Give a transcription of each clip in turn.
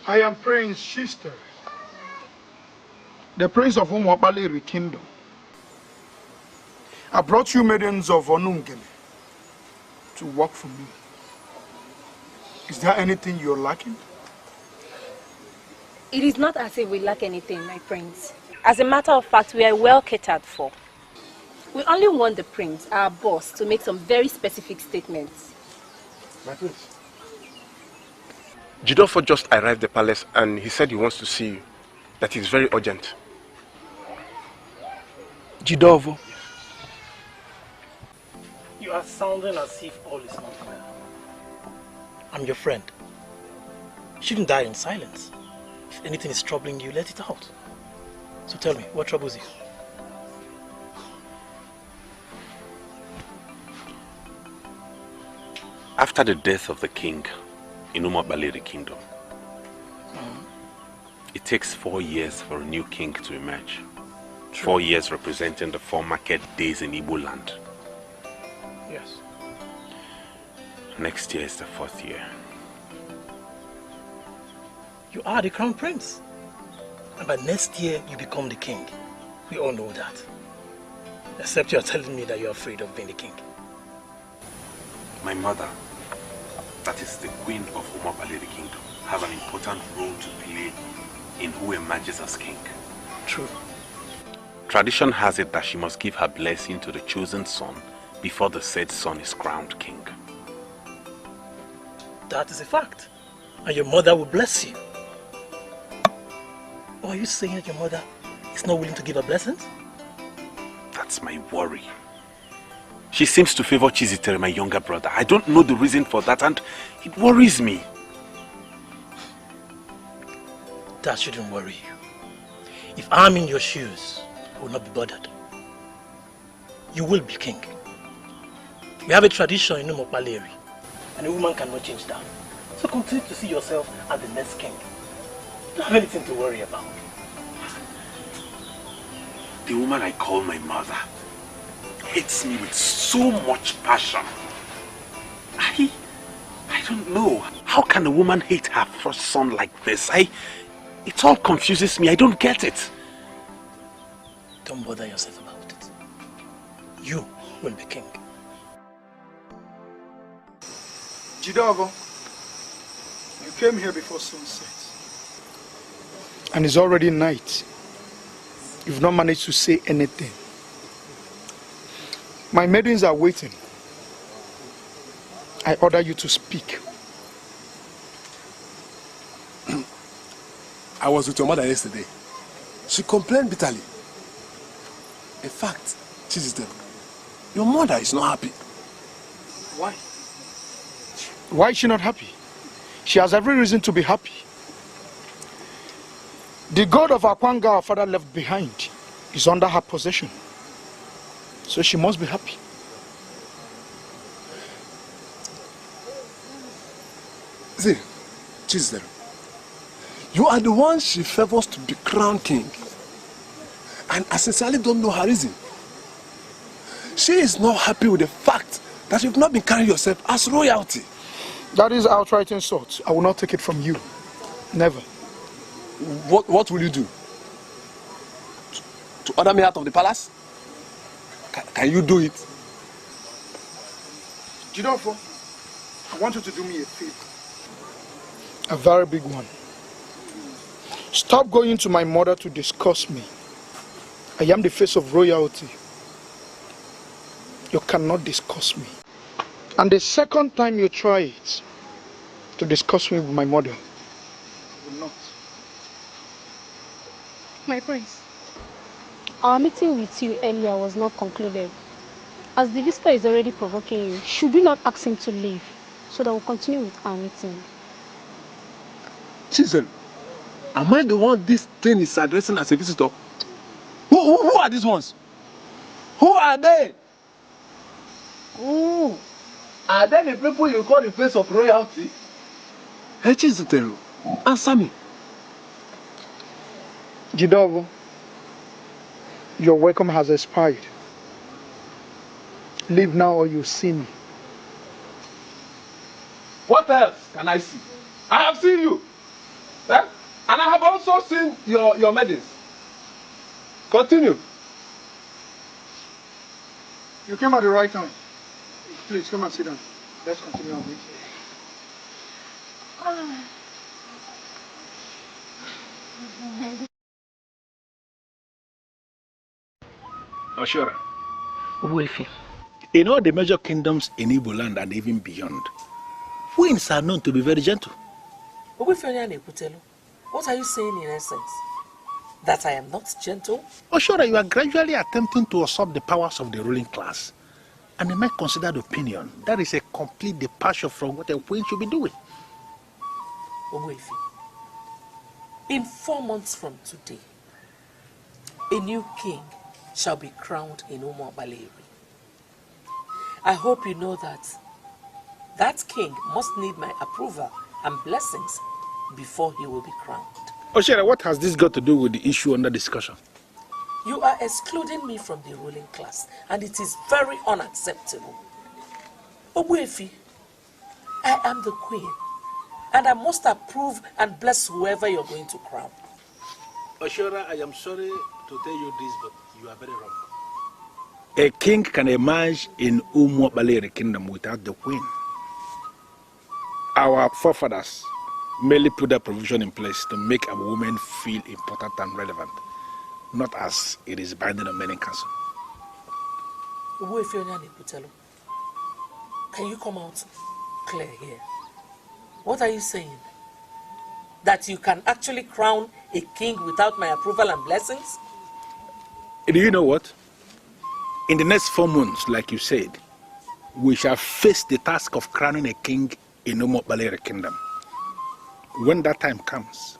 I am Prince Shister, the Prince of Umwabaleri Kingdom. I brought you maidens of Onungene to work for me. Is there anything you're lacking? It is not as if we lack anything, my prince. As a matter of fact, we are well catered for. We only want the prince, our boss, to make some very specific statements. My prince. Jidofo just arrived at the palace and he said he wants to see you. That is very urgent. Jidofo. You are sounding as if all is not well. I'm your friend. You shouldn't die in silence. If anything is troubling you, let it out. So tell me, what troubles you? After the death of the king in Umwabaleri Kingdom, it takes 4 years for a new king to emerge. True. 4 years representing the 4 market days in Igbo land. Yes. Next year is the 4th year. You are the crown prince. And by next year, you become the king. We all know that. Except you are telling me that you are afraid of being the king. My mother, that is the queen of Umwabaleri Kingdom, has an important role to play in who emerges as king. True. Tradition has it that she must give her blessing to the chosen son before the said son is crowned king. That is a fact. And your mother will bless you. Or are you saying that your mother is not willing to give her blessings? That's my worry. She seems to favor Chizitere, my younger brother. I don't know the reason for that and it worries me. That shouldn't worry you. If I'm in your shoes, I will not be bothered. You will be king. We have a tradition in Umwabaleri, and a woman cannot change that. So continue to see yourself as the next king. You don't have anything to worry about. The woman I call my mother hates me with so much passion. I don't know. How can a woman hate her first son like this? It all confuses me. I don't get it. Don't bother yourself about it. You will be king. Jidofo, you came here before sunset. And it's already night. You've not managed to say anything. My maidens are waiting. I order you to speak. I was with your mother yesterday. She complained bitterly. In fact, your mother is not happy. Why? Why is she not happy? She has every reason to be happy. The god of Akwanga our father left behind is under her possession. So she must be happy. See, Chizitere, you are the one she favors to be crowned king. And I sincerely don't know her reason. She is not happy with the fact that you've not been carrying yourself as royalty. That is outright insult. I will not take it from you. Never. What will you do? To order me out of the palace? Can you do it? Jidofo, I want you to do me a favor. A very big one. Stop going to my mother to discuss me. I am the face of royalty. You cannot discuss me. And the second time you try it, to discuss me with my mother, I will not. My prince, our meeting with you earlier was not concluded. As the visitor is already provoking you, should we not ask him to leave so that we'll continue with our meeting? Chizel, am I the one this thing is addressing as a visitor? Who are these ones? Who are they? Who? Are they the people you call the face of royalty? Hey Chizel, answer me. Jidofo, your welcome has expired. Leave now or you see me. What else can I see? I have seen you. Eh? And I have also seen your maidens. Continue. You came at the right time. Please come and sit down. Let's continue on this. Oh, sure. Wolfie. In all the major kingdoms in Igbo land and even beyond, queens are known to be very gentle. What are you saying in essence? That I am not gentle? Oh, sure, you are gradually attempting to usurp the powers of the ruling class. And in my considered opinion, that is a complete departure from what a queen should be doing. Ogwefi, in 4 months from today, a new king shall be crowned in Umuabaleri. I hope you know that that king must need my approval and blessings before he will be crowned. Oshera, what has this got to do with the issue under discussion? You are excluding me from the ruling class, and it is very unacceptable. Ogwefi, I am the queen, and I must approve and bless whoever you're going to crown. Oshera, I am sorry to tell you this, but you are very wrong. A king can emerge in Umuabaleri kingdom without the queen. Our forefathers merely put that provision in place to make a woman feel important and relevant, not as it is binding on men in council. Can you come out clear here? What are you saying? That you can actually crown a king without my approval and blessings? Do you know what? In the next 4 months, like you said, we shall face the task of crowning a king in Umuabaleri kingdom. When that time comes,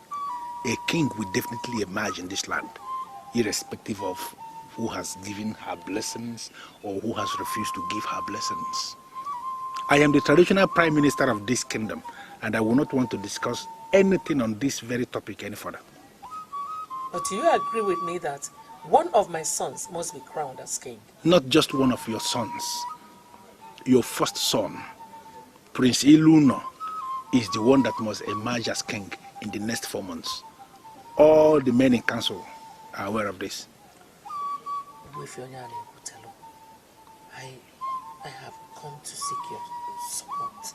a king will definitely emerge in this land, irrespective of who has given her blessings or who has refused to give her blessings. I am the traditional prime minister of this kingdom, and I will not want to discuss anything on this very topic any further. But do you agree with me that one of my sons must be crowned as king? Not just one of your sons. Your first son, Prince Ezeonu, is the one that must emerge as king in the next 4 months. All the men in council are aware of this. I have come to seek your support.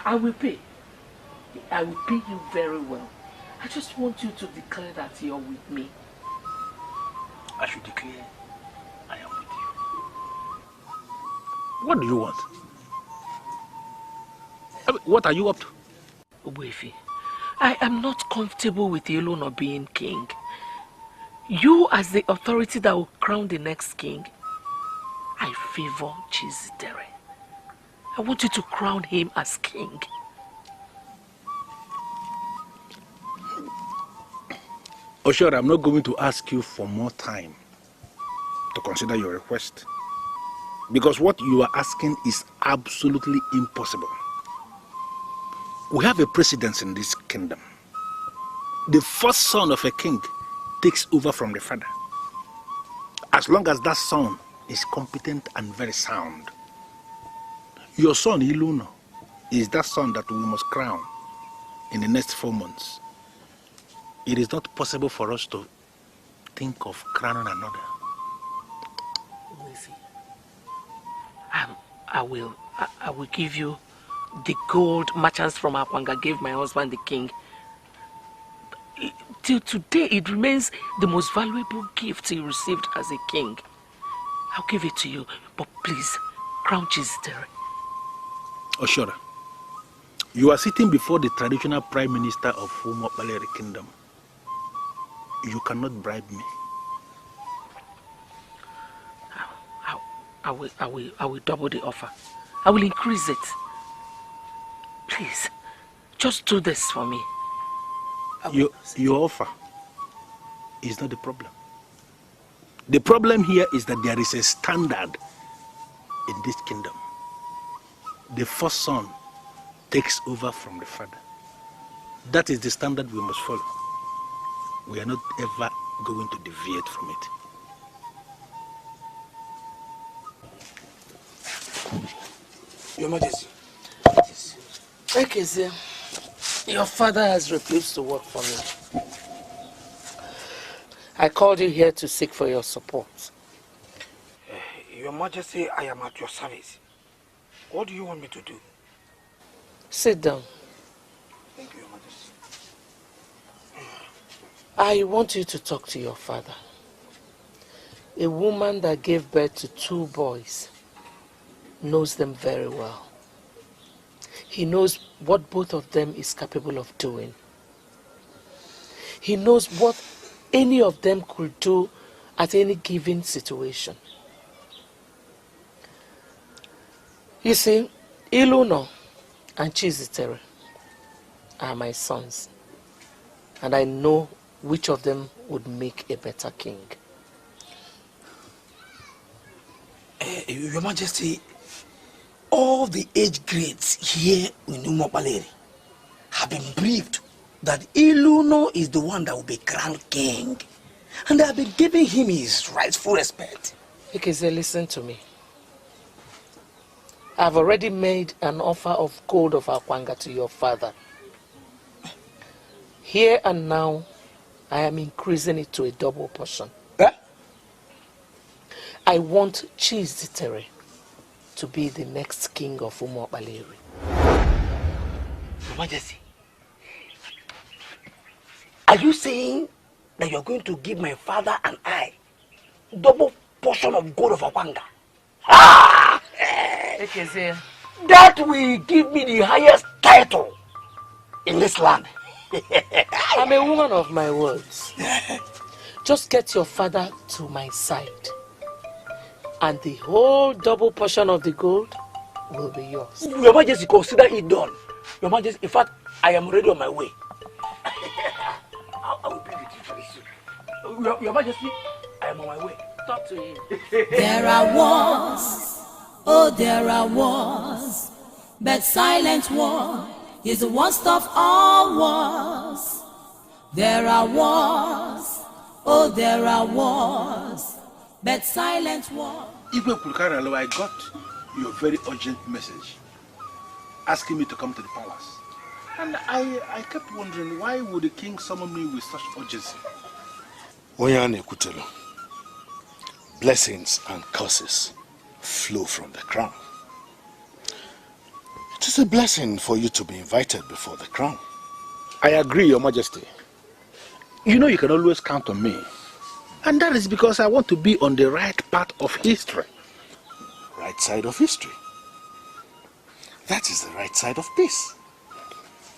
I will pay. I will pay you very well. I just want you to declare that you're with me. I should declare I am with you. What do you want? I mean, what are you up to? Obuefi, I am not comfortable with Ezeonu being king. You as the authority that will crown the next king, I favor Chizidere. I want you to crown him as king. Oh, sure, I'm not going to ask you for more time to consider your request. Because what you are asking is absolutely impossible. We have a precedence in this kingdom. The first son of a king takes over from the father. As long as that son is competent and very sound. Your son, Ezeonu, is that son that we must crown in the next 4 months. It is not possible for us to think of crowning another. I will give you the gold merchants from Akwanga gave my husband the king. Till today, it remains the most valuable gift he received as a king. I'll give it to you, but please, crown Chizidere. Oshora, you are sitting before the traditional prime minister of Umuabaleri kingdom. You cannot bribe me. I will double the offer. I will increase it. Please, just do this for me. Your offer is not the problem. The problem here is that there is a standard in this kingdom. The first son takes over from the father. That is the standard we must follow. We are not ever going to deviate from it. Your Majesty. Ekeze, Your father has refused to work for me. I called you here to seek for your support. Your Majesty, I am at your service. What do you want me to do? Sit down. Thank you, Your Majesty. I want you to talk to your father. A woman that gave birth to 2 boys knows them very well. He knows what both of them is capable of doing. He knows what any of them could do at any given situation. You see, Iluno and Chizitere are my sons, and I know which of them would make a better king. Your Majesty, all the age grades here in Umobaleri have been briefed that Iluno is the one that will be crowned king, and they have been giving him his rightful respect. Ikeze, listen to me. I've already made an offer of gold of Akwanga to your father. Here and now, I am increasing it to a double portion. Eh? I want Chizitere to be the next king of Umobaleri. Your Majesty, are you saying that you're going to give my father and I double portion of gold of Akwanga? Ah! That will give me the highest title in this land. I'm a woman of my words. Just get your father to my side, and the whole double portion of the gold will be yours. Your Majesty, consider it done. Your Majesty, in fact, I am already on my way. I will be with you very soon. Your Majesty, I am on my way. Talk to him. There are wars, oh there are wars, but silent war is the worst of all wars. There are wars, oh there are wars, but silent war. Igwe Kulkaralo, I got your very urgent message asking me to come to the palace. And I kept wondering, why would the king summon me with such urgency? Oyane Kutelo, blessings and curses flow from the crown. It is a blessing for you to be invited before the crown. I agree, Your Majesty. You know you can always count on me. And that is because I want to be on the right part of history. Right side of history. That is the right side of peace.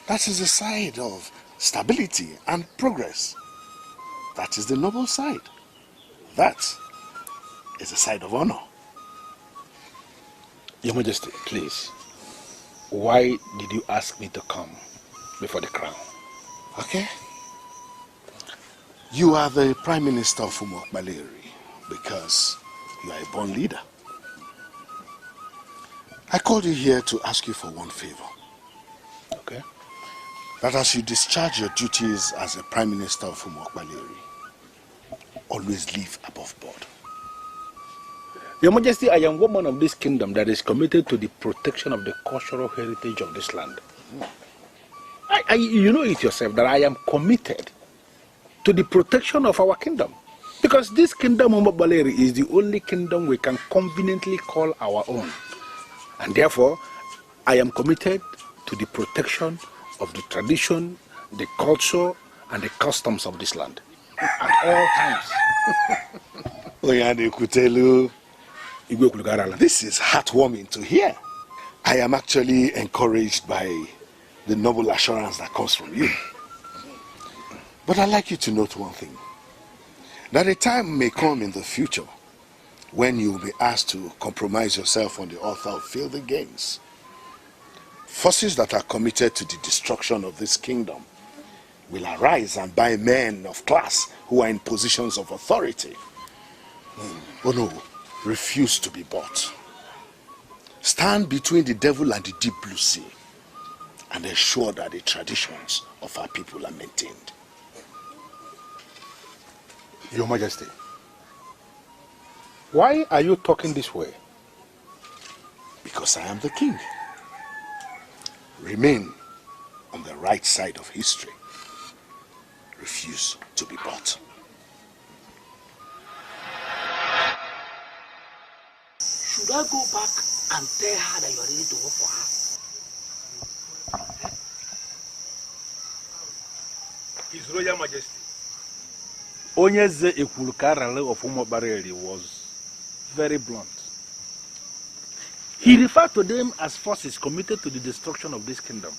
That is the side of stability and progress. That is the noble side. That is the side of honor. Your Majesty, please, why did you ask me to come before the crown? Okay. You are the Prime Minister of Umokbaleri because you are a born leader. I called you here to ask you for one favor. Okay. That as you discharge your duties as a Prime Minister of Umokbaleri, always live above board. Your Majesty, I am one man of this kingdom that is committed to the protection of the cultural heritage of this land. You know it yourself that I am committed to the protection of our kingdom. Because this kingdom of Baleri is the only kingdom we can conveniently call our own. And therefore, I am committed to the protection of the tradition, the culture, and the customs of this land. At all times. Oyane Kutelu, this is heartwarming to hear. I am actually encouraged by the noble assurance that comes from you. But I'd like you to note one thing. That a time may come in the future when you will be asked to compromise yourself on the altar of filthy gains. Forces that are committed to the destruction of this kingdom will arise and buy men of class who are in positions of authority. Oh no, refuse to be bought. Stand between the devil and the deep blue sea and ensure that the traditions of our people are maintained. Your Majesty, why are you talking this way? Because I am the king. Remain on the right side of history refuse to be bought. Should I go back and tell her that you are ready to work for her? His Royal Majesty, Onyeze Ekwulukarale of Umobareli was very blunt. He referred to them as forces committed to the destruction of this kingdom.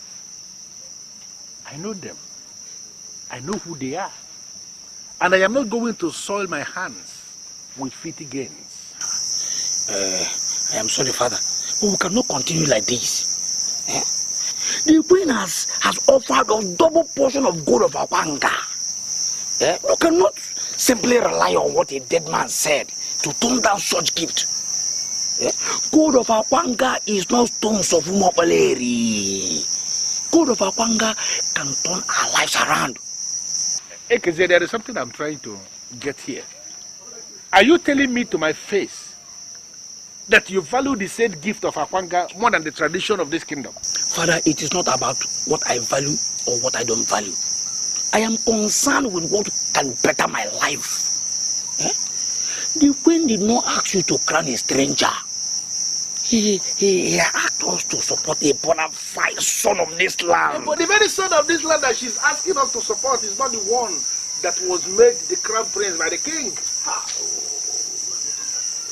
I know them. I know who they are. And I am not going to soil my hands with petty gains. I am sorry, Father, but we cannot continue like this. The queen has offered a double portion of gold of Akwanga. We cannot simply rely on what a dead man said to turn down such gift. Gold of Akwanga is not stones of Umobaleri. Gold of Akwanga can turn our lives around. Ekeze, there is something I'm trying to get here. Are you telling me to my face that you value the said gift of Akwanga more than the tradition of this kingdom? Father, it is not about what I value or what I don't value. I am concerned with what can better my life. The queen did not ask you to crown a stranger. He asked us to support a bona fide son of this land. But the very son of this land that she's asking us to support is not the one that was made the crown prince by the king.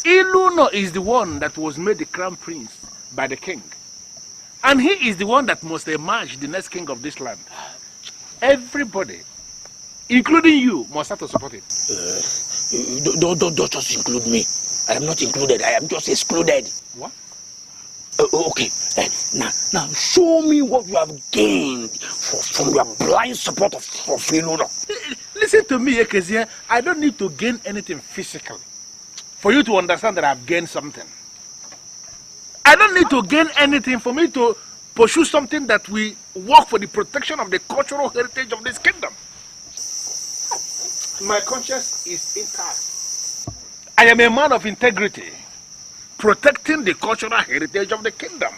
Ezeonu is the one that was made the crown prince by the king. And he is the one that must emerge the next king of this land. Everybody, including you, must have to support it. Don't just include me. I am not included. I am just excluded. What? Okay. Now show me what you have gained from your blind support of Ezeonu. Listen to me, Ekeze. I don't need to gain anything physically for you to understand that I've gained something. I don't need to gain anything for me to pursue something that we work for the protection of the cultural heritage of this kingdom. My conscience is intact. I am a man of integrity, protecting the cultural heritage of the kingdom.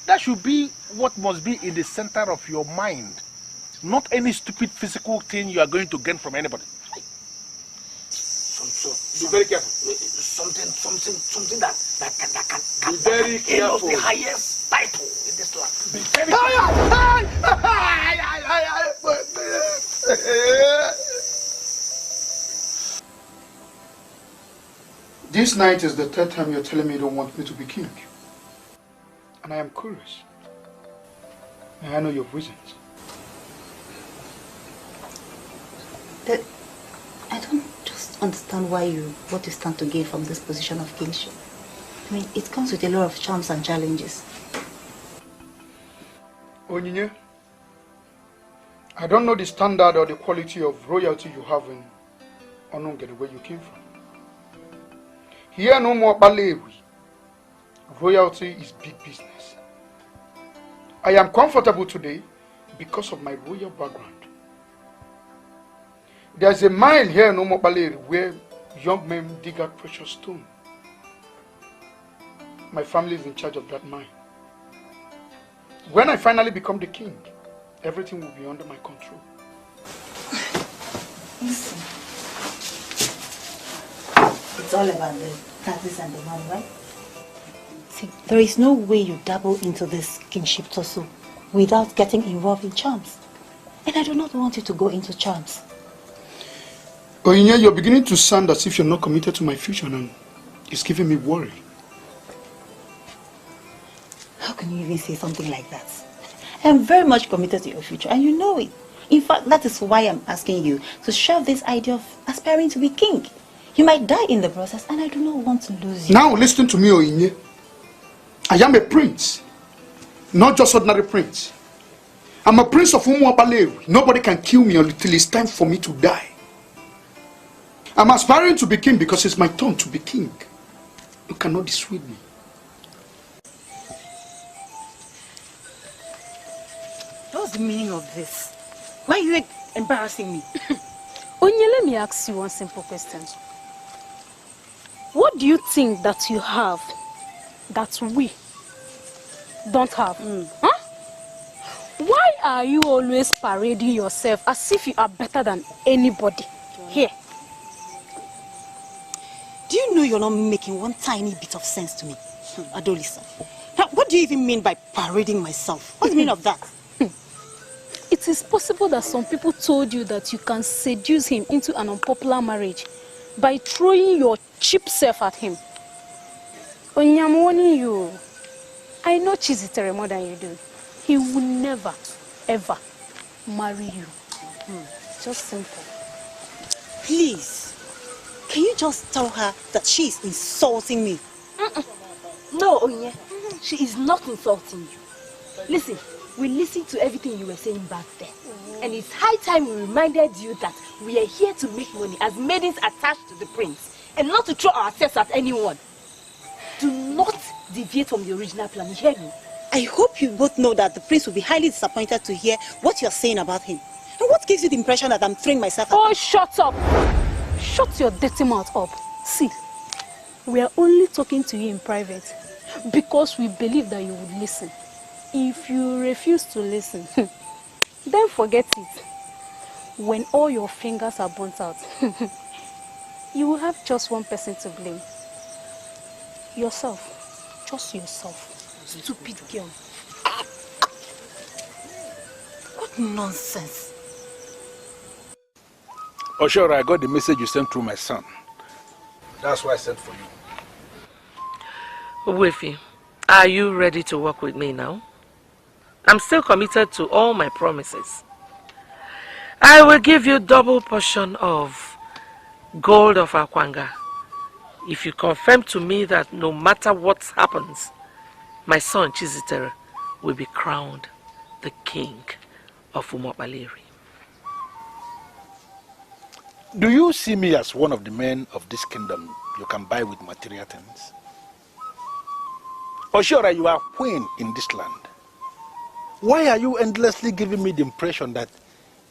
That should be what must be in the center of your mind, not any stupid physical thing you are going to gain from anybody. Be very careful. Something that can be very careful. The highest title in this land. Be very This night is the third time you're telling me you don't want me to be king. And I am curious. And I know your reasons. But I don't just understand what you stand to gain from this position of kingship. I mean, it comes with a lot of charms and challenges. Onyinye, I don't know the standard or the quality of royalty you have in Onunge, where you came from. Here no more Balewi. Royalty is big business. I am comfortable today because of my royal background. There's a mine here in Umobaleri where young men dig out precious stone. My family is in charge of that mine. When I finally become the king, everything will be under my control. Listen. It's all about the taxes and the money, right? See, there is no way you dabble into this kingship tussle without getting involved in charms. And I do not want you to go into charms. Onyinye, you're beginning to sound as if you're not committed to my future, and it's giving me worry. How can you even say something like that? I am very much committed to your future, and you know it. In fact, that is why I'm asking you to shelve this idea of aspiring to be king. You might die in the process, and I do not want to lose you. Now listen to me, Onyinye. I am a prince, not just ordinary prince. I'm a prince of Umuabalewi. Nobody can kill me until it's time for me to die. I'm aspiring to be king because it's my turn to be king. You cannot dissuade me. What's the meaning of this? Why are you embarrassing me? Onye, let me ask you one simple question. What do you think that you have that we don't have? Huh? Why are you always parading yourself as if you are better than anybody? Here. Do you know you're not making one tiny bit of sense to me? Adolisa. What do you even mean by parading myself? What's the meaning of that? It is possible that some people told you that you can seduce him into an unpopular marriage by throwing your cheap self at him. Only I'm warning you. I know Chizitere more than you do. He will never, ever marry you. Just simple. Please, can you just tell her that she is insulting me? No, Onye. She is not insulting you. Listen, we listened to everything you were saying back then. And it's high time we reminded you that we are here to make money as maidens attached to the prince and not to throw ourselves at anyone. Do not deviate from the original plan, you hear me? I hope you both know that the prince will be highly disappointed to hear what you're saying about him. And what gives you the impression that I'm throwing myself at him? Oh, shut up! Shut your dirty mouth up. See, we are only talking to you in private because we believe that you would listen. If you refuse to listen, then forget it. When all your fingers are burnt out, you will have just one person to blame. Yourself. Just yourself. Stupid girl. What nonsense. Oh, sure, I got the message you sent through my son. That's why I sent for you. Wefi, are you ready to work with me now? I'm still committed to all my promises. I will give you double portion of gold of Akwanga if you confirm to me that no matter what happens, my son Chizitere will be crowned the king of Umobaleri. Do you see me as one of the men of this kingdom you can buy with material things? Or sure, you are queen in this land. Why are you endlessly giving me the impression that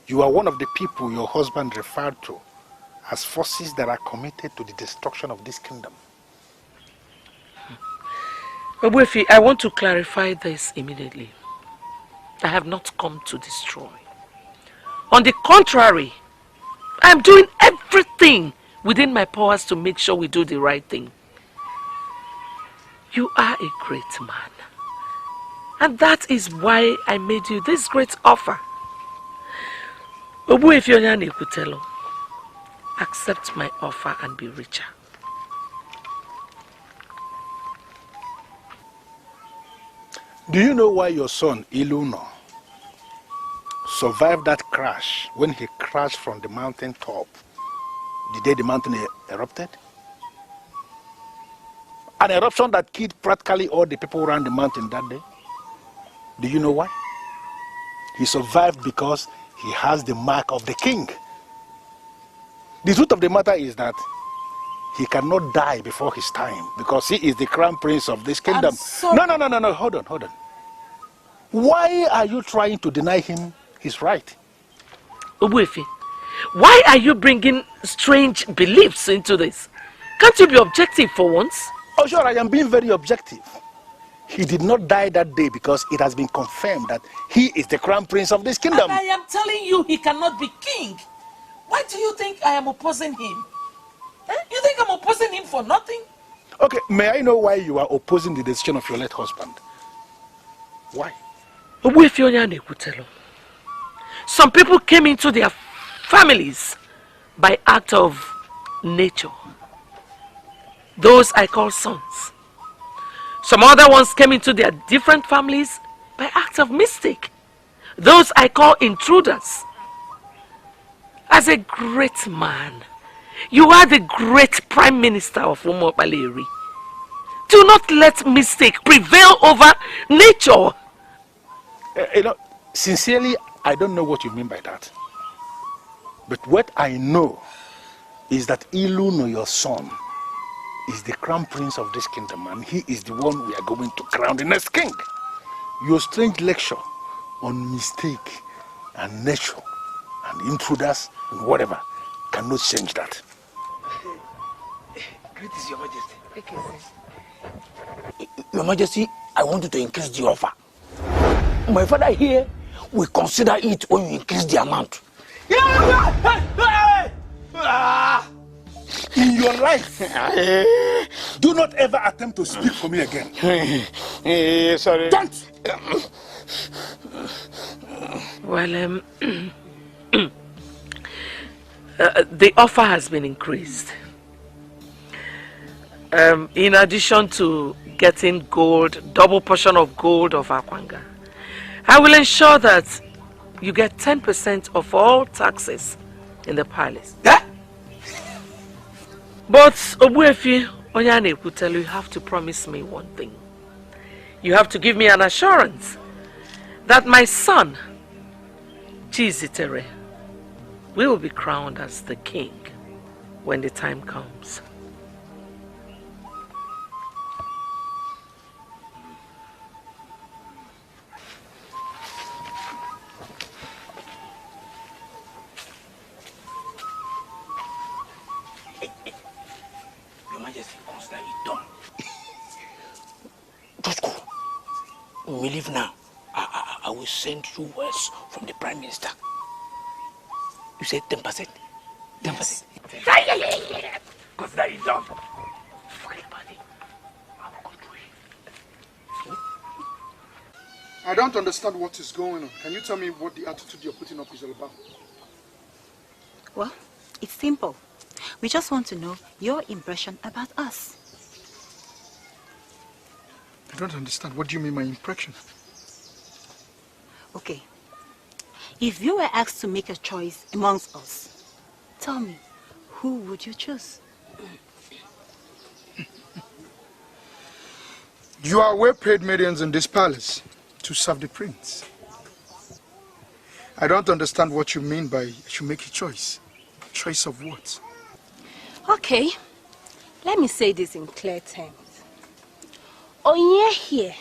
you are one of the people your husband referred to as forces that are committed to the destruction of this kingdom? Obuefi, I want to clarify this immediately. I have not come to destroy. On the contrary, I am doing everything within my powers to make sure we do the right thing. You are a great man. And that is why I made you this great offer. Obuefi Onyane Kutelo, accept my offer and be richer. Do you know why your son, Ezeonu, survived that crash when he crashed from the mountain top the day the mountain erupted? An eruption that killed practically all the people around the mountain that day. Do you know why? He survived because he has the mark of the king. The truth of the matter is that he cannot die before his time because he is the crown prince of this kingdom. No, hold on. Why are you trying to deny him his right? Obuefi, why are you bringing strange beliefs into this? Can't you be objective for once? Oh, sure, I am being very objective. He did not die that day because it has been confirmed that he is the crown prince of this kingdom. And I am telling you he cannot be king. Why do you think I am opposing him? You think I'm opposing him for nothing? Okay, may I know why you are opposing the decision of your late husband? Why? Obuefi Onyane Kutelo. Some people came into their families by act of nature. Those I call sons. Some other ones came into their different families by act of mistake. Those I call intruders. As a great man, you are the great prime minister of Umobaleri. Do not let mistake prevail over nature. Sincerely, I don't know what you mean by that. But what I know is that Ezeonu, your son, is the crown prince of this kingdom, and he is the one we are going to crown the next king. Your strange lecture on mistake and nature and intruders and whatever cannot change that. Great is your majesty. Okay, your majesty, I want you to increase the offer. My father here we consider it when you increase the amount. In your life, do not ever attempt to speak for me again. Sorry. Don't! Well, the offer has been increased. In addition to getting gold, double portion of gold of Akwanga, I will ensure that you get 10% of all taxes in the palace. Yeah? But Obuefi Onyane will tell you have to promise me one thing. You have to give me an assurance that my son, Chizitere, will be crowned as the king when the time comes. Your Majesty, consider it done. Just go. When we leave now, I will send you words from the Prime Minister. You said 10%? 10%. Yeah. Consider it done. Forget about it. I will go through it. I don't understand what is going on. Can you tell me what the attitude you're putting up is all about? Well, it's simple. We just want to know your impression about us. I don't understand. What do you mean, my impression? Okay. If you were asked to make a choice amongst us, tell me, who would you choose? You are well-paid maidens in this palace to serve the prince. I don't understand what you mean by you should make a choice. Choice of what? Okay, let me say this in clear terms. Onye here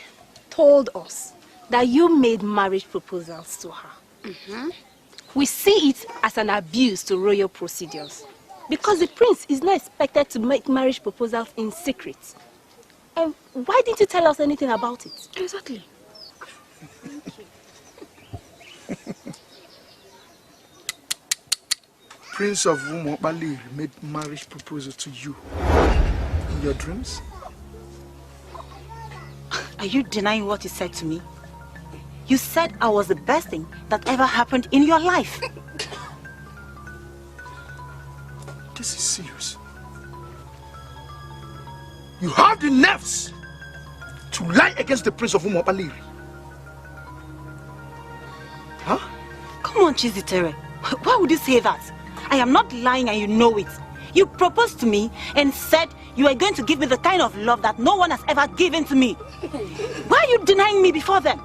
told us that you made marriage proposals to her. We see it as an abuse to royal procedures because the prince is not expected to make marriage proposals in secret. And why didn't you tell us anything about it? Exactly. Prince of Umobali made marriage proposal to you in your dreams? Are you denying what you said to me? You said I was the best thing that ever happened in your life. This is serious. You have the nerves to lie against the Prince of Umobali. Huh? Come on, Chizitere. Why would you say that? I am not lying and you know it. You proposed to me and said you are going to give me the kind of love that no one has ever given to me. Why are you denying me before then?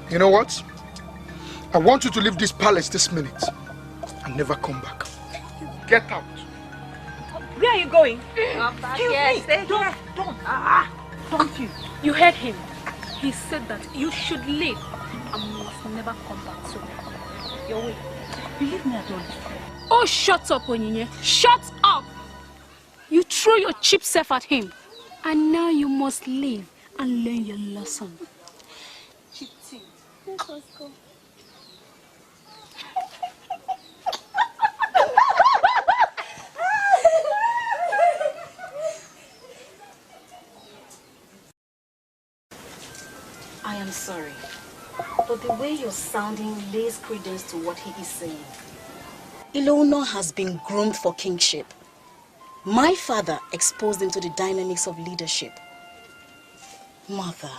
You know what? I want you to leave this palace this minute and never come back. Get out. Where are you going? Don't you? You heard him. He said that you should leave and must never come back. So, your way. You leave me alone. Oh, shut up, Onyinye. Shut up! You threw your cheap self at him. And now you must leave and learn your lesson. Chitty. Let's go. I am sorry, but the way you're sounding lays credence to what he is saying. Ezeonu has been groomed for kingship. My father exposed him to the dynamics of leadership. Mother,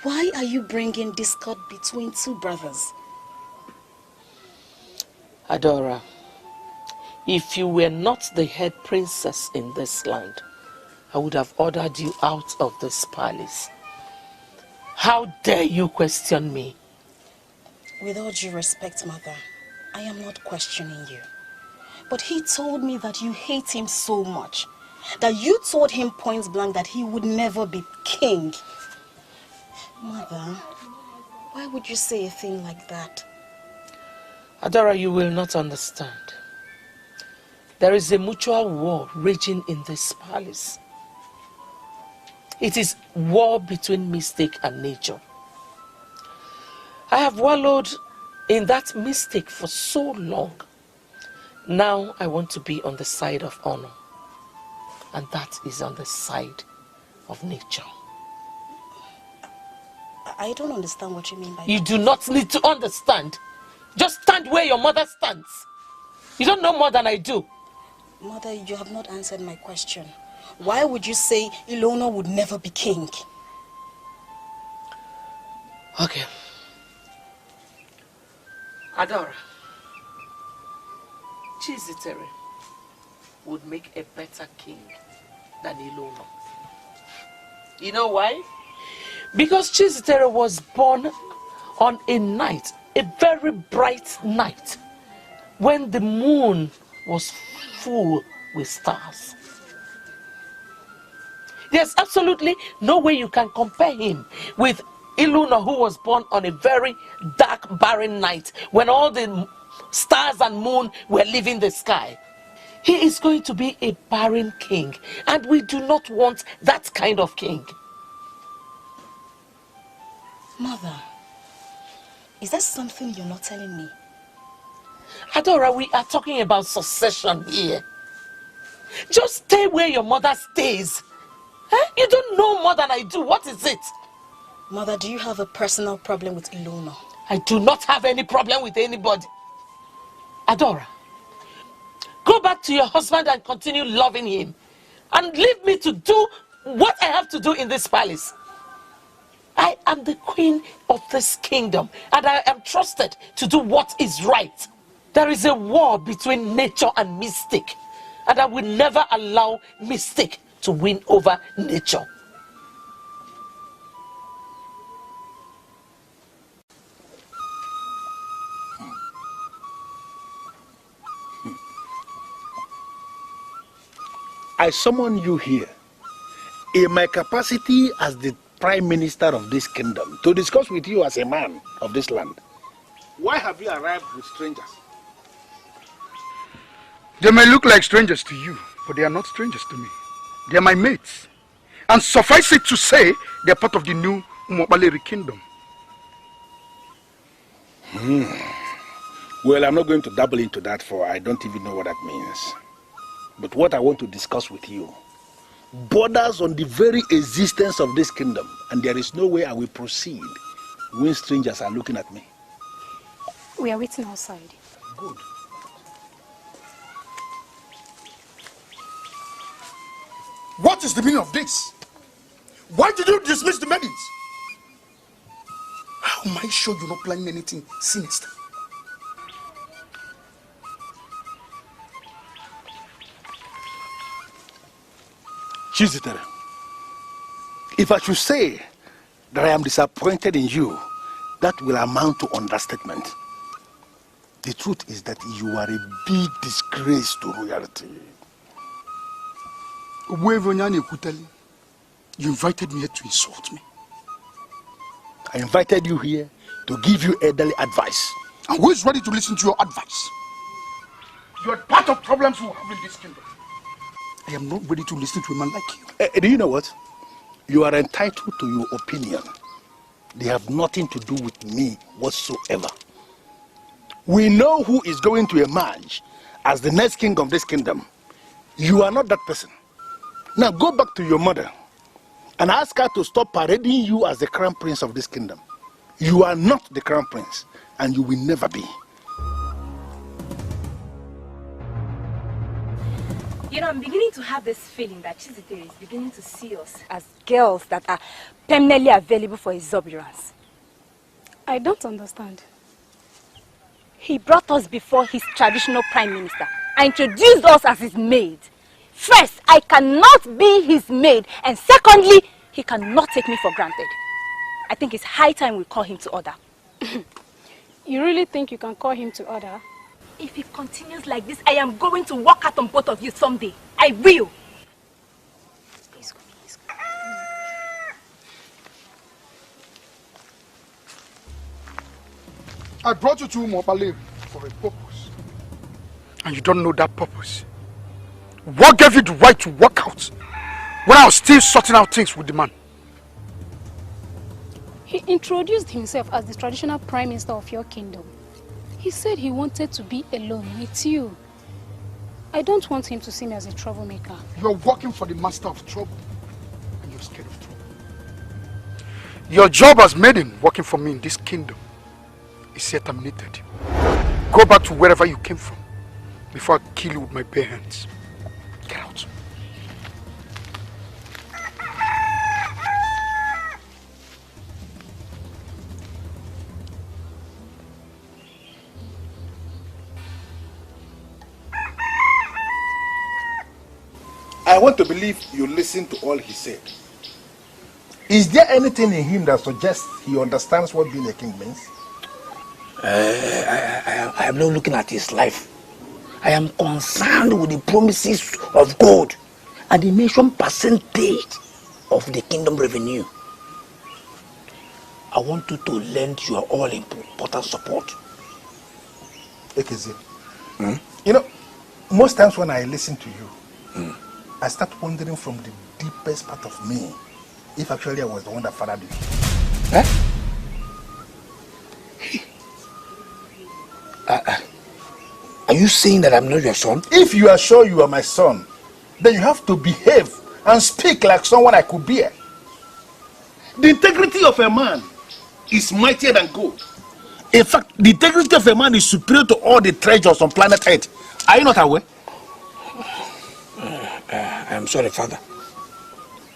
why are you bringing discord between two brothers? Adora, if you were not the head princess in this land, I would have ordered you out of this palace. How dare you question me? With all due respect, Mother, I am not questioning you. But he told me that you hate him so much, that you told him point blank that he would never be king. Mother, why would you say a thing like that? Adora, you will not understand. There is a mutual war raging in this palace. It is war between mistake and nature. I have wallowed in that mistake for so long. Now I want to be on the side of honor. And that is on the side of nature. I don't understand what you mean by that. You do not need to understand. Just stand where your mother stands. You don't know more than I do. Mother, you have not answered my question. Why would you say Ezeonu would never be king? Okay. Adora, Chizitere would make a better king than Ezeonu. You know why? Because Chizitere was born on a night, a very bright night, when the moon was full with stars. There's absolutely no way you can compare him with Ezeonu, who was born on a very dark, barren night when all the stars and moon were leaving the sky. He is going to be a barren king, and we do not want that kind of king. Mother, is that something you're not telling me? Adora, we are talking about succession here. Just stay where your mother stays. Huh? You don't know more than I do. What is it? Mother, do you have a personal problem with Ezeonu? I do not have any problem with anybody. Adora, go back to your husband and continue loving him. And leave me to do what I have to do in this palace. I am the queen of this kingdom, and I am trusted to do what is right. There is a war between nature and mystic, and I will never allow mystic to win over nature. I summon you here in my capacity as the Prime Minister of this kingdom to discuss with you as a man of this land. Why have you arrived with strangers? They may look like strangers to you, but they are not strangers to me. They are my mates. And suffice it to say, they are part of the new Umobaleri kingdom. Well, I'm not going to dabble into that, for I don't even know what that means. But what I want to discuss with you borders on the very existence of this kingdom, and there is no way I will proceed when strangers are looking at me. We are waiting outside. Good. What is the meaning of this? Why did you dismiss the maidens? How am I sure you're not planning anything sinister? Chizitere, if I should say that I am disappointed in you, that will amount to understatement. The truth is that you are a big disgrace to royalty. You invited me here to insult me. I invited you here to give you elderly advice. And who is ready to listen to your advice? You are part of problems we have in this kingdom. I am not ready to listen to a man like you. Do you know what? You are entitled to your opinion. They have nothing to do with me whatsoever. We know who is going to emerge as the next king of this kingdom. You are not that person. Now go back to your mother and ask her to stop parading you as the crown prince of this kingdom. You are not the crown prince, and you will never be. You know, I'm beginning to have this feeling that Chizitere is beginning to see us as girls that are permanently available for exuberance. I don't understand. He brought us before his traditional prime minister and introduced us as his maid. First, I cannot be his maid, and secondly, he cannot take me for granted. I think it's high time we call him to order. You really think you can call him to order? If he continues like this, I am going to walk out on both of you someday. I will. I brought you to Umobaleri for a purpose. And you don't know that purpose. What gave you the right to walk out when I was still sorting out things with the man? He introduced himself as the traditional prime minister of your kingdom. He said he wanted to be alone with you. I don't want him to see me as a troublemaker. You're working for the master of trouble, and you're scared of trouble. Your job as maiden working for me in this kingdom is yet terminated. Go back to wherever you came from before I kill you with my bare hands. Get out. I want to believe you listened to all he said. Is there anything in him that suggests he understands what being a king means? I am not looking at his life. I am concerned with the promises of God and the mentioned percentage of the kingdom revenue. I want you to lend your all important support. Ekeze, you know, most times when I listen to you, I start wondering from the deepest part of me if actually I was the one that fathered you. Are you saying that I'm not your son? If you are sure you are my son, then you have to behave and speak like someone I could bear. The integrity of a man is mightier than gold. In fact, the integrity of a man is superior to all the treasures on planet Earth. Are you not aware? I am sorry, father.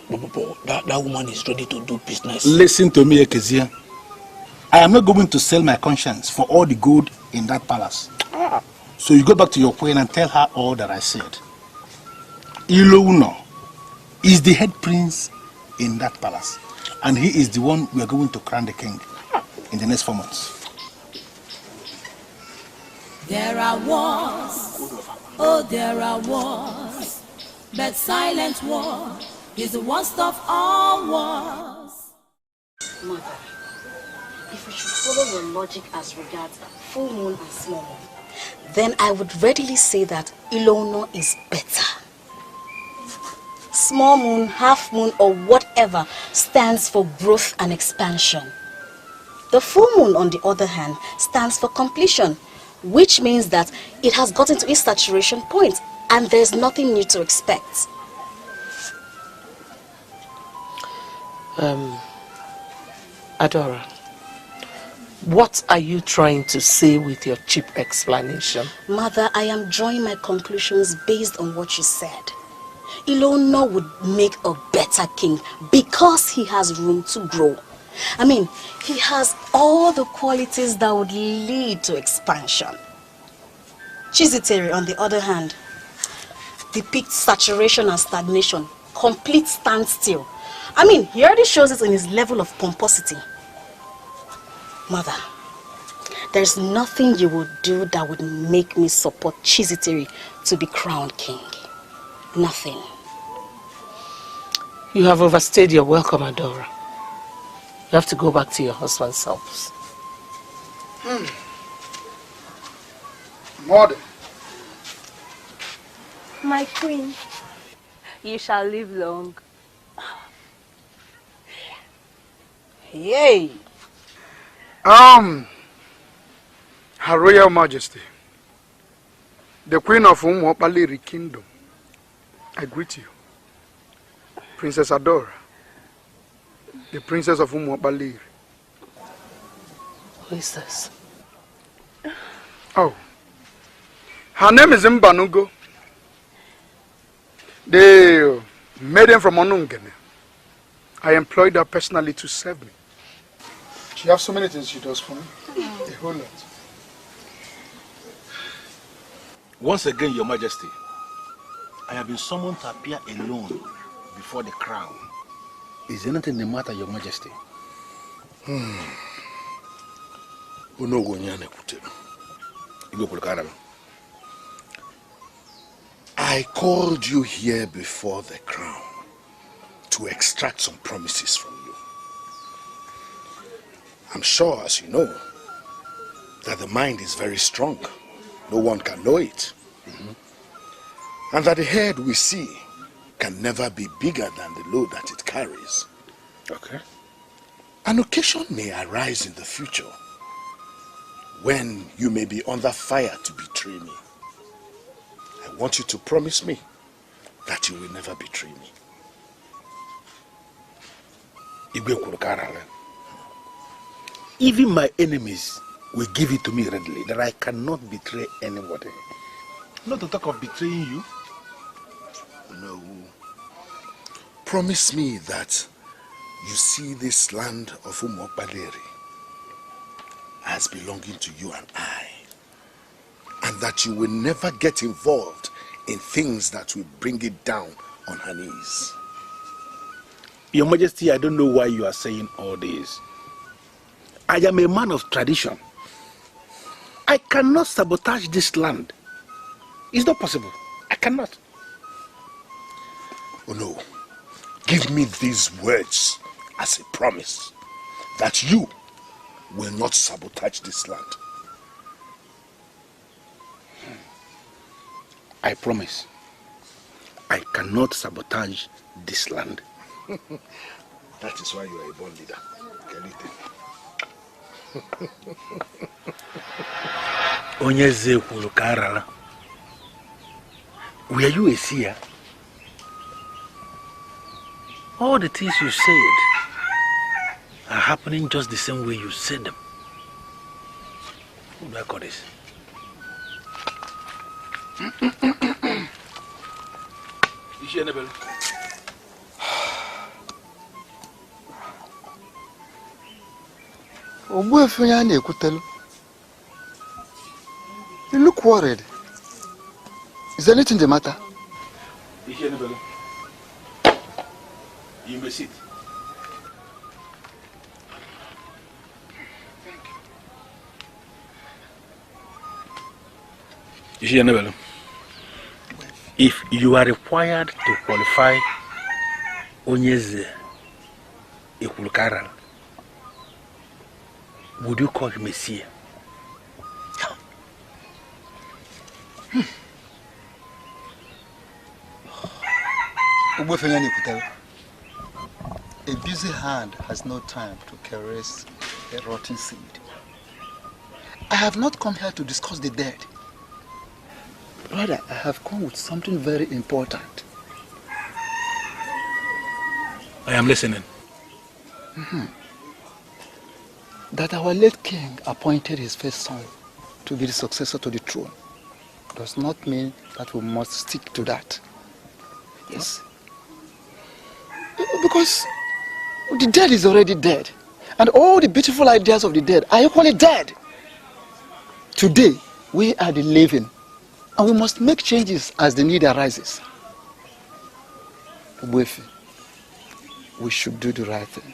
But that woman is ready to do business. Listen to me, Ekezia. I am not going to sell my conscience for all the gold in that palace. So you go back to your queen and tell her all that I said. Ezeonu is the head prince in that palace. And he is the one we are going to crown the king in the next 4 months. There are wars, oh there are wars, but silent war is the worst of all wars. Mother, if we should follow your logic as regards full moon and small moon, then I would readily say that Ezeonu is better. Small moon, half moon, or whatever stands for growth and expansion. The full moon, on the other hand, stands for completion, which means that it has gotten to its saturation point and there's nothing new to expect. Adora, what are you trying to say with your cheap explanation? Mother, I am drawing my conclusions based on what you said. Ezeonu would make a better king because he has room to grow. I mean, he has all the qualities that would lead to expansion. Chiziteri, on the other hand, depicts saturation and stagnation, complete standstill. I mean, he already shows it in his level of pomposity. Mother, there's nothing you would do that would make me support Chiziteri to be crowned king. Nothing. You have overstayed your welcome, Adora. You have to go back to your husband's house. Mother. My queen, you shall live long. Yay! Her Royal Majesty, the Queen of Umuopaleri Kingdom, I greet you. Princess Adora, the Princess of Umuopaleri. Who is this? Oh, her name is Mbanugo, the maiden from Onungene. I employed her personally to serve me. She has so many things she does for me. A whole lot. Once again, Your Majesty, I have been summoned to appear alone before the crown. Is anything the matter, Your Majesty? I called you here before the crown to extract some promises from you. I'm sure, as you know, that the mind is very strong. No one can know it. And that the head we see can never be bigger than the load that it carries. Okay. An occasion may arise in the future when you may be under fire to betray me. I want you to promise me that you will never betray me. Even my enemies will give it to me readily that I cannot betray anybody. Not to talk of betraying you. No. Promise me that you see this land of Umuokpaleri as belonging to you and I, and that you will never get involved in things that will bring it down on her knees. Your Majesty, I don't know why you are saying all this. I am a man of tradition. I cannot sabotage this land. It's not possible. I cannot. Oh no. Give me these words as a promise that you will not sabotage this land. I promise. I cannot sabotage this land. That is why you are a born leader. Onyeze kwuru ka arara. Were you a seer? All the things you said are happening just the same way you said them. What do I call this? You look worried. Is anything the matter? You may sit. If you are required to qualify Onyeze Ekwulukara, would you call him a seer? A busy hand has no time to caress a rotten seed. I have not come here to discuss the dead. Rather, I have come with something very important. I am listening. That our late king appointed his first son to be the successor to the throne does not mean that we must stick to that. Yes. Because the dead is already dead. And all the beautiful ideas of the dead are equally dead. Today, we are the living. And we must make changes as the need arises. We should do the right thing.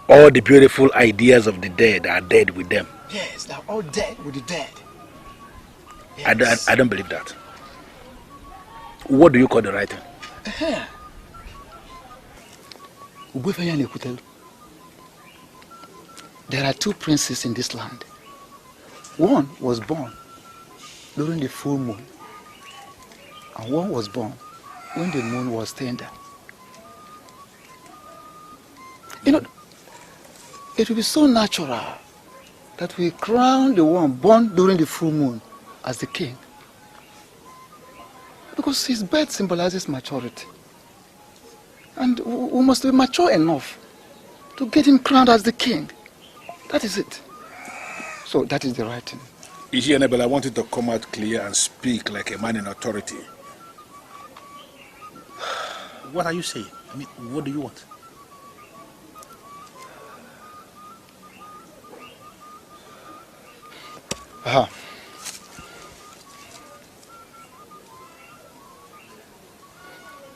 All the beautiful ideas of the dead are dead with them. Yes, they're all dead with the dead. Yes. I don't believe that. What do you call the right thing? There are two princes in this land. One was born during the full moon, and one was born when the moon was tender. You know, it will be so natural that we crown the one born during the full moon as the king, because his birth symbolizes maturity, and we must be mature enough to get him crowned as the king. That is it. So that is the right thing. Ezeonu, I want you to come out clear and speak like a man in authority. What are you saying? I mean, what do you want? Aha.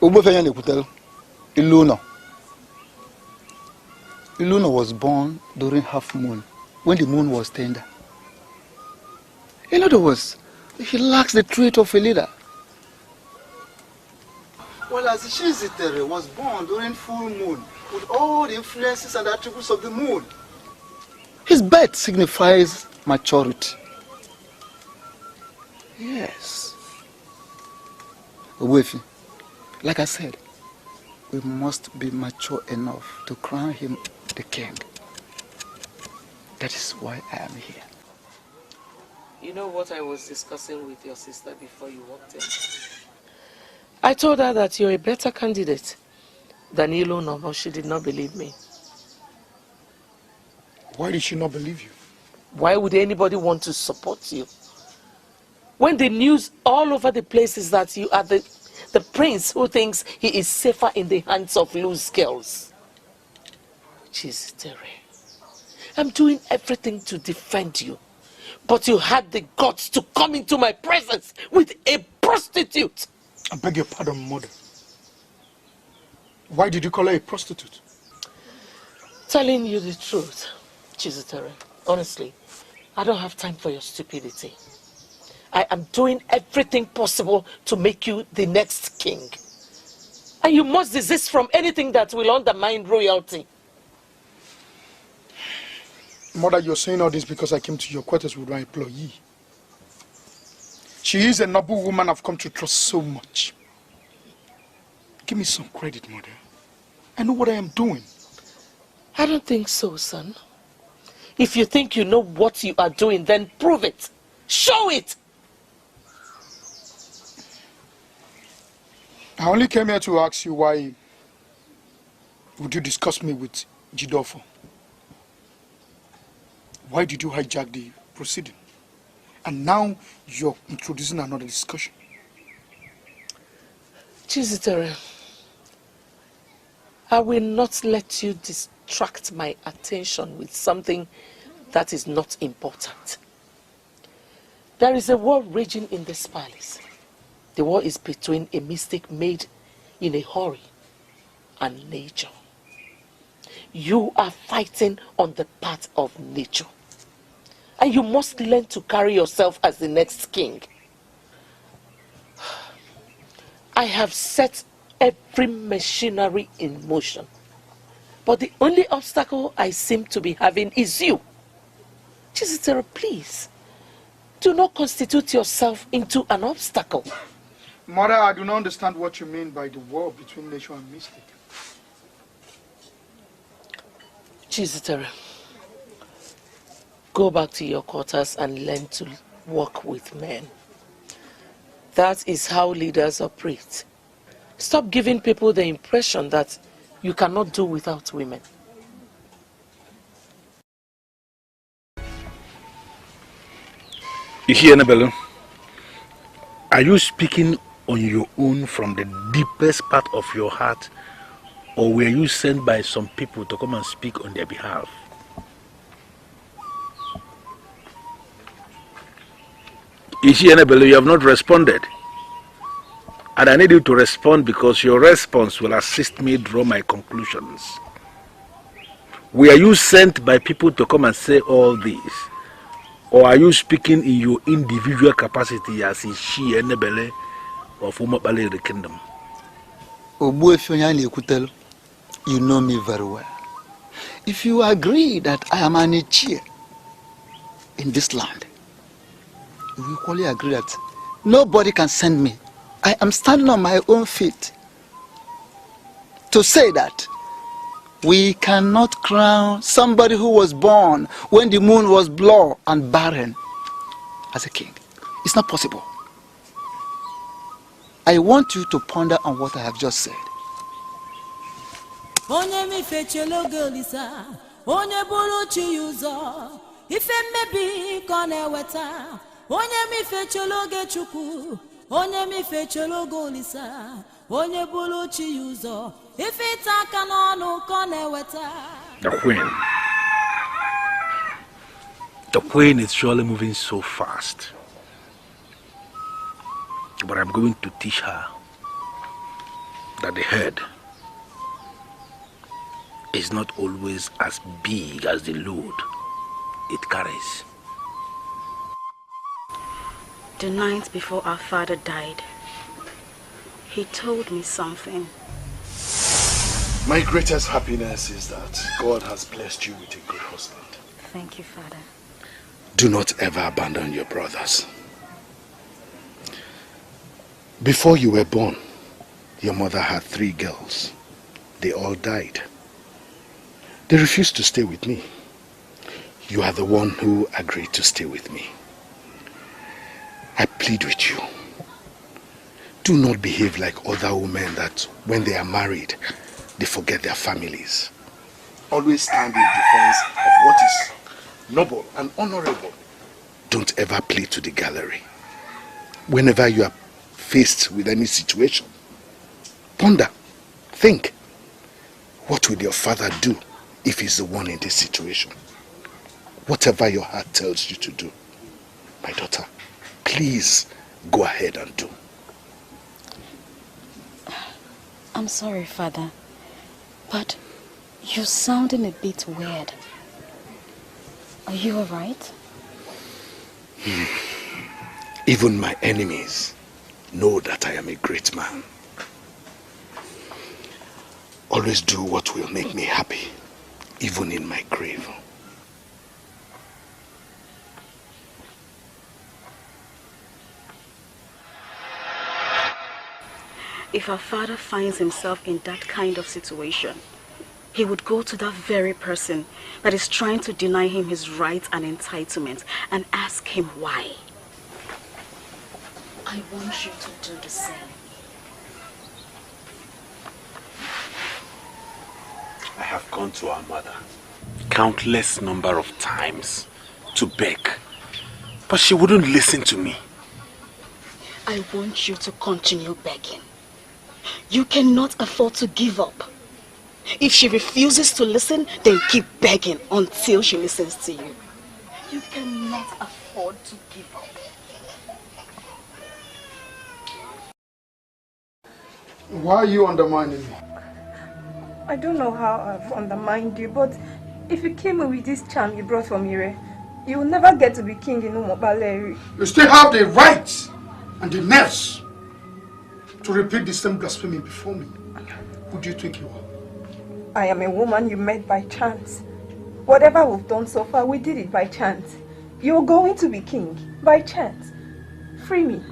Ezeonu was born during half moon, when the moon was tender. In other words, he lacks the trait of a leader. Well, as Ishizitere was born during full moon, with all the influences and attributes of the moon, his birth signifies maturity. Yes. Owefi, like I said, we must be mature enough to crown him the king. That is why I am here. You know what I was discussing with your sister before you walked in? I told her that you're a better candidate than Ezeonu, but she did not believe me. Why did she not believe you? Why would anybody want to support you? When the news all over the place is that you are the prince who thinks he is safer in the hands of loose girls. Chistere, I'm doing everything to defend you. But you had the guts to come into my presence with a prostitute. I beg your pardon, mother. Why did you call her a prostitute? Telling you the truth, Chizitere. Honestly, I don't have time for your stupidity. I am doing everything possible to make you the next king. And you must desist from anything that will undermine royalty. Mother, you're saying all this because I came to your quarters with my employee. She is a noble woman I've come to trust so much. Give me some credit, Mother. I know what I am doing. I don't think so, son. If you think you know what you are doing, then prove it. Show it! I only came here to ask you why would you discuss me with Jidofo? Why did you hijack the proceeding? And now you're introducing another discussion. Chizitere, I will not let you distract my attention with something that is not important. There is a war raging in this palace. The war is between a mistake made in a hurry and nature. You are fighting on the part of nature. And you must learn to carry yourself as the next king. I have set every machinery in motion. But the only obstacle I seem to be having is you. Chizitere, please, do not constitute yourself into an obstacle. Mother, I do not understand what you mean by the war between nature and mystic. Chizitere, go back to your quarters and learn to work with men. That is how leaders operate. Stop giving people the impression that you cannot do without women. You hear, Annabelle? Are you speaking on your own from the deepest part of your heart, or were you sent by some people to come and speak on their behalf? You see, Annabelle, you have not responded. And I need you to respond because your response will assist me draw my conclusions. Were you sent by people to come and say all this? Or are you speaking in your individual capacity as is she, Annabelle, of Umabale the kingdom? You know me very well. If you agree that I am an Ichie in this land, we equally agree that nobody can send me. I am standing on my own feet to say that we cannot crown somebody who was born when the moon was blood and barren as a king. It's not possible. I want you to ponder on what I have just said. The queen is surely moving so fast. But I'm going to teach her that the head is not always as big as the load it carries. The night before our father died, he told me something. My greatest happiness is that God has blessed you with a good husband. Thank you, Father. Do not ever abandon your brothers. Before you were born, your mother had 3 girls. They all died. They refused to stay with me. You are the one who agreed to stay with me. I plead with you. Do not behave like other women that when they are married, they forget their families. Always stand in defense of what is noble and honorable. Don't ever play to the gallery. Whenever you are faced with any situation, ponder, think. What will your father do if he's the one in this situation? Whatever your heart tells you to do, my daughter, please go ahead and do. I'm sorry, Father, but you're sounding a bit weird. Are you alright? Even my enemies know that I am a great man. Always do what will make me happy, even in my grave. If our father finds himself in that kind of situation, he would go to that very person that is trying to deny him his rights and entitlements and ask him why. I want you to do the same. I have gone to our mother countless number of times to beg, but she wouldn't listen to me. I want you to continue begging. You cannot afford to give up. If she refuses to listen, then keep begging until she listens to you. You cannot afford to give up. Why are you undermining me? I don't know how I've undermined you, but if you came with this charm you brought from Ire, you will never get to be king in Umobaleri. You still have the right and the nerves to repeat the same blasphemy before me. Who do you think you are? I am a woman you met by chance. Whatever we've done so far, we did it by chance. You're going to be king by chance. Free me,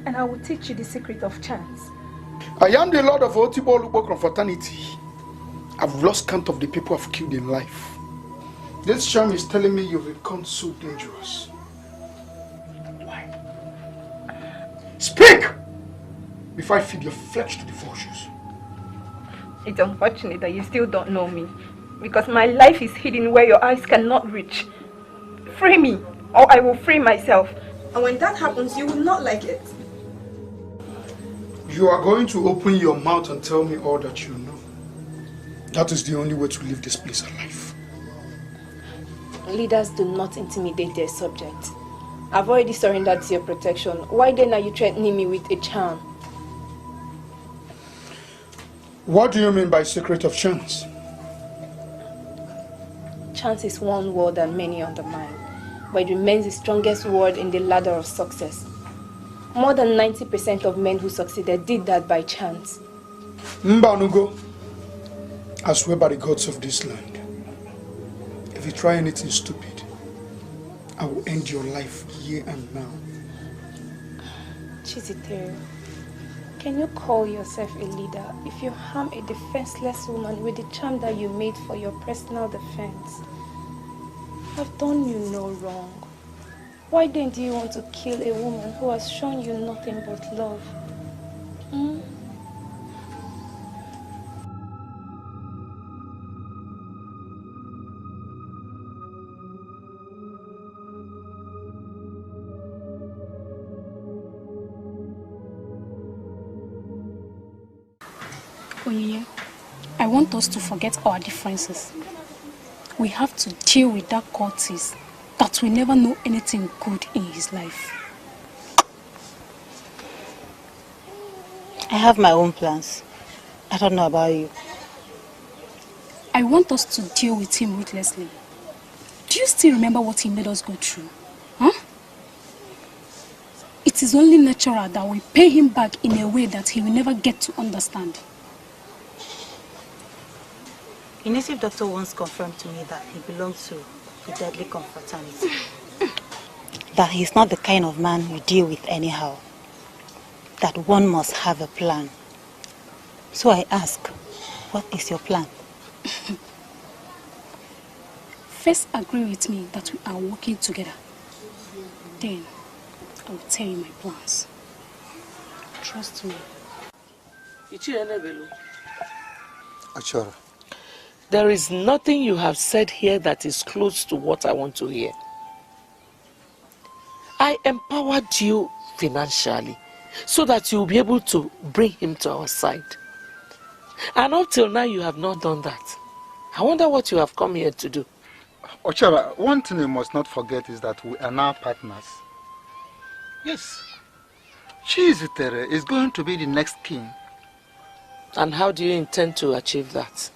and I will teach you the secret of chance. I am the Lord of Confronting. I've lost count of the people I've killed in life. This charm is telling me you've become so dangerous. Why? Speak! Before I feed your flesh to the vultures. It's unfortunate that you still don't know me, because my life is hidden where your eyes cannot reach. Free me, or I will free myself. And when that happens, you will not like it. You are going to open your mouth and tell me all that you know. That is the only way to leave this place alive. Leaders do not intimidate their subjects. I've already surrendered to your protection. Why then are you threatening me with a charm? What do you mean by secret of chance? Chance is one word that many undermine, but it remains the strongest word in the ladder of success. More than 90% of men who succeeded did that by chance. Mbanugo, I swear by the gods of this land, if you try anything stupid, I will end your life here and now. Chizitero, can you call yourself a leader if you harm a defenseless woman with the charm that you made for your personal defense? I've done you no wrong. Why then do you want to kill a woman who has shown you nothing but love? Onyinye, I want us to forget our differences. We have to deal with that Curtis that will never know anything good in his life. I have my own plans. I don't know about you. I want us to deal with him ruthlessly. Do you still remember what he made us go through? Huh? It is only natural that we pay him back in a way that he will never get to understand. A native doctor once confirmed to me that he belongs to the deadly confraternity. That he's not the kind of man you deal with anyhow. That one must have a plan. So I ask, What is your plan? First, agree with me that we are working together. Then, I will tell you my plans. Trust me. Achora. There is nothing you have said here that is close to what I want to hear. I empowered you financially so that you'll be able to bring him to our side. And up till now, you have not done that. I wonder what you have come here to do. Ochara, one thing you must not forget is that we are now partners. Yes. Chizitere is going to be the next king. And how do you intend to achieve that?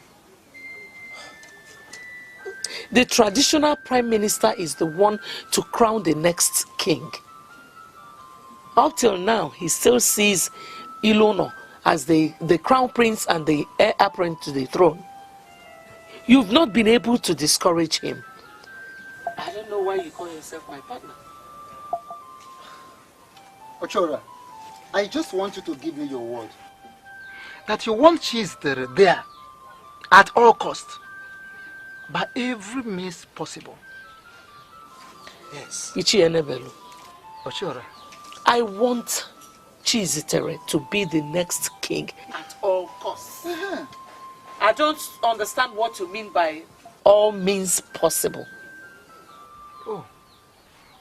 The traditional prime minister is the one to crown the next king. Up till now, he still sees Ezeonu as the crown prince and the heir apparent to the throne. You've not been able to discourage him. I don't know why you call yourself my partner. Ochora, I just want you to give me your word that you want Chizitere there at all costs, by every means possible. Yes. Ichi Enebelu. Ochora. I want Chizitere to be the next king at all costs. I don't understand what you mean by all means possible. Oh,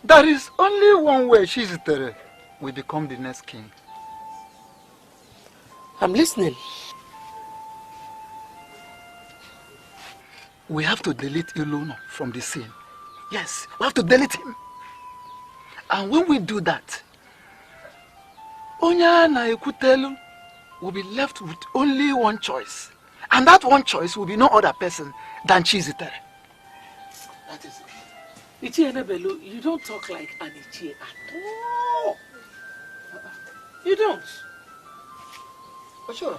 there is only one way Chizitere will become the next king. I'm listening. We have to delete Ezeonu from the scene. Yes, we have to delete him. And when we do that, Onya na Ekutelu will be left with only one choice. And that one choice will be no other person than Chizitere. That is it. Ichi Enebelu, you don't talk like an Ichie at all. You don't. Oh, sure.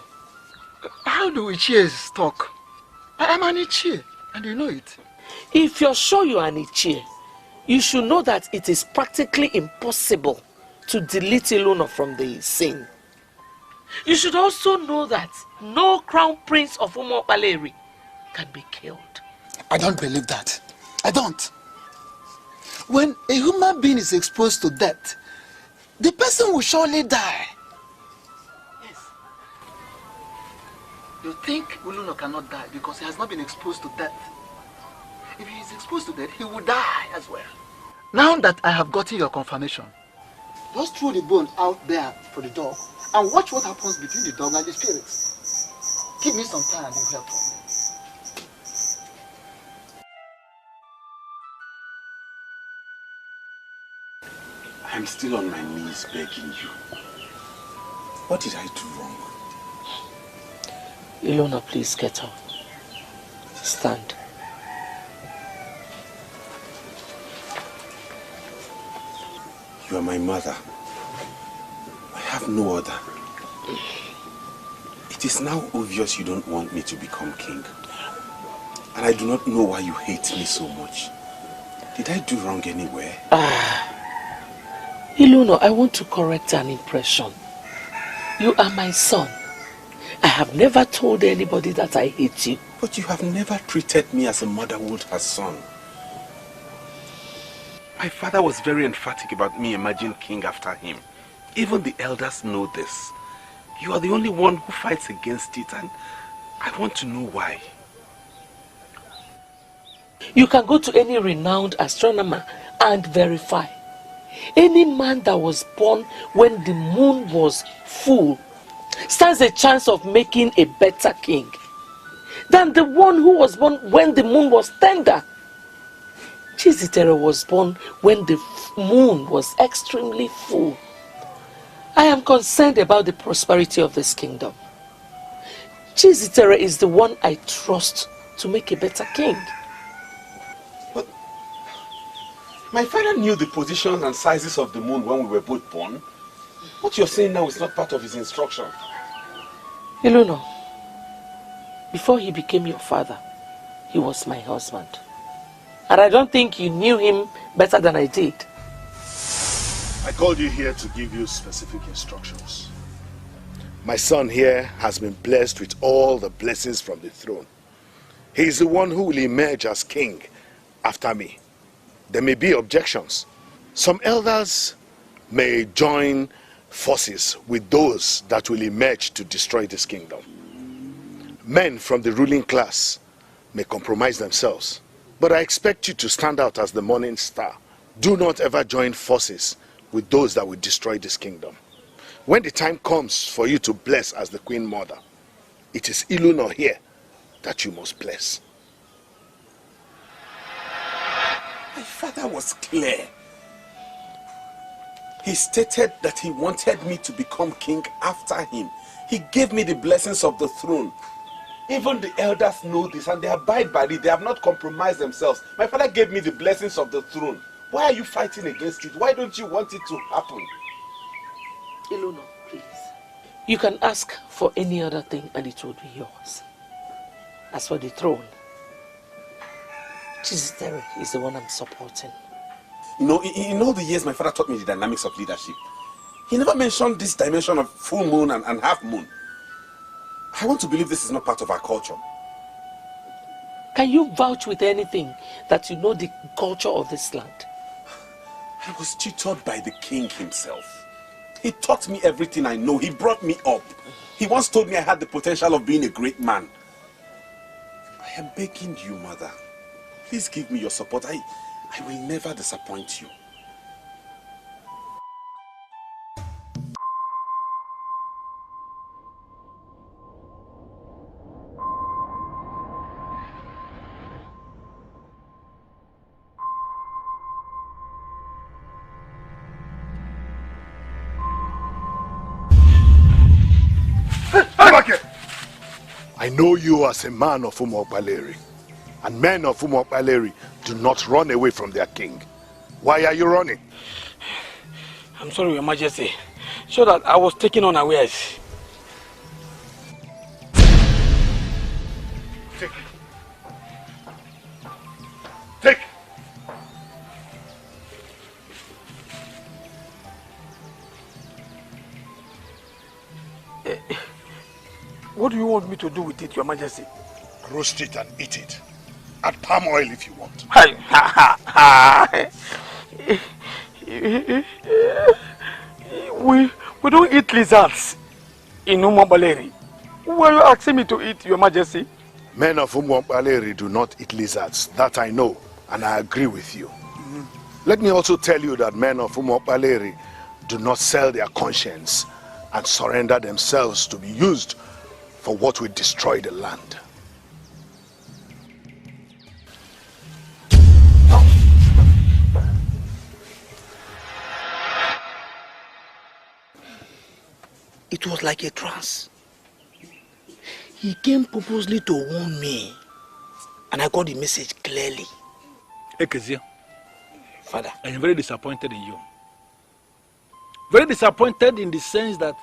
How do Ichies talk? I am an Ichie, and you know it. If you're sure you are an Ichie, you should know that it is practically impossible to delete Ezeonu from the scene. You should also know that no crown prince of Umuokpaleri can be killed. I don't believe that. I don't. When a human being is exposed to death, the person will surely die. Yes. You think Ezeonu cannot die because he has not been exposed to death. If he is exposed to death, he will die as well. Now that I have gotten your confirmation, just throw the bone out there for the dog and watch what happens between the dog and the spirits. Give me some time, you help me. I'm still on my knees begging you. What did I do wrong? Ezeonu, please get up. Stand. You are my mother. I have no other. It is now obvious you don't want me to become king. And I do not know why you hate me so much. Did I do wrong anywhere? Ezeonu, I want to correct an impression. You are my son. I have never told anybody that I hate you. But you have never treated me as a mother would her son. My father was very emphatic about me emerging king after him. Even the elders know this. You are the only one who fights against it, and I want to know why. You can go to any renowned astronomer and verify. Any man that was born when the moon was full stands a chance of making a better king than the one who was born when the moon was tender. Chizitere was born when the moon was extremely full. I am concerned about the prosperity of this kingdom. Chizitere is the one I trust to make a better king. But my father knew the positions and sizes of the moon when we were both born. What you're saying now is not part of his instruction. Ezeonu, before he became your father, he was my husband. And I don't think you knew him better than I did. I called you here to give you specific instructions. My son here has been blessed with all the blessings from the throne. He is the one who will emerge as king after me. There may be objections. Some elders may join forces with those that will emerge to destroy this kingdom. Men from the ruling class may compromise themselves, but I expect you to stand out as the morning star. Do not ever join forces with those that will destroy this kingdom. When the time comes for you to bless as the Queen Mother, it is Ezeonu here that you must bless. My father was clear. He stated that he wanted me to become king after him. He gave me the blessings of the throne. Even the elders know this and they abide by it. They have not compromised themselves. My father gave me the blessings of the throne. Why are you fighting against it? Why don't you want it to happen? Ezeonu, please. You can ask for any other thing and it will be yours. As for the throne, Chizidere is the one I'm supporting. You know, in all the years my father taught me the dynamics of leadership, he never mentioned this dimension of full moon and half moon. I want to believe this is not part of our culture. Can you vouch with anything that you know the culture of this land? I was tutored by the king himself. He taught me everything I know. He brought me up. He once told me I had the potential of being a great man. I am begging you, mother. Please give me your support. I will never disappoint you. I know you as a man of Umokbaleri, and men of Umokbaleri do not run away from their king. Why are you running? I'm sorry, Your Majesty. So that I was taken unawares. Take it. Take. What do you want me to do with it, Your Majesty? Roast it and eat it. Add palm oil if you want. We don't eat lizards in Umokbaleri. Why are you asking me to eat, Your Majesty? Men of Umokbaleri do not eat lizards. That I know, and I agree with you. Let me also tell you that men of Umokbaleri do not sell their conscience and surrender themselves to be used for what will destroy the land. It was like a trance. He came purposely to warn me, and I got the message clearly. Ekezie, Father, I am very disappointed in you. Very disappointed in the sense that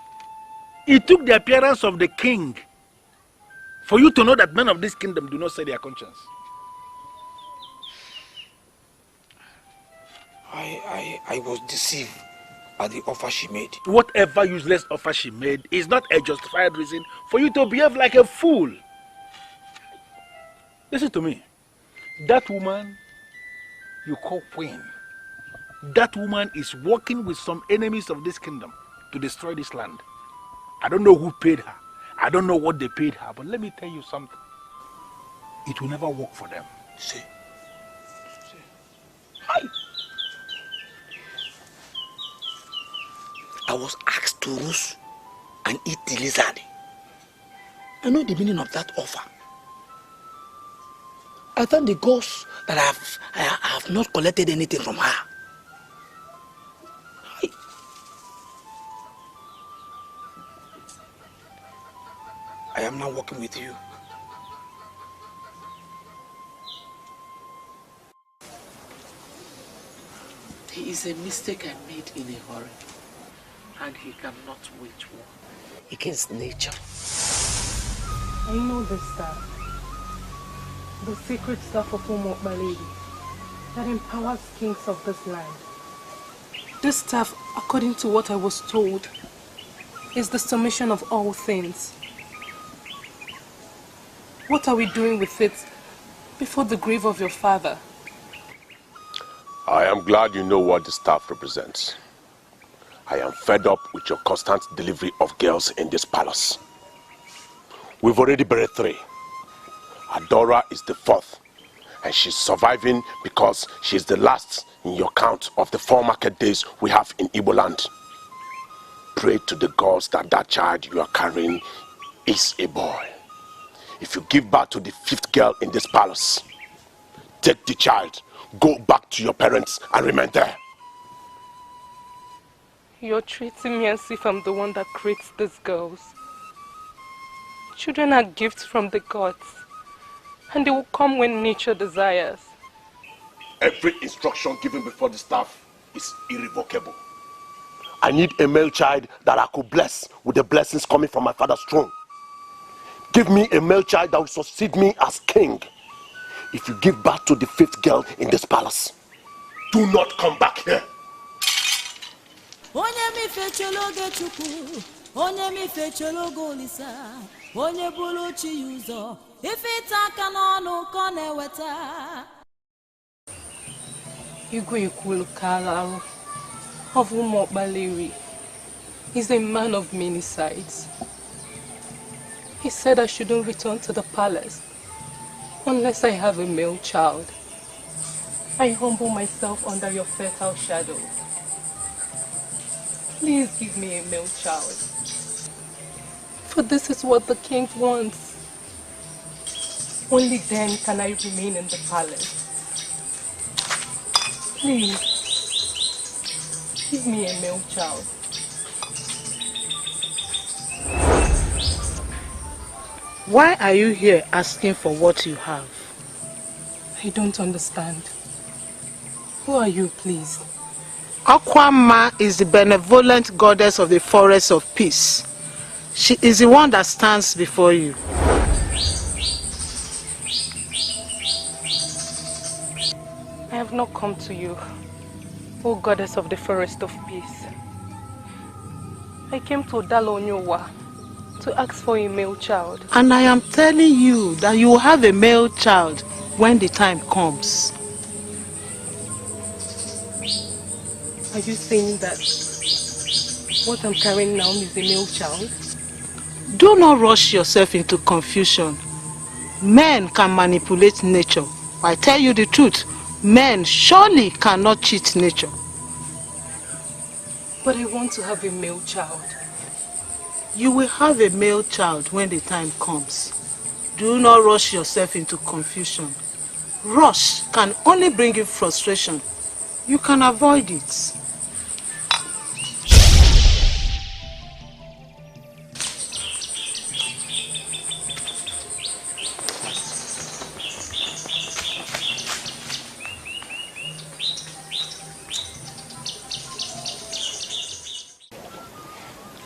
it took the appearance of the king for you to know that men of this kingdom do not say their conscience. I was deceived by the offer she made. Whatever useless offer she made is not a justified reason for you to behave like a fool. Listen to me. That woman you call queen, that woman is working with some enemies of this kingdom to destroy this land. I don't know who paid her. I don't know what they paid her, but let me tell you something. It will never work for them. See. Hi. I was asked to roast and eat the lizard. I know the meaning of that offer. I thank the gods that I have not collected anything from her. I am now working with you. It is a mistake I made in a hurry, and he cannot wage war against nature. I know this staff, the secret staff of Umokbaleri that empowers kings of this land. This staff, according to what I was told, is the summation of all things. What are we doing with it before the grave of your father? I am glad you know what the staff represents. I am fed up with your constant delivery of girls in this palace. We've already buried 3. Adora is the 4th, and she's surviving because she's the last in your count of the 4 market days we have in Igbo land. Pray to the gods that that child you are carrying is a boy. If you give birth to the 5th girl in this palace, take the child, go back to your parents and remain there. You're treating me as if I'm the one that creates these girls. Children are gifts from the gods, and they will come when nature desires. Every instruction given before the staff is irrevocable. I need a male child that I could bless with the blessings coming from my father's throne. Give me a male child that will succeed me as king. If you give birth to the 5th girl in this palace, do not come back here. Onye mi fechologe chuku, onye mi fechologe olisa, onye bulu chi yuzo, ifita kanono kone weta. Igwe Kalu of Umokbaleri is a man of many sides. He said I shouldn't return to the palace unless I have a male child. I humble myself under your fertile shadow. Please give me a male child. For this is what the king wants. Only then can I remain in the palace. Please, give me a male child. Why are you here asking for what you have? I don't understand. Who are you, please? Akwama is the benevolent goddess of the forest of peace. She is the one that stands before you. I have not come to you, O goddess of the forest of peace. I came to Dalonyowa to ask for a male child. And I am telling you that you will have a male child when the time comes. Are you saying that what I'm carrying now is a male child? Do not rush yourself into confusion. Men can manipulate nature. I tell you the truth, men surely cannot cheat nature. But I want to have a male child. You will have a male child when the time comes. Do not rush yourself into confusion. Rush can only bring you frustration. You can avoid it.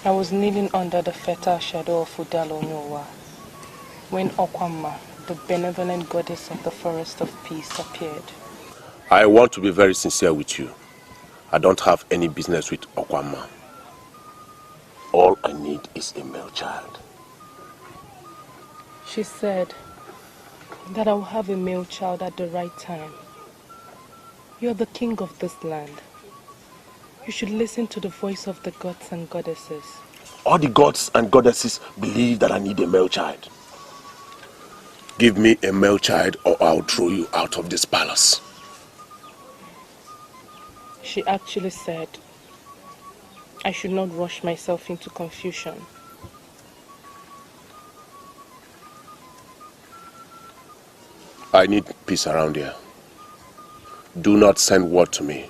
I was kneeling under the fertile shadow of Udalonyowa when Okwama, the benevolent goddess of the forest of peace, appeared. I want to be very sincere with you. I don't have any business with Okwama. All I need is a male child. She said that I will have a male child at the right time. You are the king of this land. You should listen to the voice of the gods and goddesses. All the gods and goddesses believe that I need a male child. Give me a male child or I'll throw you out of this palace. She actually said I should not rush myself into confusion. I need peace around here. Do not send word to me.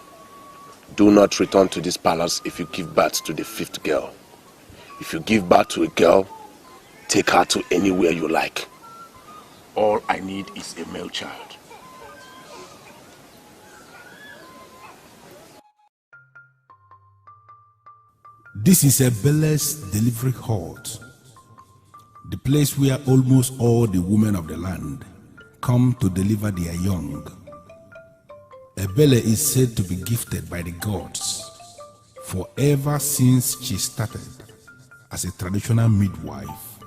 Do not return to this palace if you give birth to the 5th girl. If you give birth to a girl, take her to anywhere you like. All I need is a male child. This is Ebele's delivery hut, the place where almost all the women of the land come to deliver their young. Ebele is said to be gifted by the gods forever since she started as a traditional midwife,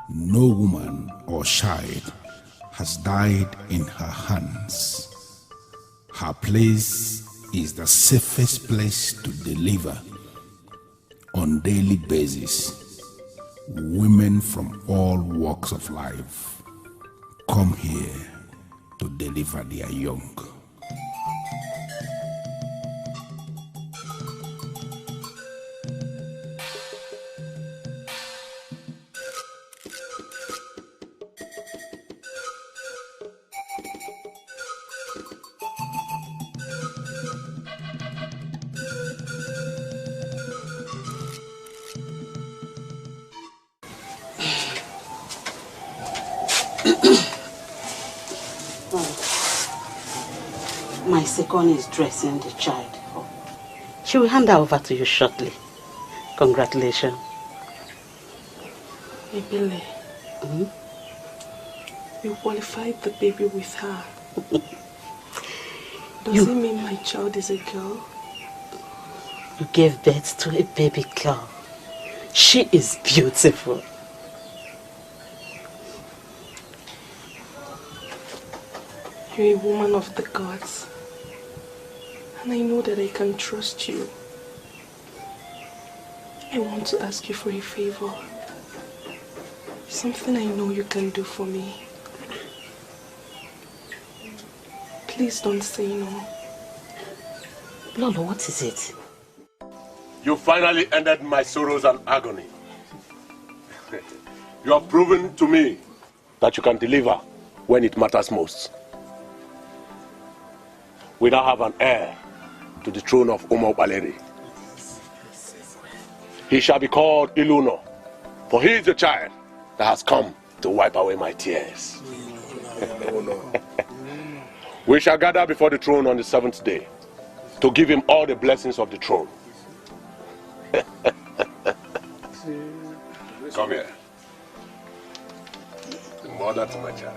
no woman or child has died in her hands. Her place is the safest place to deliver on daily basis. Women from all walks of life come here to deliver their young. My second is dressing the child. She will hand her over to you shortly. Congratulations. Ibile, you qualified the baby with her. Does it mean my child is a girl? You gave birth to a baby girl. She is beautiful. You're a woman of the gods. And I know that I can trust you. I want to ask you for a favor. Something I know you can do for me. Please don't say no. Lolo, what is it? You finally ended my sorrows and agony. You have proven to me that you can deliver when it matters most. We now have an heir to the throne of Umo Baleri. He shall be called Iluno, for he is the child that has come to wipe away my tears. We shall gather before the throne on the 7th day to give him all the blessings of the throne. Come here. The mother to my child.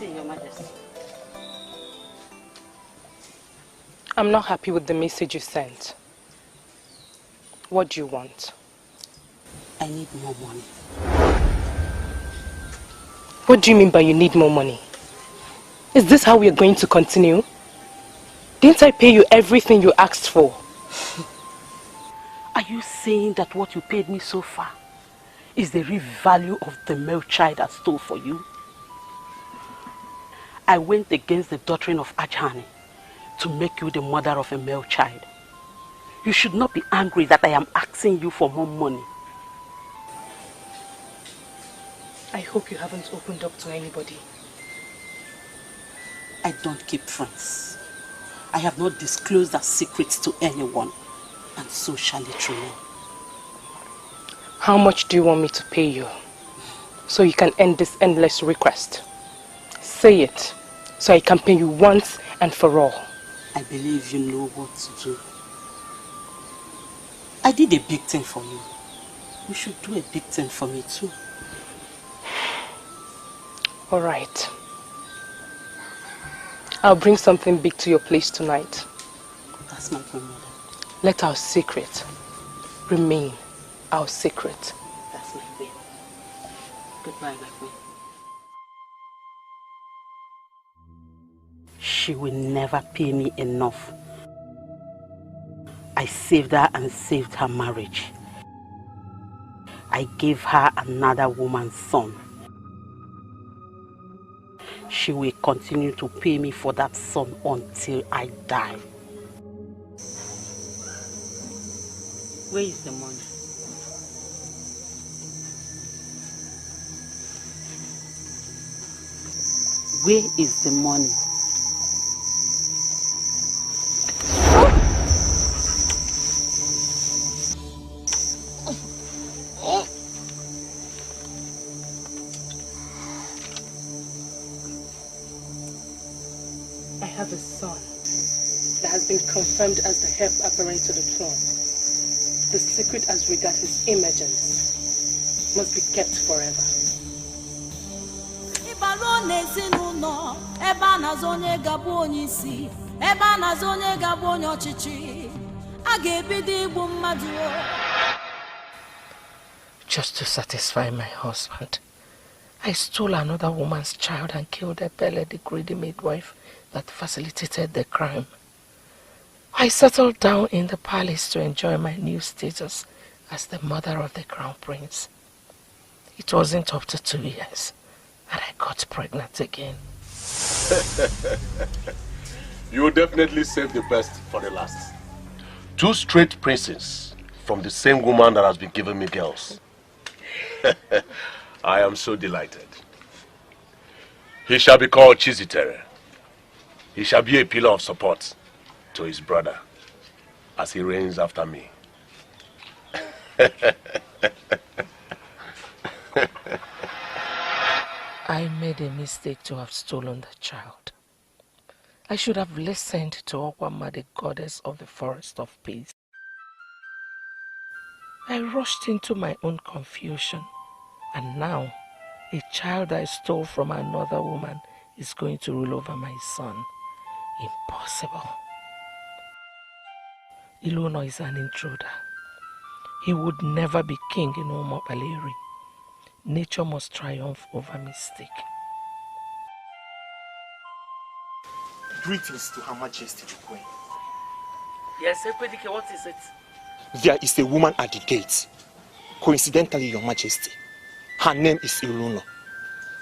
Your Majesty. I'm not happy with the message you sent. What do you want? I need more money. What do you mean by you need more money? Is this how we are going to continue? Didn't I pay you everything you asked for? Are you saying that what you paid me so far is the real value of the male child I stole for you? I went against the doctrine of Ajani to make you the mother of a male child. You should not be angry that I am asking you for more money. I hope you haven't opened up to anybody. I don't keep friends. I have not disclosed our secrets to anyone, and so shall it remain. How much do you want me to pay you so you can end this endless request? Say it, so I can pay you once and for all. I believe you know what to do. I did a big thing for you. You should do a big thing for me too. All right. I'll bring something big to your place tonight. That's my grandmother. Let our secret remain our secret. That's my queen. Goodbye, my queen. She will never pay me enough. I saved her and saved her marriage. I gave her another woman's son. She will continue to pay me for that son until I die. Where is the money? Where is the money? I have a son that has been confirmed as the heir apparent to the throne. the secret as regards his emergence must be kept forever. Just to satisfy my husband, I stole another woman's child and killed Ebele, the greedy midwife that facilitated the crime. I settled down in the palace to enjoy my new status as the mother of the crown prince. It wasn't up to 2 years and I got pregnant again. You will definitely save the best for the last. 2 straight princes from the same woman that has been giving me girls. I am so delighted. He shall be called Chizitere. He shall be a pillar of support to his brother as he reigns after me. I made a mistake to have stolen the child. I should have listened to Okwama, the goddess of the forest of peace. I rushed into my own confusion, and now a child I stole from another woman is going to rule over my son. Impossible. Ezeonu is an intruder. He would never be king in Omobaleri. Nature must triumph over mistake. Greetings to Her Majesty the Queen. Yes, Ekwedike, what is it? There is a woman at the gate. Coincidentally, Your Majesty. Her name is Ezeonu.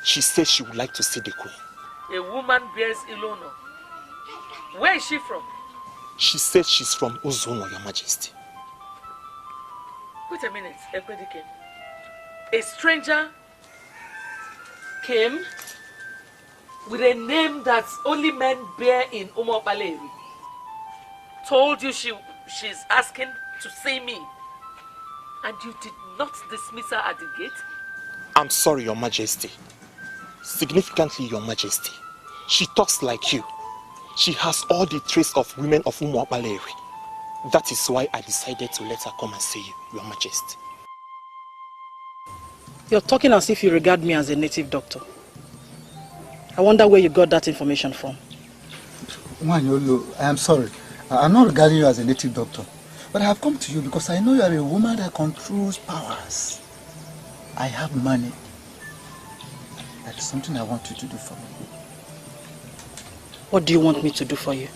She says she would like to see the Queen. A woman bears Ezeonu. Where is she from? She says she's from Ezeonu, Your Majesty. Wait a minute, Ekwedike. A stranger came with a name that only men bear in Omobaleri. Told you she's asking to see me. And you did not dismiss her at the gate? I'm sorry, Your Majesty. Significantly, Your Majesty, she talks like you. She has all the traits of women of Omobaleri. That is why I decided to let her come and see you, Your Majesty. You're talking as if you regard me as a native doctor. I wonder where you got that information from. Wanyolo, I am sorry. I'm not regarding you as a native doctor. But I have come to you because I know you are a woman that controls powers. I have money. That is something I want you to do for me. What do you want me to do for you?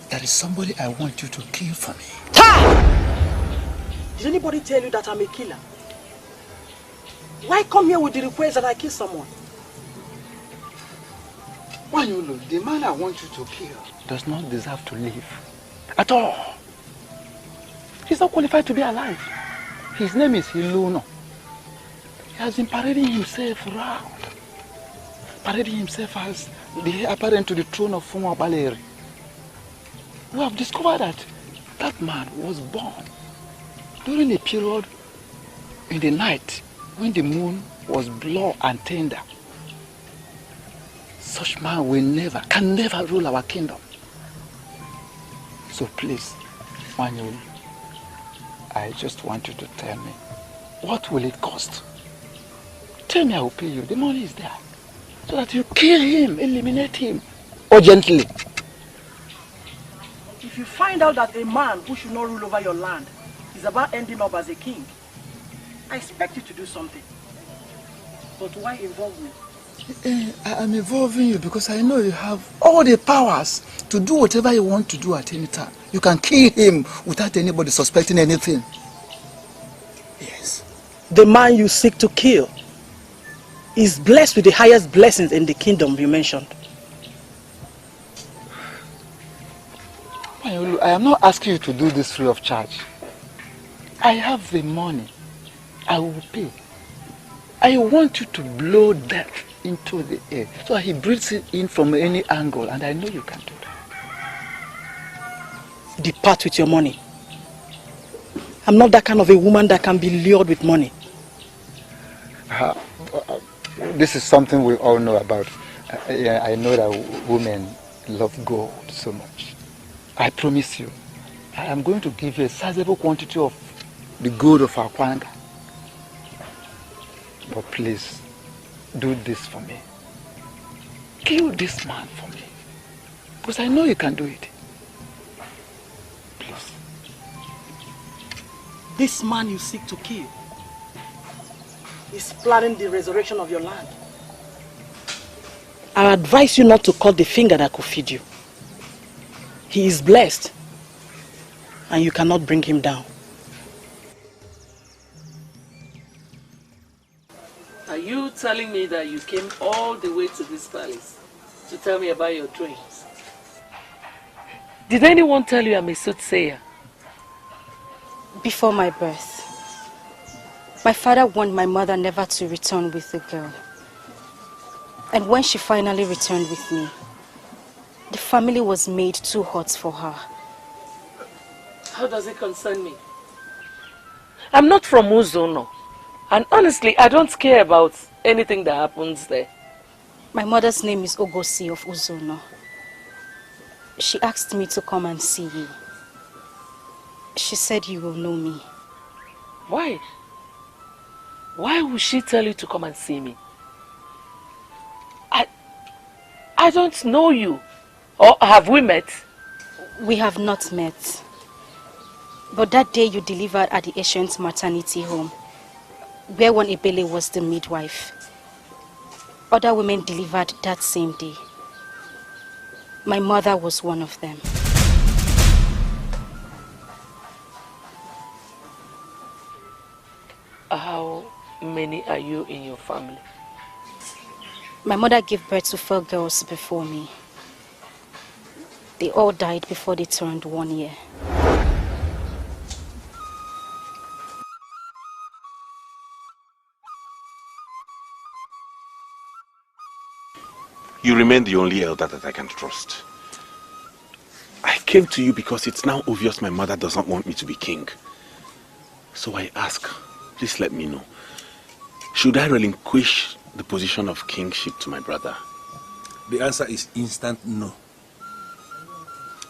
There is somebody I want you to kill for me. Did anybody tell you that I'm a killer? Why come here with the request that I kill someone? Wanyolo, the man I want you to kill does not deserve to live. At all. He's not qualified to be alive. His name is Ezeonu. He has been parading himself around. Parading himself as the heir apparent to the throne of Omobaleri. We have discovered that that man was born during a period in the night when the moon was blue and tender. Such man can never rule our kingdom. So please, Wanyolo, I just want you to tell me, what will it cost? Tell me, I will pay you. The money is there. So that you kill him, eliminate him, urgently. If you find out that a man who should not rule over your land is about ending up as a king, I expect you to do something. But why involve me? I'm involving you because I know you have all the powers to do whatever you want to do at any time. You can kill him without anybody suspecting anything. Yes. The man you seek to kill is blessed with the highest blessings in the kingdom you mentioned. I am not asking you to do this free of charge. I have the money. I will pay. I want you to blow death into the air so he breathes it in from any angle, and I know you can do that. Depart with your money. I'm not that kind of a woman that can be lured with money. This is something we all know about. I know that women love gold so much. I promise you, I am going to give you a sizable quantity of the gold of our Kwanga. But please, do this for me. Kill this man for me. Because I know you can do it. Please. This man you seek to kill is planning the resurrection of your land. I advise you not to cut the finger that could feed you. He is blessed, and you cannot bring him down. Are you telling me that you came all the way to this palace to tell me about your dreams? Did anyone tell you I'm a soothsayer? Before my birth, my father warned my mother never to return with the girl. And when she finally returned with me, the family was made too hot for her. How does it concern me? I'm not from Ezeonu, and honestly, I don't care about anything that happens there. My mother's name is Ngozi of Ezeonu. She asked me to come and see you. She said you will know me. Why? Why would she tell you to come and see me? I don't know you. Or have we met? We have not met. But that day you delivered at the ancient maternity home, where one Ebele was the midwife. Other women delivered that same day. My mother was one of them. How many are you in your family? My mother gave birth to 4 girls before me. They all died before they turned 1 year. You remain the only elder that I can trust. I came to you because it's now obvious my mother doesn't want me to be king. So I ask, please let me know. Should I relinquish the position of kingship to my brother? The answer is instant no.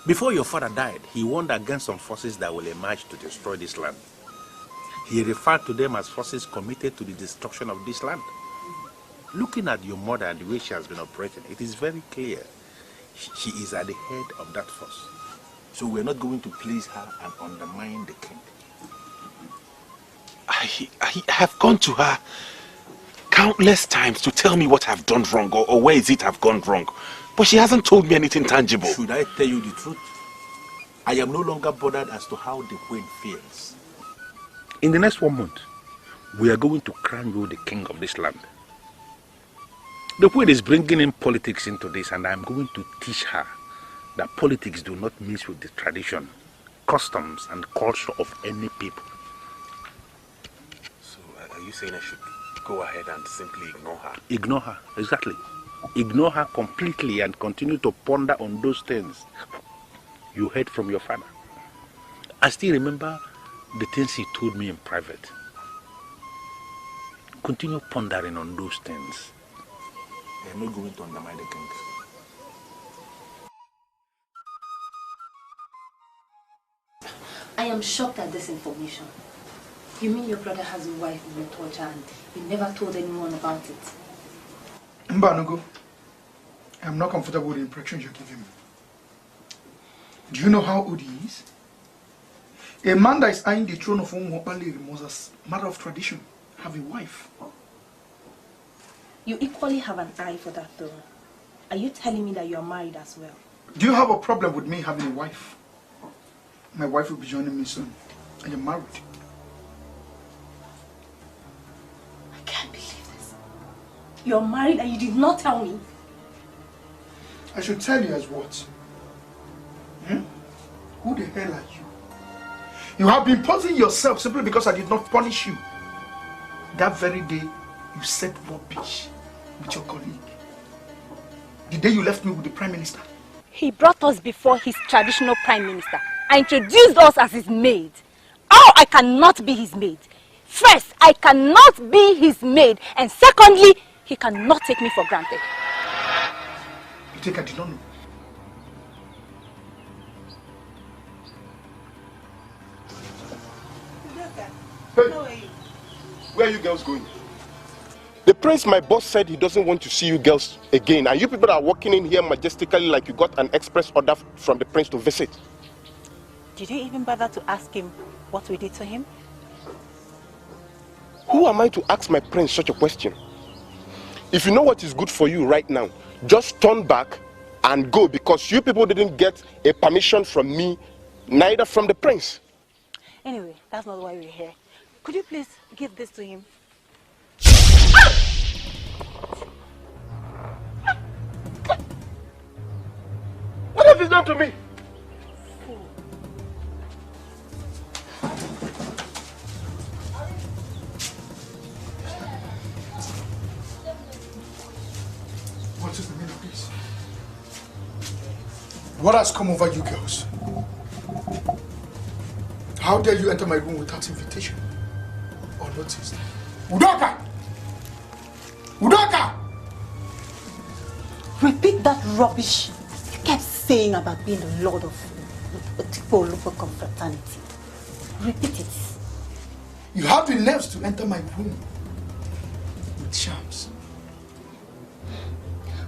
Before your father died, he warned against some forces that will emerge to destroy this land. He referred to them as forces committed to the destruction of this land. Looking at your mother and the way she has been operating, it is very clear she is at the head of that force. So we're not going to please her and undermine the king. I have gone to her countless times to tell me what I've done wrong or where is it I've gone wrong. But she hasn't told me anything tangible. Should I tell you the truth? I am no longer bothered as to how the queen feels. In the next 1 month, we are going to crown you the king of this land. The queen is bringing in politics into this, and I'm going to teach her that politics do not mix with the tradition, customs, and culture of any people. So are you saying I should go ahead and simply ignore her? Ignore her, exactly. Ignore her completely and continue to ponder on those things you heard from your father. I still remember the things he told me in private. Continue pondering on those things. They are not going to undermine the king. I am shocked at this information. You mean your brother has a wife in your torture and you never told anyone about it? Mbanugo, I am not comfortable with the impression you're giving me. Do you know how old he is? A man that is eyeing the throne of Umwapale must, as a matter of tradition, have a wife. You equally have an eye for that throne. Are you telling me that you are married as well? Do you have a problem with me having a wife? My wife will be joining me soon. I am married. I can't believe this. You're married and you did not tell me. I should tell you as what? Who the hell are you? You have been posing yourself simply because I did not punish you. That very day, you said rubbish with your colleague. The day you left me with the Prime Minister. He brought us before his traditional Prime Minister and introduced us as his maid. Oh, I cannot be his maid. First, I cannot be his maid. And secondly, he cannot take me for granted. You think I did not know? Hey, where are you girls going? The prince, my boss, said he doesn't want to see you girls again. And you people are walking in here majestically like you got an express order from the prince to visit. Did you even bother to ask him what we did to him? Who am I to ask my prince such a question? If you know what is good for you right now, just turn back and go, because you people didn't get a permission from me, neither from the prince. Anyway, that's not why we're here. Could you please give this to him? What have you done to me? What is the meaning of this? What has come over you girls? How dare you enter my room without invitation or notice? Udoka! Udoka! Repeat that rubbish you kept saying about being the lord of confraternity. Repeat it. You have the nerves to enter my room with shams.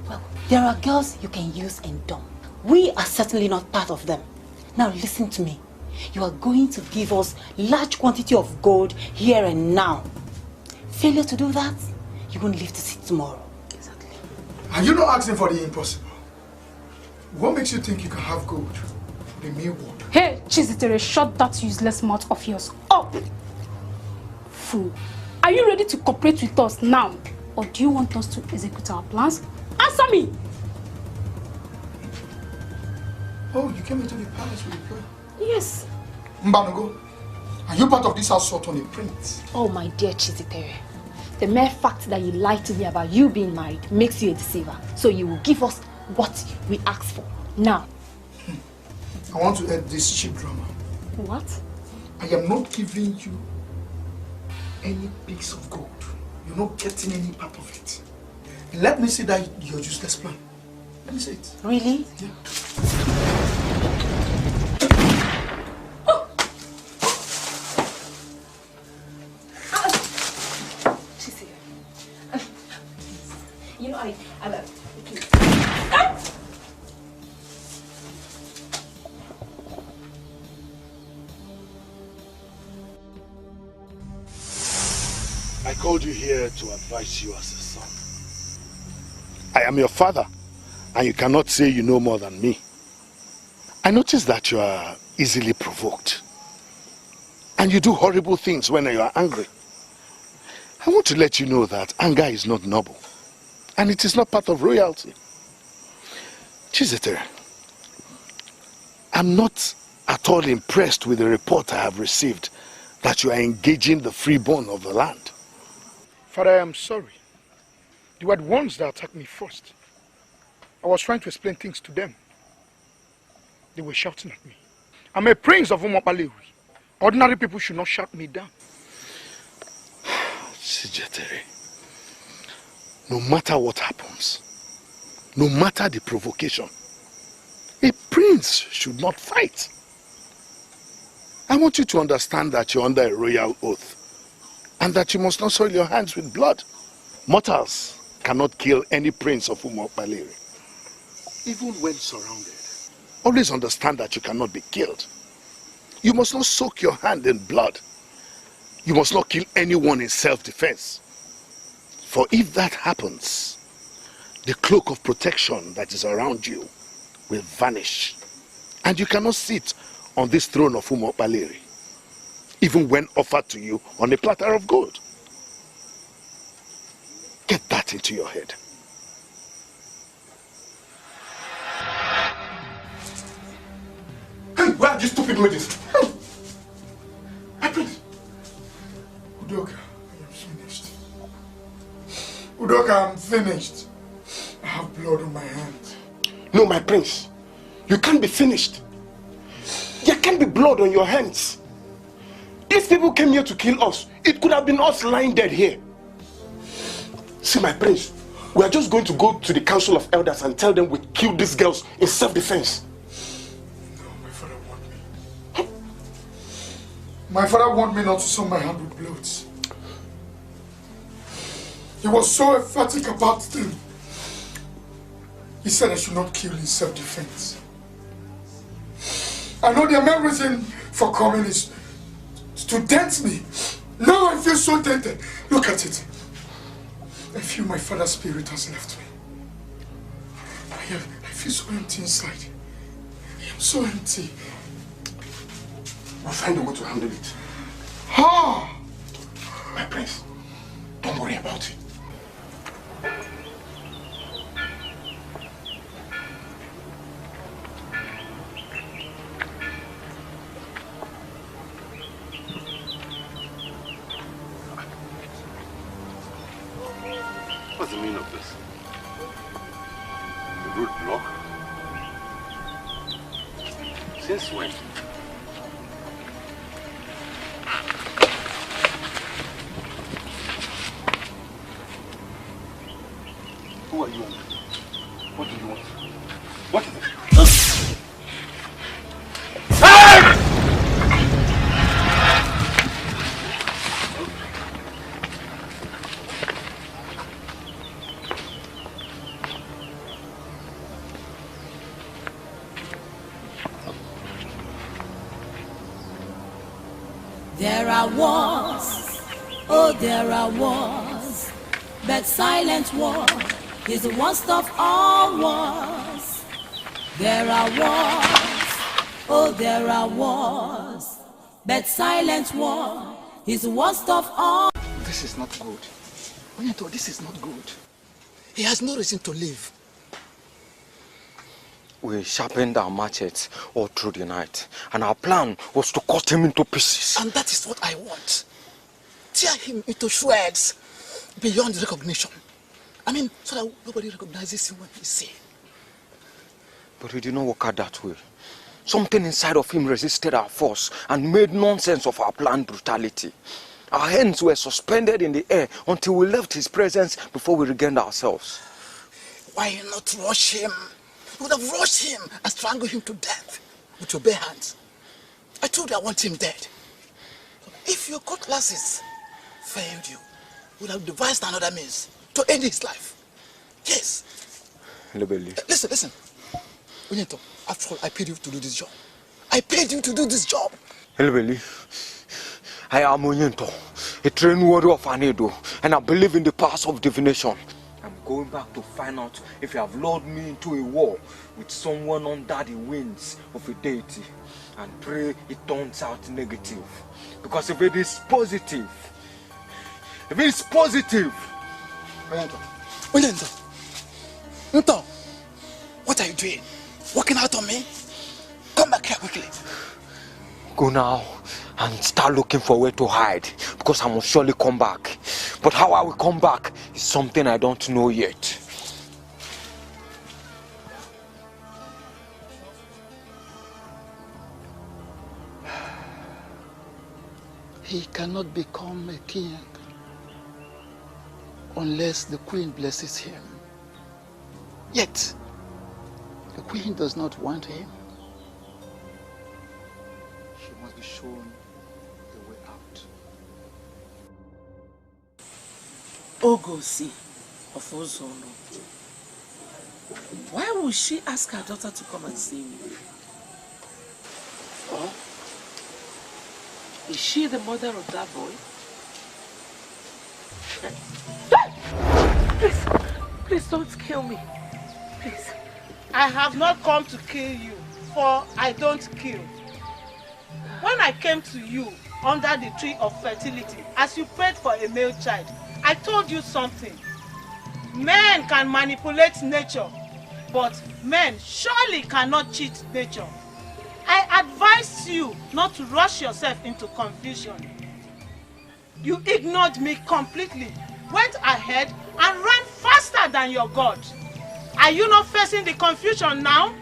Well, there are girls you can use and dump. We are certainly not part of them. Now listen to me. You are going to give us large quantity of gold here and now. Failure to do that, you won't live to see tomorrow. Exactly. Are you not asking for the impossible? What makes you think you can have gold for the mere word? Hey, Chizitere, shut that useless mouth of yours up! Fool. Are you ready to cooperate with us now? Or do you want us to execute our plans? Answer me! Oh, you came into the palace with a plan? Yes. Mbanogo, are you part of this assault on a prince? Oh, my dear Chizitere. The mere fact that you lied to me about you being married makes you a deceiver. So you will give us what we asked for. Now. I want to end this cheap drama. What? I am not giving you any piece of gold. You're not getting any part of it. Let me see that your useless plan. Let me see it. Really? Yeah. You know, I called you here to advise you as a son. I am your father, and you cannot say you know more than me. I notice that you are easily provoked, and you do horrible things when you are angry. I want to let you know that anger is not noble, and it is not part of royalty. Chizitere, I'm not at all impressed with the report I have received that you are engaging the freeborn of the land. Father, I am sorry. They were the ones that attacked me first. I was trying to explain things to them. They were shouting at me. I'm a prince of Umopalewi. Ordinary people should not shout me down. Chizitere, no matter what happens, no matter the provocation, a prince should not fight. I want you to understand that you're under a royal oath, and that you must not soil your hands with blood. Mortals cannot kill any prince of Umopalewi, even when surrounded. Always understand that you cannot be killed. You must not soak your hand in blood. You must not kill anyone in self-defense. For if that happens, the cloak of protection that is around you will vanish. And you cannot sit on this throne of Umopalewi, even when offered to you on a platter of gold. Get that into your head. Hey, where are these stupid maidens? My prince. Udoka, I am finished. Udoka, I'm finished. I have blood on my hands. No, my prince. You can't be finished. There can't be blood on your hands. If people came here to kill us, it could have been us lying dead here. See, my prince, we are just going to go to the council of elders and tell them we killed these girls in self-defense. No, my father warned me. My father warned me not to soil my hand with blood. He was so emphatic about them. He said I should not kill in self-defense. I know their main reason for coming is to dent me. Now I feel so dented. Look at it. I feel my father's spirit has left me. I feel so empty inside. I am so empty. We'll find a way to handle it. How? My prince, don't worry about it. What's the meaning of this? The road block? Since when? Who are you? What do you want? What is it? There are wars, oh there are wars, but silent war is the worst of all wars. There are wars, oh there are wars, but silent war is the worst of all. This is not good. Onyeto, this is not good. He has no reason to live. We sharpened our machetes all through the night, and our plan was to cut him into pieces. And that is what I want. Tear him into shreds beyond recognition. I mean, so that nobody recognizes him when he's seen. But it did not work out that way. Something inside of him resisted our force and made nonsense of our planned brutality. Our hands were suspended in the air until we left his presence before we regained ourselves. Why not rush him? You would have rushed him and strangled him to death with your bare hands. I told you I want him dead. If your cutlasses failed you, you would have devised another means to end his life. Yes. Lebeli. Listen. Onyeto, after all, I paid you to do this job. I paid you to do this job. Lebeli, I am Onyeto, a trained warrior of Anedo, and I believe in the powers of divination. I'm going back to find out if you have lured me into a war with someone under the wings of a deity, and pray it turns out negative. Because if it is positive, Onyeto, what are you doing? Walking out on me? Come back here quickly. Go now and start looking for where to hide, because I must surely come back. But how I will come back is something I don't know yet. He cannot become a king unless the queen blesses him. Yet, the queen does not want him. She must be shown the way out. Ngozi of Ezeonu. Why would she ask her daughter to come and see me? Or is she the mother of that boy? Please don't kill me. Please. I have not come to kill you, for I don't kill. When I came to you under the tree of fertility, as you prayed for a male child, I told you something. Men can manipulate nature, but men surely cannot cheat nature. I advised you not to rush yourself into confusion. You ignored me completely, went ahead and ran faster than your God. Are you not facing the confusion now?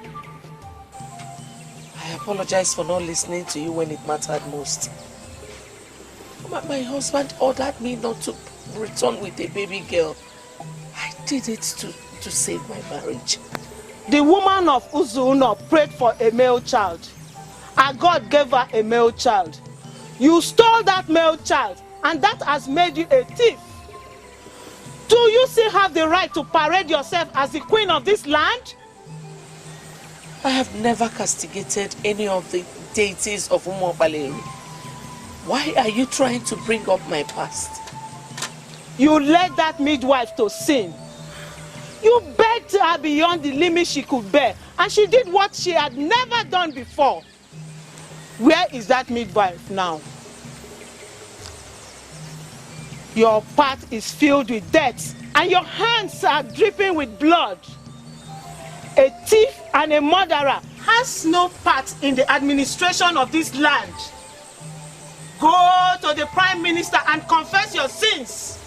I apologize for not listening to you when it mattered most. My husband ordered me not to return with a baby girl. I did it to save my marriage. The woman of Ezeonu prayed for a male child, and God gave her a male child. You stole that male child, and that has made you a thief. Do you still have the right to parade yourself as the queen of this land? I have never castigated any of the deities of Umuopaleri. Why are you trying to bring up my past? You led that midwife to sin. You begged her beyond the limit she could bear, and she did what she had never done before. Where is that midwife now? Your path is filled with death, and your hands are dripping with blood. A thief and a murderer has no part in the administration of this land. Go to the Prime Minister and confess your sins.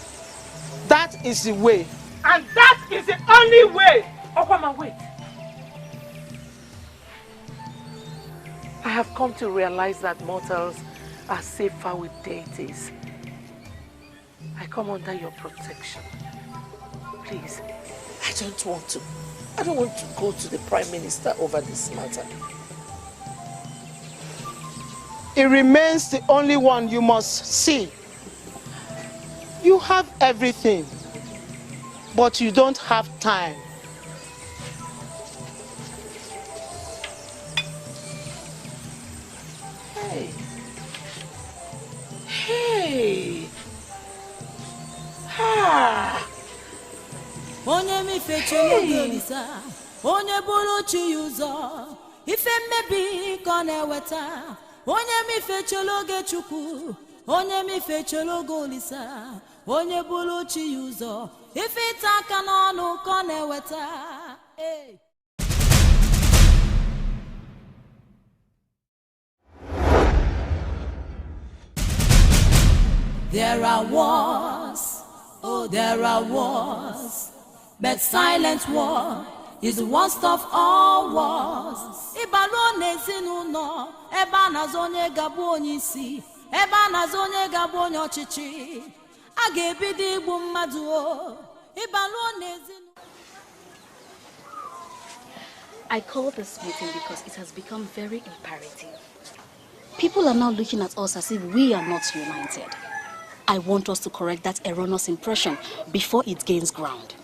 That is the way. And that is the only way. Okwama, wait. I have come to realize that mortals are safer with deities. I come under your protection. Please, I don't want to go to the Prime Minister over this matter. It remains the only one you must see. You have everything, but you don't have time. Hey! Ha! Onye mi fechelo golisa, onye bulu chiyuzo, ife mmebi kone weta. Onye mi fechelo gechuku, onye mi fechelo golisa, onye bulu chiyuzo, ife itaka n'onu kone weta. Hey! There are wars, oh there are wars, but silent war is the worst of all wars. Ibalo nezinuno, eba nazonye gabu onyisi, eba nazonye gabu onyochichi. Agebidi igbu mmadu o, ibalo nezinu. I call this meeting because it has become very imperative. People are now looking at us as if we are not united. I want us to correct that erroneous impression before it gains ground.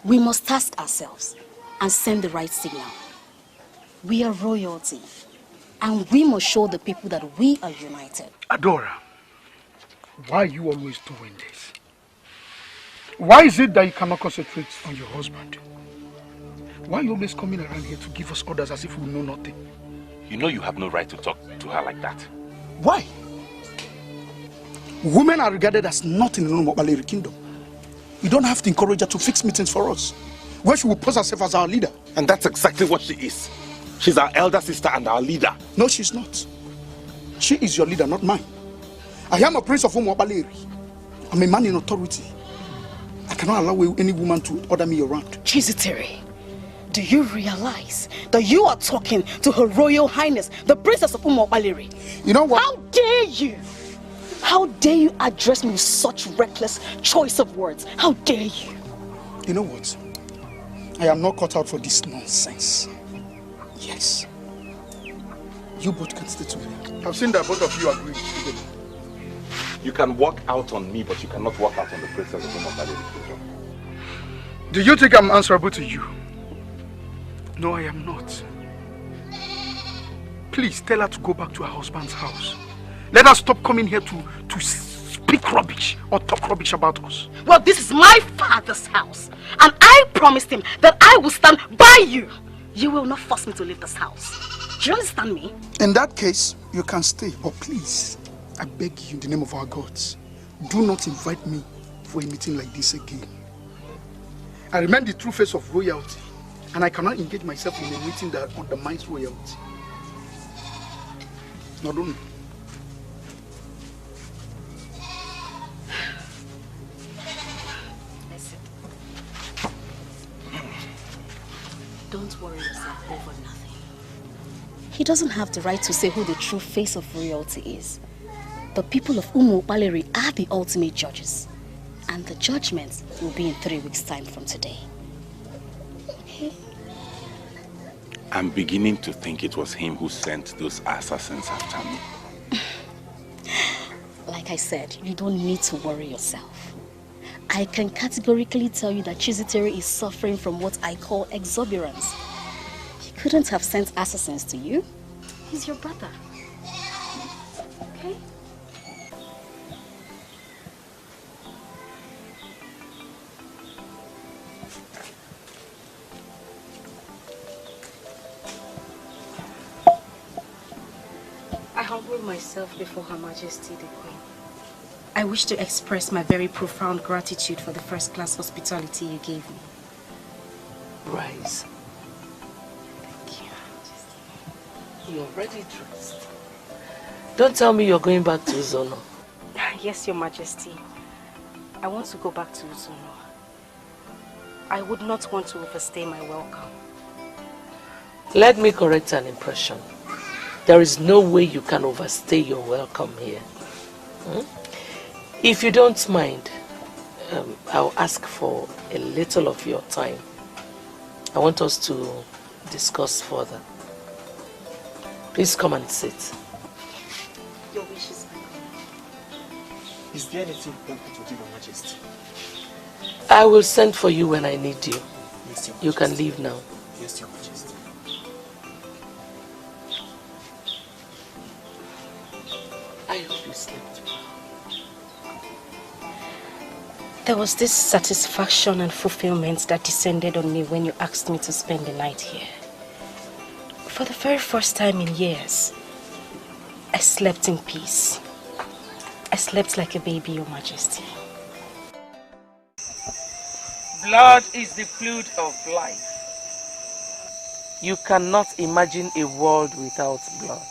We must task ourselves and send the right signal. We are royalty, and we must show the people that we are united. Adora, why are you always doing this? Why is it that you cannot concentrate on your husband? Why are you always coming around here to give us orders as if we know nothing? You know you have no right to talk to her like that. Why? Women are regarded as nothing in the Umuopaleri kingdom. You don't have to encourage her to fix meetings for us, where she will pose herself as our leader. And that's exactly what she is. She's our elder sister and our leader. No, she's not. She is your leader, not mine. I am a prince of Umuopaleri. I'm a man in authority. I cannot allow any woman to order me around. Chiziteri, do you realize that you are talking to Her Royal Highness, the Princess of Umuopaleri? You know what? How dare you? How dare you address me with such reckless choice of words? How dare you? You know what? I am not cut out for this nonsense. Yes. You both can stay together. I've seen that both of you agree together. You can walk out on me, but you cannot walk out on the Princess of Umuopaleri. Do you think I'm answerable to you? No, I am not. Please tell her to go back to her husband's house. Let us stop coming here to speak rubbish or talk rubbish about us. Well, this is my father's house, and I promised him that I will stand by you. You will not force me to leave this house. Do you understand me? In that case, you can stay, but please, I beg you in the name of our gods, do not invite me for a meeting like this again. I remain the true face of royalty, and I cannot engage myself in a meeting that undermines royalty. Not only. Don't worry yourself over nothing. He doesn't have the right to say who the true face of royalty is. The people of Umuopaleri are the ultimate judges. And the judgment will be in 3 weeks' time from today. Okay? I'm beginning to think it was him who sent those assassins after me. Like I said, you don't need to worry yourself. I can categorically tell you that Chizitere is suffering from what I call exuberance. He couldn't have sent assassins to you. He's your brother. Okay? I humble myself before Her Majesty the Queen. I wish to express my very profound gratitude for the first-class hospitality you gave me. Rise. Thank you. You're already dressed. Don't tell me you're going back to Ezeonu. Yes, Your Majesty. I want to go back to Ezeonu. I would not want to overstay my welcome. Let me correct an impression. There is no way you can overstay your welcome here. If you don't mind, I'll ask for a little of your time. I want us to discuss further. Please come and sit. Your wish is my command. Is there anything you want me to do, Your Majesty? I will send for you when I need you. Yes, Your Majesty. You can leave now. Yes, Your Majesty. I hope you slept well. There was this satisfaction and fulfillment that descended on me when you asked me to spend the night here. For the very first time in years, I slept in peace. I slept like a baby, Your Majesty. Blood is the fluid of life. You cannot imagine a world without blood.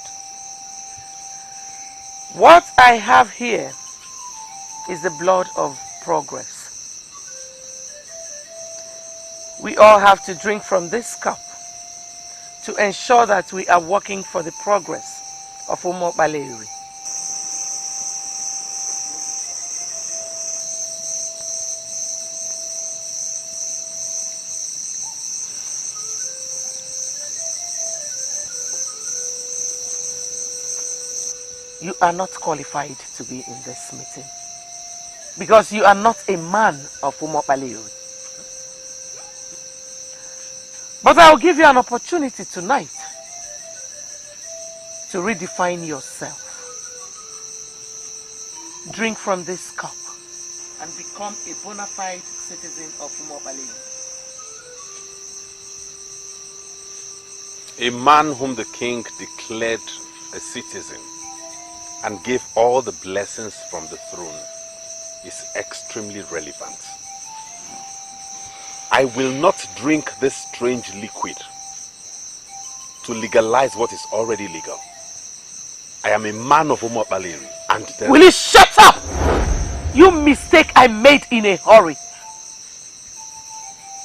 What I have here is the blood of progress. We all have to drink from this cup to ensure that we are working for the progress of Umo Baleri. You are not qualified to be in this meeting because you are not a man of Umo Baleri. But I'll give you an opportunity tonight to redefine yourself. Drink from this cup and become a bona fide citizen of Umo Baleri. A man whom the king declared a citizen and gave all the blessings from the throne is extremely relevant. I will not drink this strange liquid to legalize what is already legal. I am a man of Umo Baleri and Will you shut up? You mistake I made in a hurry.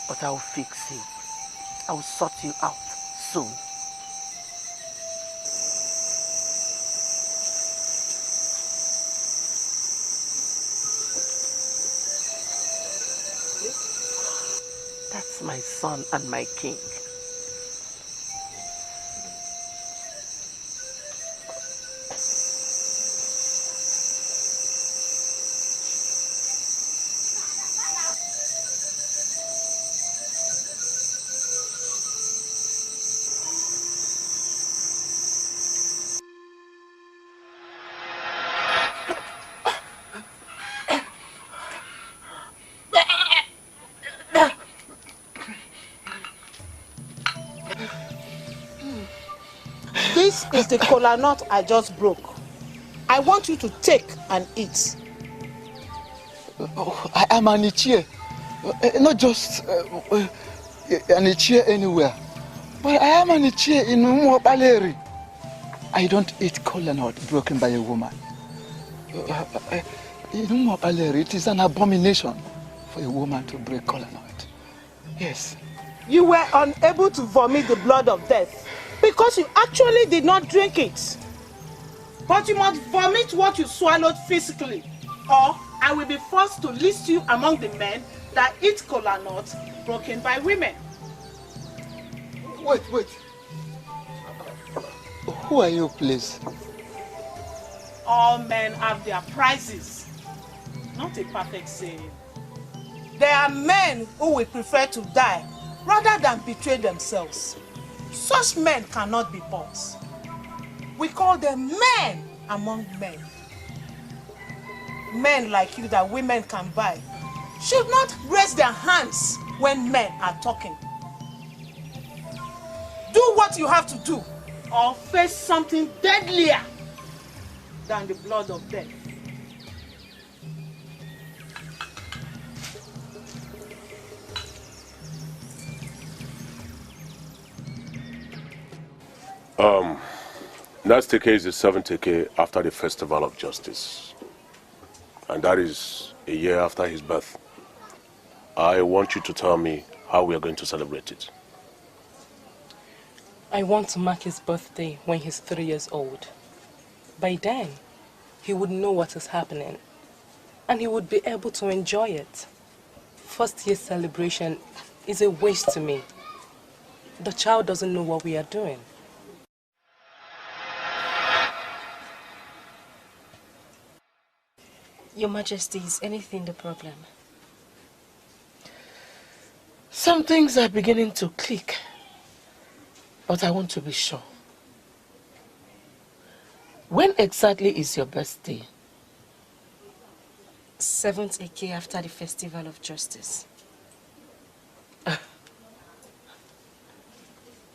But I will fix you. I will sort you out soon. That's my son and my king. This is the kola nut I just broke. I want you to take and eat. Oh, I am an Ichie. Not just an Ichie anywhere. But I am an Ichie in Umo Baleri. I don't eat kola nut broken by a woman. In Umo Baleri, it is an abomination for a woman to break kola nut. Yes. You were unable to vomit the blood of death because you actually did not drink it. But you must vomit what you swallowed physically, or I will be forced to list you among the men that eat kola nuts broken by women. Wait. Who are you, please? All men have their prices. Not a perfect saying. There are men who will prefer to die rather than betray themselves. Such men cannot be bought. We call them men among men. Men like you that women can buy should not raise their hands when men are talking. Do what you have to do, or face something deadlier than the blood of death. Next take is the 7th take after the Festival of Justice. And that is a year after his birth. I want you to tell me how we are going to celebrate it. I want to mark his birthday when he's 3 years old. By then, he would know what is happening, and he would be able to enjoy it. First year celebration is a waste to me. The child doesn't know what we are doing. Your Majesty, is anything the problem? Some things are beginning to click, but I want to be sure. When exactly is your birthday? 7th Eke after the Festival of Justice.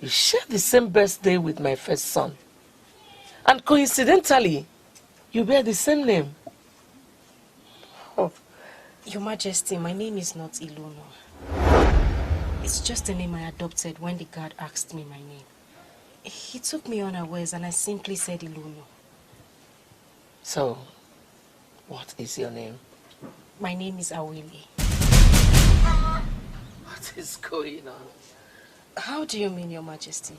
You share the same birthday with my first son. And coincidentally, you bear the same name. Oh. Your Majesty, my name is not Ezeonu. It's just the name I adopted when the guard asked me my name. He took me unawares and I simply said Ezeonu. So, what is your name? My name is Awili. What is going on? How do you mean, Your Majesty?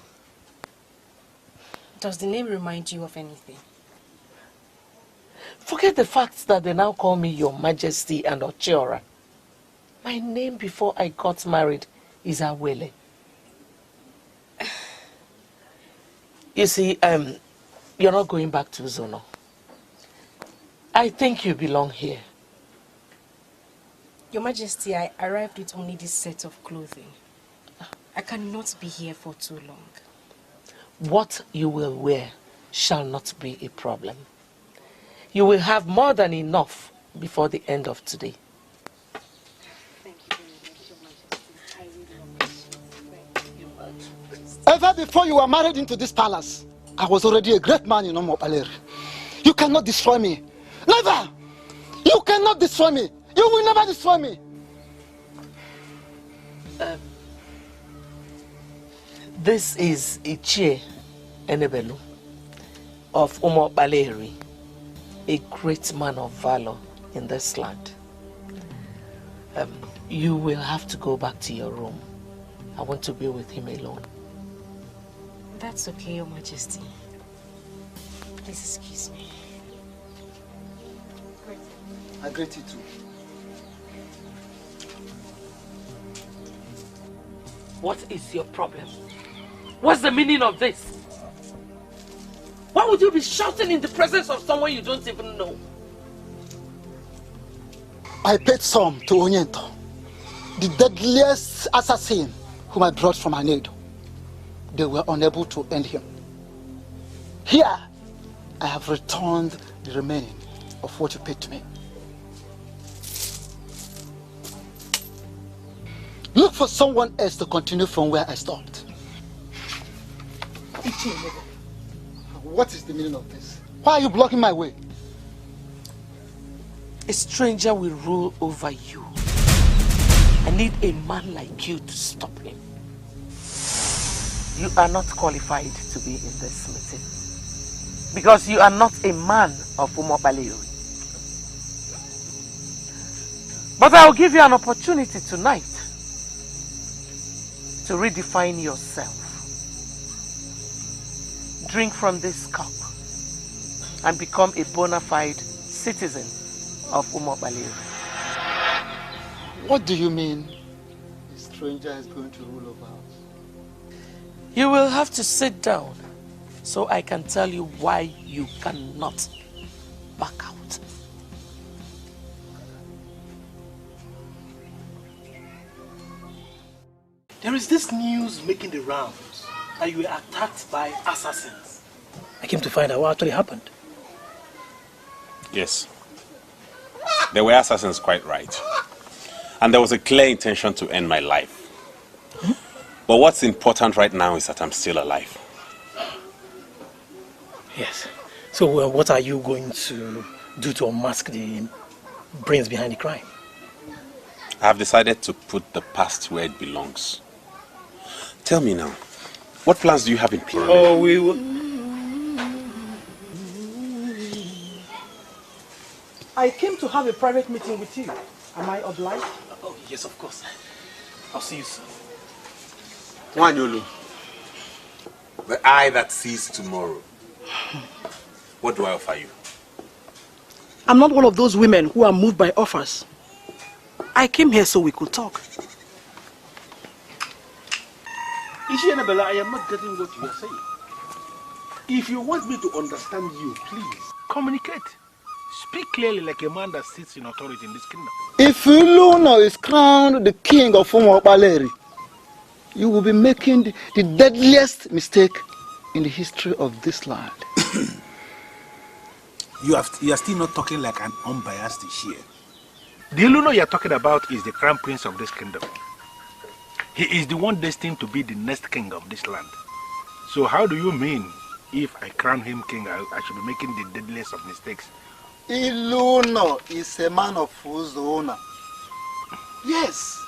Does the name remind you of anything? Forget the fact that they now call me Your Majesty and Ochiora. My name before I got married is Awele. You see, you're not going back to Ezeonu. I think you belong here. Your Majesty, I arrived with only this set of clothing. I cannot be here for too long. What you will wear shall not be a problem. You will have more than enough before the end of today. Thank you very much. Ever before you were married into this palace, I was already a great man in Omopaleri. You cannot destroy me. Never! You cannot destroy me. You will never destroy me. This is Ichie Enebelu of Omopaleri, a great man of valor in this land. You will have to go back to your room. I want to be with him alone. That's okay, Your Majesty. Please excuse me. I greet you too. What is your problem? What's the meaning of this? Why would you be shouting in the presence of someone you don't even know? I paid some to Onyento, the deadliest assassin whom I brought from Anedo. They were unable to end him. Here, I have returned the remaining of what you paid to me. Look for someone else to continue from where I stopped. What is the meaning of this? Why are you blocking my way? A stranger will rule over you. I need a man like you to stop him. You are not qualified to be in this meeting because you are not a man of Omopaleri. But I will give you an opportunity tonight to redefine yourself. Drink from this cup and become a bona fide citizen of Omopaleri. What do you mean a stranger is going to rule over us? You will have to sit down so I can tell you why you cannot. back out. There is this news making the rounds that you were attacked by assassins. I came to find out what actually happened. Yes. They were assassins, quite right. And there was a clear intention to end my life. But what's important right now is that I'm still alive. Yes. So what are you going to do to unmask the brains behind the crime? I have decided to put the past where it belongs. Tell me now, what plans do you have in place? Oh, we will... I came to have a private meeting with you. Am I obliged? Oh, yes, of course. I'll see you soon. Wanyolu, the eye that sees tomorrow. What do I offer you? I'm not one of those women who are moved by offers. I came here so we could talk. Annabella, I am not getting what you are saying. If you want me to understand you, please communicate. Speak clearly like a man that sits in authority in this kingdom. If Ezeonu is crowned the king of Umuokpaleri, you will be making the deadliest mistake in the history of this land. You are still not talking like an unbiased here. The Ezeonu you are talking about is the crown prince of this kingdom. He is the one destined to be the next king of this land. So how do you mean if I crown him king, I should be making the deadliest of mistakes? Ezeonu is a man of Ezeonu. Yes.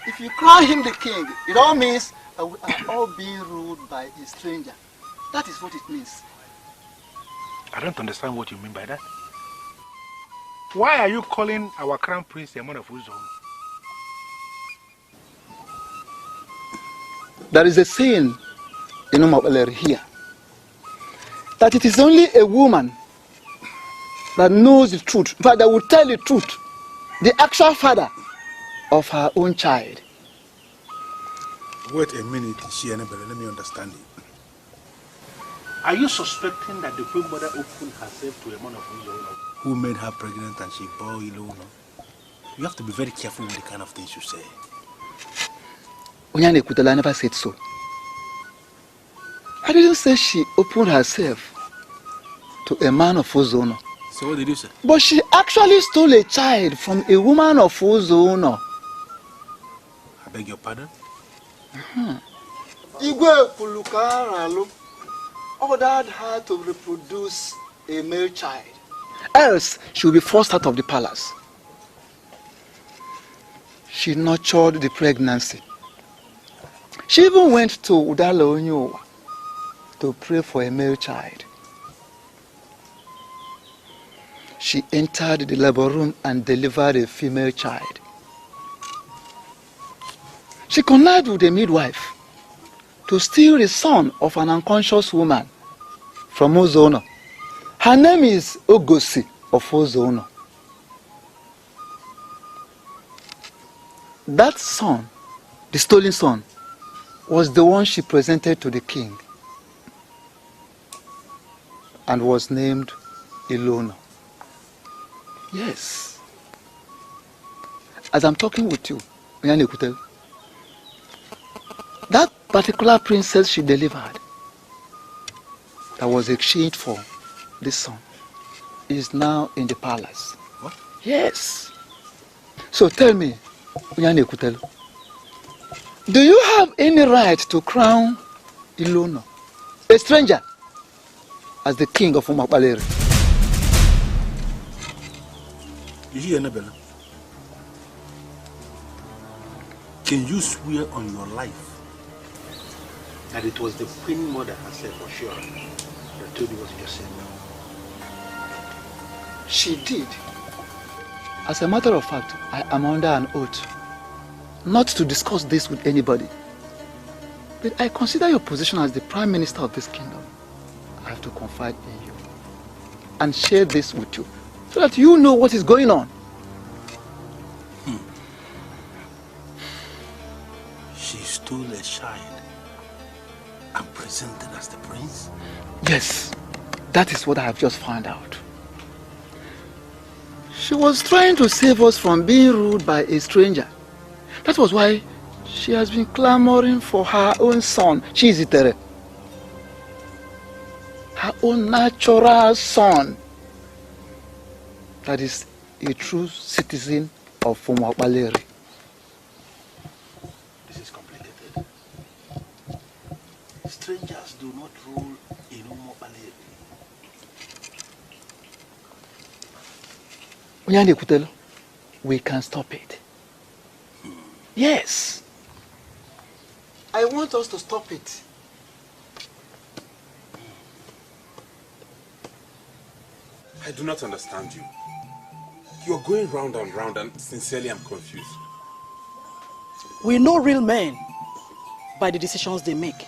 If you crown him the king, it all means that we are all being ruled by a stranger. That is what it means. I don't understand what you mean by that. Why are you calling our crown prince a man of Ezeonu? There is a saying in Umuokpaleri here that it is only a woman that knows the truth, in fact, that will tell the truth, the actual father of her own child. Wait a minute, Annabella, let me understand it. Are you suspecting that the queen mother opened herself to a man of Ezeonu who made her pregnant and she bore Ezeonu? You have to be very careful with the kind of things you say. Onyane Kutala never said so. I didn't say she opened herself to a man of Ezeonu. So what did you say? But she actually stole a child from a woman of Ezeonu. I beg your pardon? Igwe Pulukaralu ordered her to reproduce a male child. Else, she will be forced out of the palace. She nurtured the pregnancy. She even went to Udalo Onyowa to pray for a male child. She entered the labor room and delivered a female child. She connived with a midwife to steal the son of an unconscious woman from Ezeonu. Her name is Ngozi of Ezeonu. That son, the stolen son, was the one she presented to the king and was named Ezeonu. Yes. As I'm talking with you, that particular princess she delivered, that was exchanged for this son, is now in the palace. What? Yes. So tell me, do you have any right to crown Ezeonu, a stranger, as the king of Umuokpaleri? You hear, Annabella? Can you swear on your life that it was the queen mother herself for sure that told you what you just said now? She did. As a matter of fact, I am under an oath not to discuss this with anybody. But I consider your position as the Prime Minister of this kingdom. I have to confide in you and share this with you so that you know what is going on. She stole a child and presented as the prince? Yes, that is what I have just found out. She was trying to save us from being ruled by a stranger. That was why she has been clamoring for her own son, Chizitere. Her own natural son. That is a true citizen of Umuokpaleri. This is complicated. Strangers do not rule in Umuokpaleri. Kutelo, we can stop it. Yes. I want us to stop it. I do not understand you. You're going round and round, and sincerely I'm confused. We know real men by the decisions they make.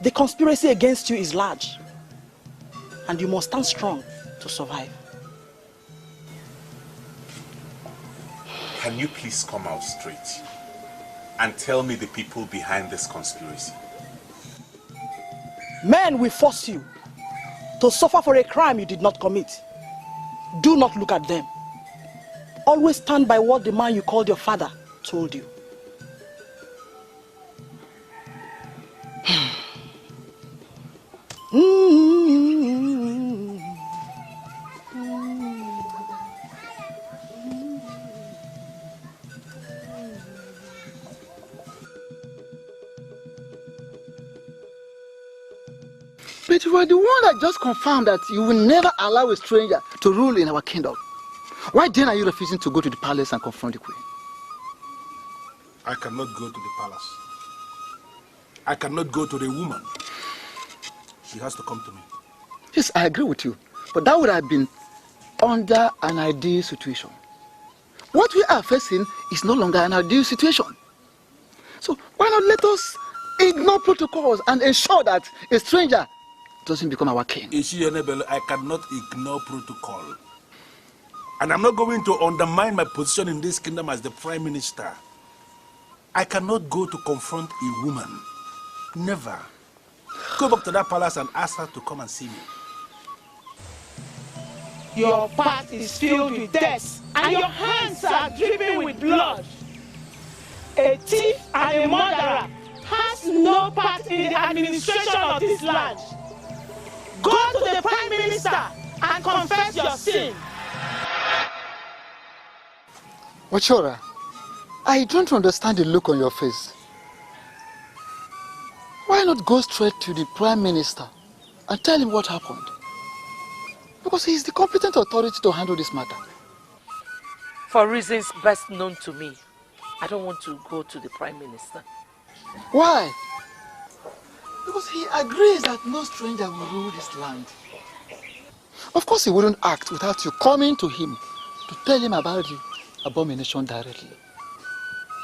The conspiracy against you is large, and you must stand strong to survive. Can you please come out straight and tell me the people behind this conspiracy? Men will force you to suffer for a crime you did not commit. Do not look at them. Always stand by what the man you called your father told you. But you are the one that just confirmed that you will never allow a stranger to rule in our kingdom. Why then are you refusing to go to the palace and confront the queen? I cannot go to the palace. I cannot go to the woman. She has to come to me. Yes, I agree with you. But that would have been under an ideal situation. What we are facing is no longer an ideal situation. So why not let us ignore protocols and ensure that a stranger doesn't become our king? I cannot ignore protocol. And I'm not going to undermine my position in this kingdom as the prime minister. I cannot go to confront a woman. Never. Go back to that palace and ask her to come and see me. Your path is filled with death, and your hands are dripping with blood. A thief and a murderer has no part in the administration of this land. Go to the Prime Minister and confess your sin. Ochora, I don't understand the look on your face. Why not go straight to the Prime Minister and tell him what happened? Because he is the competent authority to handle this matter. For reasons best known to me, I don't want to go to the Prime Minister. Why? Because he agrees that no stranger will rule this land. Of course he wouldn't act without you coming to him to tell him about the abomination directly.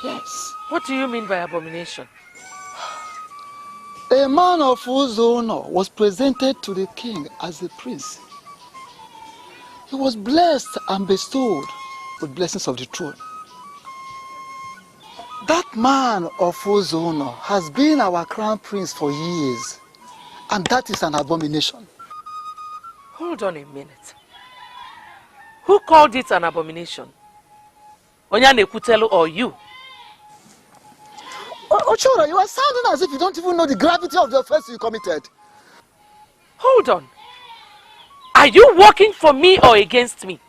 Yes. What do you mean by abomination? A man of Ezeonu was presented to the king as a prince. He was blessed and bestowed with blessings of the throne. That man of Ezeonu has been our crown prince for years, and that is an abomination. Hold on a minute. Who called it an abomination? Onyane Kutelo or you? Ochora, you are sounding as if you don't even know the gravity of the offense you committed. Hold on. Are you working for me or against me?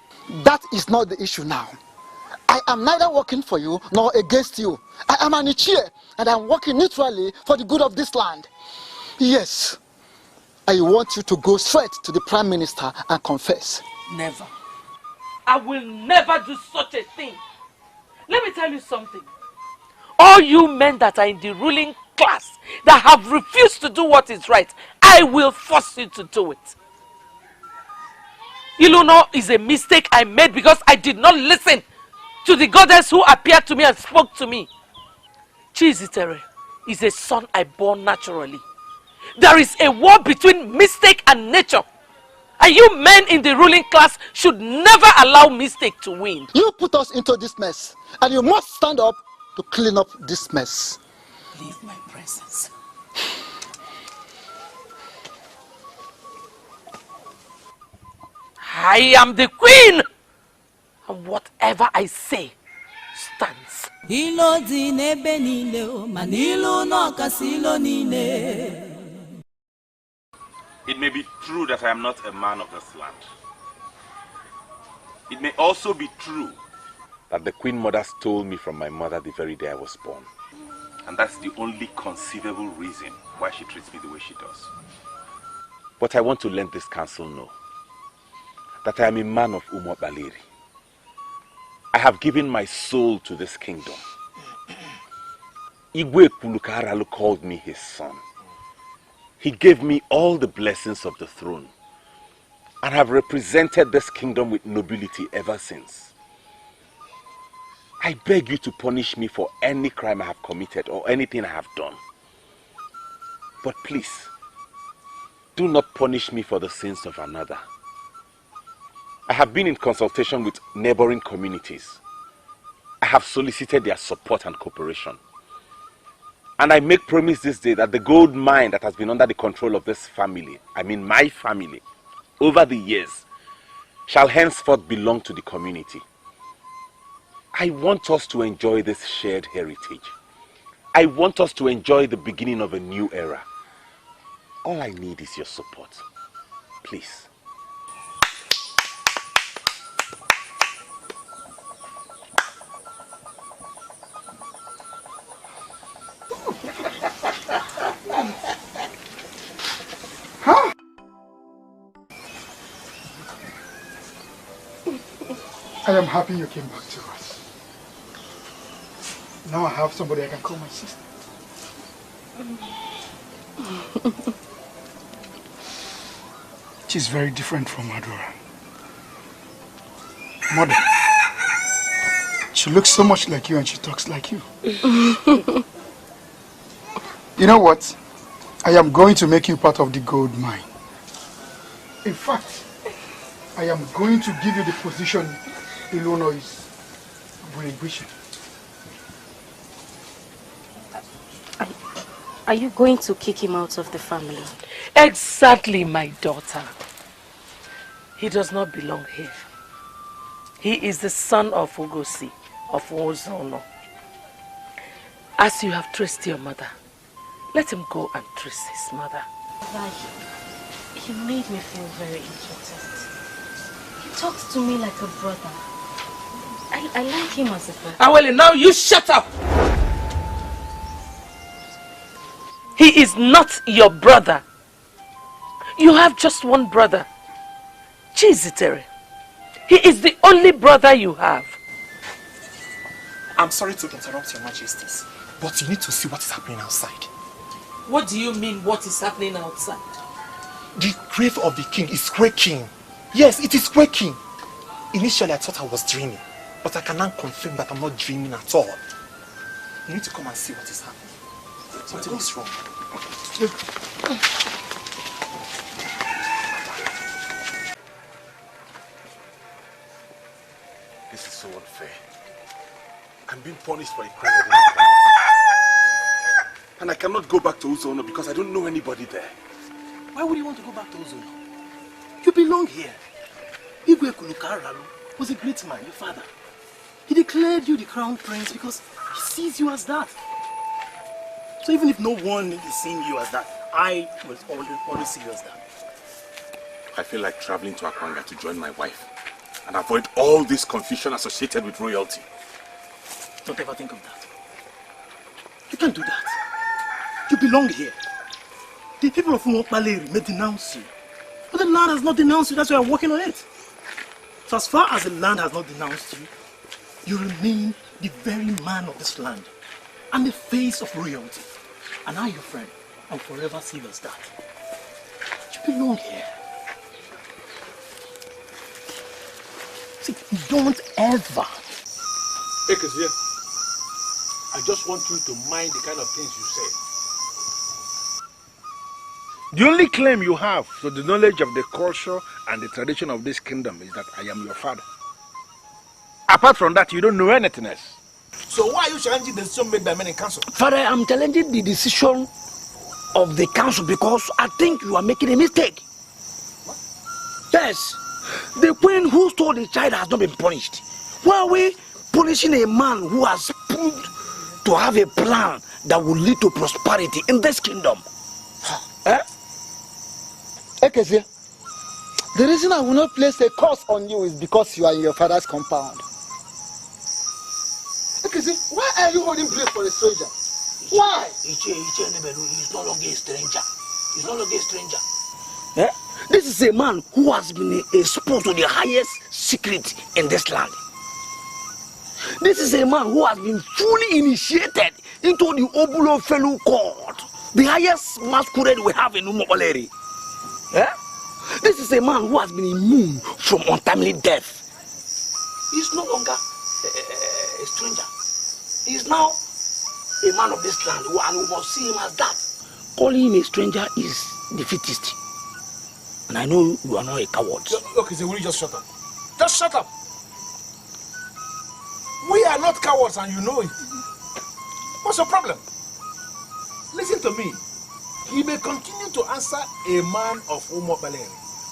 That is not the issue now. I am neither working for you nor against you. I am an Ichie and I am working neutrally for the good of this land. Yes, I want you to go straight to the Prime Minister and confess. Never. I will never do such a thing. Let me tell you something. All you men that are in the ruling class that have refused to do what is right, I will force you to do it. Iluno is a mistake I made because I did not listen to the goddess who appeared to me and spoke to me. Chizitere is a son I bore naturally. There is a war between mistake and nature. And you men in the ruling class should never allow mistake to win. You put us into this mess, and you must stand up to clean up this mess. Leave my presence. I am the queen And whatever I say stands. It may be true that I am not a man of this land. It may also be true that the Queen Mother stole me from my mother the very day I was born. And that's the only conceivable reason why she treats me the way she does. But I want to let this council know that I am a man of Umo Baleri. I have given my soul to this kingdom. Igwe Kulukaralu called me his son. He gave me all the blessings of the throne and have represented this kingdom with nobility ever since. I beg you to punish me for any crime I have committed or anything I have done. But please, do not punish me for the sins of another. I have been in consultation with neighboring communities. I have solicited their support and cooperation. And I make promise this day that the gold mine that has been under the control of this family, I mean my family, over the years, shall henceforth belong to the community. I want us to enjoy this shared heritage. I want us to enjoy the beginning of a new era. All I need is your support. Please. Huh? I am happy you came back to us. Now I have somebody I can call my sister. She's very different from Adora. Mother, she looks so much like you and she talks like you. You know what? I am going to make you part of the gold mine. In fact, I am going to give you the position Ezeonu is relinquishing. Are you going to kick him out of the family? Exactly, my daughter. He does not belong here. He is the son of Ngozi, of Ezeonu. As you have traced your mother, let him go and trace his mother. He made me feel very important. He talks to me like a brother. I like him as a brother. Awele, now you shut up! He is not your brother. You have just one brother. Chizitere. He is the only brother you have. I'm sorry to interrupt your majesties, but you need to see what is happening outside. What do you mean, what is happening outside? The grave of the king is quaking. Yes, it is quaking. Initially, I thought I was dreaming, but I can now confirm that I'm not dreaming at all. You need to come and see what is happening. Something is wrong. This is so unfair. I'm being punished for a crime I didn't commit. And I cannot go back to Ezeonu because I don't know anybody there. Why would you want to go back to Ezeonu? You belong here. Igwe Kulukaralu was a great man, your father. He declared you the crown prince because he sees you as that. So even if no one is seeing you as that, I will always see you as that. I feel like traveling to Akwanga to join my wife and avoid all this confusion associated with royalty. Don't ever think of that. You can't do that. You belong here. The people of Umokbaleri may denounce you, but the land has not denounced you. That's why I'm working on it. So as far as the land has not denounced you, you remain the very man of this land and the face of royalty. And I, your friend, am forever see you as that. You belong here. See, don't ever. Ekezie, I just want you to mind the kind of things you say. The only claim you have to the knowledge of the culture and the tradition of this kingdom is that I am your father. Apart from that, you don't know anything else. So why are you challenging the decision made by men in council? Father, I'm challenging the decision of the council because I think you are making a mistake. What? Yes. The queen who stole the child has not been punished. Why are we punishing a man who has proved to have a plan that will lead to prosperity in this kingdom? Ekezie, the reason I will not place a curse on you is because you are in your father's compound. Ekezie, why are you holding place for a stranger? Why? He's no longer a stranger. He's no longer a stranger. This is a man who has been exposed to the highest secret in this land. This is a man who has been fully initiated into the Obulo Fellow Court, the highest masquerade we have in Umuoleri. This is a man who has been immune from untimely death. He's no longer a stranger. He's now a man of this land, and we must see him as that. Calling him a stranger is defeatist. And I know you are not a coward. Okay, so will you just shut up? Just shut up. We are not cowards and you know it. What's your problem? Listen to me. He may continue to answer a man of Umuoleri.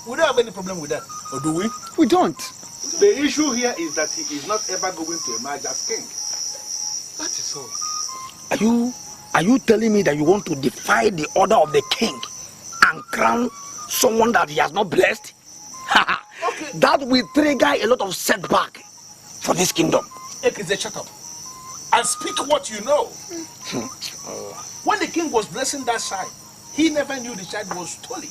We don't have any problem with that. Or do we? We don't. The issue here is that he is not ever going to emerge as king. That is all. Are you telling me that you want to defy the order of the king and crown someone that he has not blessed? Okay. That will trigger a lot of setback for this kingdom. Ekize, shut up and speak what you know. When the king was blessing that child, he never knew the child was stolen.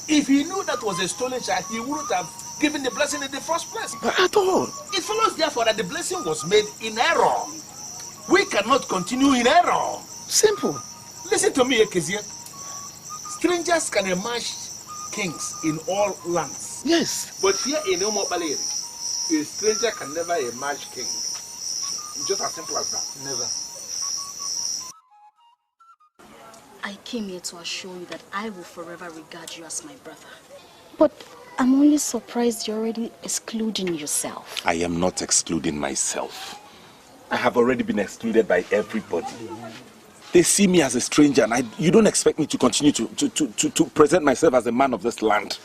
If he knew that was a stolen child, he wouldn't have given the blessing in the first place. At all. It follows therefore that the blessing was made in error. We cannot continue in error. Simple. Listen to me, Ekezie. Strangers can emerge kings in all lands. Yes. But here in Umuoleri, a stranger can never emerge king. Just as simple as that. Never. I came here to assure you that I will forever regard you as my brother. But I'm only surprised you're already excluding yourself. I am not excluding myself. I have already been excluded by everybody. They see me as a stranger and you don't expect me to continue to present myself as a man of this land.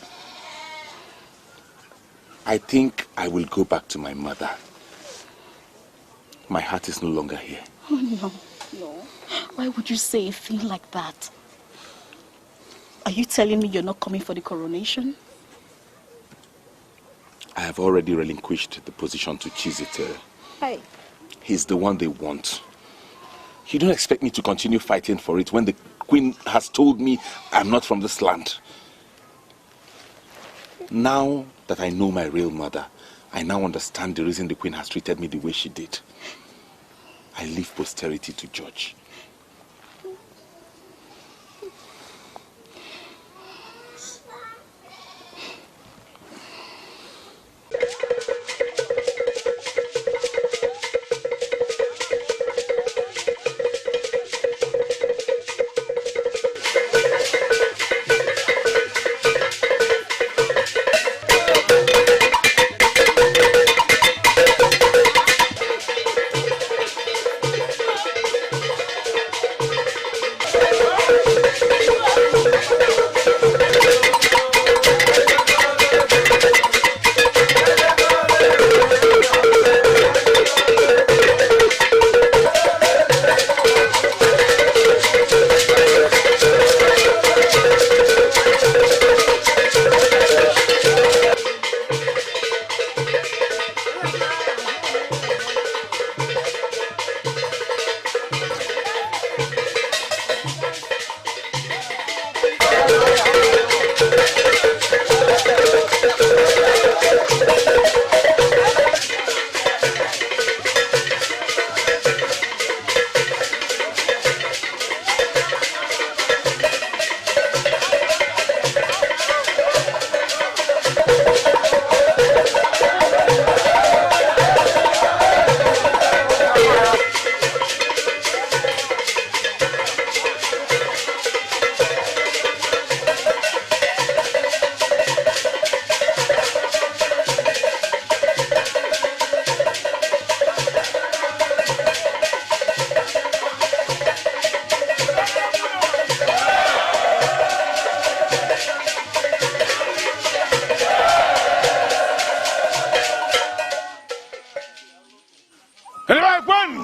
I think I will go back to my mother. My heart is no longer here. Oh, no. Why would you say a thing like that? Are you telling me you're not coming for the coronation? I have already relinquished the position to Chizitere. Hey. He's the one they want. You don't expect me to continue fighting for it when the queen has told me I'm not from this land. Now that I know my real mother, I now understand the reason the queen has treated me the way she did. I leave posterity to judge.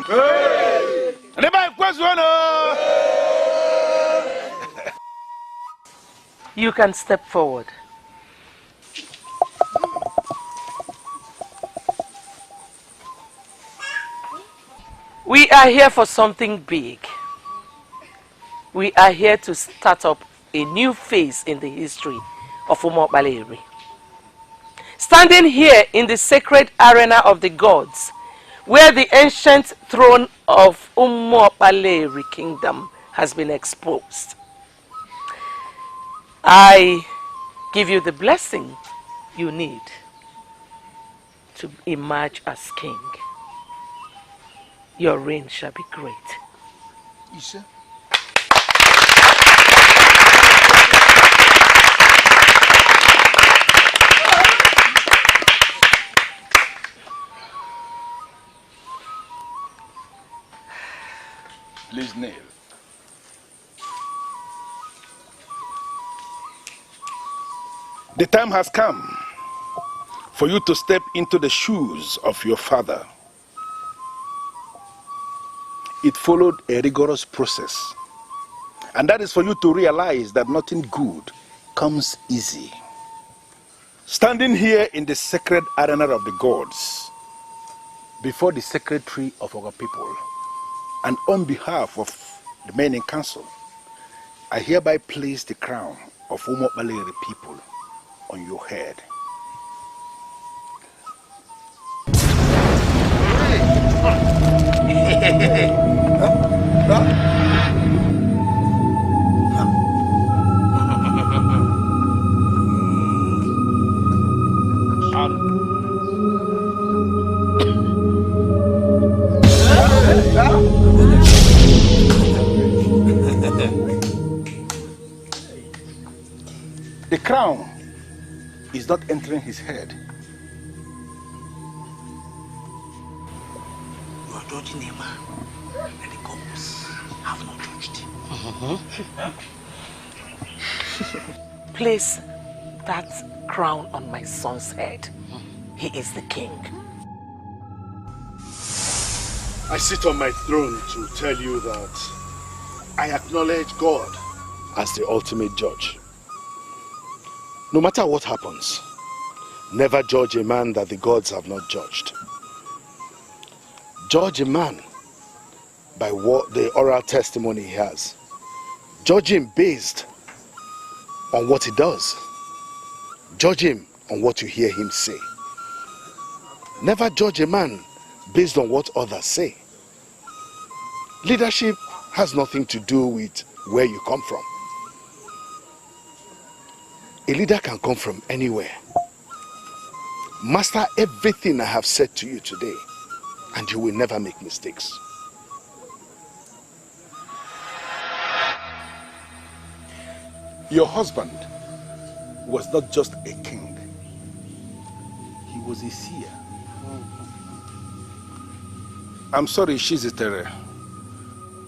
Hey! You can step forward. We are here for something big. We are here to start up a new phase in the history of Umo Baleri. Standing here in the sacred arena of the gods, where the ancient throne of Umo Baleri kingdom has been exposed, I give you the blessing you need to emerge as king. Your reign shall be great. Isa? Please kneel. The time has come for you to step into the shoes of your father. It followed a rigorous process, and that is for you to realize that nothing good comes easy. Standing here in the sacred arena of the gods, before the secretary of our people, and on behalf of the men in council, I hereby place the crown of Umo Baleri people on your head. The crown is not entering his head. You are judging a man, and the gods have not judged him. Place that crown on my son's head. He is the king. I sit on my throne to tell you that I acknowledge God as the ultimate judge. No matter what happens, never judge a man that the gods have not judged. Judge a man by what the oral testimony he has. Judge him based on what he does. Judge him on what you hear him say. Never judge a man based on what others say. Leadership has nothing to do with where you come from. A leader can come from anywhere. Master everything I have said to you today, and you will never make mistakes. Your husband was not just a king. He was a seer. I'm sorry, Shizitere,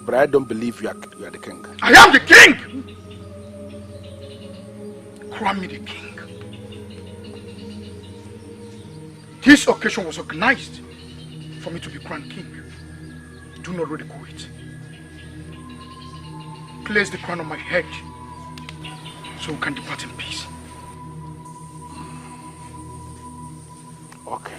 but I don't believe you are the king. I am the king! Crown me the king. This occasion was organized for me to be crowned king. Do not ridicule it. Place the crown on my head so we can depart in peace. Okay.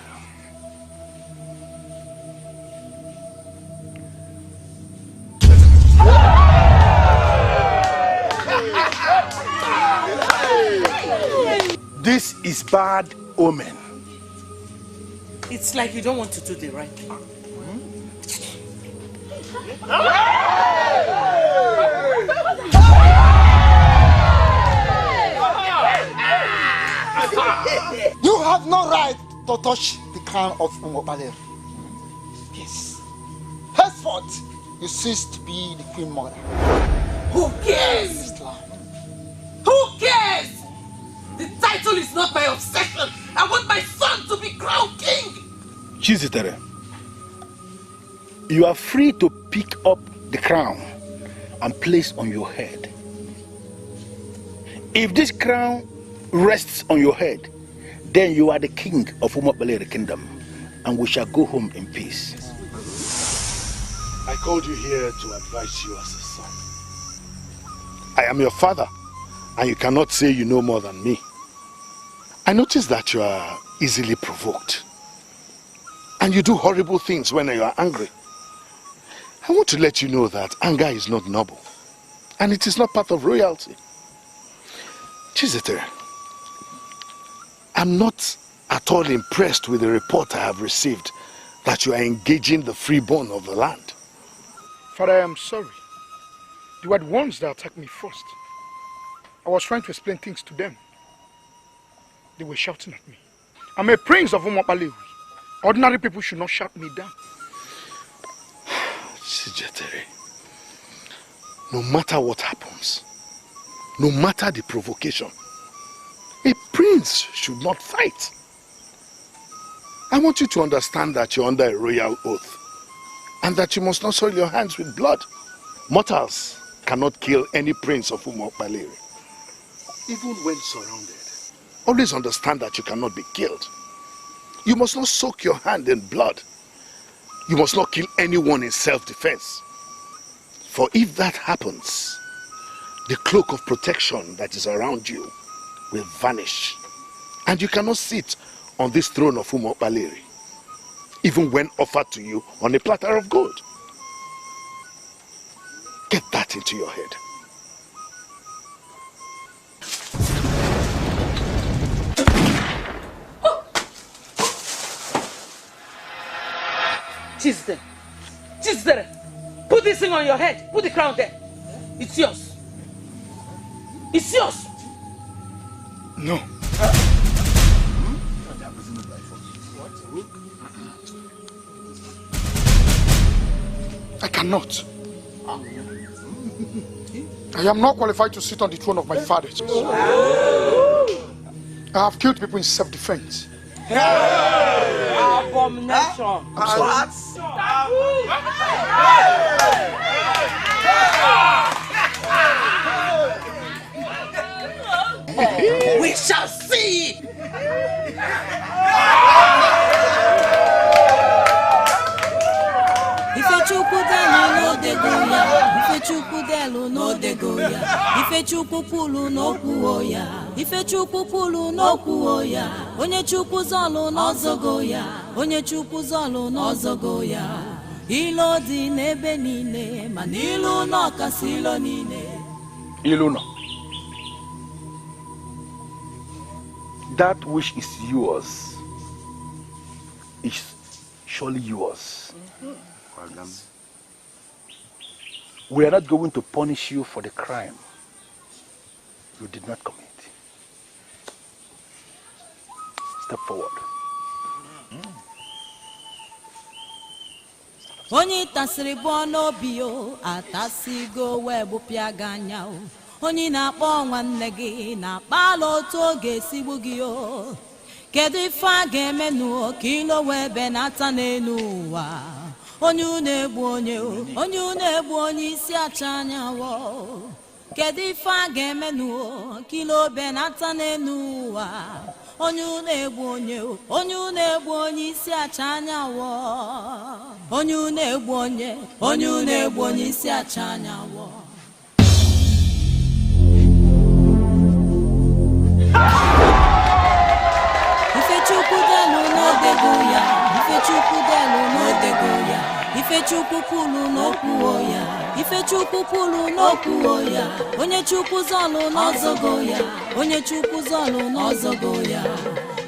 This is bad omen. It's like you don't want to do the right thing. You have no right to touch the crown of Umo Baleri. Yes. Henceforth, you cease to be the queen mother. Who cares? Who cares? The title is not my obsession. I want my son to be crowned king. Chizitere, you are free to pick up the crown and place on your head. If this crown rests on your head, then you are the king of Umo Baleri kingdom, and we shall go home in peace. I called you here to advise you as a son. I am your father, and you cannot say you know more than me. I notice that you are easily provoked, and you do horrible things when you are angry. I want to let you know that anger is not noble, and it is not part of royalty. Chizitere, I'm not at all impressed with the report I have received that you are engaging the freeborn of the land. Father, I am sorry. You were the ones that attacked me first. I was trying to explain things to them. They were shouting at me. I'm a prince of Umopalewi. Ordinary people should not shout me down. Chizitere, no matter what happens, no matter the provocation, a prince should not fight. I want you to understand that you're under a royal oath and that you must not soil your hands with blood. Mortals cannot kill any prince of Umopalewi, even when surrounded. Always understand that you cannot be killed. You must not soak your hand in blood. You must not kill anyone in self-defense. For if that happens, the cloak of protection that is around you will vanish. And you cannot sit on this throne of Umopalewi, even when offered to you on a platter of gold. Get that into your head. Chizitere, put this thing on your head. Put the crown there. It's yours. It's yours. No. I cannot. I am not qualified to sit on the throne of my fathers. I have killed people in self-defense. Abomination. I'm sorry. We shall see. Ifechukudelu no degoya. Ifechukupulu no kuoya. Ifechukupulu no kuoya. Onye chukuzolu no zogoya. Onye chukuzolu no zogoya. Ilo di nebe nine. Manilu no kasilo nine. Iluno. That which is yours is surely yours. We are not going to punish you for the crime you did not commit. Step forward. Onye tasiri bono bio atasigo webu piaganya o. Onye na-akpọ nwanne gị na-akpala otu oge esigbu gị o. Kedu ife a ga-emenu ka ilo wee benata n'elu ụwa? Onye na-egbu onye o, onye na-egbu onye isi acha anya wo. Kedu ife a ga-emenu ka ilo benata n'elu ụwa? Onye na-egbu onye o, onye na-egbu onye isi acha anya wo. Onye na-egbu onye na-egbu onye isi acha anya wo. Ifechukudelu no degoya, Ifechukudelu no degoya, Ifechukupulu no kuoya, Ifechukupulu no kuoya, Onye chukuzolu no zogoya, Onye chukuzolu no zogoya.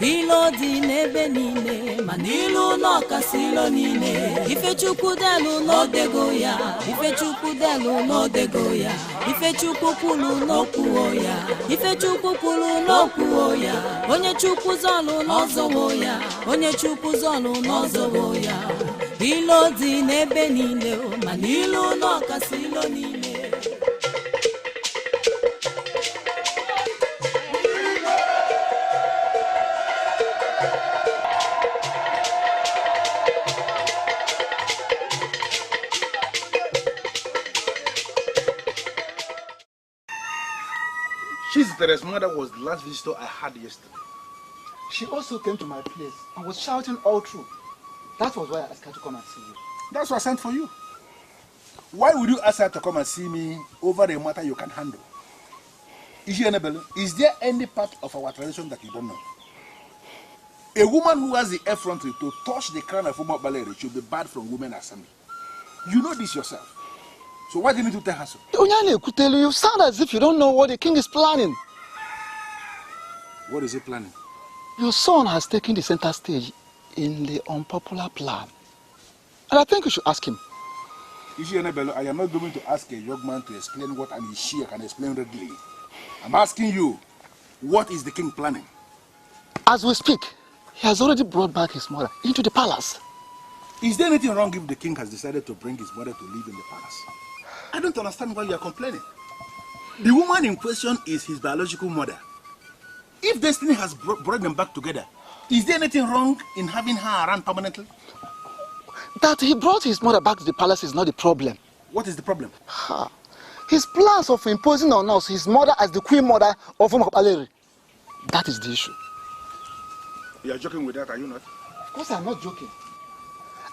Ilo di nebe nine, manilu no kasilo nine. Ifechukudelu no degoya, Ifechukudelu no degoya, Ifechukupulu no kuoya, Ifechukupulu no kuoya. Onye chukuzolu no zogoya, Onye chukuzolu no zogoya. Ilo di nebe nine, manilu no kasilo nine. Chizitere's mother was the last visitor I had yesterday. She also came to my place and was shouting all through. That was why I asked her to come and see you. That's why I sent for you. Why would you ask her to come and see me over a matter you can't handle? Is there any part of our tradition that you don't know? A woman who has the effrontery to touch the crown of Umo Baleri should be barred from women assembly. You know this yourself. So why do you need to tell her so? Onyane, you sound as if you don't know what the king is planning. What is he planning? Your son has taken the center stage in the unpopular plan. And I think you should ask him. I am not going to ask a young man to explain what an Ishia can explain readily. I'm asking you, what is the king planning? As we speak, he has already brought back his mother into the palace. Is there anything wrong if the king has decided to bring his mother to live in the palace? I don't understand why you are complaining. The woman in question is his biological mother. If destiny has brought them back together, is there anything wrong in having her around permanently? That he brought his mother back to the palace is not the problem. What is the problem? His plans of imposing on us his mother as the queen mother of Umapaleri. That is the issue. You are joking with that, are you not? Of course I'm not joking.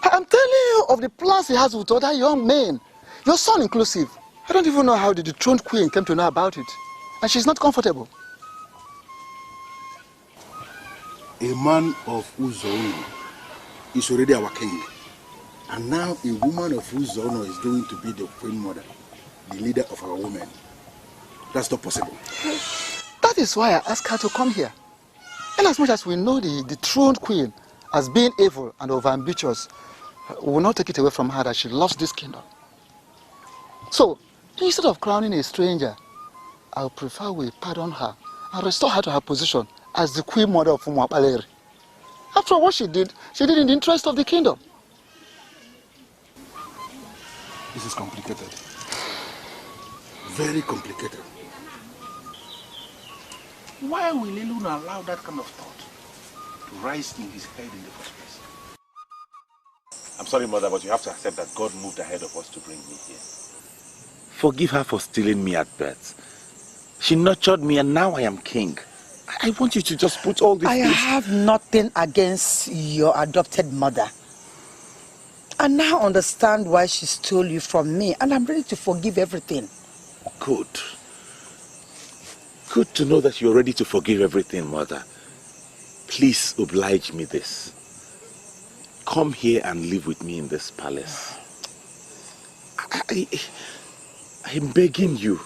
I'm telling you of the plans he has with other young men. Your son inclusive. I don't even know how the dethroned queen came to know about it. And she's not comfortable. A man of Ezeonu is already our king. And now a woman of Ezeonu is going to be the queen mother, the leader of our women. That's not possible. That is why I asked her to come here. And as much as we know the dethroned queen as being evil and overambitious, we will not take it away from her that she lost this kingdom. So, instead of crowning a stranger, I would prefer we pardon her and restore her to her position as the queen mother of Umuapaleri. After what she did in the interest of the kingdom. This is complicated. Very complicated. Why will Elun allow that kind of thought to rise in his head in the first place? I'm sorry, Mother, but you have to accept that God moved ahead of us to bring me here. Forgive her for stealing me at birth. She nurtured me and now I am king. I want you to just put all these things... I have nothing against your adopted mother. I now understand why she stole you from me, and I'm ready to forgive everything. Good. Good to know that you're ready to forgive everything, Mother. Please oblige me this. Come here and live with me in this palace. I'm begging you.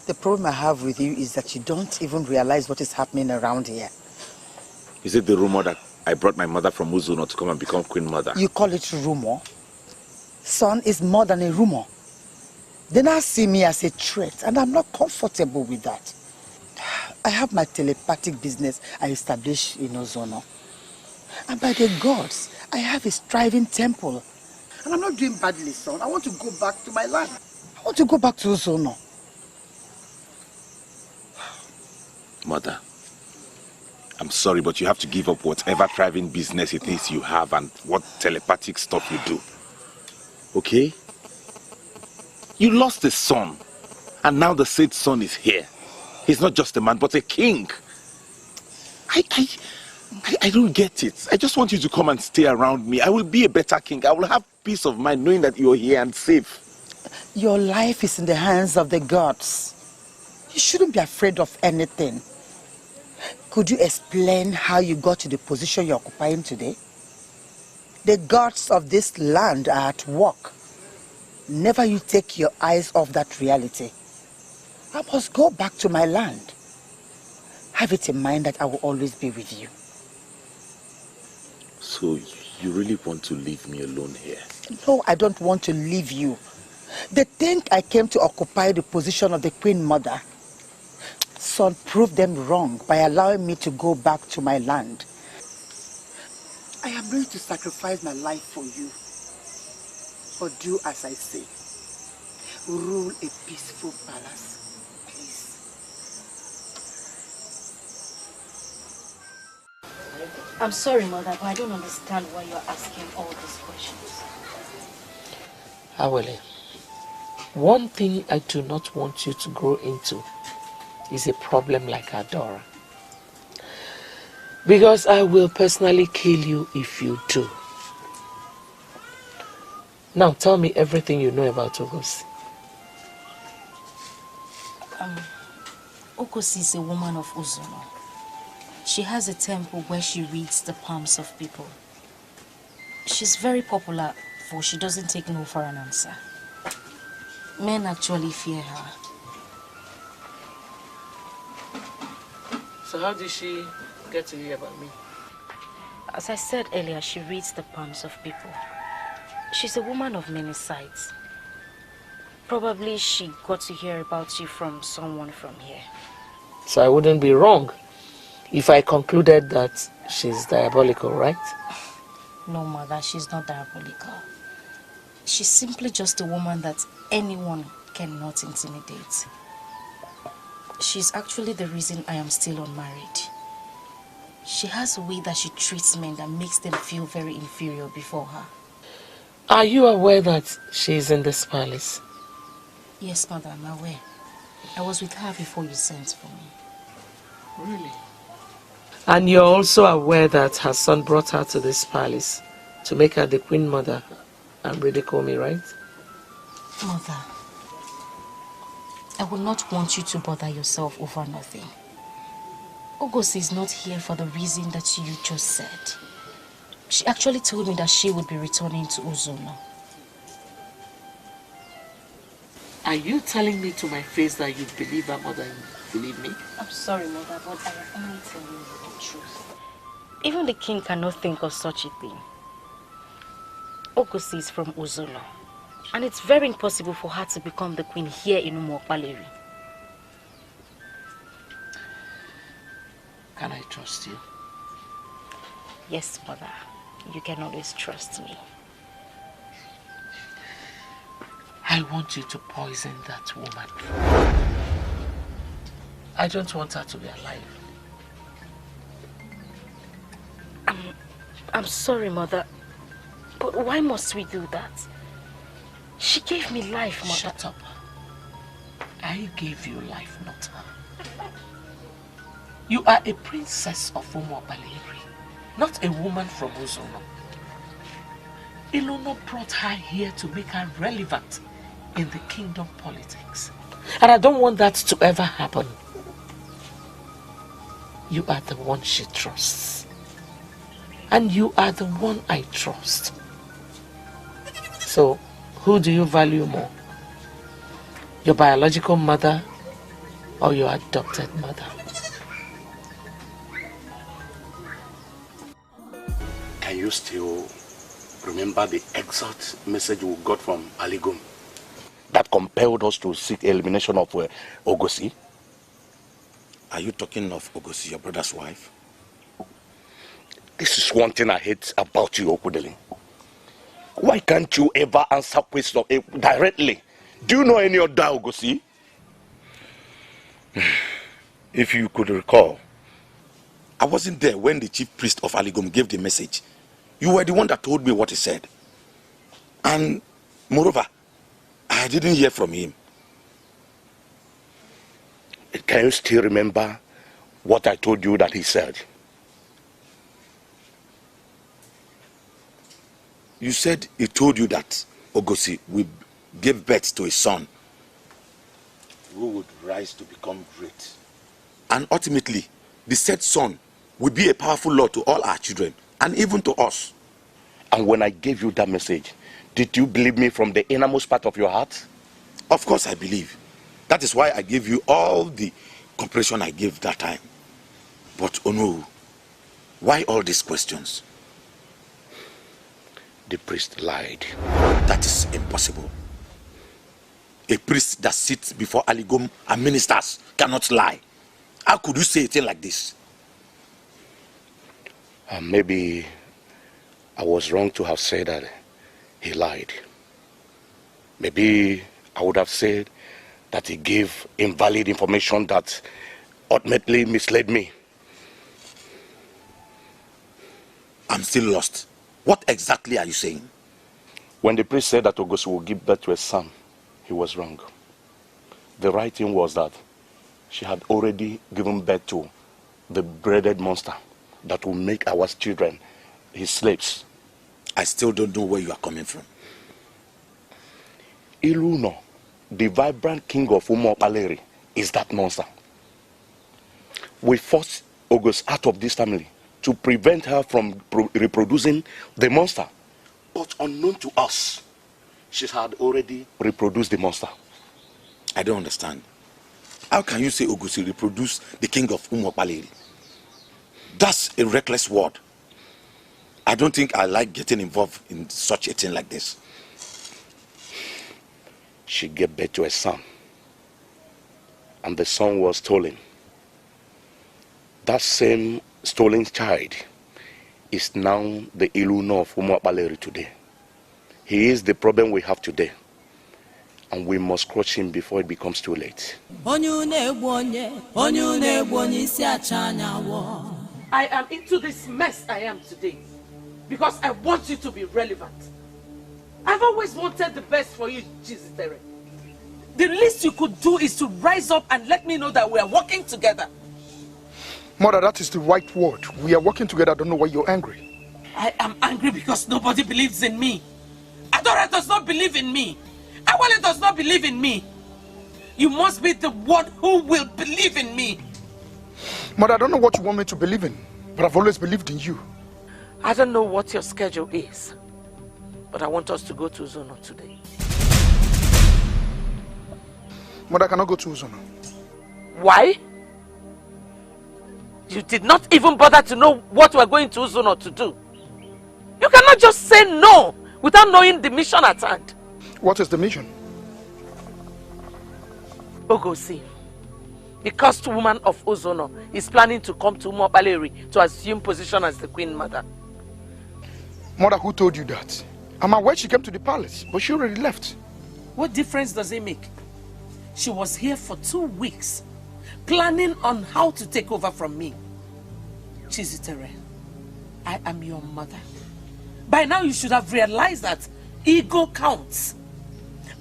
The problem I have with you is that you don't even realize what is happening around here. Is it the rumor that I brought my mother from Ezeonu to come and become queen mother? You call it rumor? Son, is more than a rumor. They now see me as a threat, and I'm not comfortable with that. I have my telepathic business I established in Ezeonu. And by the gods, I have a thriving temple. And I'm not doing badly, son. I want to go back to my land. I want to go back to Ezeonu. Mother, I'm sorry, but you have to give up whatever thriving business it is you have and what telepathic stuff you do. Okay? You lost a son, and now the said son is here. He's not just a man, but a king. I don't get it. I just want you to come and stay around me. I will be a better king. I will have peace of mind knowing that you're here and safe. Your life is in the hands of the gods. You shouldn't be afraid of anything. Could you explain how you got to the position you're occupying today? The gods of this land are at work. Never you take your eyes off that reality. I must go back to my land. Have it in mind that I will always be with you. So you really want to leave me alone here? No, I don't want to leave you. They think I came to occupy the position of the Queen Mother. Son, prove them wrong by allowing me to go back to my land. I am ready to sacrifice my life for you. But do as I say. Rule a peaceful palace, please. I'm sorry, Mother, but I don't understand why you're asking all these questions. Awele, one thing I do not want you to grow into is a problem like Adora. Because I will personally kill you if you do. Now tell me everything you know about Ngozi. Ngozi is a woman of Ezeonu. She has a temple where she reads the palms of people. She's very popular, for she doesn't take no for an answer. Men actually fear her. So how did she get to hear about me? As I said earlier, she reads the palms of people. She's a woman of many sides. Probably she got to hear about you from someone from here. So I wouldn't be wrong if I concluded that she's diabolical, right? No, mother, she's not diabolical. She's simply just a woman that anyone cannot intimidate. She's actually the reason I am still unmarried. She has a way that she treats men that makes them feel very inferior before her. Are you aware that she's in this palace? Yes, mother, I'm aware. I was with her before you sent for me. Really? And you're also aware that her son brought her to this palace to make her the queen mother and ridicule me, right? Mother, I would not want you to bother yourself over nothing. Ngozi is not here for the reason that you just said. She actually told me that she would be returning to Ezeonu. Are you telling me to my face that you believe her more than you believe me? I'm sorry, mother, but I am only telling you the truth. Even the king cannot think of such a thing. Ngozi is from Ezeonu, and it's very impossible for her to become the queen here in Umuokpaleri. Can I trust you? Yes, mother. You can always trust me. I want you to poison that woman. I don't want her to be alive. I'm sorry, mother. But why must we do that? She gave me life, mother. Shut up. I gave you life, not her. You are a princess of Umuokpaleri, not a woman from Ezeonu. Ezeonu brought her here to make her relevant in the kingdom politics. And I don't want that to ever happen. You are the one she trusts. And you are the one I trust. So, who do you value more? Your biological mother or your adopted mother? Can you still remember the exact message we got from Aligum that compelled us to seek elimination of Ngozi? Are you talking of Ngozi, your brother's wife? This is one thing I hate about you, Okudeli. Why can't you ever answer questions directly? Do you know any other Ngozi? If you could recall, I wasn't there when the chief priest of Aligum gave the message. You were the one that told me what he said. And moreover, I didn't hear from him. Can you still remember what I told you that he said? You said he told you that Ngozi will give birth to a son who would rise to become great. And ultimately, the said son will be a powerful Lord to all our children, and even to us. And when I gave you that message, did you believe me from the innermost part of your heart? Of course I believe. That is why I gave you all the cooperation I gave that time. But oh no, why all these questions? The priest lied. That is impossible. A priest that sits before Aligum and ministers cannot lie. How could you say a thing like this? Maybe I was wrong to have said that he lied. Maybe I would have said that he gave invalid information that ultimately misled me. I'm still lost. What exactly are you saying? When the priest said that Ngozi will give birth to a son, he was wrong. The right thing was that she had already given birth to the braided monster that will make our children his slaves. I still don't know where you are coming from. Iluno, the vibrant king of Umo-Baleri, is that monster. We forced Ogos out of this family to prevent her from reproducing the monster. But unknown to us, she had already reproduced the monster. I don't understand. How can you say Ogosi reproduced the king of Umo-Baleri? That's a reckless word. I don't think I like getting involved in such a thing like this. She gave birth to a son, and the son was stolen. That same stolen child is now the Iluno of Umo-Baleri today. He is the problem we have today, and we must crush him before it becomes too late. I am into this mess I am today because I want you to be relevant. I've always wanted the best for you, Jesus. The least you could do is to rise up and let me know that we are working together. Mother, that is the right word. We are working together. I don't know why you're angry. I am angry because nobody believes in me. Adora does not believe in me. Awale does not believe in me. You must be the one who will believe in me. Mother, I don't know what you want me to believe in, but I've always believed in you. I don't know what your schedule is, but I want us to go to Ezeonu today. Mother, I cannot go to Ezeonu. Why? You did not even bother to know what we're going to Ezeonu to do. You cannot just say no without knowing the mission at hand. What is the mission? Ngozi, the cursed woman of Ezeonu, is planning to come to Umo-Baleri to assume position as the Queen Mother. Mother, who told you that? I'm aware she came to the palace, but she already left. What difference does it make? She was here for 2 weeks, planning on how to take over from me. Chizitere, I am your mother. By now you should have realized that ego counts.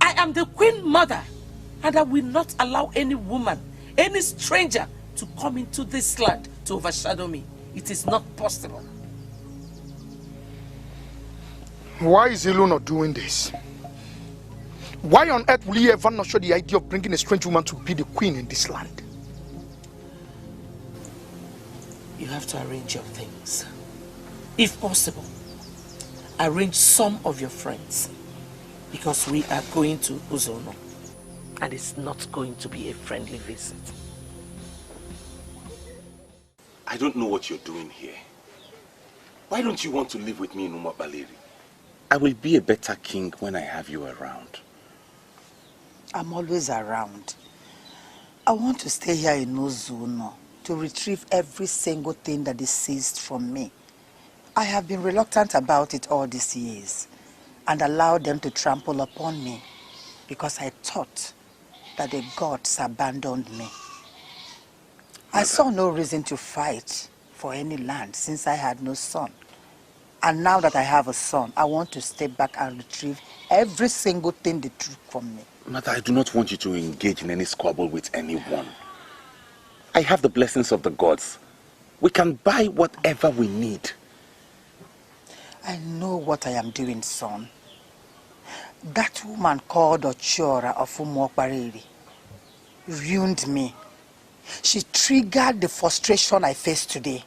I am the Queen Mother, and I will not allow any woman, any stranger to come into this land to overshadow me. It is not possible. Why is Ilu not doing this? Why on earth will he ever not show the idea of bringing a strange woman to be the queen in this land? You have to arrange your things. If possible, arrange some of your friends, because we are going to Ezeonu, and it's not going to be a friendly visit. I don't know what you're doing here. Why don't you want to live with me in Umo-Baleri? I will be a better king when I have you around. I'm always around. I want to stay here in Ezeonu to retrieve every single thing that is seized from me. I have been reluctant about it all these years and allowed them to trample upon me because I thought that the gods abandoned me. I saw no reason to fight for any land since I had no son. And now that I have a son, I want to step back and retrieve every single thing they took from me. Mother, I do not want you to engage in any squabble with anyone. I have the blessings of the gods. We can buy whatever we need. I know what I am doing, son. That woman called Ochiora of Umo-Baleri ruined me. She triggered the frustration I face today.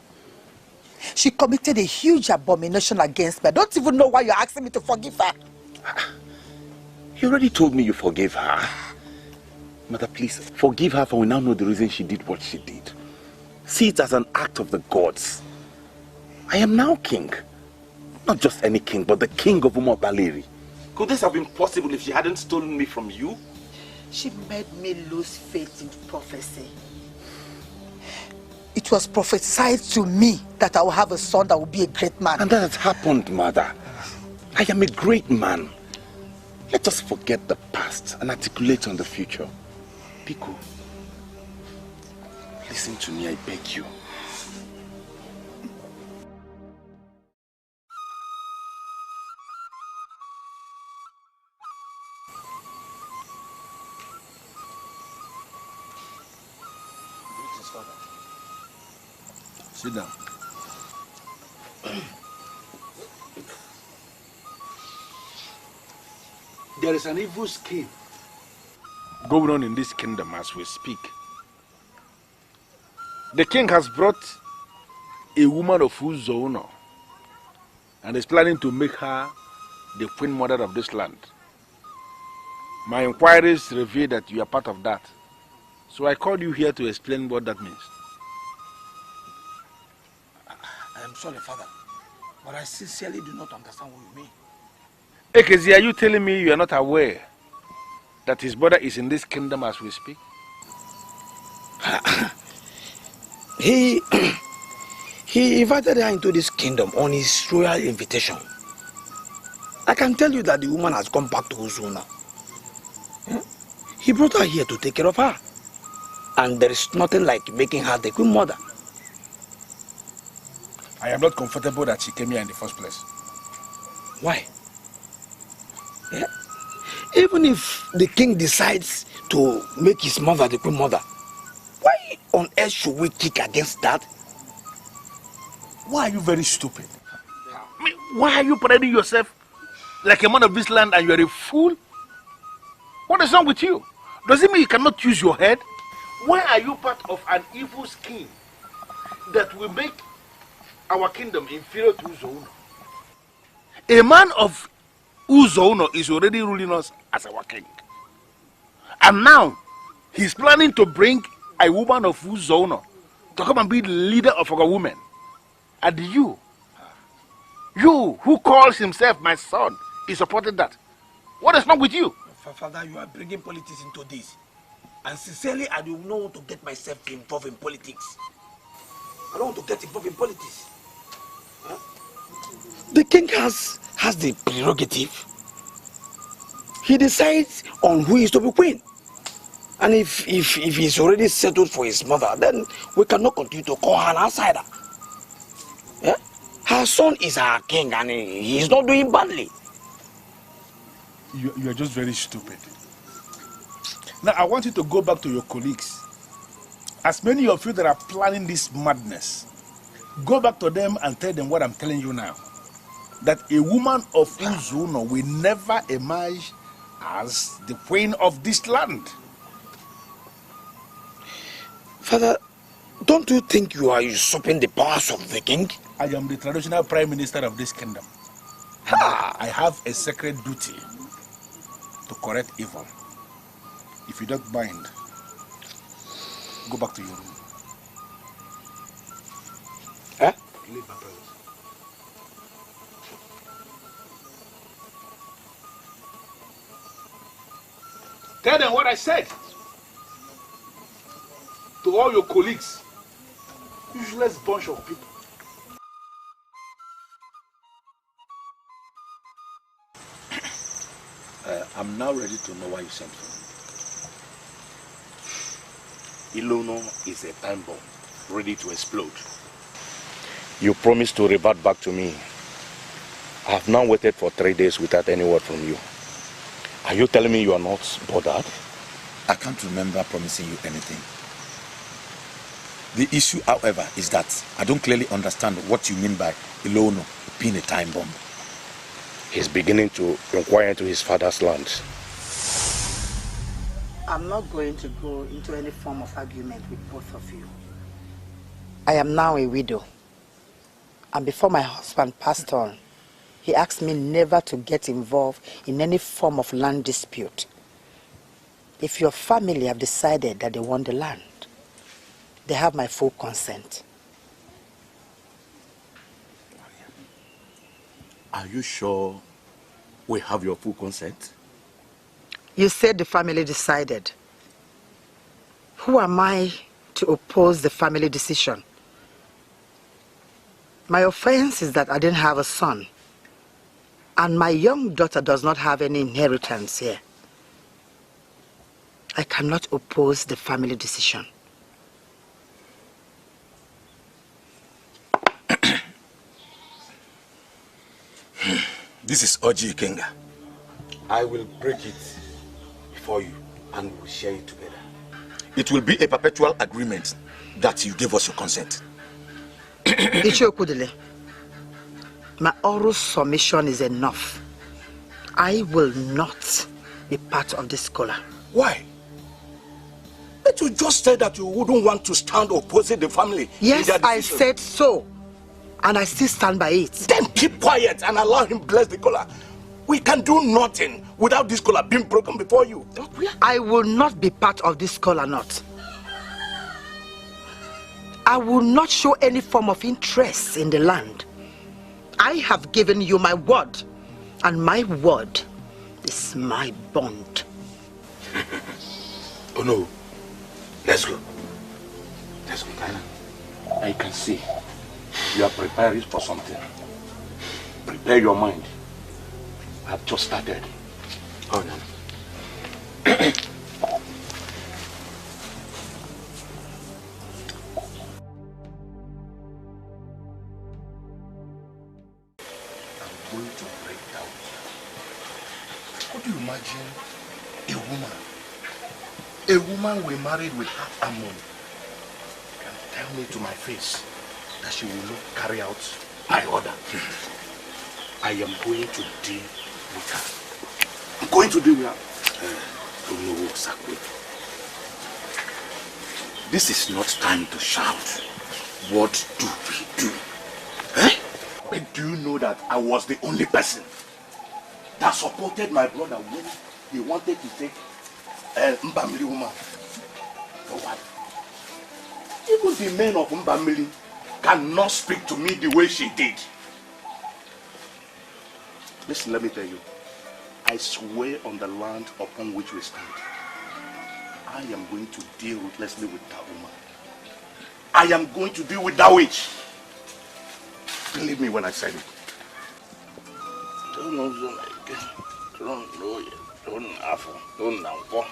She committed a huge abomination against me. I don't even know why you're asking me to forgive her. You already told me you forgave her. Mother, please, forgive her, for we now know the reason she did what she did. See it as an act of the gods. I am now king. Not just any king, but the king of Umo-Baleri. Could this have been possible if she hadn't stolen me from you? She made me lose faith in prophecy. It was prophesied to me that I will have a son that will be a great man. And that has happened, Mother. I am a great man. Let us forget the past and articulate on the future. Biko, listen to me, I beg you. Sit down. There is an evil scheme going on in this kingdom as we speak. The king has brought a woman of Ezeonu and is planning to make her the queen mother of this land. My inquiries reveal that you are part of that. So I called you here to explain what that means. I am sorry, Father, but I sincerely do not understand what you mean. Ekezi, are you telling me you are not aware that his brother is in this kingdom as we speak? He invited her into this kingdom on his royal invitation. I can tell you that the woman has come back to Ezeonu. He brought her here to take care of her. And there is nothing like making her the queen mother. I am not comfortable that she came here in the first place. Why? Yeah? Even if the king decides to make his mother the queen mother, why on earth should we kick against that? Why are you very stupid? I mean, why are you parading yourself like a man of this land and you are a fool? What is wrong with you? Does it mean you cannot use your head? Why are you part of an evil scheme that will make our kingdom inferior to Ezeonu? A man of Ezeonu is already ruling us as our king. And now, he's planning to bring a woman of Ezeonu to come and be the leader of our women. And you who calls himself my son, is supporting that. What is wrong with you? Father, you are bringing politics into this. And sincerely, I do not want to get myself involved in politics. I don't want to get involved in politics. Huh? The king has the prerogative. He decides on who is to be queen. And if he's already settled for his mother, then we cannot continue to call her an outsider. Yeah? Her son is our king and he is not doing badly. You are just very stupid. Now, I want you to go back to your colleagues. As many of you that are planning this madness, go back to them and tell them what I'm telling you now. That a woman of Ezeonu will never emerge as the queen of this land. Father, don't you think you are usurping the powers of the king? I am the traditional prime minister of this kingdom. I have a sacred duty to correct evil. If you don't mind, go back to your room. Huh? Leave my presence. Tell them what I said. To all your colleagues. Useless bunch of people. I'm now ready to know why you sent for me. Ezeonu is a time bomb, ready to explode. You promised to revert back to me. I have now waited for 3 days without any word from you. Are you telling me you are not bothered? I can't remember promising you anything. The issue, however, is that I don't clearly understand what you mean by Ezeonu being a time bomb. He's beginning to inquire into his father's lands. I'm not going to go into any form of argument with both of you. I am now a widow. And before my husband passed on, he asked me never to get involved in any form of land dispute. If your family have decided that they want the land, they have my full consent. Are you sure we have your full consent? You said the family decided. Who am I to oppose the family decision? My offense is that I didn't have a son. And my young daughter does not have any inheritance here. I cannot oppose the family decision. This is Oji Ikenga. I will break it before you and we'll share it together. It will be a perpetual agreement that you give us your consent. Ichokudile, my oral submission is enough. I will not be part of this scholar. Why? But you just said that you wouldn't want to stand opposite the family. Yes, I said so. And I still stand by it. Then keep quiet and allow him bless the collar. We can do nothing without this collar being broken before you. I will not be part of this collar knot. I will not show any form of interest in the land. I have given you my word, and my word is my bond. Oh no. Let's go. Let's go, Tyler. I can see you are preparing for something. Prepare your mind. I have just started. Oh no. Going to break down. Could you imagine a woman we married with half a money can tell me to my face that she will not carry out my order? I am going to deal with her. I'm going to deal with her. No, Sakwe. This is not time to shout. What do we do? Eh? But do you know that I was the only person that supported my brother when he wanted to take Mbamili woman for what? Even the men of Mbamili cannot speak to me the way she did. Listen, let me tell you. I swear on the land upon which we stand, I am going to deal ruthlessly with that woman. I am going to deal with that witch. Believe me when I said it. Don't know it. Don't know.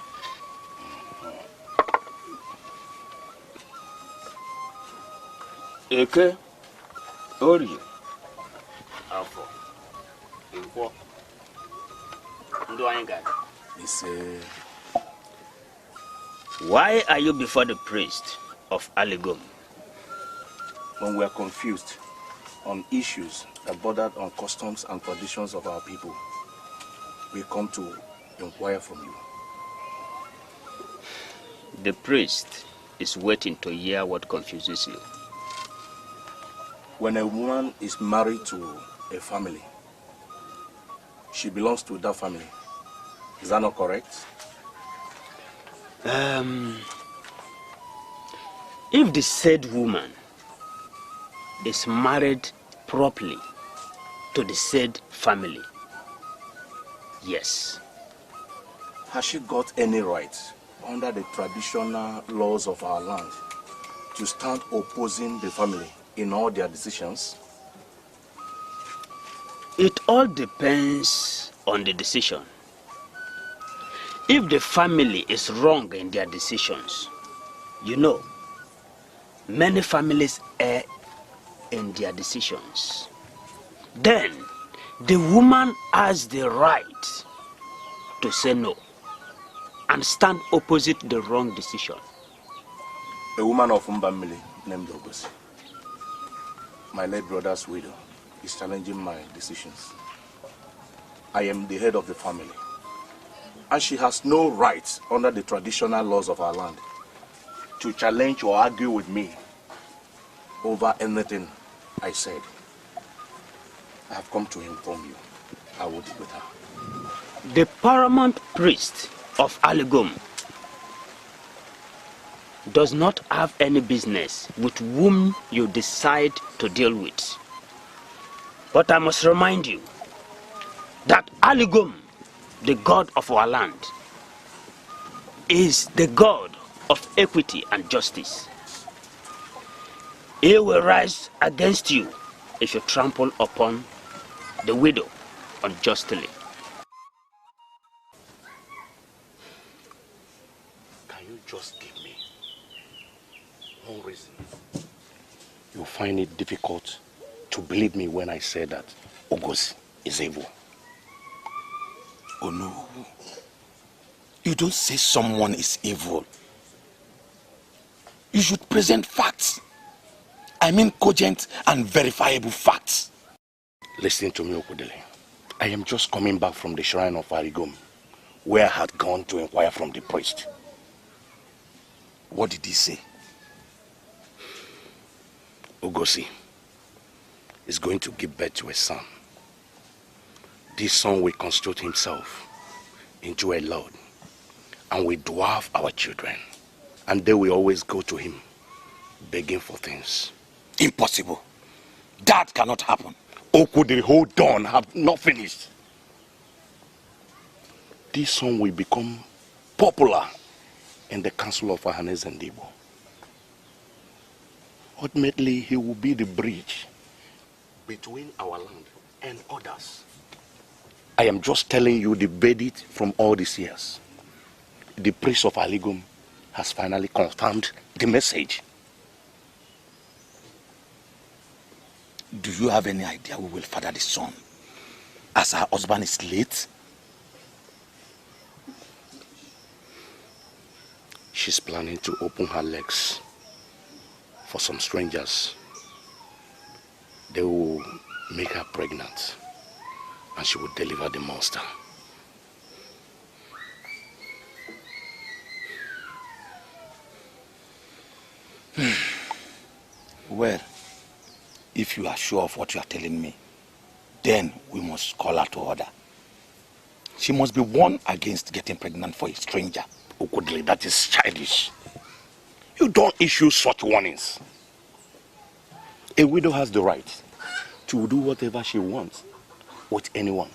Eke, Ori, Afo, Info, Why are you before the priest of Aligom? When we are confused on issues that border on customs and traditions of our people, we come to inquire from you. The priest is waiting to hear what confuses you. When a woman is married to a family, she belongs to that family. Is that not correct? If the said woman is married properly to the said family, yes. Has she got any right under the traditional laws of our land to stand opposing the family in all their decisions? It all depends on the decision. If the family is wrong in their decisions, you know, many families err in their decisions, then the woman has the right to say no and stand opposite the wrong decision. A woman of Mbamili named Ngozi, my late brother's widow, is challenging my decisions. I am the head of the family, and she has no right under the traditional laws of our land to challenge or argue with me over anything I said. I have come to inform you. I will deal with her. The paramount priest of Aligom does not have any business with whom you decide to deal with. But I must remind you that Aligom, the god of our land, is the god of equity and justice. He will rise against you if you trample upon the widow unjustly. Can you just give me one reason you find it difficult to believe me when I say that Ngozi is evil? Oh no. You don't say someone is evil. You should present facts. I mean cogent and verifiable facts. Listen to me, Okudele. I am just coming back from the shrine of Arigom, where I had gone to inquire from the priest. What did he say? Ngozi is going to give birth to a son. This son will constitute himself into a lord and will dwarf our children. And they will always go to him begging for things. Impossible. That cannot happen. Or could the whole dawn have not finished? This son will become popular in the council of Ahanes and Debo. Ultimately, he will be the bridge between our land and others. I am just telling you the verdict from all these years. The priest of Aligum has finally confirmed the message. Do you have any idea who will father the son? As her husband is late? She's planning to open her legs for some strangers. They will make her pregnant and she will deliver the monster. Well, if you are sure of what you are telling me, then we must call her to order. She must be warned against getting pregnant for a stranger. Okudli, that is childish. You don't issue such warnings. A widow has the right to do whatever she wants with anyone.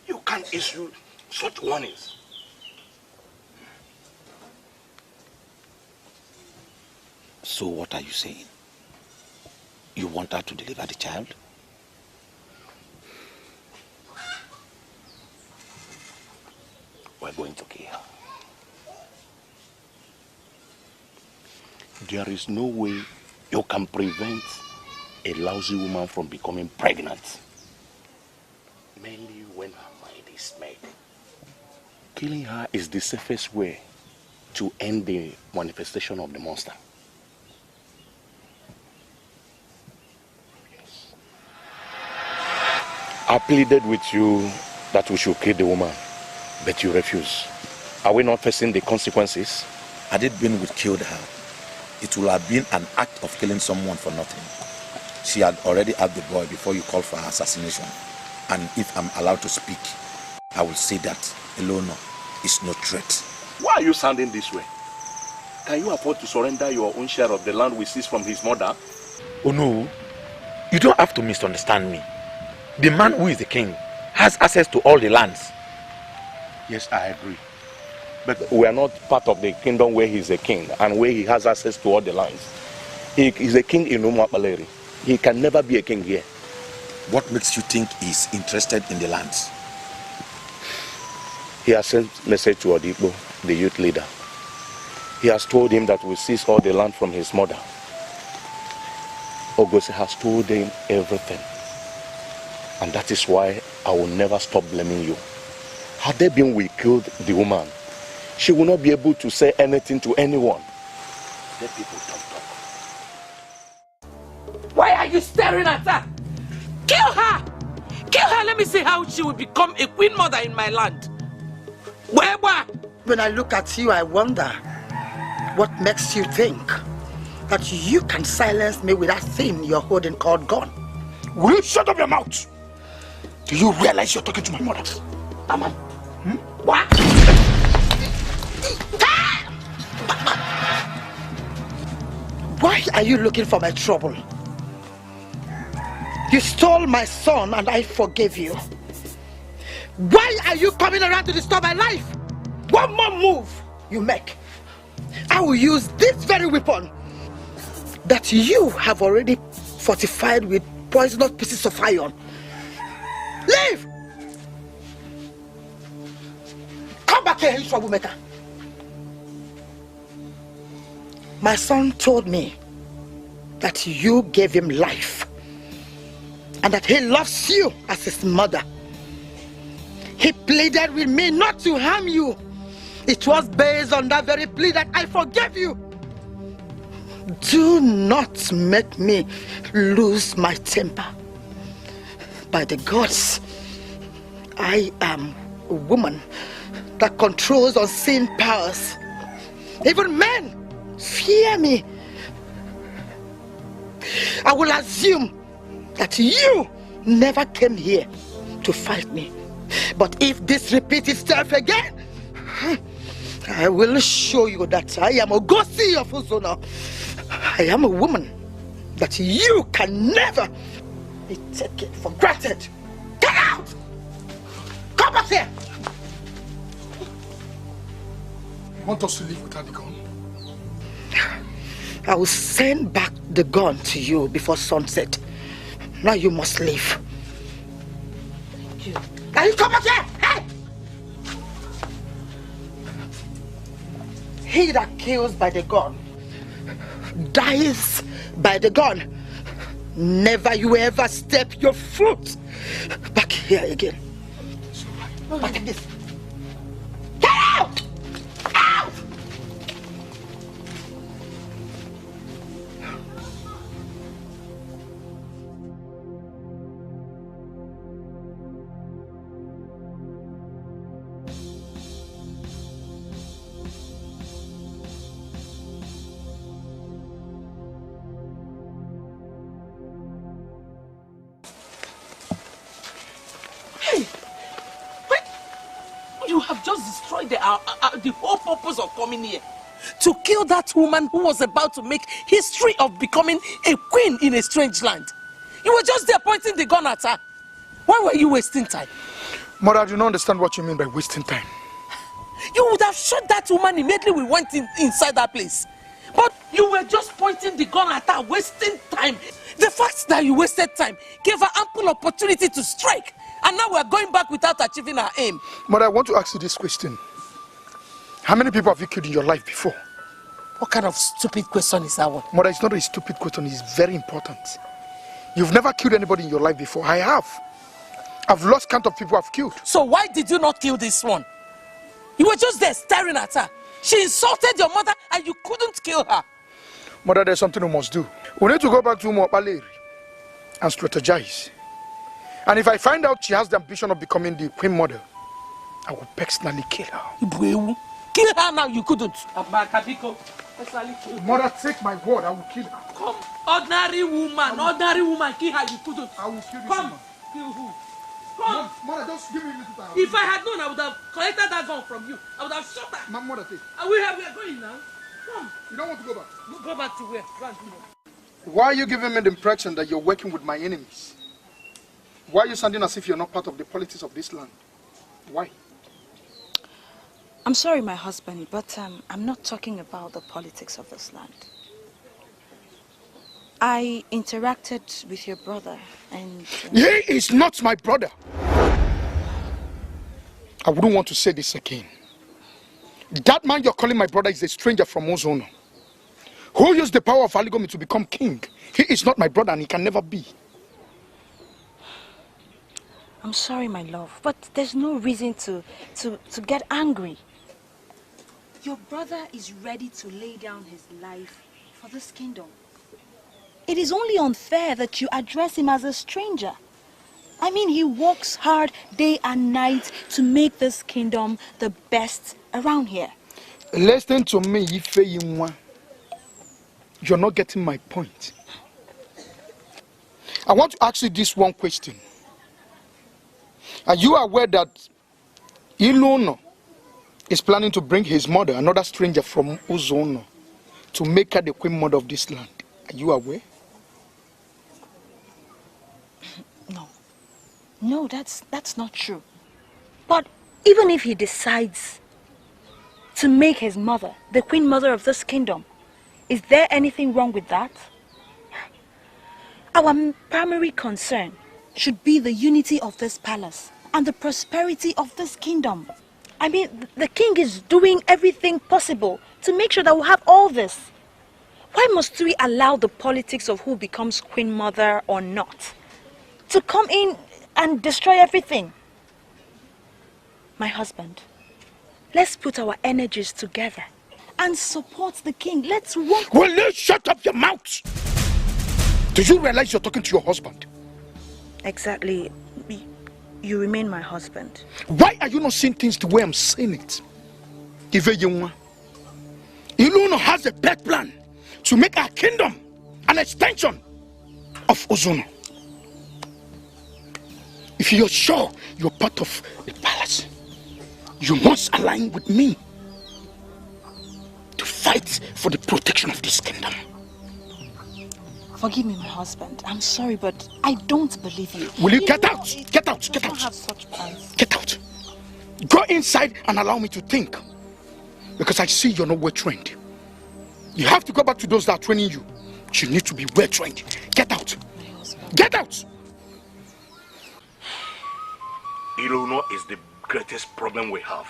You can't issue such warnings. So what are you saying? You want her to deliver the child? We're going to kill her. There is no way you can prevent a lousy woman from becoming pregnant. Mainly when her mind is made. Killing her is the safest way to end the manifestation of the monster. Yes. I pleaded with you that we should kill the woman, but you refuse. Are we not facing the consequences? Had it been we killed her, it would have been an act of killing someone for nothing. She had already had the boy before you called for her assassination. And if I'm allowed to speak, I will say that Ezeonu is no threat. Why are you sounding this way? Can you afford to surrender your own share of the land we seized from his mother? Oh no, you don't have to misunderstand me. The man who is the king has access to all the lands. Yes, I agree. But we are not part of the kingdom where he is a king and where he has access to all the lands. He is a king in Umuapaleri. He can never be a king here. What makes you think he is interested in the lands? He has sent a message to Odibo, the youth leader. He has told him that we seize all the land from his mother. Ngozi has told him everything. And that is why I will never stop blaming you. Had there been we killed the woman, she will not be able to say anything to anyone. Let people talk. Why are you staring at her? Kill her! Kill her, let me see how she will become a queen mother in my land. Where? When I look at you, I wonder what makes you think that you can silence me with that thing you're holding called gun. Will you shut up your mouth? Do you realize you're talking to my mother? Mama. What? Why are you looking for my trouble? You stole my son and I forgave you. Why are you coming around to disturb my life? One more move you make, I will use this very weapon that you have already fortified with poisonous pieces of iron. Leave! Come back here, you troublemaker. My son told me that you gave him life and that he loves you as his mother. He pleaded with me not to harm you. It was based on that very plea that I forgave you. Do not make me lose my temper. By the gods, I am a woman that controls unseen powers. Even men fear me. I will assume that you never came here to fight me. But if this repeats itself again, I will show you that I am Ngozi of Ezionu. I am a woman that you can never be taken for granted. Get out! Come back here! You want us to leave without the gun? I will send back the gun to you before sunset. Now you must leave. Now you come back here! Hey! He that kills by the gun dies by the gun. Never you ever step your foot back here again. Back like this. Get out! Out! You have just destroyed the whole purpose of coming here. To kill that woman who was about to make history of becoming a queen in a strange land. You were just there pointing the gun at her. Why were you wasting time? Mother, I do not understand what you mean by wasting time. You would have shot that woman immediately we went inside that place. But you were just pointing the gun at her, wasting time. The fact that you wasted time gave her ample opportunity to strike. And now we're going back without achieving our aim. Mother, I want to ask you this question. How many people have you killed in your life before? What kind of stupid question is that one? Mother, it's not a stupid question. It's very important. You've never killed anybody in your life before. I have. I've lost count of people I've killed. So why did you not kill this one? You were just there staring at her. She insulted your mother and you couldn't kill her. Mother, there's something we must do. We need to go back to Umopaleri and strategize. And if I find out she has the ambition of becoming the queen mother, I will personally kill her. Kill her now, you couldn't. Mother, take my word, I will kill her. Come, ordinary woman, kill her, you couldn't. I will kill this Come, woman. kill who? Come. Mother, just give me a little time. If I had known, I would have collected that gun from you. I would have shot her. My mother, take. And we are going now. Come. You don't want to go back? Go back to where? Go and do what? Why are you giving me the impression that you're working with my enemies? Why are you sounding as if you're not part of the politics of this land? Why? I'm sorry, my husband, but I'm not talking about the politics of this land. I interacted with your brother and... He is not my brother. I wouldn't want to say this again. That man you're calling my brother is a stranger from Ezionu, who used the power of Aligomi to become king. He is not my brother and he can never be. I'm sorry, my love, but there's no reason to get angry. Your brother is ready to lay down his life for this kingdom. It is only unfair that you address him as a stranger. I mean, he works hard day and night to make this kingdom the best around here. Listen to me, Ifeyinwa. You're not getting my point. I want to ask you this one question. Are you aware that Ezeonu is planning to bring his mother, another stranger from Ezionu, to make her the queen mother of this land? Are you aware? No, that's not true. But even if he decides to make his mother the queen mother of this kingdom, is there anything wrong with that? Our primary concern should be the unity of this palace and the prosperity of this kingdom. I mean, the king is doing everything possible to make sure that we'll have all this. Why must we allow the politics of who becomes queen mother or not to come in and destroy everything? My husband, let's put our energies together and support the king. Let's work. Will you shut up your mouth? Do you realize you're talking to your husband? Exactly. you remain my husband. Why are you not seeing things the way I'm seeing it? Ezeonu has a bad plan to make our kingdom an extension of Ezeonu. If you're sure you're part of the palace, you must align with me to fight for the protection of this kingdom. Forgive me, my husband. I'm sorry, but I don't believe you. Will you get out? Get out, get out. Have such plans. Get out. Go inside and allow me to think. Because I see you're not well trained. You have to go back to those that are training you. You need to be well trained. Get out. Get out. Ezeonu is the greatest problem we have.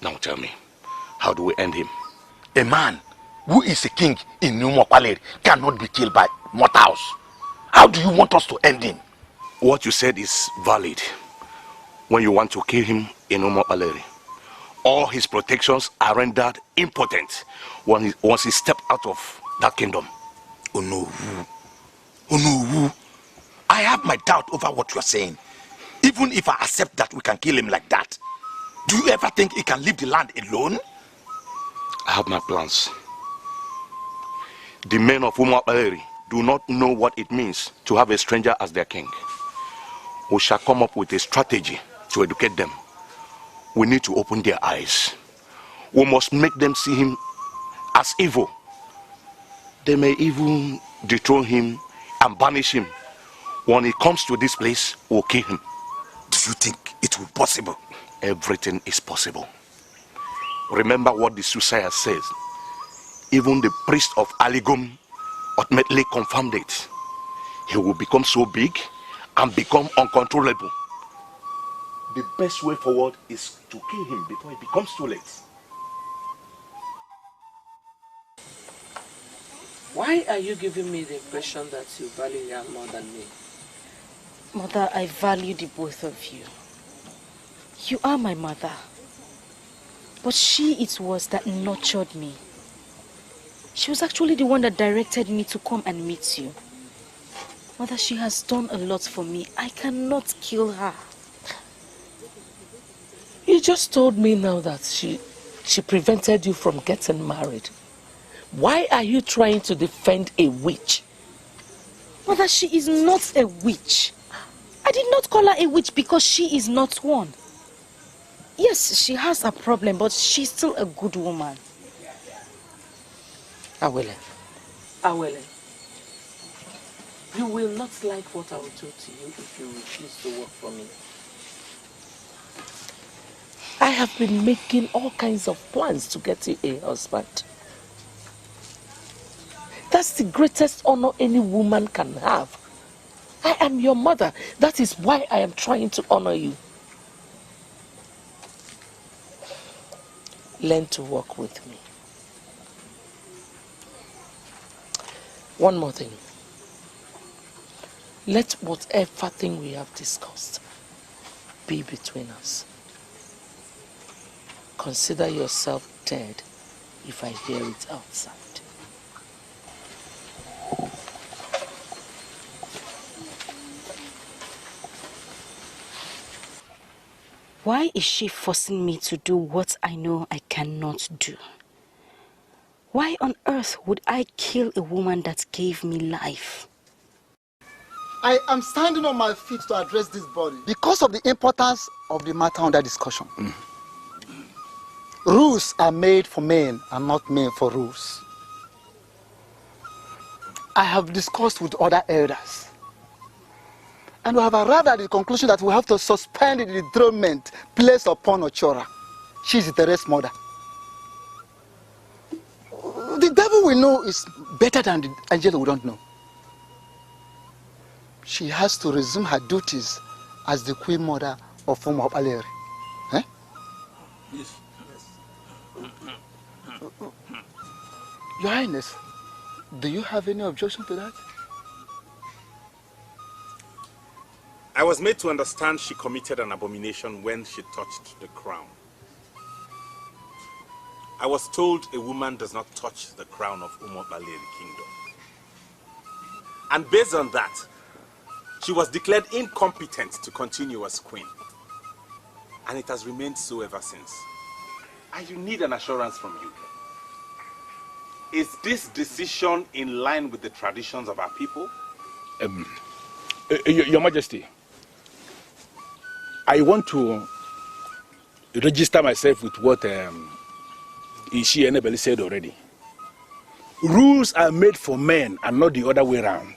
Now tell me, how do we end him? A man who is a king in Umo Paleri cannot be killed by mortals. How do you want us to end him? What you said is valid. When you want to kill him in Umo Paleri, all his protections are rendered impotent once he stepped out of that kingdom. Oh no. Oh no. I have my doubt over what you are saying. Even if I accept that we can kill him like that, do you ever think he can leave the land alone? I have my plans. The men of Umo Paleri do not know what it means to have a stranger as their king. We shall come up with a strategy to educate them. We need to open their eyes. We must make them see him as evil. They may even dethrone him and banish him. When he comes to this place, we'll kill him. Do you think it will be possible? Everything is possible. Remember what the soothsayer says. Even the priest of Aligom ultimately confirmed it. He will become so big and become uncontrollable. The best way forward is to kill him before it becomes too late. Why are you giving me the impression that you value her more than me? Mother, I value the both of you. You are my mother. But she it was that nurtured me. She was actually the one that directed me to come and meet you. Mother, she has done a lot for me. I cannot kill her. You just told me now that she prevented you from getting married. Why are you trying to defend a witch? Mother, she is not a witch. I did not call her a witch because she is not one. Yes, she has a problem, but she's still a good woman. Awele, you will not like what I will do to you if you refuse to work for me. I have been making all kinds of plans to get you a husband. That's the greatest honor any woman can have. I am your mother. That is why I am trying to honor you. Learn to work with me. One more thing. Let whatever thing we have discussed be between us. Consider yourself dead if I hear it outside. Why is she forcing me to do what I know I cannot do? Why on earth would I kill a woman that gave me life? I am standing on my feet to address this body because of the importance of the matter under discussion. Rules are made for men and not made for rules. I have discussed with other elders, and we have arrived at the conclusion that we have to suspend the enthronement placed upon Ochora. She is the rest mother. The devil we know is better than the angel we don't know. She has to resume her duties as the queen mother of Umo Paleri. Eh? Yes. Your Highness, do you have any objection to that? I was made to understand she committed an abomination when she touched the crown. I was told a woman does not touch the crown of Umo Paleri kingdom. And based on that, She was declared incompetent to continue as queen. And it has remained so ever since. And you need an assurance from you. Is this decision in line with the traditions of our people? Your Majesty, I want to register myself with what Ishi Enebeli said already. Rules are made for men and not the other way around.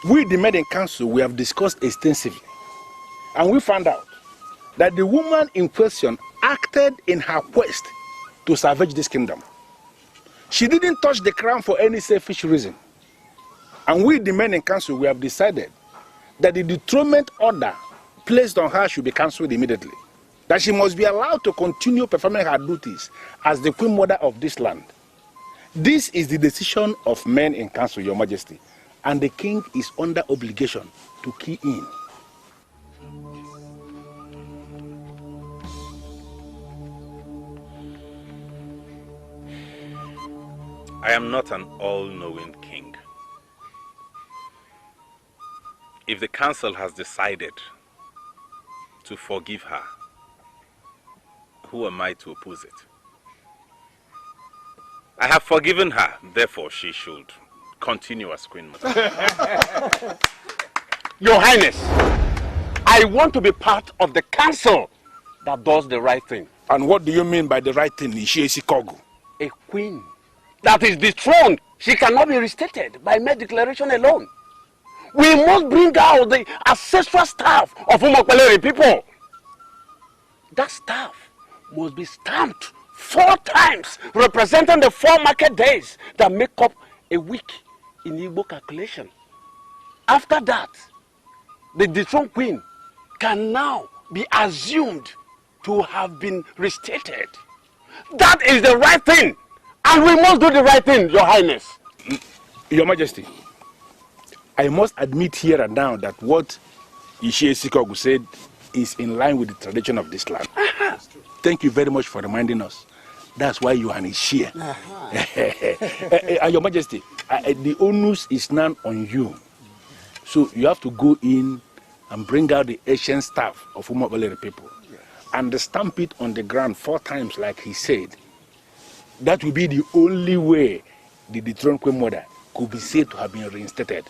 We, the men in council, we have discussed extensively. And we found out that the woman in question acted in her quest to salvage this kingdom. She didn't touch the crown for any selfish reason. And we, the men in council, we have decided that the dethronement order placed on her should be cancelled immediately. That she must be allowed to continue performing her duties as the queen mother of this land. This is the decision of men in council, Your Majesty, and the king is under obligation to key in. I am not an all-knowing king. If the council has decided to forgive her, who am I to oppose it? I have forgiven her, therefore she should continue as queen mother. Your Highness, I want to be part of the council that does the right thing. And what do you mean by the right thing, Ishi Kogu? A queen that is dethroned, she cannot be restated by mere declaration alone. We must bring out the ancestral staff of Umokwaleri people. That staff must be stamped 4 times, representing the 4 market days that make up a week in Igbo calculation. After that, the dethroned queen can now be assumed to have been restated. That is the right thing, and we must do the right thing, Your Highness. Your Majesty, I must admit here and now that what Ishi Kogu said is in line with the tradition of this land. Thank you very much for reminding us. That's why you are an Ishi. Your Majesty, the onus is now on you. So you have to go in and bring out the ancient staff of Umokwaleri people and stamp it on the ground 4 times like he said. That will be the only way the dethroned queen mother could be said to have been reinstated.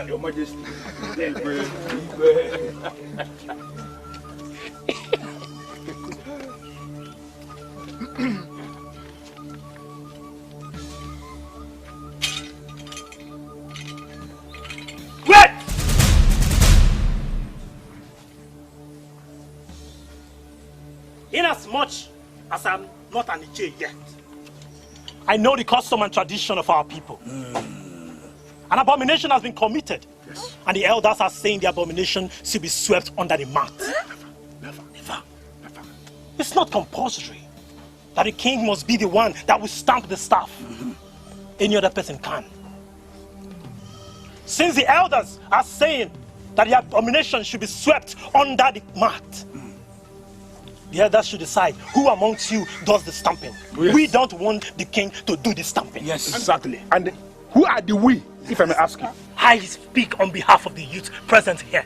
Your Majesty. Wait! Inasmuch as I'm not an Iche yet, I know the custom and tradition of our people. An abomination has been committed, and the elders are saying the abomination should be swept under the mat. Never. It's not compulsory that the king must be the one that will stamp the staff. Any other person can. Since the elders are saying that the abomination should be swept under the mat, the elders should decide who amongst you does the stamping. Yes. We don't want the king to do the stamping. Yes, exactly. And who are the we, if I may ask you? I speak on behalf of the youth present here.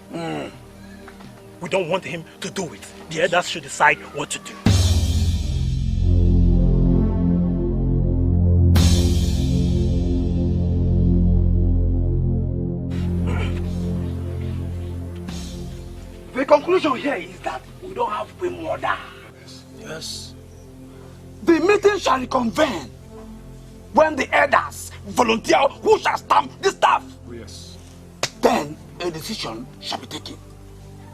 We don't want him to do it. The elders should decide what to do. The conclusion here is that we don't have queen mother. Yes. The meeting shall reconvene when the elders volunteer who shall stamp the staff. Oh, yes. Then a decision shall be taken.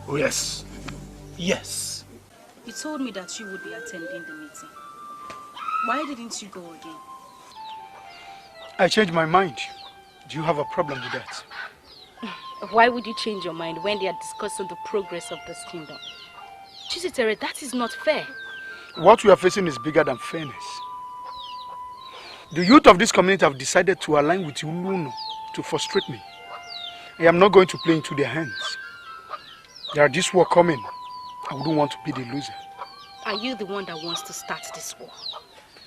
Oh, yes. Yes. You told me that you would be attending the meeting. Why didn't you go again? I changed my mind. Do you have a problem with that? Why would you change your mind when they are discussing the progress of this kingdom? Chizitere, that is not fair. What we are facing is bigger than fairness. The youth of this community have decided to align with Uluno to frustrate me. I am not going to play into their hands. There are this war coming. I wouldn't want to be the loser. Are you the one that wants to start this war?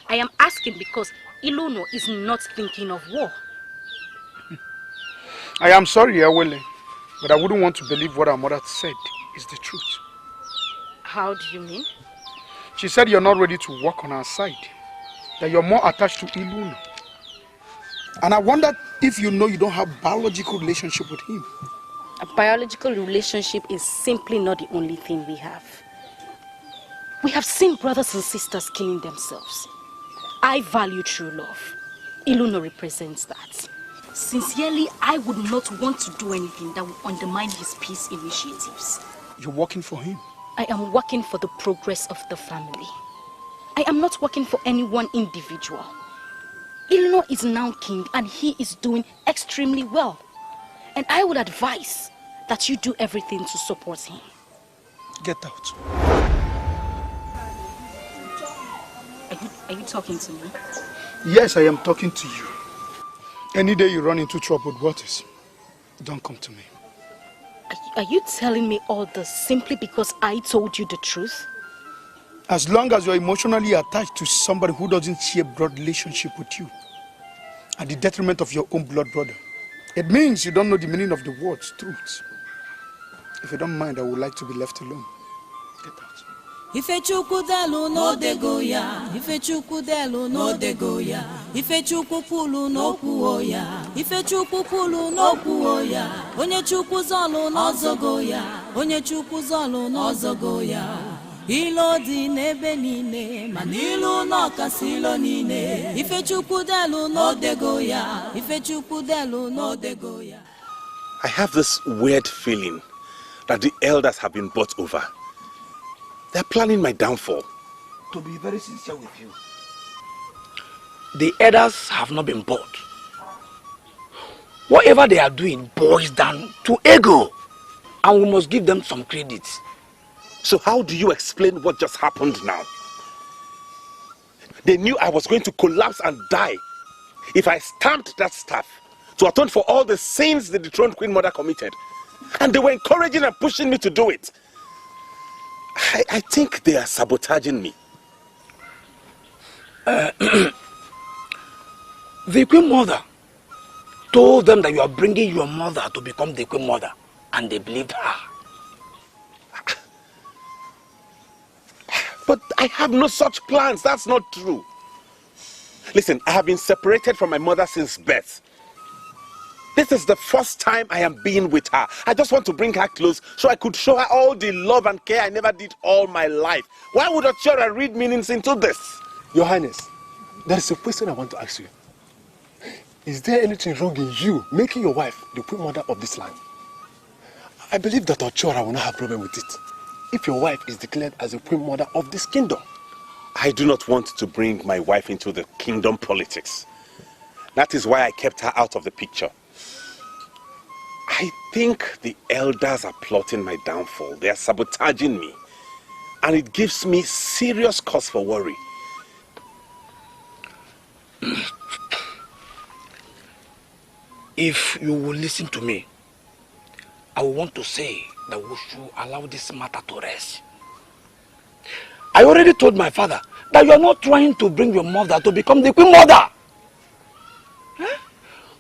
I am asking because Ezeonu is not thinking of war. I am sorry, Awele, but I wouldn't want to believe what our mother said is the truth. How do you mean? She said you're not ready to work on our side, that you're more attached to Ezeonu. And I wondered if you know you don't have a biological relationship with him. A biological relationship is simply not the only thing we have. We have seen brothers and sisters killing themselves. I value true love. Ezeonu represents that. Sincerely, I would not want to do anything that would undermine his peace initiatives. You're working for him? I am working for the progress of the family. I am not working for any one individual. Ezeonu is now king and he is doing extremely well. And I would advise that you do everything to support him. Get out. Are you talking to me? Yes, I am talking to you. Any day you run into troubled waters, don't come to me. Are you telling me all this simply because I told you the truth? As long as you're emotionally attached to somebody who doesn't share blood relationship with you, at the detriment of your own blood brother, it means you don't know the meaning of the words truth. If you don't mind, I would like to be left alone. Get out. Ifechukwu delu no dego ya, Ifechukwu delu no dego ya, Ifechukwu kwulu no kwuo ya, Ifechukwu kwulu no kwuo ya, Onye Chukwu zolu no zogo ya, Onye Chukwu zolu no zogo ya. Ilo di n'ebe niile, ma n'ilu n'ọkasị ilo niile. Ifechukwu delu no dego ya, Ifechukwu delu no dego ya. I have this weird feeling that the elders have been bought over. They're planning my downfall. To be very sincere with you, the elders have not been bought. Whatever they are doing boils down to ego, and we must give them some credit. So how do you explain what just happened now? They knew I was going to collapse and die if I stamped that staff to atone for all the sins the dethroned Queen Mother committed. And they were encouraging and pushing me to do it. I think they are sabotaging me. The Queen Mother told them that you are bringing your mother to become the Queen Mother, and they believed her. But I have no such plans. That's not true. Listen, I have been separated from my mother since birth. This is the first time I am being with her. I just want to bring her close so I could show her all the love and care I never did all my life. Why would Ochora read meanings into this? Your Highness, there is a question I want to ask you. Is there anything wrong in you making your wife the Queen Mother of this land? I believe that Ochora will not have a problem with it if your wife is declared as the Queen Mother of this kingdom. I do not want to bring my wife into the kingdom politics. That is why I kept her out of the picture. I think the elders are plotting my downfall. They are sabotaging me. And it gives me serious cause for worry. If you will listen to me, I want to say that we should allow this matter to rest. I already told my father that you are not trying to bring your mother to become the Queen Mother.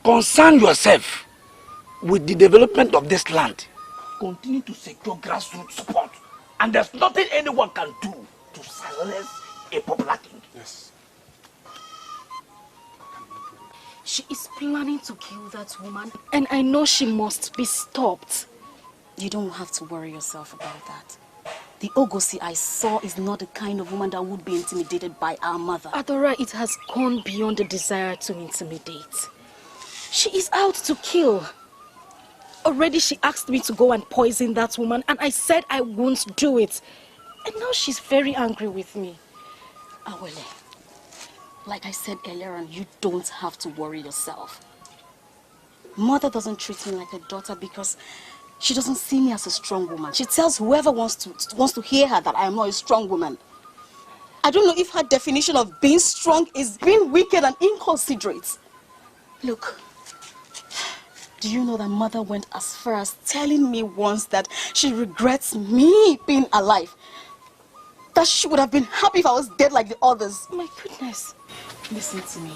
Concern yourself with the development of this land. Continue to secure grassroots support. And there's nothing anyone can do to silence a popular king. Yes. She is planning to kill that woman, and I know she must be stopped. You don't have to worry yourself about that. The Ngozi I saw is not the kind of woman that would be intimidated by our mother. Adora, it has gone beyond the desire to intimidate. She is out to kill. Already she asked me to go and poison that woman, and I said I won't do it. And now she's very angry with me. Awele, like I said earlier on, you don't have to worry yourself. Mother doesn't treat me like a daughter because she doesn't see me as a strong woman. She tells whoever wants to hear her that I am not a strong woman. I don't know if her definition of being strong is being wicked and inconsiderate. Look, do you know that Mother went as far as telling me once that she regrets me being alive? That she would have been happy if I was dead like the others. My goodness. Listen to me.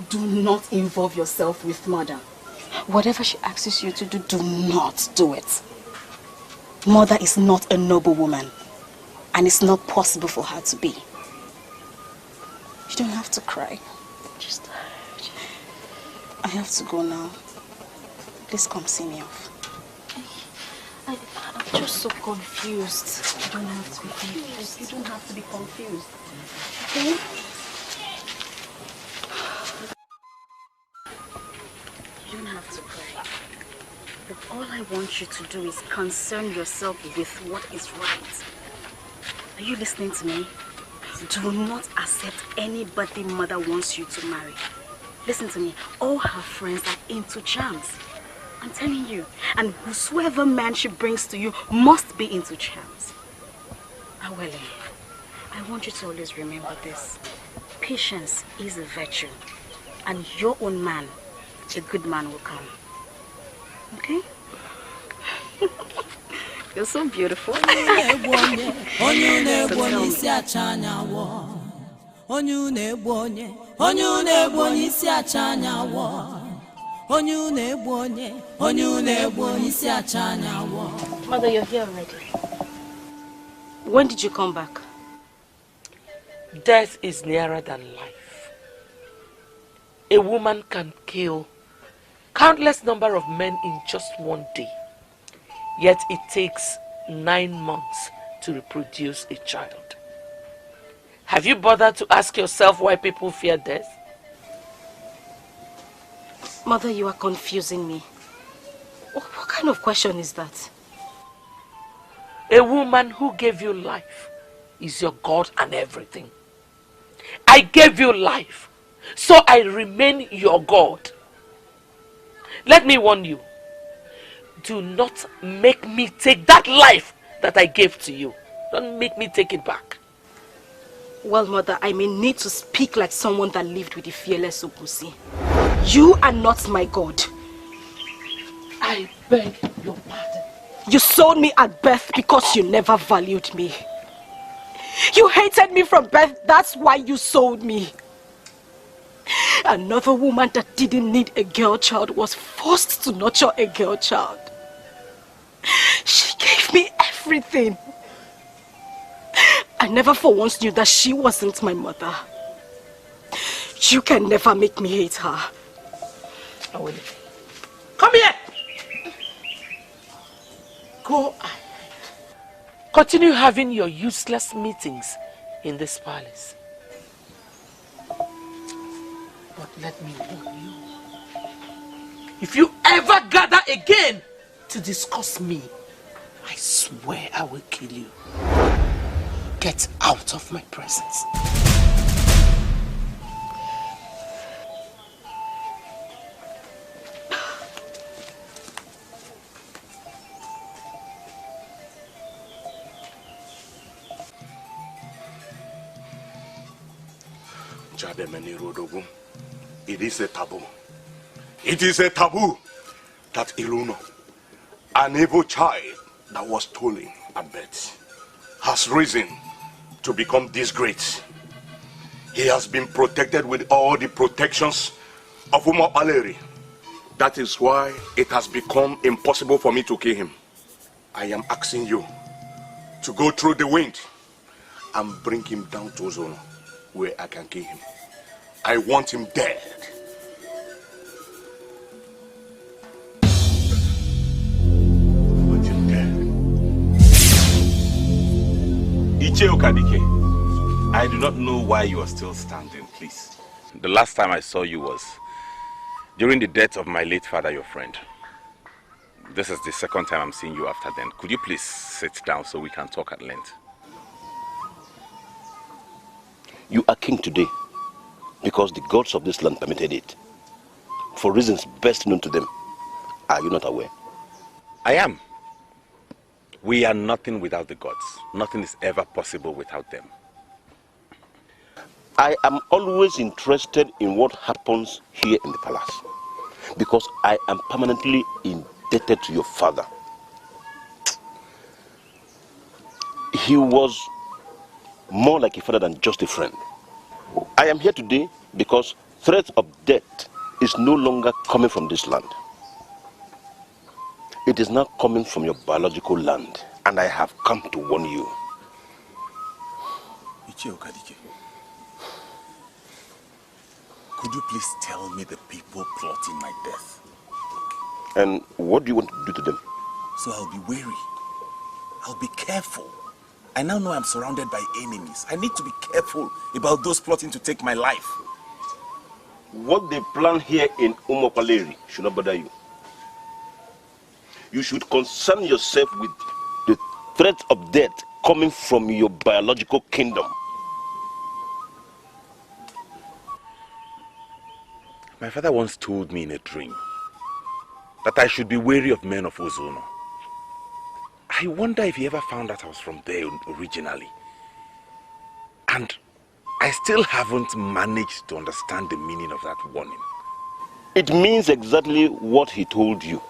Do not involve yourself with Mother. Whatever she asks you to do, do not do it. Mother is not a noble woman, and it's not possible for her to be. You don't have to cry. I have to go now. Please come see me off. I'm just so confused. You don't have to be confused. You don't have to be confused. Okay? You don't have to cry. But all I want you to do is concern yourself with what is right. Are you listening to me? Do not accept anybody Mother wants you to marry. Listen to me. All her friends are into charms. I'm telling you. And whosoever man she brings to you must be into charms. Awele, I want you to always remember this. Patience is a virtue. And your own man, a good man, will come. Okay? You're so beautiful. So Mother, you're here already. When did you come back? Death is nearer than life. A woman can kill countless number of men in just one day. Yet it takes 9 months to reproduce a child. Have you bothered to ask yourself why people fear death? Mother, you are confusing me. What kind of question is that? A woman who gave you life is your God and everything. I gave you life, so I remain your God. Let me warn you. Do not make me take that life that I gave to you. Don't make me take it back. Well, Mother, I may need to speak like someone that lived with the fearless Ngozi. You are not my God. I beg your pardon. You sold me at birth because you never valued me. You hated me from birth, that's why you sold me. Another woman that didn't need a girl child was forced to nurture a girl child. She gave me everything. I never for once knew that she wasn't my mother. You can never make me hate her. Come here! Go ahead. Continue having your useless meetings in this palace. But let me warn you. If you ever gather again to discuss me, I swear I will kill you. Get out of my presence. It is a taboo. It is a taboo that Ezeonu, an evil child that was stolen at birth, has risen to become this great. He has been protected with all the protections of Umo Baleri. That is why it has become impossible for me to kill him. I am asking you to go through the wind and bring him down to Ezeonu, where I can kill him. I want him dead. Iche Okadike, I do not know why you are still standing, please. The last time I saw you was during the death of my late father, your friend. This is the second time I'm seeing you after then. Could you please sit down so we can talk at length? You are king today because the gods of this land permitted it. For reasons best known to them. Are you not aware? I am. We are nothing without the gods. Nothing is ever possible without them. I am always interested in what happens here in the palace because I am permanently indebted to your father. He was more like a father than just a friend. I am here today because threat of death is no longer coming from this land. It is now coming from your biological land, and I have come to warn you. Ichie Okadike, could you please tell me the people plotting my death? And what do you want to do to them? So I'll be wary. I'll be careful. I now know I'm surrounded by enemies. I need to be careful about those plotting to take my life. What they plan here in Umopaleri should not bother you. You should concern yourself with the threat of death coming from your biological kingdom. My father once told me in a dream that I should be wary of men of Ezeonu. I wonder if he ever found out I was from there originally. And I still haven't managed to understand the meaning of that warning. It means exactly what he told you.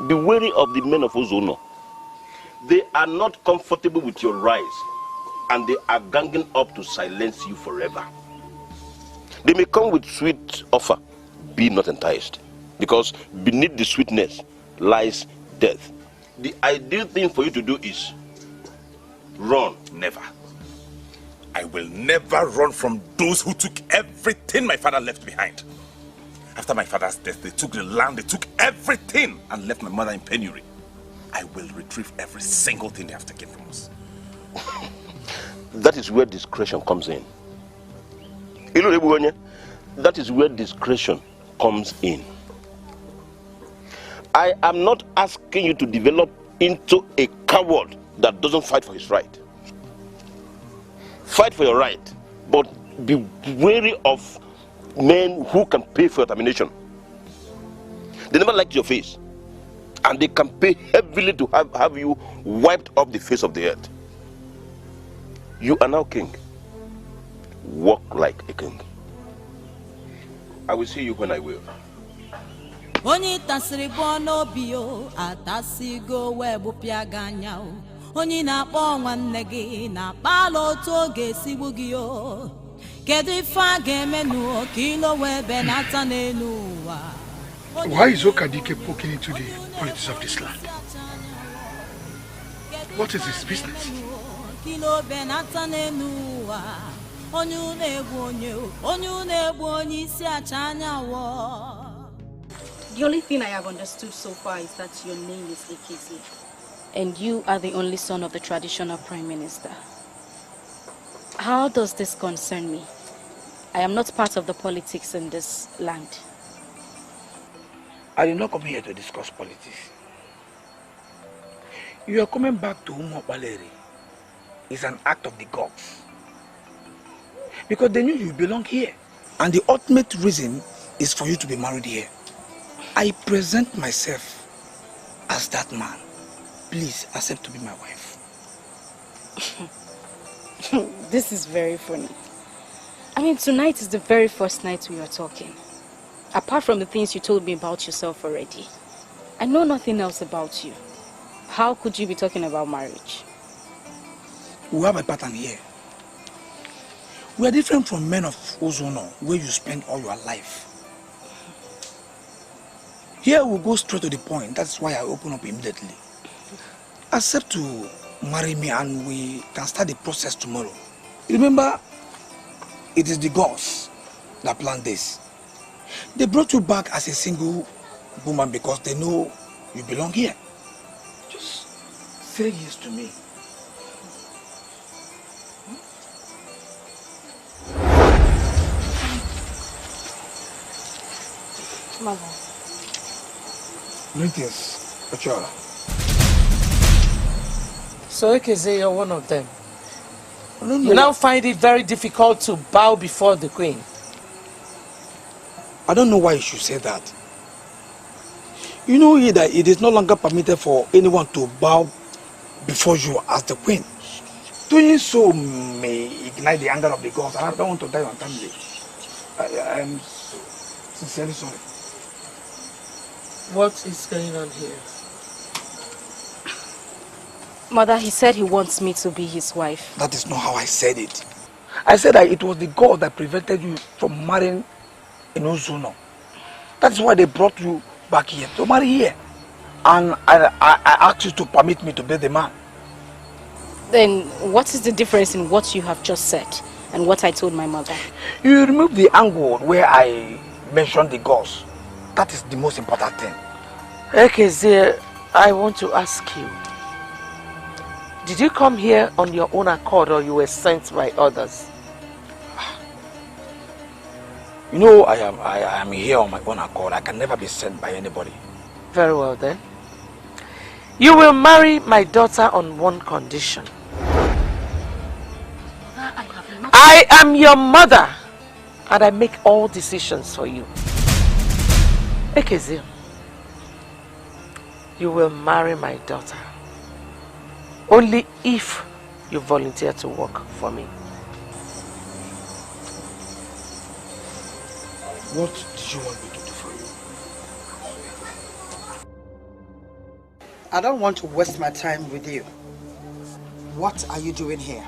Be wary of the men of Ezeonu. They are not comfortable with your rise, and they are ganging up to silence you forever. They may come with sweet offer. Be not enticed, because beneath the sweetness lies death. The ideal thing for you to do is run. Never. I will never run from those who took everything my father left behind. After my father's death, they took the land, they took everything and left my mother in penury. I will retrieve every single thing they have taken from us. That is where discretion comes in. That is where discretion comes in. I am not asking you to develop into a coward that doesn't fight for his right. Fight for your right, but be wary of men who can pay for your termination. They never liked your face, and they can pay heavily to have you wiped off the face of the earth. You are now king. Walk like a king. I will see you when I will. Onye tasiri bono bio atasigo webu piaganya o. Onye na-akpọ nwanne gị na kpalo oge sigbu gị o. Kedu ife a ga-emenu ka ilo wee benata n'elu ụwa. Why is Okadike poking into the politics of this land? What is his business? Kilo benata n'elu ụwa. Onye na-egbu onye isi acha anya wo. The only thing I have understood so far is that your name is Ekezi. And you are the only son of the traditional prime minister. How does this concern me? I am not part of the politics in this land. I did not come here to discuss politics. You are coming back to Umopaleri. It's an act of the gods. Because they knew you belong here. And the ultimate reason is for you to be married here. I present myself as that man. Please accept to be my wife. This is very funny. I mean, tonight is the very first night we are talking. Apart from the things you told me about yourself already, I know nothing else about you. How could you be talking about marriage? We have a pattern here. We are different from men of Ezeonu, where you spend all your life. Here we go straight to the point. That's why I open up immediately. Accept to marry me and we can start the process tomorrow. Remember, it is the gods that planned this. They brought you back as a single woman because they know you belong here. Just say yes to me. Mother. Greetings, Pachola. So Ekeze, you're one of them. You now find it very difficult to bow before the queen. I don't know why you should say that. You know that it is no longer permitted for anyone to bow before you as the queen. Doing so may ignite the anger of the gods, and I don't want to die untimely. I am sincerely sorry. What is going on here? Mother, he said he wants me to be his wife. That is not how I said it. I said that it was the God that prevented you from marrying Ezeonu. That's why they brought you back here to marry here. And I asked you to permit me to be the man. Then what is the difference in what you have just said and what I told my mother? You remove the angle where I mentioned the gods. That is the most important thing. Ekeze, I want to ask you. Did you come here on your own accord or you were sent by others? You know, I am here on my own accord. I can never be sent by anybody. Very well then. You will marry my daughter on one condition. I am your mother and I make all decisions for you. Ekeze, you will marry my daughter only if you volunteer to work for me. What did you want me to do for you? I don't want to waste my time with you. What are you doing here?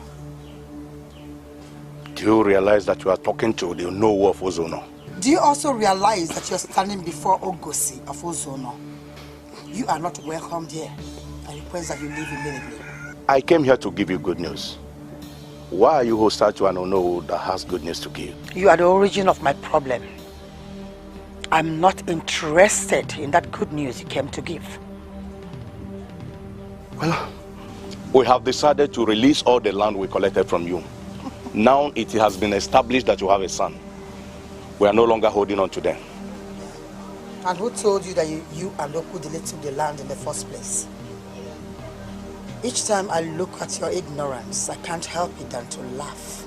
Do you realize that you are talking to the Onowu of Ezeonu? Do you also realize that you're standing before Ngozi of Ezeonu? You are not welcomed here. I request that you leave immediately. I came here to give you good news. Why are you hostile to an Onowu that has good news to give? You are the origin of my problem. I'm not interested in that good news you came to give. Well, we have decided to release all the land we collected from you. Now it has been established that you have a son. We are no longer holding on to them. And who told you that you and Okudile took the land in the first place? Each time I look at your ignorance, I can't help it than to laugh.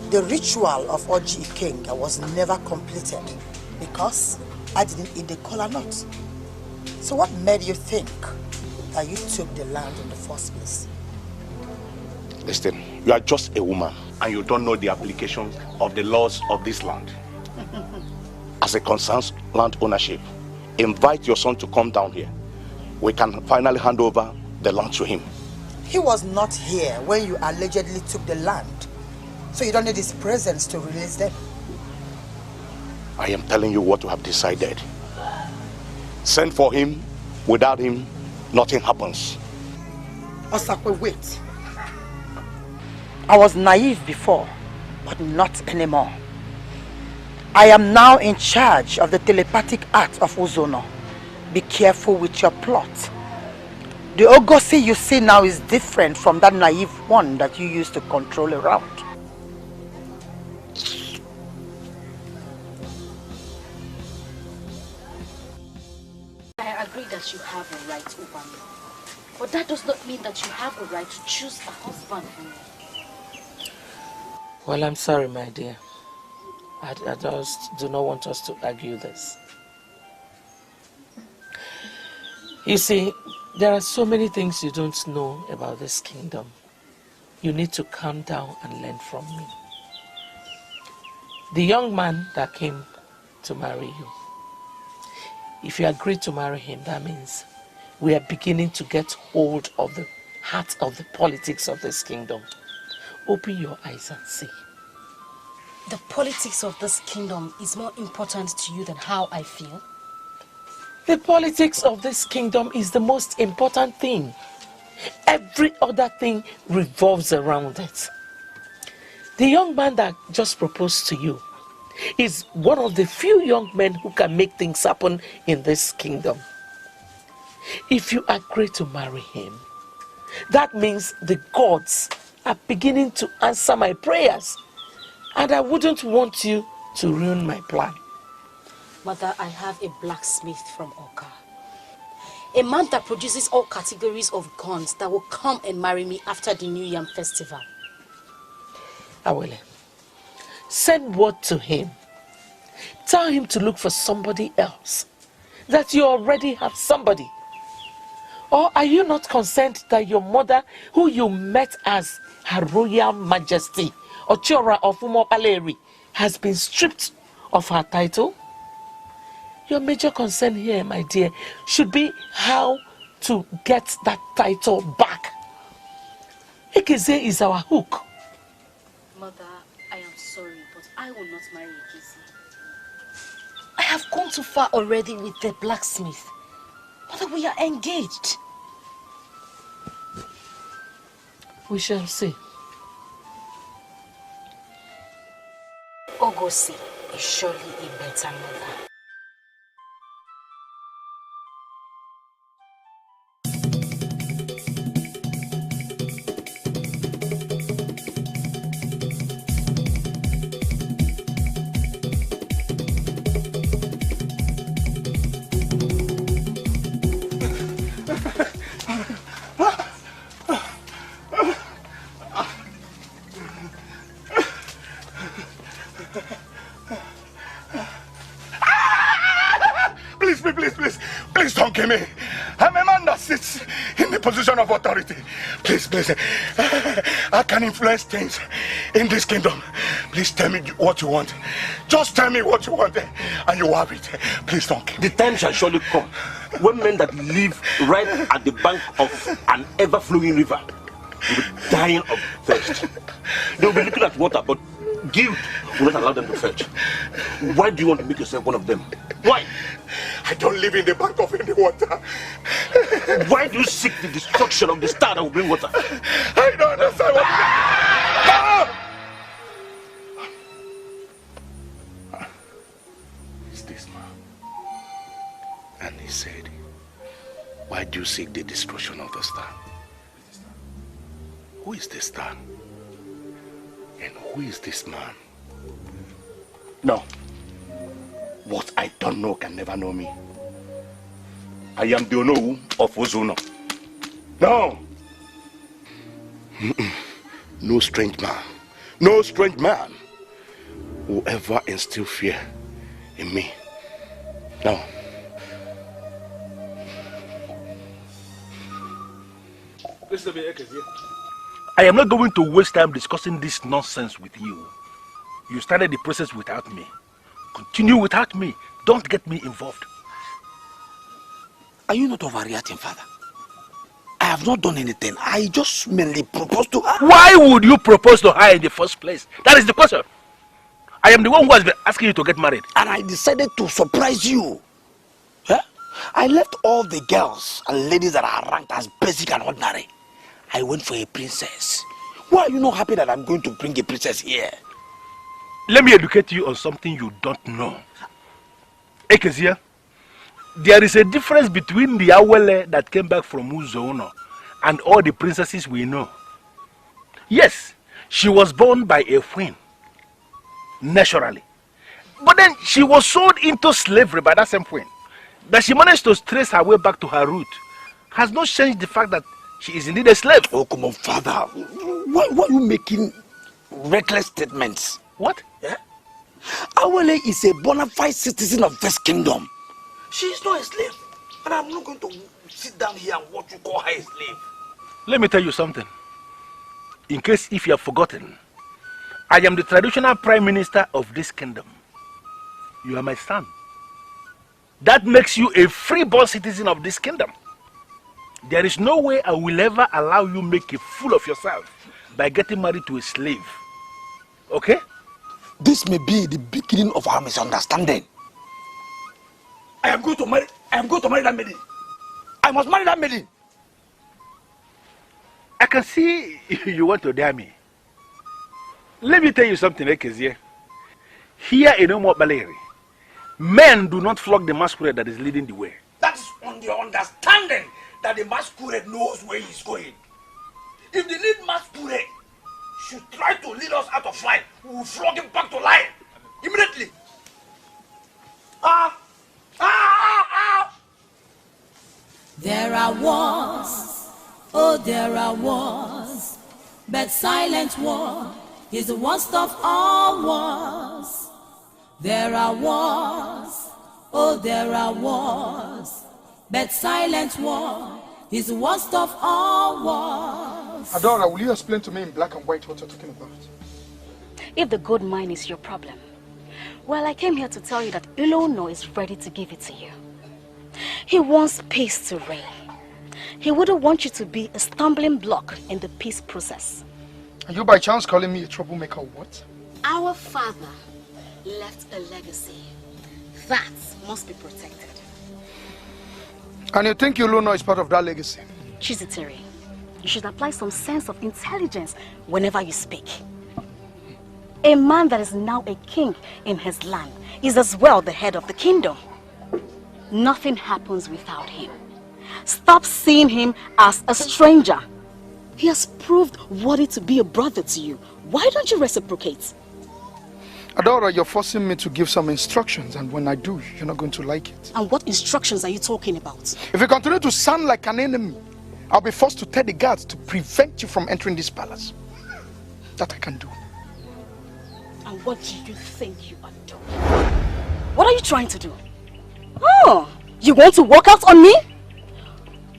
The ritual of Oji King was never completed because I didn't eat the kola nut. So what made you think that you took the land in the first place? Listen, you are just a woman and you don't know the application of the laws of this land. As it concerns land ownership, invite your son to come down here. We can finally hand over the land to him. He was not here when you allegedly took the land. So you don't need his presence to release them. I am telling you what we have decided. Send for him. Without him, nothing happens. Osakwe, wait. I was naive before, but not anymore. I am now in charge of the telepathic art of Ezeonu. Be careful with your plot. The Ngozi you see now is different from that naive one that you used to control around. I agree that you have a right over me. But that does not mean that you have a right to choose a husband for me. Well, I'm sorry, my dear. I just do not want us to argue this. You see, there are so many things you don't know about this kingdom. You need to calm down and learn from me. The young man that came to marry you, if you agree to marry him, that means we are beginning to get hold of the heart of the politics of this kingdom. Open your eyes and see. The politics of this kingdom is more important to you than how I feel? The politics of this kingdom is the most important thing. Every other thing revolves around it. The young man that just proposed to you is one of the few young men who can make things happen in this kingdom. If you agree to marry him, that means the gods are beginning to answer my prayers. And I wouldn't want you to ruin my plan. Mother, I have a blacksmith from Oka. A man that produces all categories of guns that will come and marry me after the New Yam festival. Awele, send word to him. Tell him to look for somebody else. That you already have somebody. Or are you not concerned that your mother, who you met as Her Royal Majesty, Ochora of Umopaleri, has been stripped of her title? Your major concern here, my dear, should be how to get that title back. Ekeze is our hook. Mother, I am sorry, but I will not marry Ngozi. I have gone too far already with the blacksmith. Mother, we are engaged. We shall see. Ngozi is surely a better mother. Please don't kill me. I'm a man that sits in the position of authority. Please, I can influence things in this kingdom. Please tell me what you want. Just tell me what you want and you have it. Please don't kill me. The time shall surely come when men that live right at the bank of an ever-flowing river will be dying of thirst. They will be looking at water, but guilt will not allow them to fetch. Why do you want to make yourself one of them? Why? I don't live in the bank of any water. Why do you seek the destruction of the star that will bring water? I don't understand what It's this man. And he said, why do you seek the destruction of the star? Who is this star? And who is this man? No. What I don't know can never know me. I am the Ezeonu of Ezionu. No! No strange man. No strange man will ever instill fear in me. No. I am not going to waste time discussing this nonsense with you. You started the process without me. Continue without me. Don't get me involved. Are you not overreacting, Father? I have not done anything. I just merely proposed to her. Why would you propose to her in the first place? That is the question. I am the one who has been asking you to get married. And I decided to surprise you. Huh? I left all the girls and ladies that are ranked as basic and ordinary. I went for a princess. Why are you not happy that I'm going to bring a princess here? Let me educate you on something you don't know. Ekezia, there is a difference between the Awele that came back from Ezeonu and all the princesses we know. Yes, she was born by a queen, naturally. But then she was sold into slavery by that same queen. That she managed to trace her way back to her root has not changed the fact that she is indeed a slave. Oh, come on, Father. Why are you making reckless statements? What? Yeah? Awele is a bona fide citizen of this kingdom. She is not a slave. And I'm not going to sit down here and watch you call her a slave. Let me tell you something. In case if you have forgotten, I am the traditional prime minister of this kingdom. You are my son. That makes you a free-born citizen of this kingdom. There is no way I will ever allow you make a fool of yourself by getting married to a slave. Okay? This may be the beginning of our misunderstanding. I am going to marry that maiden. I must marry that maiden. I can see you want to dare me. Let me tell you something, Ekezie. Here in Umo Baleri, men do not flog the masquerade that is leading the way. That is on the understanding that the masquerade knows where he is going. If the lead masquerade should try to lead us out of line, we will flog him back to line immediately. There are wars, oh there are wars, but silent war is the worst of all wars. There are wars, oh there are wars, but silent war is the worst of all wars. Adora, will you explain to me in black and white what you're talking about? If the gold mine is your problem, well, I came here to tell you that Ezeonu is ready to give it to you. He wants peace to reign. He wouldn't want you to be a stumbling block in the peace process. Are you by chance calling me a troublemaker or what? Our father left a legacy. That must be protected. And you think Ezeonu is part of that legacy? Chiziteri, you should apply some sense of intelligence whenever you speak. A man that is now a king in his land is as well the head of the kingdom. Nothing happens without him. Stop seeing him as a stranger. He has proved worthy to be a brother to you. Why don't you reciprocate? Adora, you're forcing me to give some instructions, and when I do, you're not going to like it. And what instructions are you talking about? If you continue to sound like an enemy, I'll be forced to tell the guards to prevent you from entering this palace. That I can do. And what do you think you are doing? What are you trying to do? Oh, you want to walk out on me?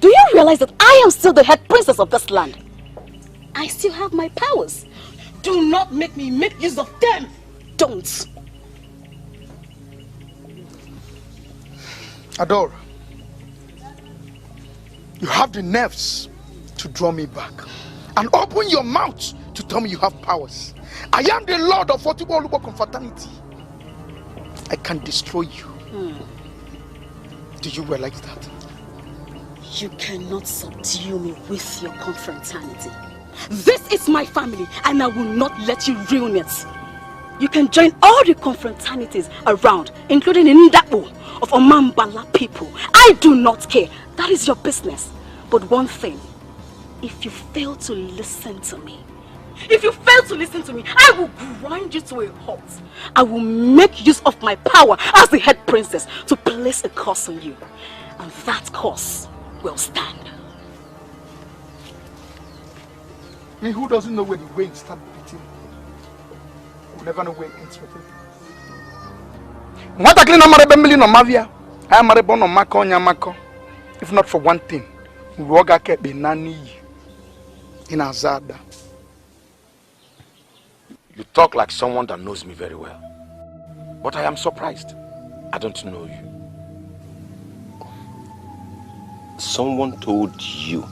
Do you realize that I am still the head princess of this land? I still have my powers. Do not make me make use of them. Don't. Adora, you have the nerves to draw me back and open your mouth to tell me you have powers. I am the Lord of Confronting. I can destroy you. Do you realize that? You cannot subdue me with your confraternity. This is my family and I will not let you ruin it. You can join all the confraternities around, including in Ndapo of Omambala people. I do not care. That is your business. But one thing, if you fail to listen to me, I will grind you to a halt. I will make use of my power as the head princess to place a curse on you. And that curse will stand. Me who doesn't know where the wings start beating will never know where it ends with it. What I clean on no Mavia, I am born on Mako Nyamako. If not for one thing, we will get the nanny in Azada. You talk like someone that knows me very well. But I am surprised. I don't know you. Someone told you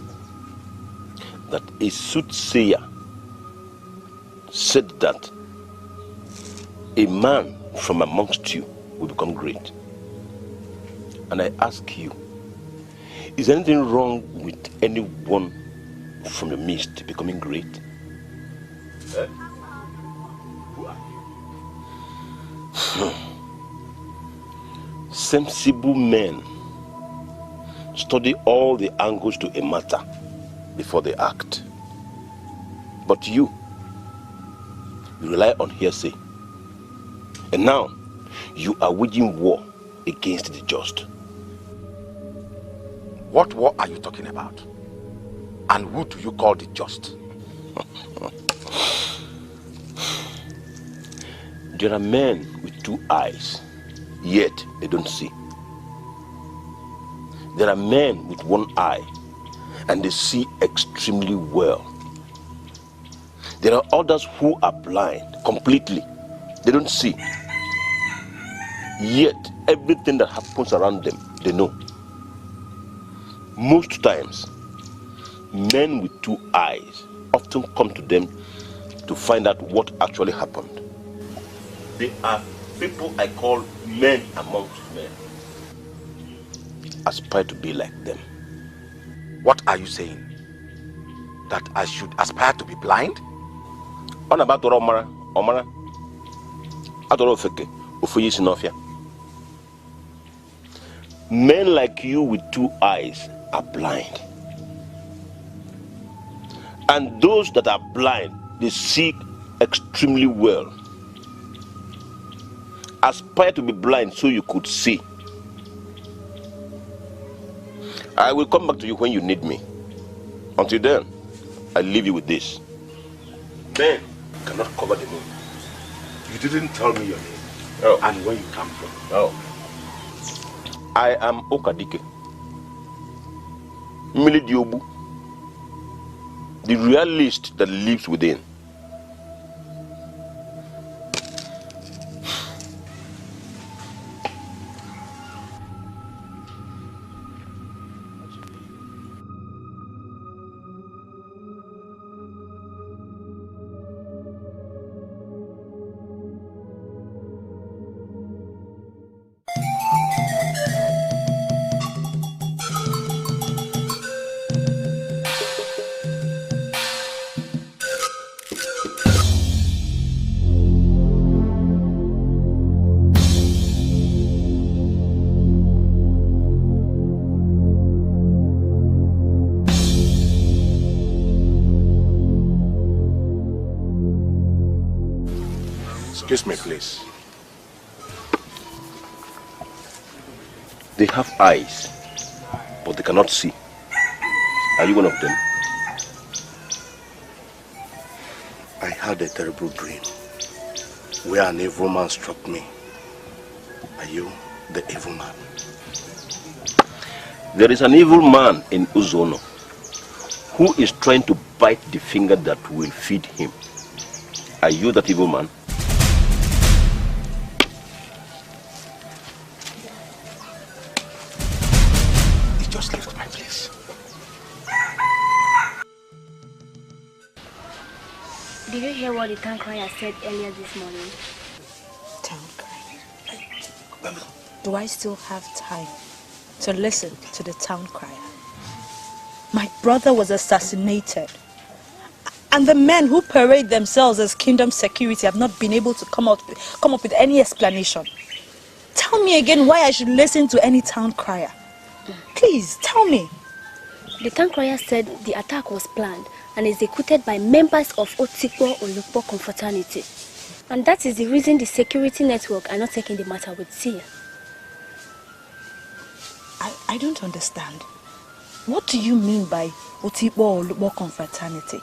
that a soothsayer said that a man from amongst you will become great. And I ask you, is anything wrong with anyone from your midst becoming great? Sensible men study all the angles to a matter before they act. But you rely on hearsay. And now, you are waging war against the just. What war are you talking about? And who do you call the just? There are men with two eyes, yet they don't see. There are men with one eye, and they see extremely well. There are others who are blind completely. They don't see. Yet, everything that happens around them, they know. Most times, men with two eyes often come to them to find out what actually happened. They are people I call men amongst men. Aspire to be like them. What are you saying? That I should aspire to be blind? Men like you with two eyes are blind. And those that are blind, they see extremely well. Aspire to be blind so you could see. I will come back to you when you need me. Until then, I leave you with this. Men cannot cover the moon. You didn't tell me your name. Oh. And where you come from. Oh. I am Okadike. Milidiobu. The realist that lives within. Kiss me, please. They have eyes, but they cannot see. Are you one of them? I had a terrible dream where an evil man struck me. Are you the evil man? There is an evil man in Ezeonu who is trying to bite the finger that will feed him. Are you that evil man? He just left my place. Did you hear what the town crier said earlier this morning? Town crier? Do I still have time to listen to the town crier? My brother was assassinated. And the men who parade themselves as kingdom security have not been able to come up with any explanation. Tell me again why I should listen to any town crier. Please, tell me. The town crier said the attack was planned and executed by members of Otikpo Olukpo confraternity. And that is the reason the security network are not taking the matter with fear. I don't understand. What do you mean by Otikpo Olukpo confraternity?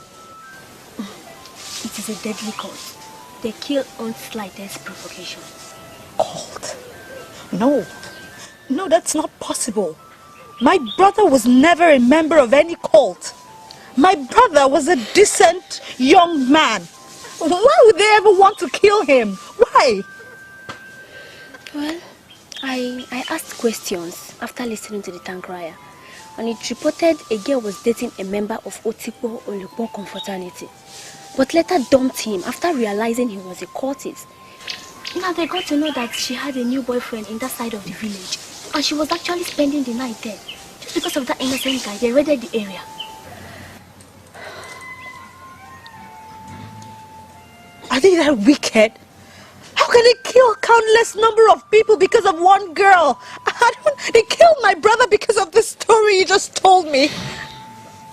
It is a deadly cult. They kill on slightest provocation. Cult? No. No, that's not possible. My brother was never a member of any cult. My brother was a decent young man. Why would they ever want to kill him? Why? Well, I asked questions after listening to the town crier, and it reported a girl was dating a member of Otikpo Olukpo confraternity, but later dumped him after realizing he was a cultist. Now they got to know that she had a new boyfriend in that side of the village, and she was actually spending the night there. Just because of that innocent guy, they raided the area. Are they that wicked? How can they kill countless number of people because of one girl? They killed my brother because of the story you just told me.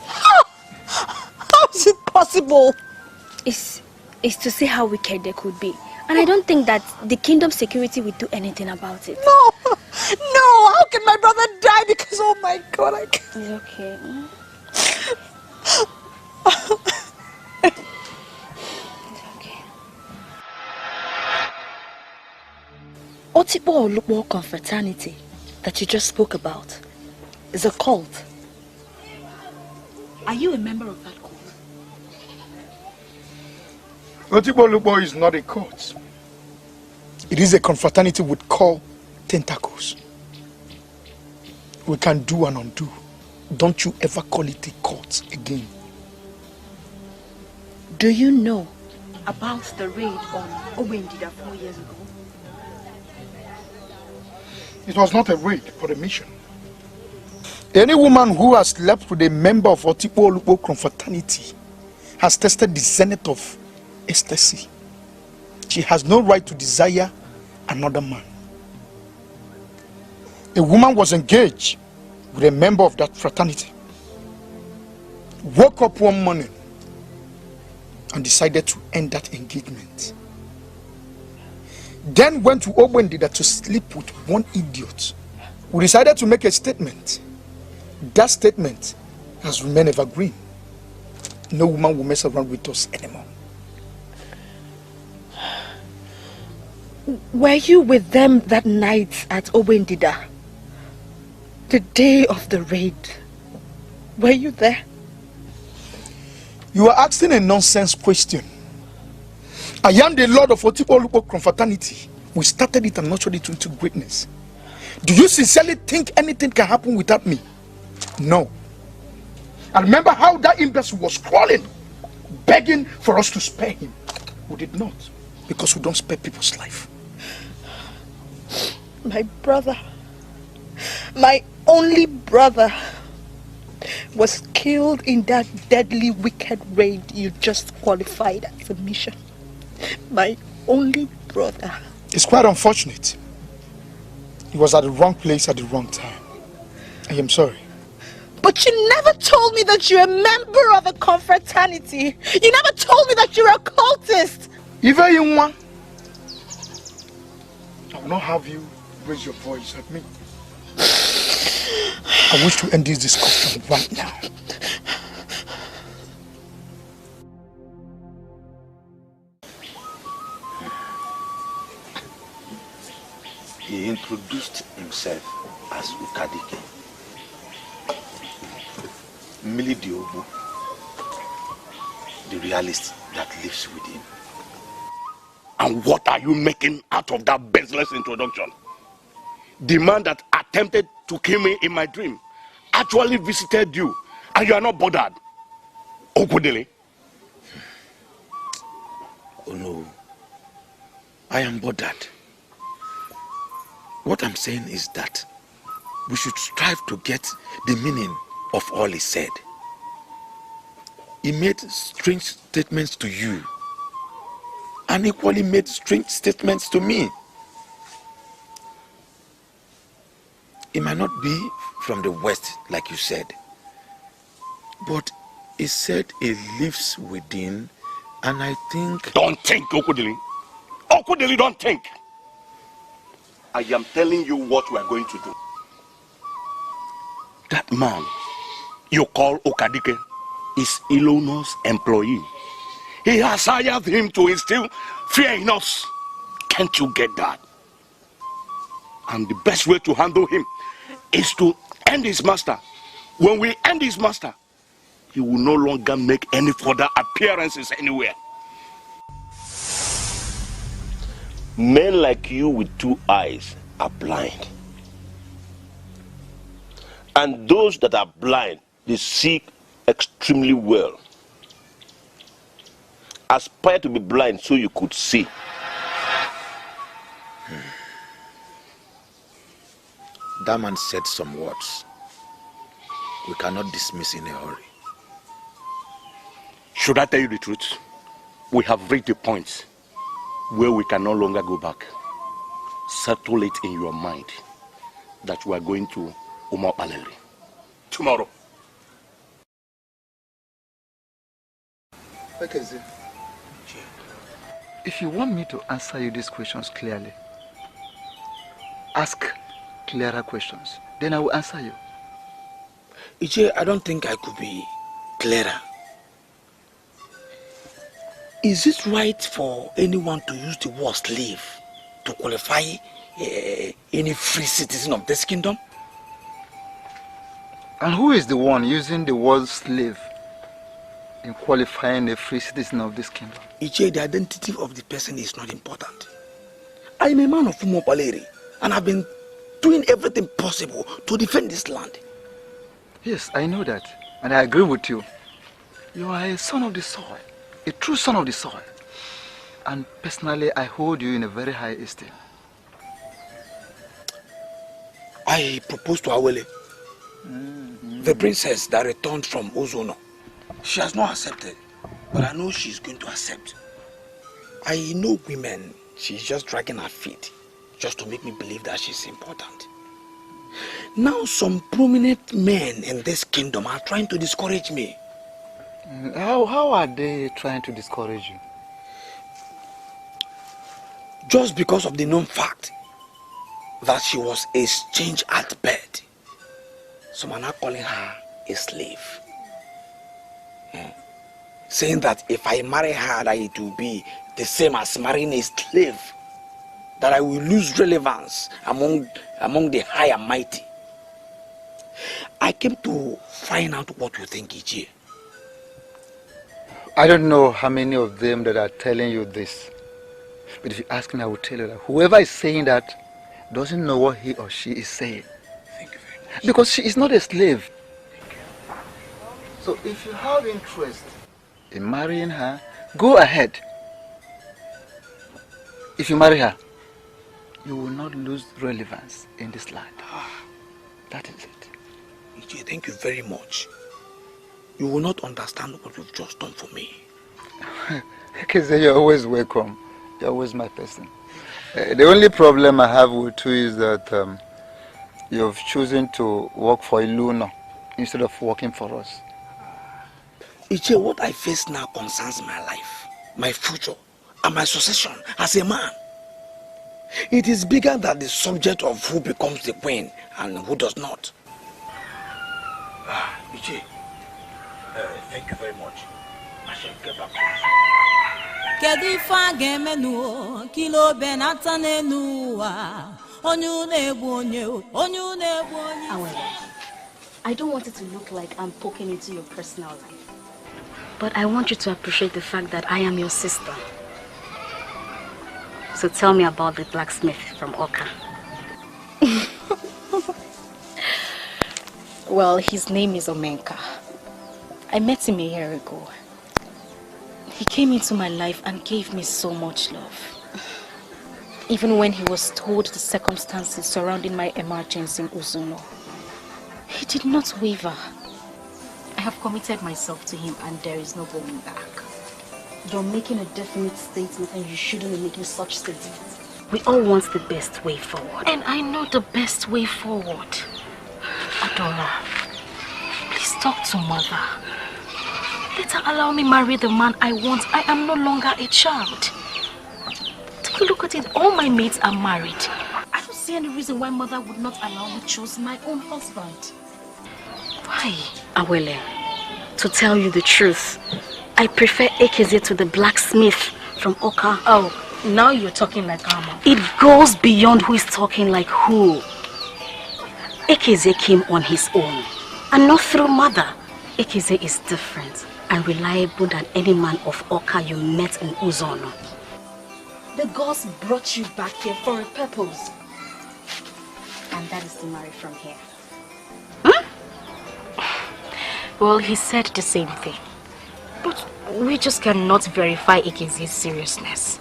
How is it possible? It's to see how wicked they could be. And I don't think that the kingdom security will do anything about it. No! No! How can my brother die because, oh my God, I can't. It's okay. Otikpo Olukpo confraternity that you just spoke about is a cult. Are you a member of that cult? Otikpo Olukpo is not a cult. It is a confraternity with core tentacles. We can do and undo. Don't you ever call it a cult again. Do you know about the raid on Obendida 4 years ago? It was not a raid, but a mission. Any woman who has slept with a member of Otikpo Olukpo confraternity has tested the zenith of ecstasy. She has no right to desire another man. A woman was engaged with a member of that fraternity, woke up one morning and decided to end that engagement. Then went to Obendida to sleep with one idiot who decided to make a statement. That statement has remained evergreen. No woman will mess around with us anymore. Were you with them that night at Obendida? The day of the raid? Were you there? You are asking a nonsense question. I am the Lord of Otikpo Olukpo confraternity. We started it and nurtured it into greatness. Do you sincerely think anything can happen without me? No. I remember how that imbecile was crawling, begging for us to spare him. We did not, because we don't spare people's life. My brother, my only brother, was killed in that deadly wicked raid you just qualified as a mission. My only brother. It's quite unfortunate. He was at the wrong place at the wrong time. I am sorry. But you never told me that you're a member of a confraternity. You never told me that you're a cultist. Even you want, will not have you raise your voice at me. I wish to end this discussion right now. He introduced himself as Ukadike, Milidiobu, the realist that lives within. And what are you making out of that baseless introduction? The man that attempted to kill me in my dream actually visited you, and you are not bothered. Okudele. Oh no, I am bothered. What I'm saying is that we should strive to get the meaning of all he said. He made strange statements to you and equally made strange statements to me. He might not be from the West, like you said, but he said he lives within, and I think... Don't think, Okudili. Okudili, don't think. I am telling you what we are going to do. That man you call Okadike is Ilono's employee. He has hired him to instill fear in us. Can't you get that? And the best way to handle him is to end his master. When we end his master, he will no longer make any further appearances anywhere. Men like you with two eyes are blind. And those that are blind, they see extremely well. Aspire to be blind so you could see. That man said some words we cannot dismiss in a hurry. Should I tell you the truth? We have reached a point where we can no longer go back. Settle it in your mind that we are going to Umar Baleri tomorrow. Okay, Zee. If you want me to answer you these questions clearly, ask clearer questions. Then I will answer you. Ije, I don't think I could be clearer. Is it right for anyone to use the word slave to qualify any free citizen of this kingdom? And who is the one using the word slave in qualifying a free citizen of this kingdom? Ije, the identity of the person is not important. I am a man of Umo Baleri, and I've been doing everything possible to defend this land. Yes, I know that, and I agree with you. You are a son of the soil, a true son of the soil. And personally, I hold you in a very high esteem. I proposed to Awele, the princess that returned from Ezeonu. She has not accepted, but I know she's going to accept. I know women, she's just dragging her feet just to make me believe that she's important. Now some prominent men in this kingdom are trying to discourage me. How are they trying to discourage you? Just because of the known fact that she was exchanged at birth. Some are now calling her a slave. Saying that if I marry her, that it will be the same as marrying a slave. That I will lose relevance among the high and mighty. I came to find out what you think, Ije. I don't know how many of them that are telling you this. But if you ask me, I will tell you that whoever is saying that doesn't know what he or she is saying. Thank you very much. Because she is not a slave. So if you have interest in marrying her, go ahead. If you marry her, you will not lose relevance in this land. That is it. Ije, thank you very much. You will not understand what you've just done for me. Because you're always welcome. You're always my person. The only problem I have with you is that you've chosen to work for Ezeonu instead of working for us. Ije, what I face now concerns my life, my future, and my succession as a man. It is bigger than the subject of who becomes the queen and who does not. Ichi, thank you very much. I shall get back to you. Kedifa gemenu kilo benata nenua onyu nebu onyu. I don't want it to look like I'm poking into your personal life. But I want you to appreciate the fact that I am your sister. So tell me about the blacksmith from Oka. Well, his name is Omenka. I met him a year ago. He came into my life and gave me so much love. Even when he was told the circumstances surrounding my emergence in Ezeonu, he did not waver. I have committed myself to him and there is no going back. You're making a definite statement and you shouldn't be making such statements. We all want the best way forward. And I know the best way forward. Adora, please talk to mother. Let her allow me marry the man I want. I am no longer a child. Take a look at it. All my mates are married. I don't see any reason why mother would not allow me to choose my own husband. Why? Awele, to tell you the truth, I prefer Ekeze to the blacksmith from Oka. Oh, now you're talking like Amma. It goes beyond who is talking like who. Ekeze came on his own and not through mother. Ekeze is different and reliable than any man of Oka you met in Ezeonu. The gods brought you back here for a purpose. And that is to marry from here. Well, he said the same thing. But we just cannot verify Ekeze's seriousness.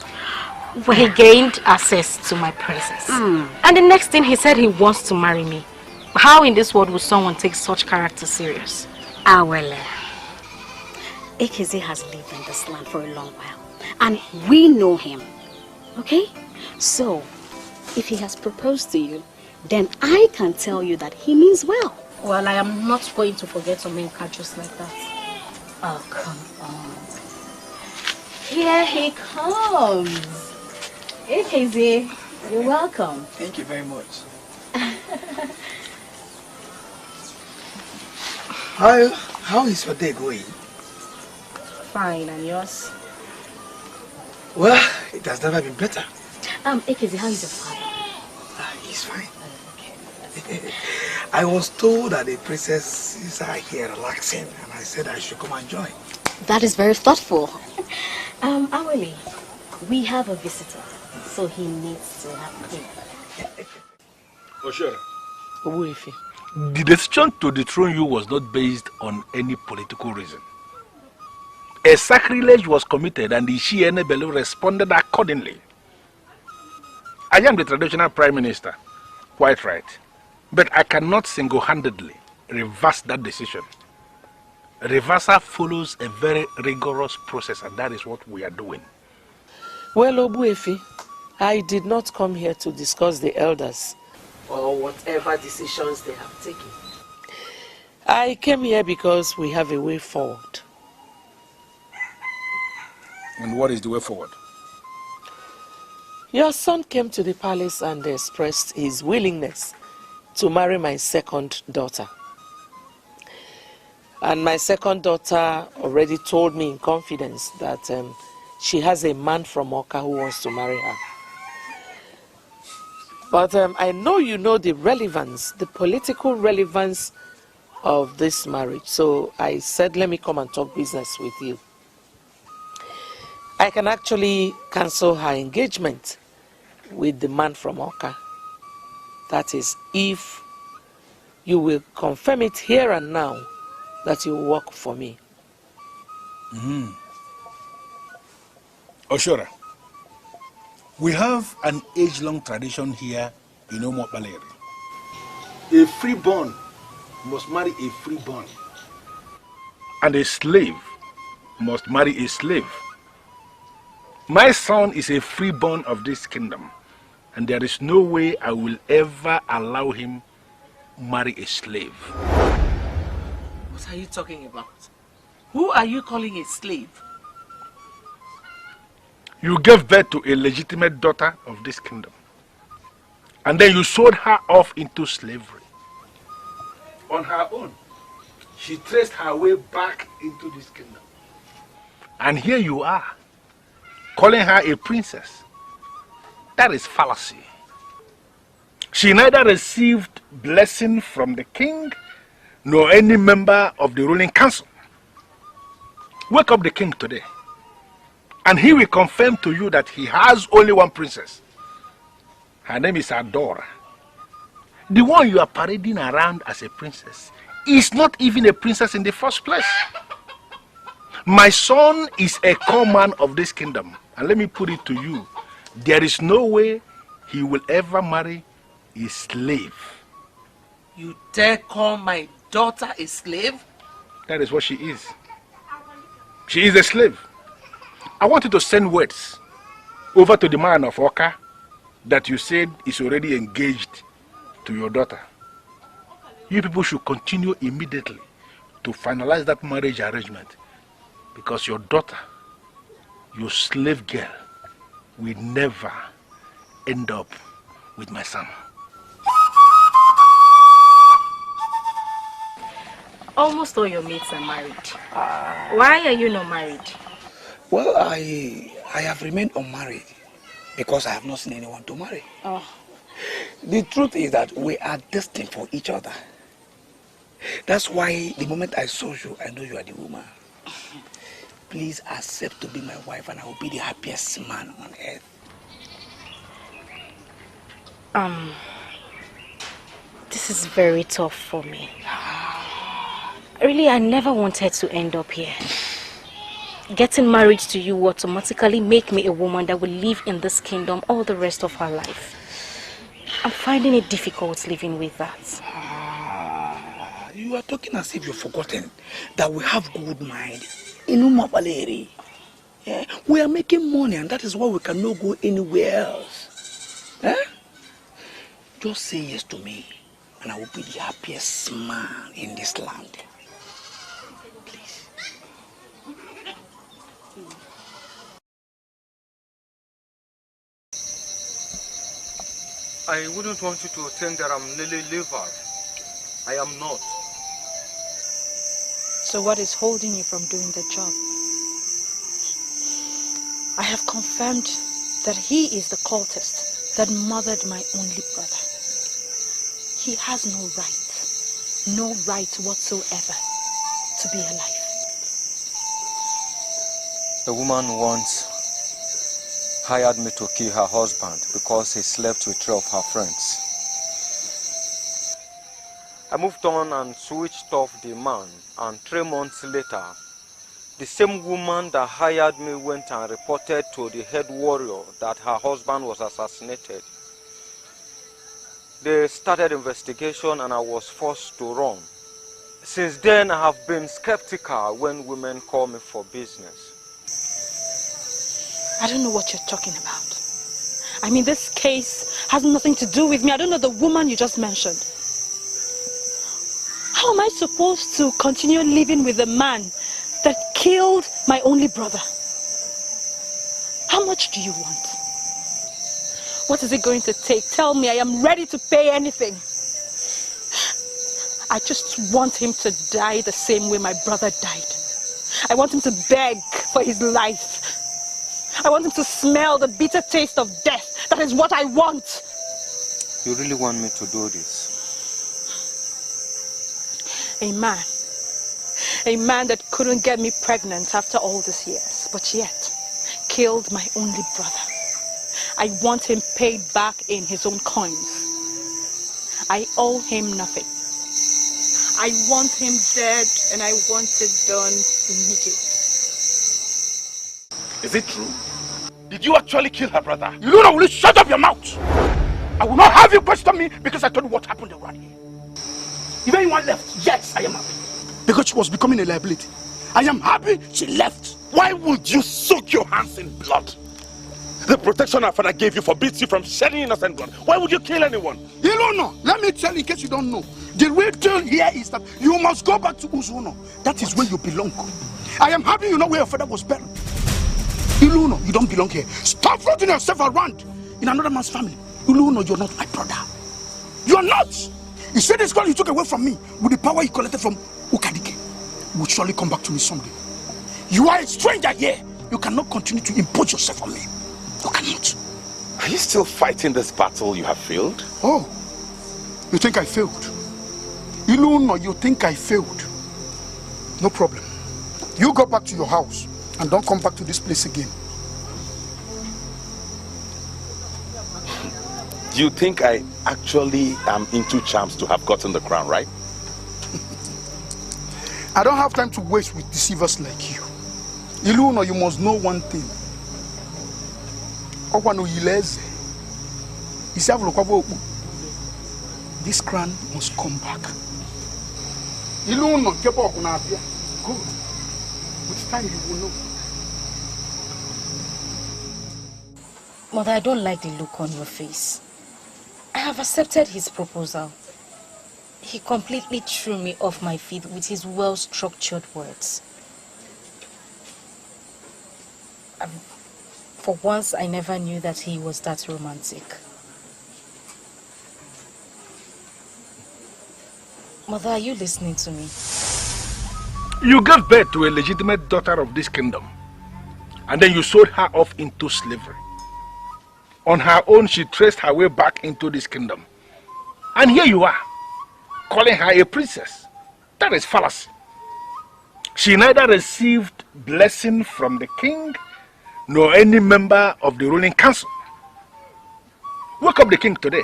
Well, he gained access to my presence. And the next thing he said he wants to marry me. How in this world would someone take such character serious? Awele, Ekeze has lived in this land for a long while. And we know him. Okay? So, if he has proposed to you, then I can tell you that he means well. Well, I am not going to forget Omenka just like that. Oh, come on. Here he comes. Ekeze, you're welcome. Thank you very much. How is your day going? Fine, and yours? Well, it has never been better. Ekeze, how is your father? He's fine. I was told that the princesses are here relaxing, and I said I should come and join. That is very thoughtful. Awele, we have a visitor, so he needs to have clean. Oshera. The decision to dethrone you was not based on any political reason. A sacrilege was committed and the Ishiene Bello responded accordingly. I am the traditional prime minister, quite right. But I cannot single-handedly reverse that decision. Reversal follows a very rigorous process, and that is what we are doing. Well, Obuefi, I did not come here to discuss the elders or whatever decisions they have taken. I came here because we have a way forward. And what is the way forward? Your son came to the palace and expressed his willingness to marry my second daughter. And my second daughter already told me in confidence that she has a man from Oka who wants to marry her. But I know you know the relevance, the political relevance of this marriage. So I said, let me come and talk business with you. I can actually cancel her engagement with the man from Oka. That is, if you will confirm it here and now that you work for me. Oshora, we have an age-long tradition here in Omo Baleri. A freeborn must marry a freeborn. And a slave must marry a slave. My son is a freeborn of this kingdom, and there is no way I will ever allow him marry a slave. What are you talking about? Who are you calling a slave? You gave birth to a legitimate daughter of this kingdom. And then you sold her off into slavery. On her own, she traced her way back into this kingdom. And here you are, calling her a princess. That is fallacy. She neither received blessing from the king nor any member of the ruling council. Wake up the king today, and he will confirm to you that he has only one princess. Her name is Adora. The one you are parading around as a princess is not even a princess in the first place. My son is a core man of this kingdom, and let me put it to you, there is no way he will ever marry a slave. You dare call my daughter a slave? That is what she is. She is a slave. I want you to send words over to the man of Oka that you said is already engaged to your daughter. You people should continue immediately to finalize that marriage arrangement, because your daughter, your slave girl, will never end up with my son. Almost all your mates are married. Why are you not married? Well, I have remained unmarried because I have not seen anyone to marry. Oh. The truth is that we are destined for each other. That's why the moment I saw you, I know you are the woman. Please accept to be my wife and I will be the happiest man on earth. This is very tough for me. Really, I never wanted to end up here. Getting married to you will automatically make me a woman that will live in this kingdom all the rest of her life. I'm finding it difficult living with that. You are talking as if you've forgotten that we have good mind in Umabaleri. Yeah? We are making money and that is why we cannot go anywhere else. Eh? Just say yes to me and I will be the happiest man in this land. Please. I wouldn't want you to think that I'm Lily Liver. I am not. So what is holding you from doing the job? I have confirmed that he is the cultist that murdered my only brother. He has no right whatsoever to be alive. The woman once hired me to kill her husband because he slept with 3 of her friends. I moved on and switched off the man, and 3 months later, the same woman that hired me went and reported to the head warrior that her husband was assassinated. They started investigation and I was forced to run. Since then, I have been skeptical when women call me for business. I don't know what you're talking about. I mean, this case has nothing to do with me. I don't know the woman you just mentioned. How am I supposed to continue living with a man that killed my only brother? How much do you want? What is it going to take? Tell me, I am ready to pay anything. I just want him to die the same way my brother died. I want him to beg for his life. I want him to smell the bitter taste of death. That is what I want. You really want me to do this? A man that couldn't get me pregnant after all these years, but yet killed my only brother. I want him paid back in his own coins. I owe him nothing. I want him dead and I want it done immediately. Is it true? Did you actually kill her brother? You don't know, will you shut up your mouth? I will not have you question me because I told you what happened around here. If anyone left, yes, I am happy. Because she was becoming a liability. I am happy she left. Why would you soak your hands in blood? The protection our father gave you forbids you from shedding innocent blood. Why would you kill anyone? You don't know. Let me tell you in case you don't know. The real deal here is that you must go back to Ezeonu. That is where you belong. I am happy you know where your father was buried. Ezeonu, you don't belong here. Stop floating yourself around in another man's family. Uluno, you're not my brother. You're not! You see this girl you took away from me with the power you collected from Ukadike will surely come back to me someday. You are a stranger here. You cannot continue to impose yourself on me. You cannot. Are you still fighting this battle you have failed? Oh, you think I failed? Iluno, you think I failed? No problem. You go back to your house and don't come back to this place again. You think I actually am into charms to have gotten the crown, right? I don't have time to waste with deceivers like you. Iluno, you must know one thing. This crown must come back. Iluno, good. With time you will know. Mother, I don't like the look on your face. I have accepted his proposal. He completely threw me off my feet with his well-structured words. For once, I never knew that he was that romantic. Mother, are you listening to me? You gave birth to a legitimate daughter of this kingdom, and then you sold her off into slavery. On her own, she traced her way back into this kingdom. And here you are, calling her a princess. That is fallacy. She neither received blessing from the king, nor any member of the ruling council. Wake up the king today,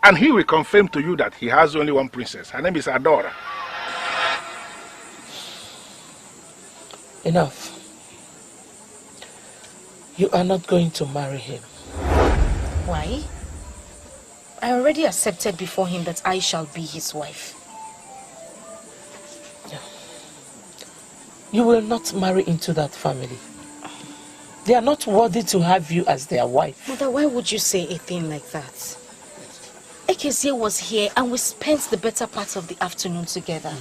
and he will confirm to you that he has only one princess. Her name is Adora. Enough. You are not going to marry him. Why? I already accepted before him that I shall be his wife. You will not marry into that family. They are not worthy to have you as their wife. Mother, why would you say a thing like that? Ekezie was here and we spent the better part of the afternoon together.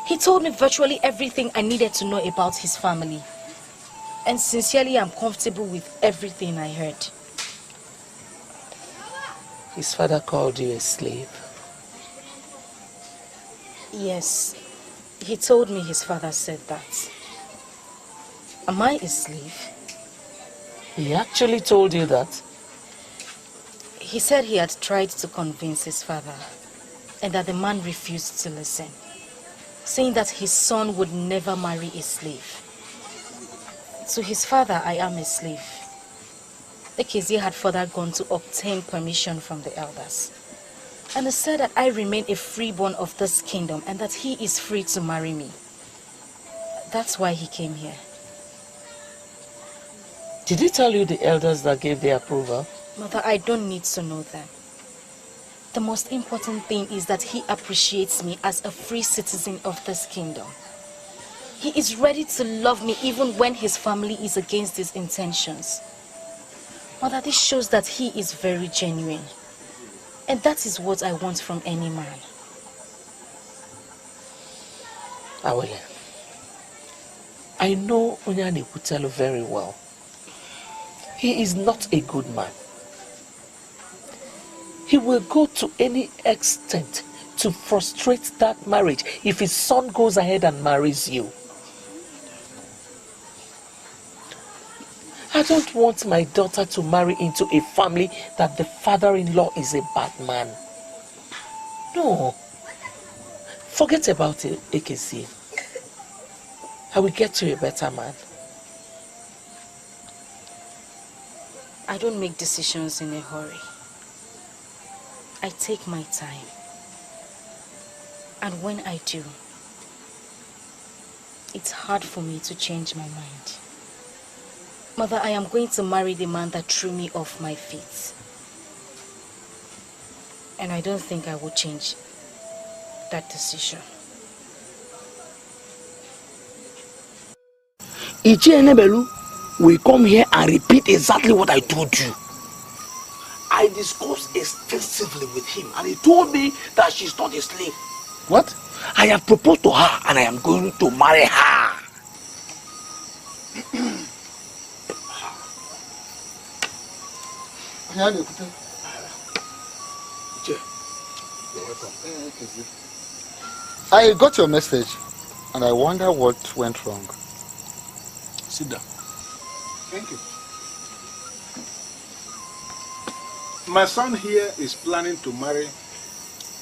He told me virtually everything I needed to know about his family. And sincerely, I'm comfortable with everything I heard. His father called you a slave. Yes, he told me his father said that. Am I a slave? He actually told you that? He said he had tried to convince his father and that the man refused to listen, saying that his son would never marry a slave. To his father, I am a slave. Ekezie had further gone to obtain permission from the elders. And he said that I remain a freeborn of this kingdom and that he is free to marry me. That's why he came here. Did he tell you the elders that gave the approval? Mother, I don't need to know that. The most important thing is that he appreciates me as a free citizen of this kingdom. He is ready to love me even when his family is against his intentions. Mother, this shows that he is very genuine. And that is what I want from any man. Awele, I know Onyane Kutelu very well. He is not a good man. He will go to any extent to frustrate that marriage if his son goes ahead and marries you. I don't want my daughter to marry into a family that the father-in-law is a bad man. No. Forget about it, Ekezie. I will get you a better man. I don't make decisions in a hurry. I take my time. And when I do, it's hard for me to change my mind. Mother, I am going to marry the man that threw me off my feet. And I don't think I will change that decision. Ichi Enebelu will come here and repeat exactly what I told you. I discussed extensively with him and he told me that she's not a slave. What? I have proposed to her and I am going to marry her. You're welcome. I got your message, and I wonder what went wrong. Sit down. Thank you. My son here is planning to marry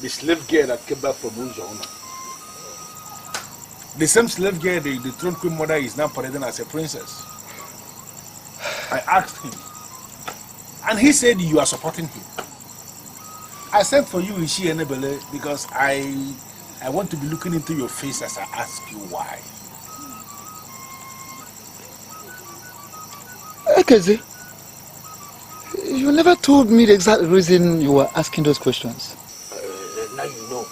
the slave girl that came back from Ezeonu. The same slave girl the throne queen mother is now parading as a princess. I asked him, and he said you are supporting him. I said for you, Ishi Enebele, because I want to be looking into your face as I ask you why. Ekeze, you never told me the exact reason you were asking those questions. Now you know.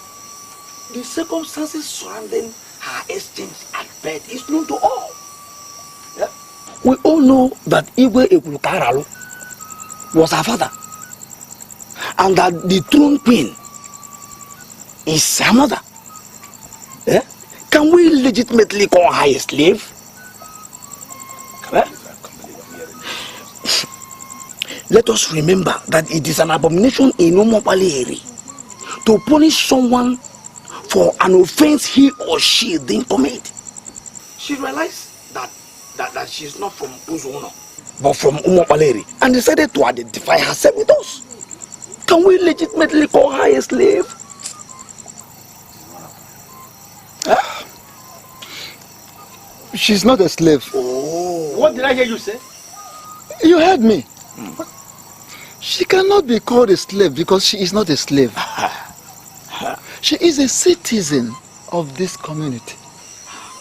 The circumstances surrounding her exchange at bed is known to all. Yeah? We all know that Igwe Ekulukaralu was her father, and that the throne queen is her mother. Yeah? Can we legitimately call her a slave? Yeah? Let us remember that it is an abomination in Umopalieri to punish someone for an offense he or she didn't commit. She realized that she is not from Ezeonu, but from Umopalieri, and decided to identify herself with us. Can we legitimately call her a slave? Huh? She's not a slave. Oh. What did I hear you say? You heard me. She cannot be called a slave because she is not a slave. She is a citizen of this community.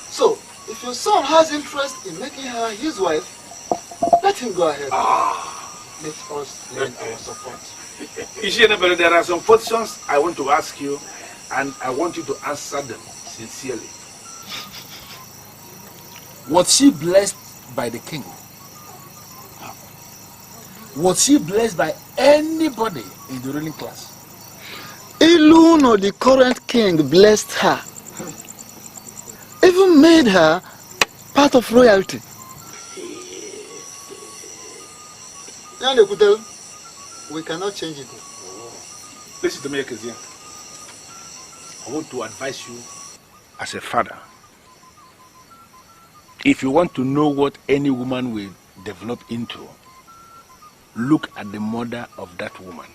So, if your son has interest in making her his wife, let him go ahead. Let us lend our support. Ishienebele, there are some questions I want to ask you, and I want you to answer them sincerely. Was she blessed by the king? Was she blessed by anybody in the ruling class? Ezeonu, the current king, blessed her. Even made her part of royalty. We cannot change it. Listen to me, Ekezia. I want to advise you as a father. If you want to know what any woman will develop into, look at the mother of that woman.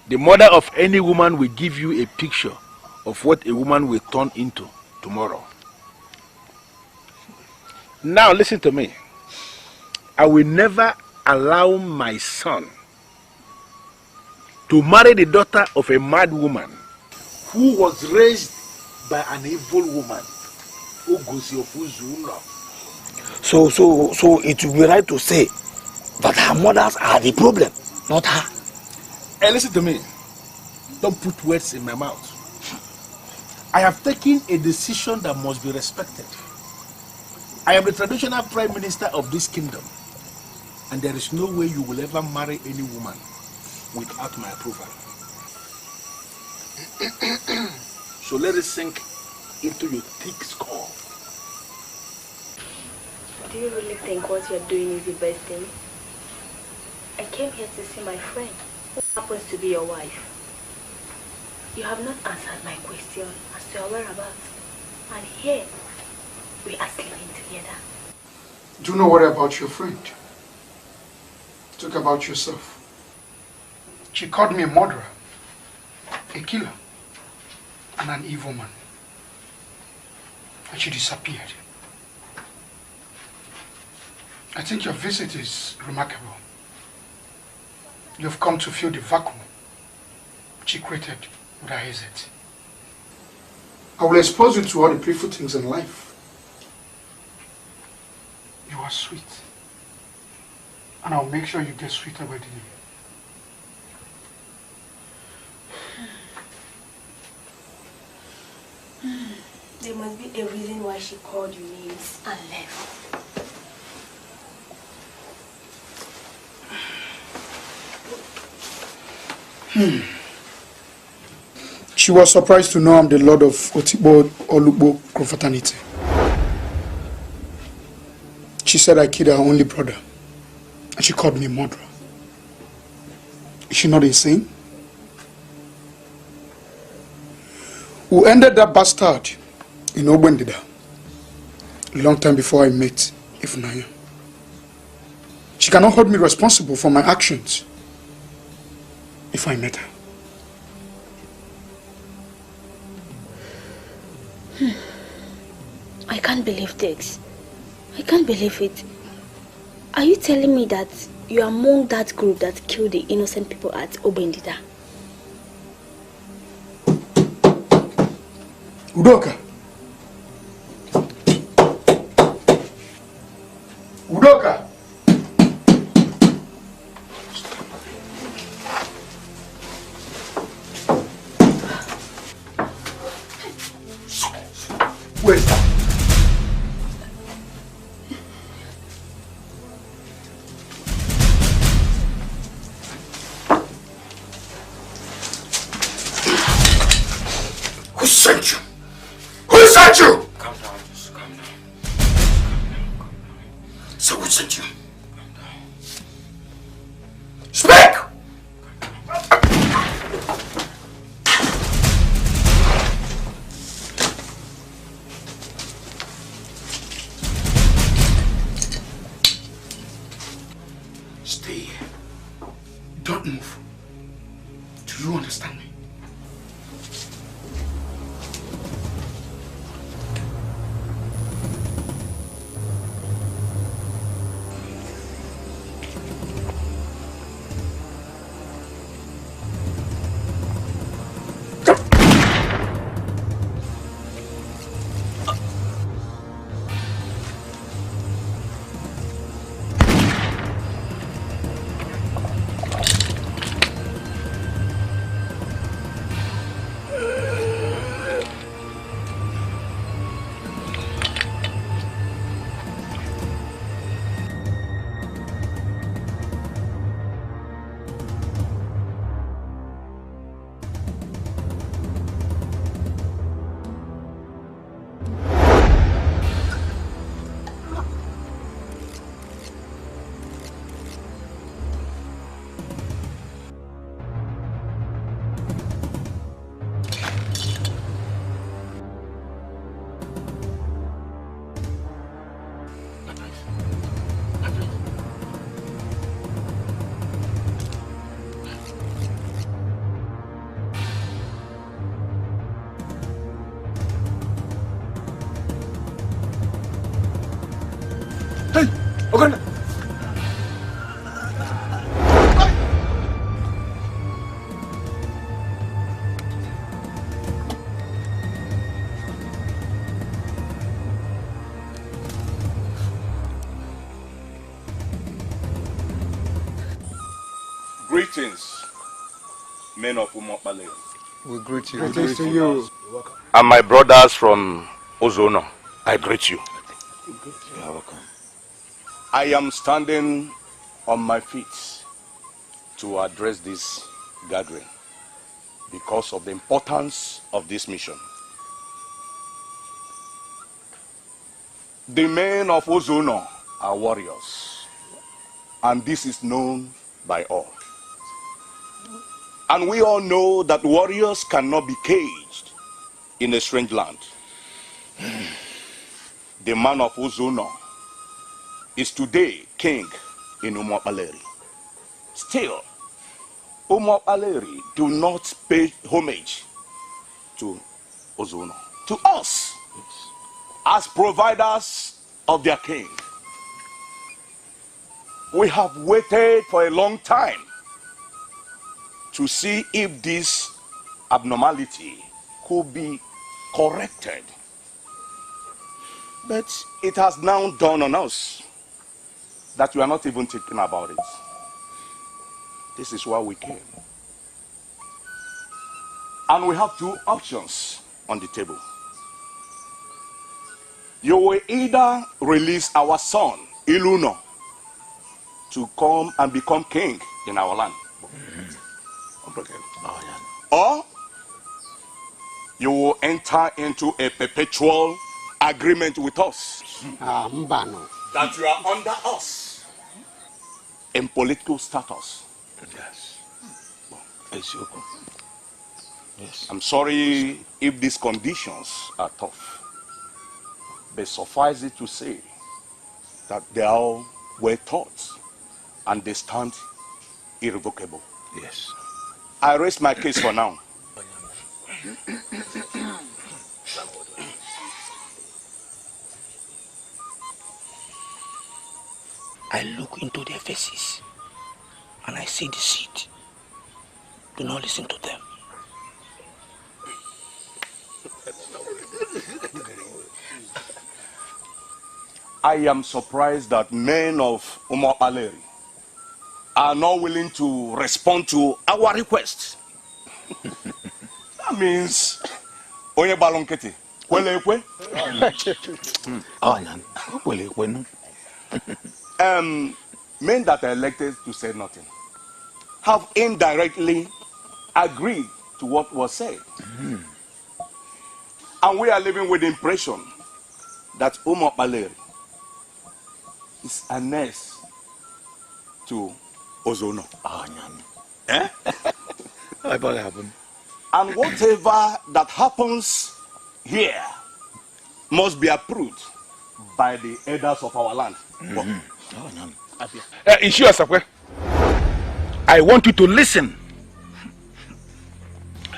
The mother of any woman will give you a picture of what a woman will turn into tomorrow. Now listen to me. I will never allow my son to marry the daughter of a mad woman who was raised by an evil woman, Ngozi of Ezeonu. So it will be right to say that her mothers are the problem, not her. Hey, listen to me. Don't put words in my mouth. I have taken a decision that must be respected. I am the traditional prime minister of this kingdom, and there is no way you will ever marry any woman without my approval. So let it sink into your thick skull. Do you really think what you're doing is the best thing? I came here to see my friend, who happens to be your wife. You have not answered my question as to her whereabouts. And here, we are sleeping together. Do you know what about your friend? Talk about yourself. She called me a murderer, a killer, and an evil man. And she disappeared. I think your visit is remarkable. You've come to fill the vacuum she created with her exit. I will expose you to all the beautiful things in life. You are sweet. And I'll make sure you get sweeter by the day. There must be a reason why she called you names and left. She was surprised to know I'm the Lord of Otibo Olugbo Confronting. She said I killed her only brother. And she called me a murderer. Is she not insane? who ended that bastard in Ogbendida a long time before I met Ifunanya. She cannot hold me responsible for my actions if I met her. I can't believe this. I can't believe it. Are you telling me that you are among that group that killed the innocent people at Ogbendida? Udoka! Udoka! Where is that? Who sent you? Who sent you? Calm down, just calm down. So who sent you? Speak! Stay here. Don't move. Do you understand me? Oganda! Greetings, men of Umokbale. We greet you. Greetings to you. And my brothers from Ezeonu, I greet you. You are welcome. I am standing on my feet to address this gathering because of the importance of this mission. The men of Ezeonu are warriors, and this is known by all. And we all know that warriors cannot be caged in a strange land. The man of Ezeonu is today king in Umokbaleri. Still, Umokbaleri do not pay homage to Ezeonu, to us, as providers of their king. We have waited for a long time to see if this abnormality could be corrected. But it has now dawned on us that we are not even thinking about it. This is why we came. And we have two options on the table. You will either release our son, Iluno, to come and become king in our land. Or you will enter into a perpetual agreement with us that you are under us in political status. Yes. Yes. I'm sorry if these conditions are tough, but suffice it to say that they all were taught and they stand irrevocable. Yes. I raise my case for now. I look into their faces and I see deceit. Do not listen to them. I am surprised that men of Umopaleri are not willing to respond to our request. That means onye balonketi kwele ekwe. Men that are elected to say nothing have indirectly agreed to what was said. And we are living with the impression that Umopaleri is a nurse to Ezeonu. Eh? And whatever that happens here must be approved by the elders of our land. I want you to listen.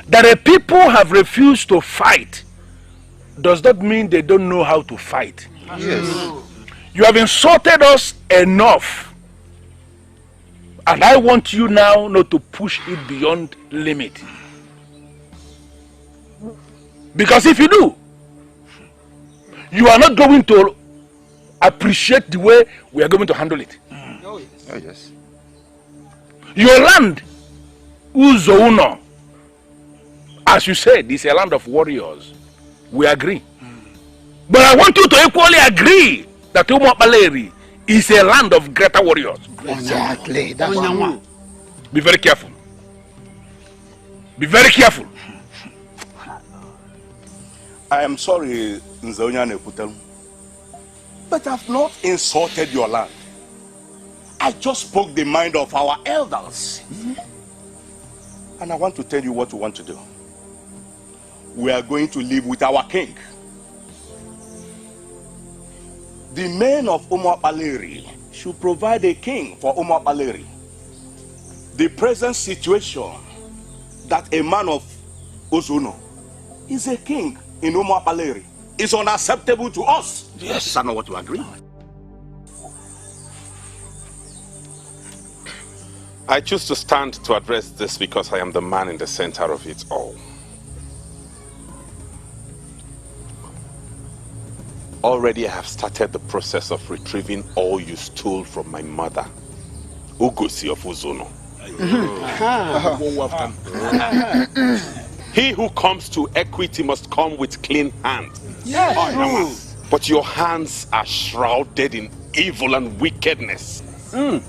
That the people have refused to fight does not mean they don't know how to fight. Yes. You have insulted us enough. And I want you now not to push it beyond limit. Because if you do, you are not going to appreciate the way we are going to handle it. Oh, yes. Your land, Ezeonu, as you said, is a land of warriors. We agree. But I want you to equally agree that Umopaleri is a land of greater warriors. Exactly. That's true. Be very careful. Be very careful. I am sorry, Nzeonu, but I've not insulted your land. I just spoke the mind of our elders. And I want to tell you what we want to do. We are going to live with our king. The men of Umopaleri should provide a king for Umopaleri. The present situation that a man of Ezeonu is a king in Umopaleri is unacceptable to us. Yes. Is that not what you agree? I choose to stand to address this because I am the man in the center of it all. Already I have started the process of retrieving all you stole from my mother, Ngozi of Ezeonu. He who comes to equity must come with clean hands. Yes. But your hands are shrouded in evil and wickedness. And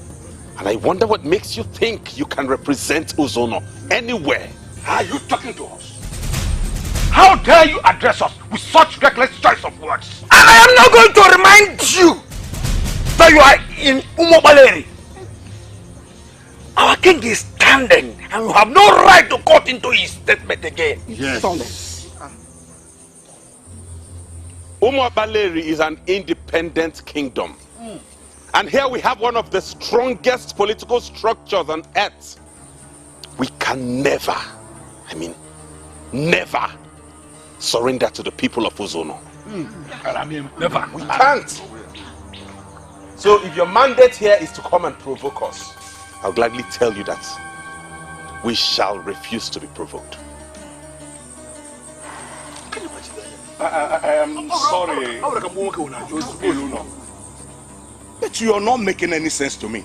I wonder what makes you think you can represent Ezeonu anywhere. Are you talking to us? How dare you address us with such reckless choice of words? And I am not going to remind you that you are in Umopaleri. Our king is standing and you have no right to cut into his statement again. Yes. Umopaleri is an independent kingdom. And here we have one of the strongest political structures on earth. We can never, never surrender to the people of Ezeonu. Never. We can't. So if your mandate here is to come and provoke us, I'll gladly tell you that we shall refuse to be provoked. I am sorry, but you are not making any sense to me.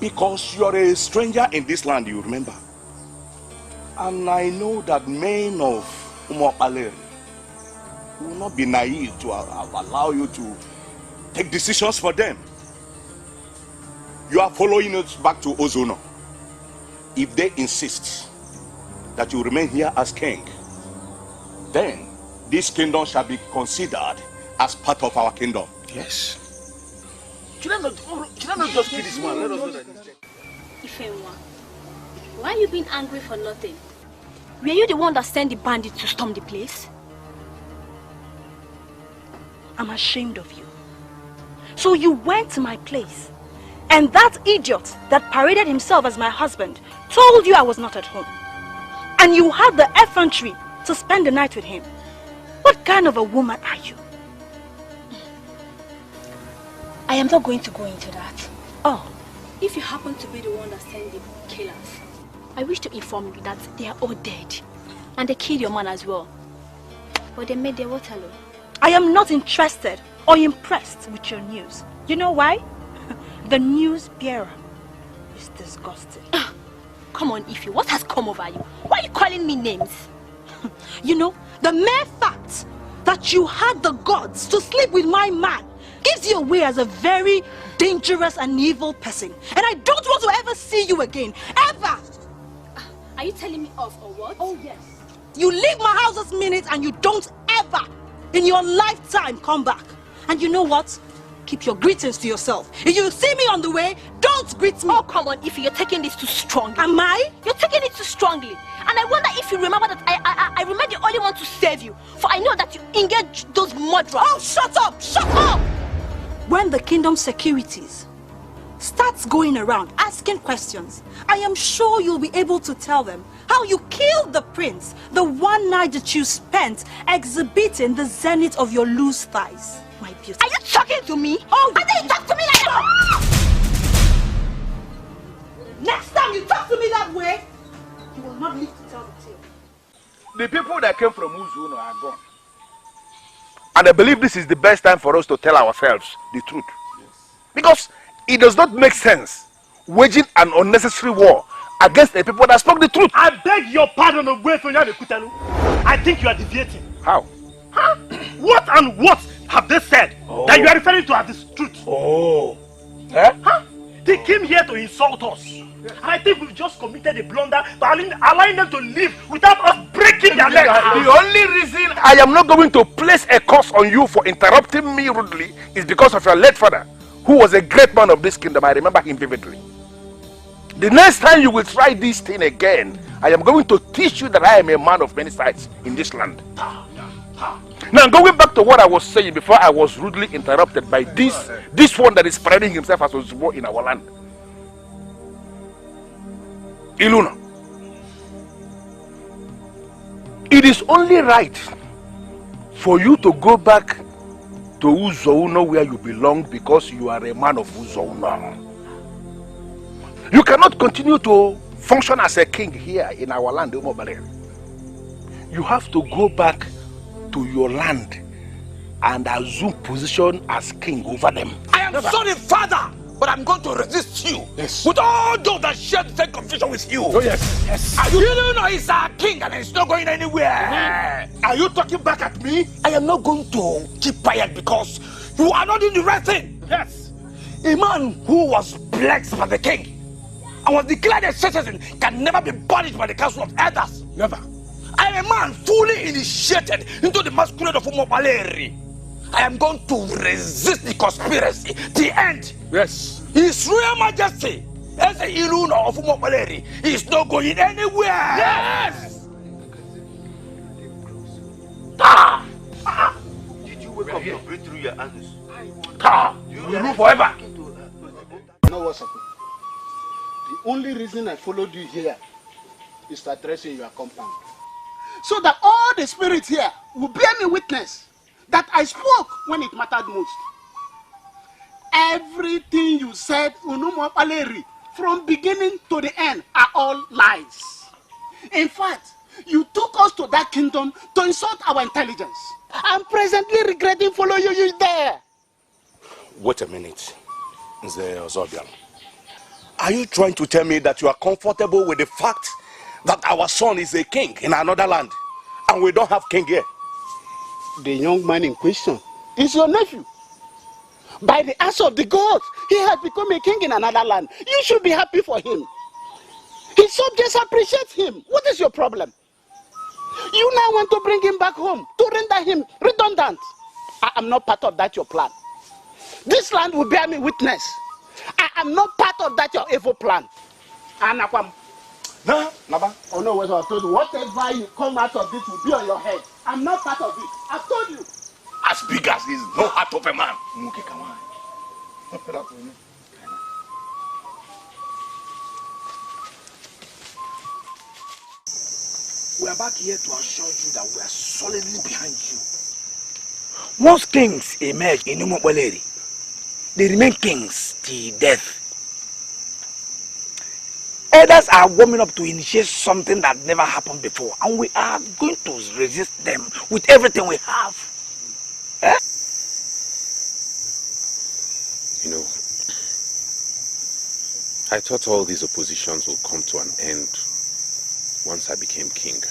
Because you are a stranger in this land, you remember. And I know that men of Umopaleri will not be naive to allow you to take decisions for them. You are following us back to Ezeonu. If they insist that you remain here as king, then this kingdom shall be considered as part of our kingdom. Yes. Should I not just kill this man? Let us know that he's dead. Ifewa, why are you being angry for nothing? Were you the one that sent the bandits to storm the place? I'm ashamed of you. So you went to my place, and that idiot that paraded himself as my husband told you I was not at home. And you had the effrontery to spend the night with him. What kind of a woman are you? I am not going to go into that. Oh. If you happen to be the one that sent the killers, I wish to inform you that they are all dead. And they killed your man as well. But they made their Waterloo. I am not interested or impressed with your news. You know why? The news bearer is disgusting. Come on, Ify, what has come over you? Why are you calling me names? You know, the mere fact that you had the gods to sleep with my man gives you away as a very dangerous and evil person. And I don't want to ever see you again. Ever! Are you telling me off or what? Oh, yes. You leave my house this minute and you don't ever in your lifetime come back. And you know what? Keep your greetings to yourself. If you see me on the way, don't greet me. Oh, come on, Ify, you're taking this too strongly. Am I? You're taking it too strongly. And I wonder if you remember that I remain the only one to save you. For I know that you engaged those murderers. Oh, shut up! Shut up! When the kingdom securities starts going around asking questions, I am sure you'll be able to tell them how you killed the prince the one night that you spent exhibiting the zenith of your loose thighs. My beauty. Are you talking to me? Oh, how dare you talk to me like that? Next time you talk to me that way, you will not live to tell the tale. The people that came from Ezeonu are gone. And I believe this is the best time for us to tell ourselves the truth. Yes. Because it does not make sense waging an unnecessary war against the people that spoke the truth. I beg your pardon, Kutalu. I think you are deviating. How? Huh? What and what have they said that you are referring to as the truth? Oh. Eh? Huh? They came here to insult us. And I think we've just committed a blunder by allowing them to live without us breaking their legs. The only reason I am not going to place a curse on you for interrupting me rudely is because of your late father, who was a great man of this kingdom. I remember him vividly. The next time you will try this thing again, I am going to teach you that I am a man of many sides in this land. Now, going back to what I was saying before I was rudely interrupted by this one that is spreading himself as Ozugbo in our land. Iluna, it is only right for you to go back to Ezeonu where you belong because you are a man of Ezeonu. You cannot continue to function as a king here in our land, Umobale. You have to go back to your land and assume position as king over them. I am sorry, father, but I'm going to resist you. Yes. With all those that share the same confusion with you. Oh yes, yes. You don't know he's our king and he's not going anywhere. Are you talking back at me? I am not going to keep quiet because you are not doing the right thing. Yes. A man who was blessed by the king and was declared a citizen can never be punished by the council of elders. Never. I am a man fully initiated into the masquerade of Umobaleri. I am going to resist the conspiracy to the end. Yes. His Royal Majesty, as a Iluna of Umobaleri, is not going anywhere. Yes. Did you wake up to breathe through your anus? You rule forever. You know what's happening? The only reason I followed you here is to address you in your compound. So that all the spirits here will bear me witness that I spoke when it mattered most. Everything you said, Unumo Paleri, from beginning to the end, are all lies. In fact, you took us to that kingdom to insult our intelligence. I'm presently regretting following you there. Wait a minute, Nze Ozobian. Are you trying to tell me that you are comfortable with the fact that our son is a king in another land and we don't have king here? The young man in question is your nephew. By the acts of the gods, he has become a king in another land. You should be happy for him. His subjects appreciate him. What is your problem? You now want to bring him back home to render him redundant. I am not part of that your plan. This land will bear me witness. I am not part of that your evil plan. Anakwam, Nah, Naba. Oh no, what I told you. Whatever you come out of this will be on your head. I'm not part of it. I told you. As big as is no heart of a man. Okay, come on. We are back here to assure you that we are solidly behind you. Once kings emerge in Umubaleri, they remain kings till death. Others are warming up to initiate something that never happened before, and we are going to resist them with everything we have. Eh? You know, I thought all these oppositions would come to an end once I became king.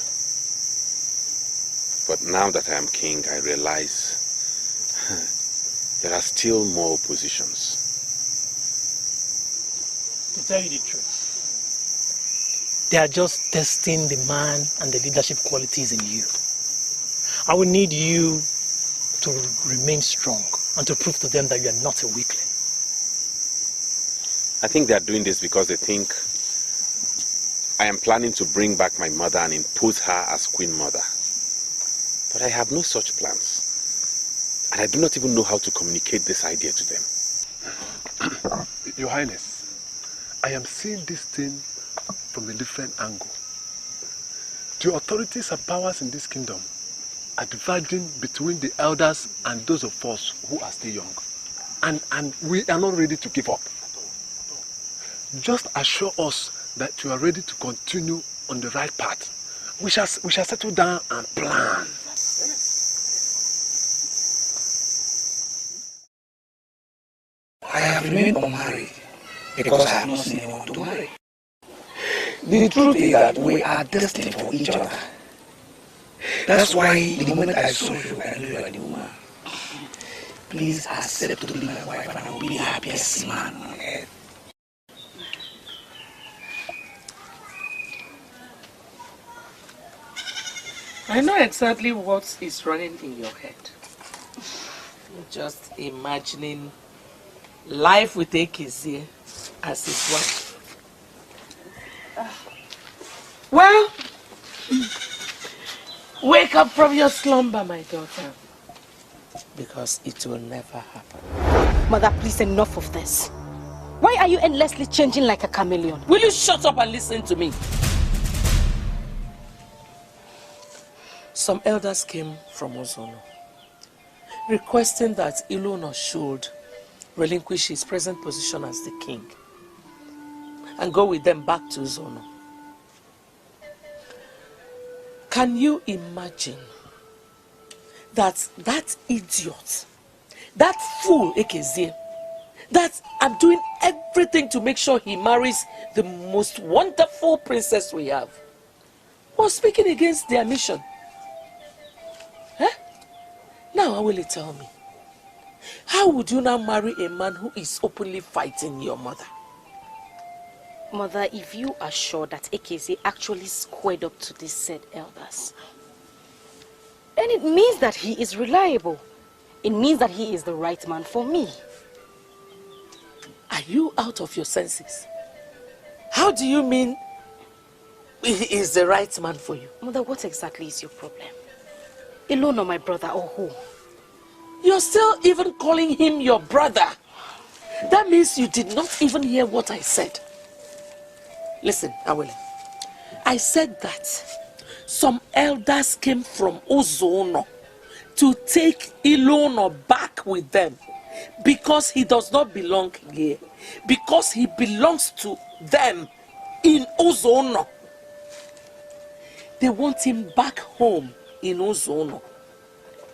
But now that I am king, I realize there are still more oppositions. To tell you the truth, they are just testing the man and the leadership qualities in you. I will need you to remain strong and to prove to them that you are not a weakling. I think they are doing this because they think I am planning to bring back my mother and impose her as queen mother. But I have no such plans. And I do not even know how to communicate this idea to them. Your Highness, I am seeing this thing from a different angle. The authorities and powers in this kingdom are dividing between the elders and those of us who are still young. And we are not ready to give up. Just assure us that you are ready to continue on the right path. We shall settle down and plan. I have remained unmarried because I have not seen anyone to marry. The truth is that we are destined for each other. That's why the moment I saw you, I knew you are the woman. Please accept to be my wife and I will be the happiest man on earth. I know exactly what is running in your head. Just imagining life with Ngozi as his wife. Well, wake up from your slumber, my daughter, because it will never happen. Mother, please, enough of this. Why are you endlessly changing like a chameleon? Will you shut up and listen to me? Some elders came from Ezeonu, requesting that Ezeonu should relinquish his present position as the king and go with them back to Ezeonu. Can you imagine that idiot, that fool Ngozi, that I'm doing everything to make sure he marries the most wonderful princess we have, was speaking against their mission? Huh? Now, Awele, tell me, how would you now marry a man who is openly fighting your mother? Mother, if you are sure that Ngozi actually squared up to these said elders, then it means that he is reliable. It means that he is the right man for me. Are you out of your senses? How do you mean he is the right man for you? Mother, what exactly is your problem? Ezeonu, my brother, or who? You're still even calling him your brother. That means you did not even hear what I said. Listen, Awele. I said that some elders came from Ezeonu to take Ezeonu back with them because he does not belong here. Because he belongs to them in Ezeonu. They want him back home in Ezeonu.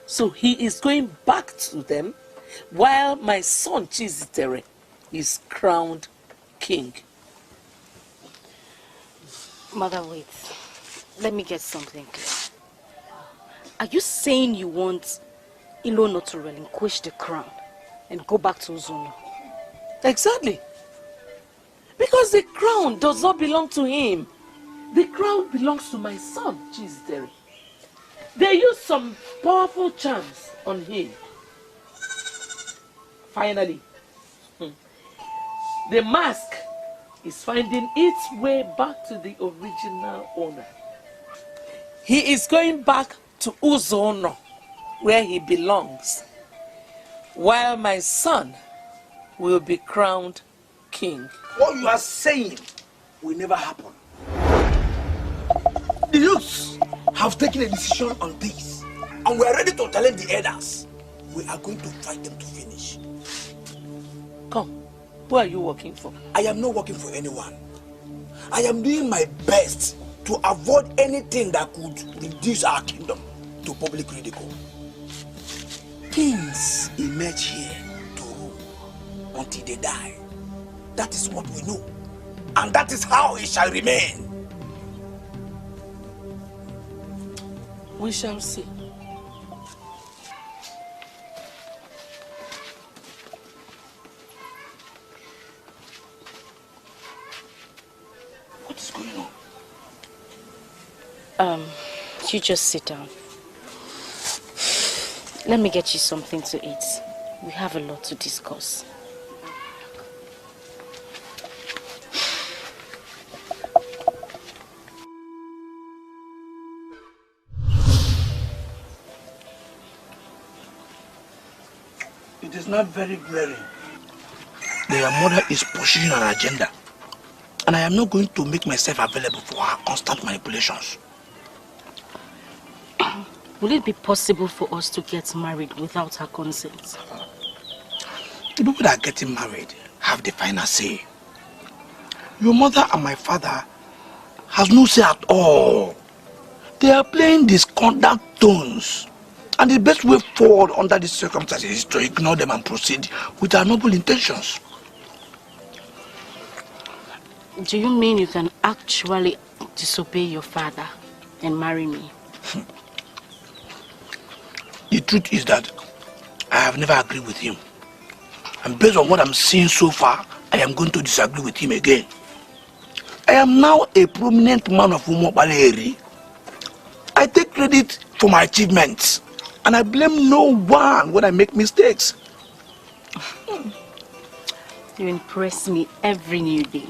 So he is going back to them while my son Chizitere is crowned king. Mother, wait. Let me get something clear. Are you saying you want Ezeonu to relinquish the crown and go back to Ezeonu? Exactly. Because the crown does not belong to him. The crown belongs to my son, Chizitere. They used some powerful charms on him. Finally, the mask is finding its way back to the original owner. He is going back to Ezeonu, where he belongs, while my son will be crowned king. What you are saying will never happen. The youths have taken a decision on this, and we are ready to challenge the elders. We are going to fight them to finish. Come, who are you working for? I am not working for anyone. I am doing my best to avoid anything that could reduce our kingdom to public ridicule. Kings emerge here to rule until they die. That is what we know. And that is how it shall remain. We shall see. What is going on? You just sit down. Let me get you something to eat. We have a lot to discuss. It is not very glaring. Their mother is pursuing an agenda, and I am not going to make myself available for her constant manipulations. Will it be possible for us to get married without her consent? The people that are getting married have the final say. Your mother and my father has no say at all. They are playing discordant tones. And the best way forward under these circumstances is to ignore them and proceed with our noble intentions. Do you mean you can actually disobey your father and marry me? The truth is that I have never agreed with him. And based on what I'm seeing so far, I am going to disagree with him again. I am now a prominent man of Umobaleri. I take credit for my achievements. And I blame no one when I make mistakes. You impress me every new day.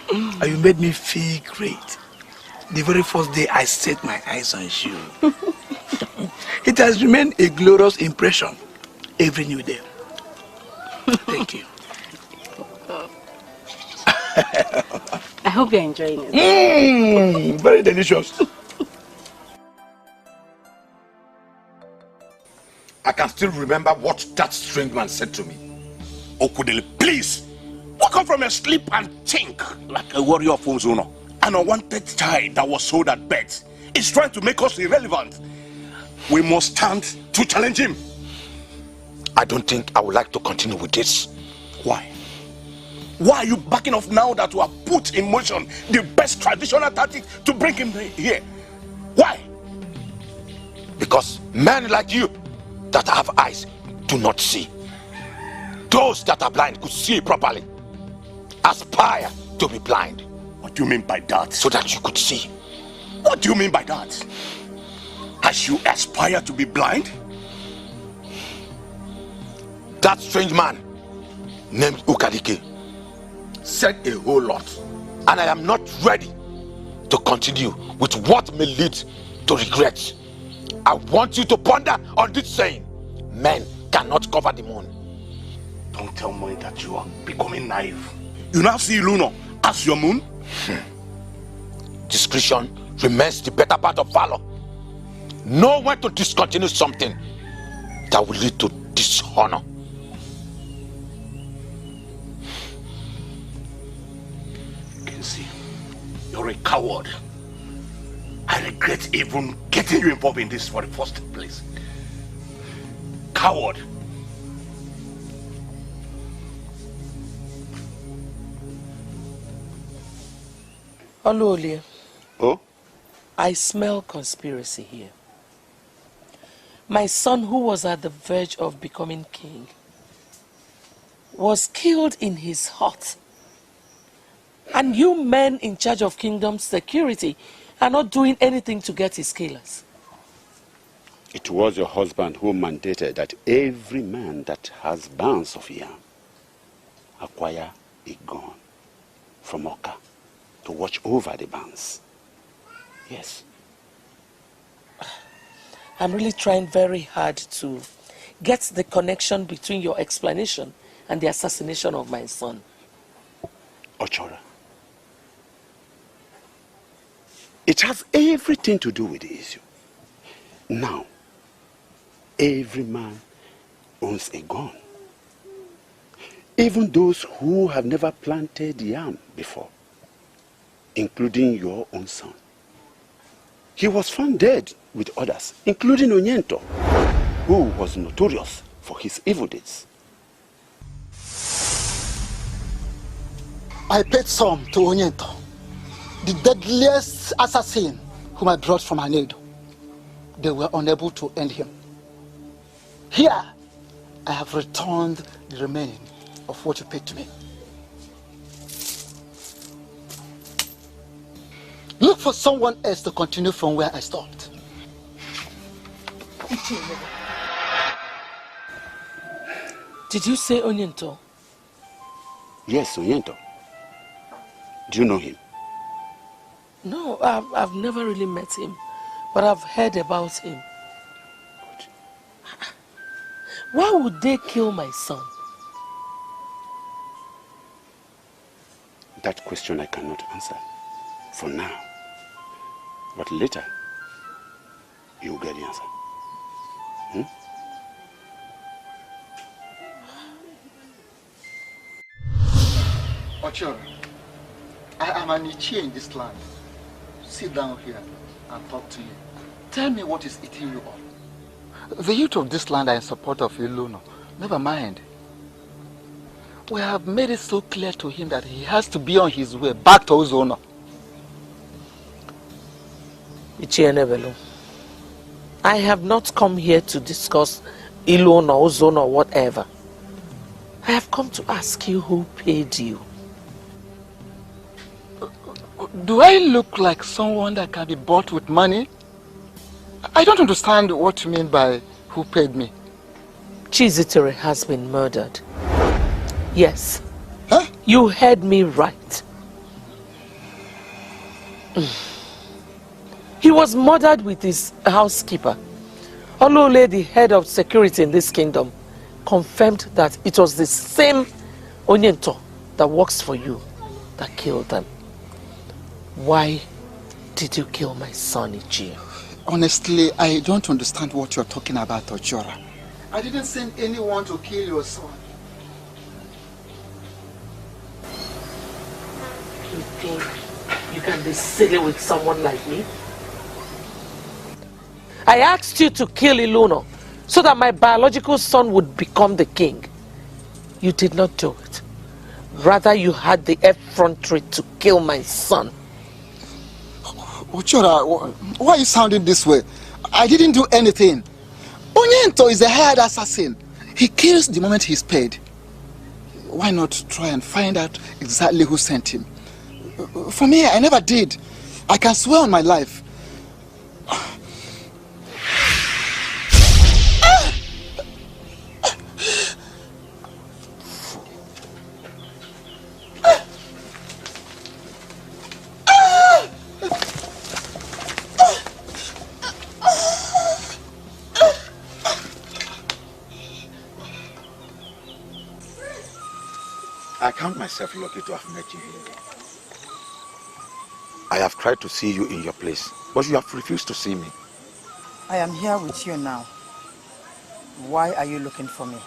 And you made me feel great. The very first day I set my eyes on you. It has remained a glorious impression every new day. Thank you. I hope you're enjoying it. Very delicious. I can still remember what that strange man said to me. Okudele, please, wake up from your sleep and think like a warrior of Ezeonu. An unwanted child that was sold at birth is trying to make us irrelevant. We must stand to challenge him. I don't think I would like to continue with this. Why? Why are you backing off now that we have put in motion the best traditional tactic to bring him here? Why? Because men like you that have eyes do not see. Those that are blind could see properly. Aspire to be blind. What do you mean by that? So that you could see. What do you mean by that? As you aspire to be blind? That strange man named Ukadike said a whole lot, and I am not ready to continue with what may lead to regret. I want you to ponder on this saying: men cannot cover the moon. Don't tell me that you are becoming naive. You now see Luno as your moon? Discretion remains the better part of valor. Know when to discontinue something that will lead to dishonor. Kenzie, you're a coward. I regret even getting you involved in this for the first place. Coward. Oluolia. Oh? I smell conspiracy here. My son, who was at the verge of becoming king, was killed in his hut. And you men in charge of kingdom security are not doing anything to get his killers. It was your husband who mandated that every man that has bands of yam acquire a gun from Oka to watch over the bands. Yes. I'm really trying very hard to get the connection between your explanation and the assassination of my son. Ochora, it has everything to do with the issue. Now, every man owns a gun. Even those who have never planted yam before, including your own son. He was found dead with others, including Onyento, who was notorious for his evil deeds. I paid some to Onyento, the deadliest assassin whom I brought from Anedo. They were unable to end him. Here, I have returned the remaining of what you paid to me. Look for someone else to continue from where I stopped. Did you say Onyento? Yes, Onyento. Do you know him? No, I've never really met him, but I've heard about him. Good. Why would they kill my son? That question I cannot answer for now. But later, you'll get the answer. Ochora, I am an Ichie in this land. Sit down here and talk to me. Tell me what is eating you up. The youth of this land are in support of Ezeonu. Never mind. We have made it so clear to him that he has to be on his way back to Ezeonu. Ichie, I have not come here to discuss Ezeonu or Ezeonu or whatever. I have come to ask you who paid you. Do I look like someone that can be bought with money? I don't understand what you mean by who paid me. Chizitere has been murdered. Yes. Huh? You heard me right. He was murdered with his housekeeper. Olole, the head of security in this kingdom, confirmed that it was the same Onyento that works for you that killed them. Why did you kill my son, Ichie? Honestly, I don't understand what you're talking about, Ochora. I didn't send anyone to kill your son. You think you can be silly with someone like me? I asked you to kill Ezeonu so that my biological son would become the king. You did not do it. Rather, you had the effrontery to kill my son. Ochora, why are you sounding this way? I didn't do anything. Onyento is a hired assassin. He kills the moment he's paid. Why not try and find out exactly who sent him? For me, I never did. I can swear on my life. I count myself lucky to have met you here. I have tried to see you in your place, but you have refused to see me. I am here with you now. Why are you looking for me?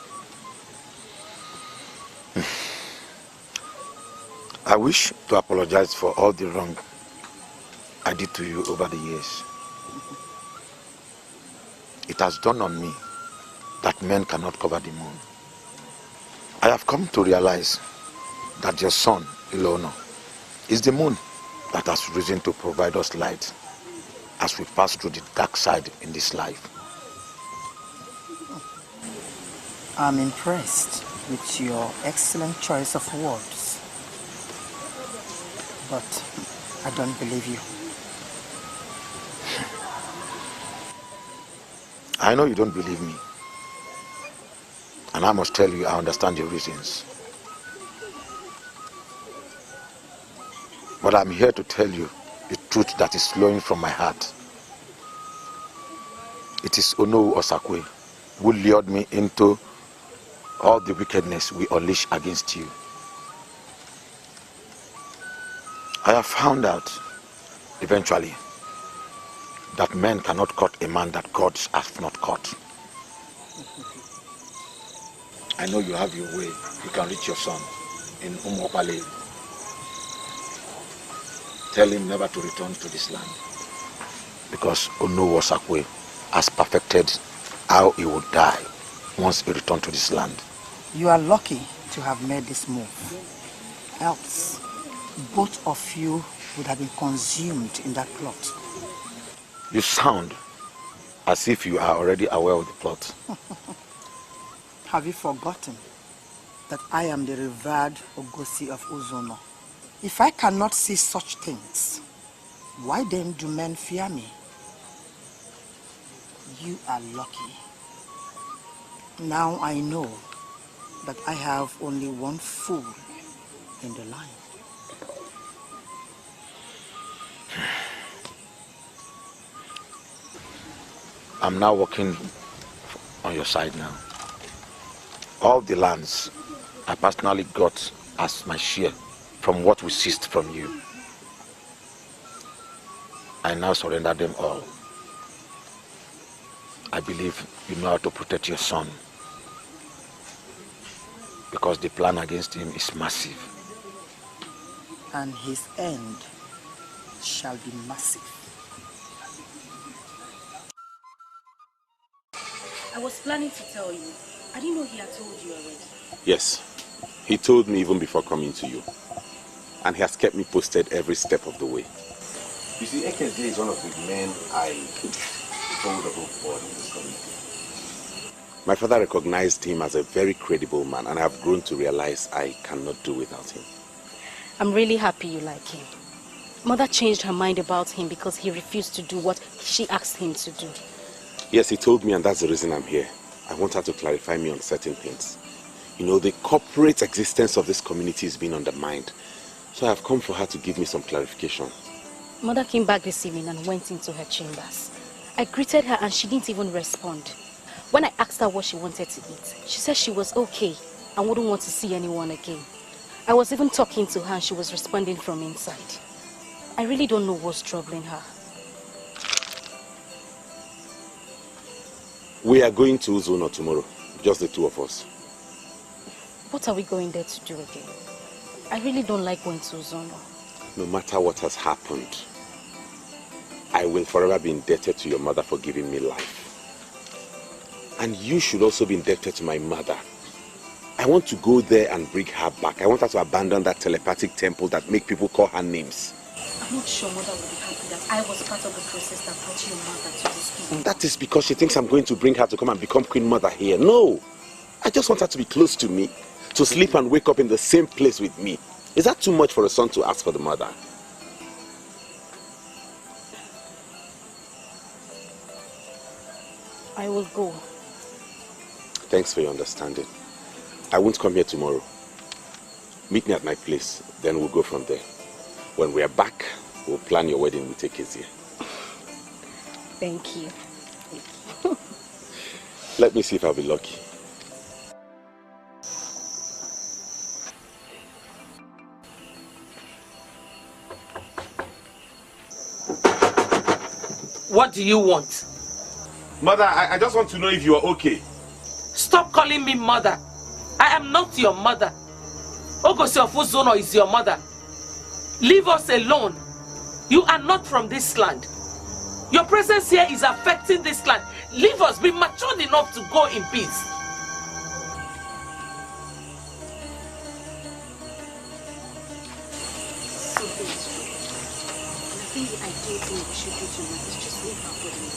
I wish to apologize for all the wrong I did to you over the years. It has dawned on me that men cannot cover the moon. I have come to realize that your son, Ezeonu, is the moon that has risen to provide us light as we pass through the dark side in this life. I'm impressed with your excellent choice of words, but I don't believe you. I know you don't believe me, and I must tell you I understand your reasons. But I'm here to tell you the truth that is flowing from my heart. It is Ono Osakwe who lured me into all the wickedness we unleash against you. I have found out eventually that men cannot cut a man that gods have not cut. I know you have your way. You can reach your son in Umopale. Tell him never to return to this land. Because Ono Osakwe has perfected how he would die once he returned to this land. You are lucky to have made this move. Else, both of you would have been consumed in that plot. You sound as if you are already aware of the plot. Have you forgotten that I am the revered Ngozi of Ezeonu? If I cannot see such things, why then do men fear me? You are lucky. Now I know that I have only one fool in the line. I'm now working on your side now. All the lands I personally got as my share from what we seized from you. I now surrender them all. I believe you know how to protect your son. Because the plan against him is massive. And his end shall be massive. I was planning to tell you. I didn't know he had told you already. Yes, he told me even before coming to you. And he has kept me posted every step of the way. You see, Ekeze is one of the men I hold a hope for in this community. My father recognized him as a very credible man, and I have grown to realize I cannot do without him. I'm really happy you like him. Mother changed her mind about him because he refused to do what she asked him to do. Yes, he told me, and that's the reason I'm here. I want her to clarify me on certain things. You know, the corporate existence of this community is being undermined. So I have come for her to give me some clarification. Mother came back this evening and went into her chambers. I greeted her and she didn't even respond. When I asked her what she wanted to eat, she said she was okay and wouldn't want to see anyone again. I was even talking to her and she was responding from inside. I really don't know what's troubling her. We are going to Ezeonu tomorrow, just the two of us. What are we going there to do again? I really don't like going to Ezeonu. No matter what has happened, I will forever be indebted to your mother for giving me life. And you should also be indebted to my mother. I want to go there and bring her back. I want her to abandon that telepathic temple that make people call her names. I'm not sure mother will be happy that I was part of the process that brought your mother to this people. That is because she thinks I'm going to bring her to come and become Queen Mother here. No! I just want her to be close to me, to sleep and wake up in the same place with me. Is that too much for a son to ask for the mother? I will go. Thanks for your understanding. I won't come here tomorrow. Meet me at my place, then we'll go from there. When we are back, we'll plan your wedding with Ekezie. Thank you. Let me see if I'll be lucky. What do you want? Mother, I just want to know if you are okay. Stop calling me mother. I am not your mother. Ngozi of Ezeonu is your mother. Leave us alone. You are not from this land. Your presence here is affecting this land. Leave us. Be matured enough to go in peace. So the thing I don't think we should do tonight is just leave our wedding.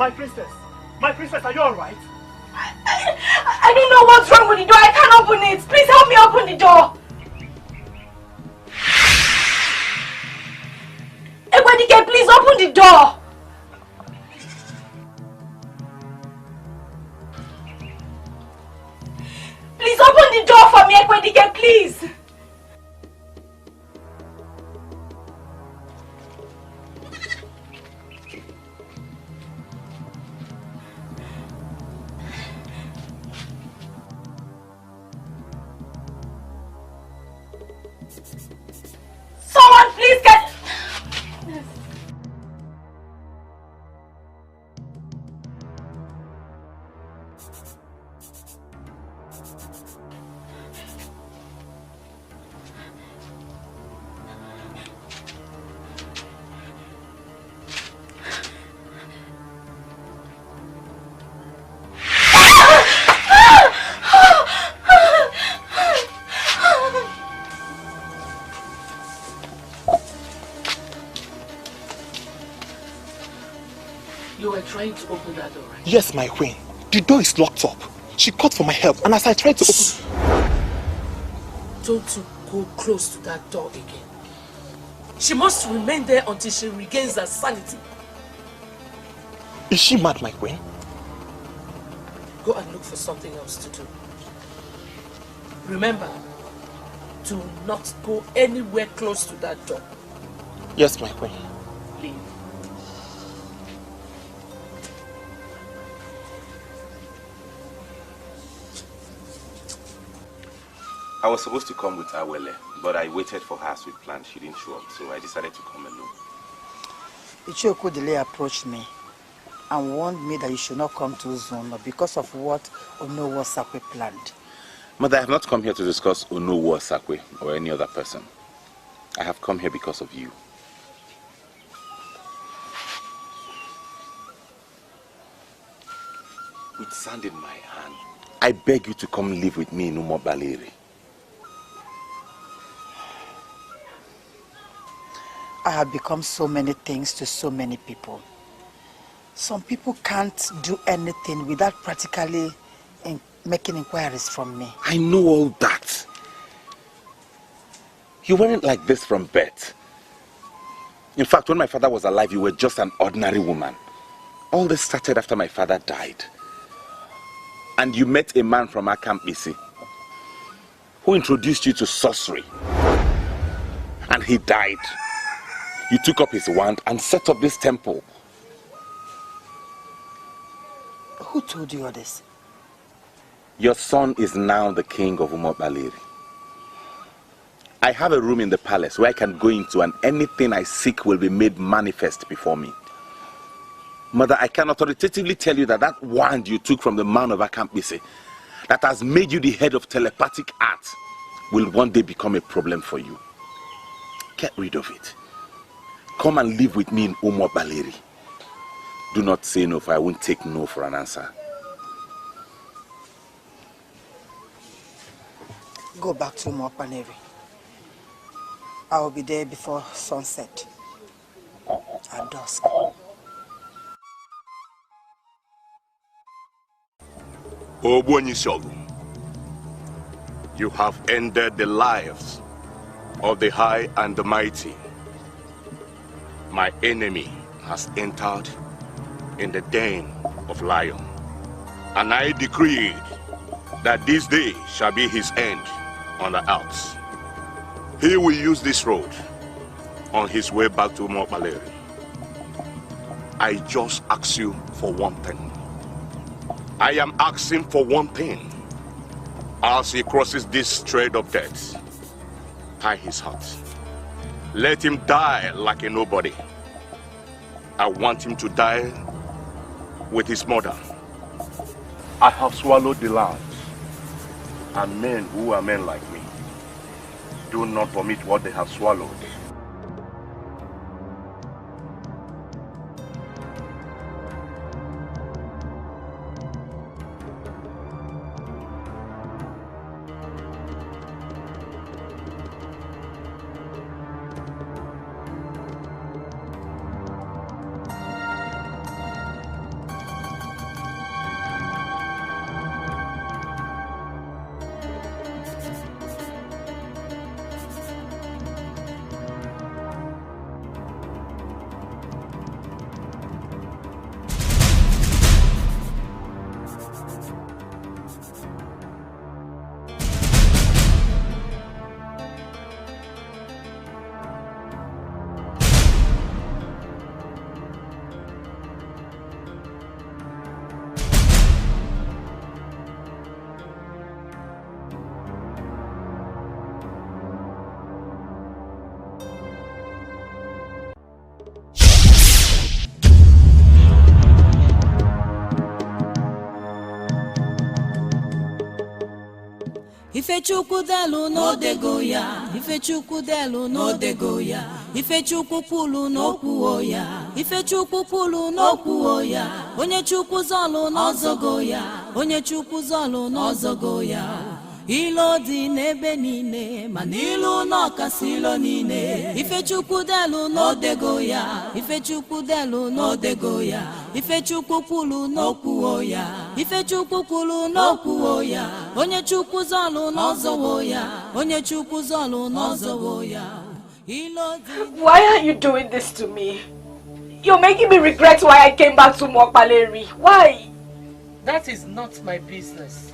My princess, are you alright? I don't know what's wrong with the door. I can't open it. Please help me open the door. Ekwenike, please open the door. Please open the door for me, Ekwenike, please. Someone please get... You were trying to open that door, right? Yes, my queen. The door is locked up. She called for my help, and as I tried to open... Don't you go close to that door again. She must remain there until she regains her sanity. Is she mad, my queen? Go and look for something else to do. Remember, do not go anywhere close to that door. Yes, my queen. Leave. I was supposed to come with Awele, but I waited for her as we planned. She didn't show up, so I decided to come alone. Ichioku approached me and warned me that you should not come to Uzono because of what Onowo Sakwe planned. Mother, I have not come here to discuss Onowo Sakwe or any other person. I have come here because of you. With sand in my hand, I beg you to come live with me in Umo Baleri. I have become so many things to so many people. Some people can't do anything without practically making inquiries from me. I know all that. You weren't like this from birth. In fact, when my father was alive, you were just an ordinary woman. All this started after my father died. And you met a man from our camp, BC, who introduced you to sorcery. And he died. You took up his wand and set up this temple. Who told you all this? Your son is now the king of Umo Baleri. I have a room in the palace where I can go into and anything I seek will be made manifest before me. Mother, I can authoritatively tell you that that wand you took from the man of Akampisi, that has made you the head of telepathic art, will one day become a problem for you. Get rid of it. Come and live with me in Umo Baleri. Do not say no, for I won't take no for an answer. Go back to Umo Baleri. I will be there before sunset. At dusk. You have ended the lives of the high and the mighty. My enemy has entered in the den of lion, and I decreed that this day shall be his end on the earth. He will use this road on his way back to Umo Baleri. I just ask you for one thing. I am asking for one thing. As he crosses this thread of death, tie his heart. Let him die like a nobody. I want him to die with his mother. I have swallowed the land, and men who are men like me do not vomit what they have swallowed. Ifechukwu delu no dego ya. Ifechukwu delu no dego ya. Ifechukwu kwulu no kwuo ya. Ifechukwu kwulu no kwuo ya. Onye Chukwu zolu no zogo ya. Onye Chukwu zolu no zogo ya. Ilo dị n'ebe niile, mana ilu n'ọkasị ilo niile. Ifechukwu delu n'odego ya, Ifechukwu delu n'odego ya, Ifechukwu kwulu n'okwuo ya, Ifechukwu kwulu n'okwuo ya. Onye Chukwu zolu n'ọzọwo ya, Onye Chukwu zolu n'ọzọwo ya. Why are you doing this to me? You're making me regret why I came back to Mokpaleri. Why? That is not my business.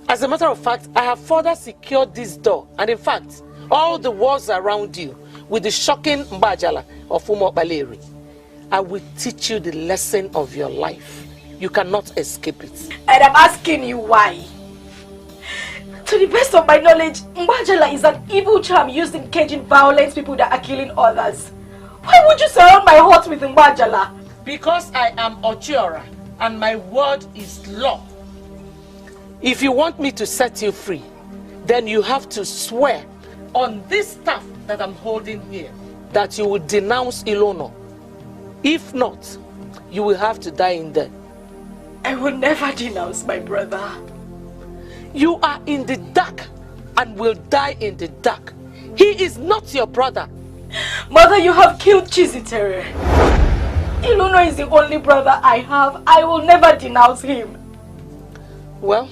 As a matter of fact, I have further secured this door, and in fact, all the walls around you with the shocking Mbajala of Umokpaleri. I will teach you the lesson of your life. You cannot escape it. And I'm asking you why. To the best of my knowledge, Mbajala is an evil charm used in caging violent people that are killing others. Why would you surround my heart with Mbajala? Because I am Ochiora, and my word is law. If you want me to set you free, then you have to swear on this staff that I'm holding here that you will denounce Ezeonu. If not, you will have to die in there. I will never denounce my brother. You are in the dark and will die in the dark. He is not your brother. Mother, you have killed Chizitere. Ezeonu is the only brother I have. I will never denounce him. Well,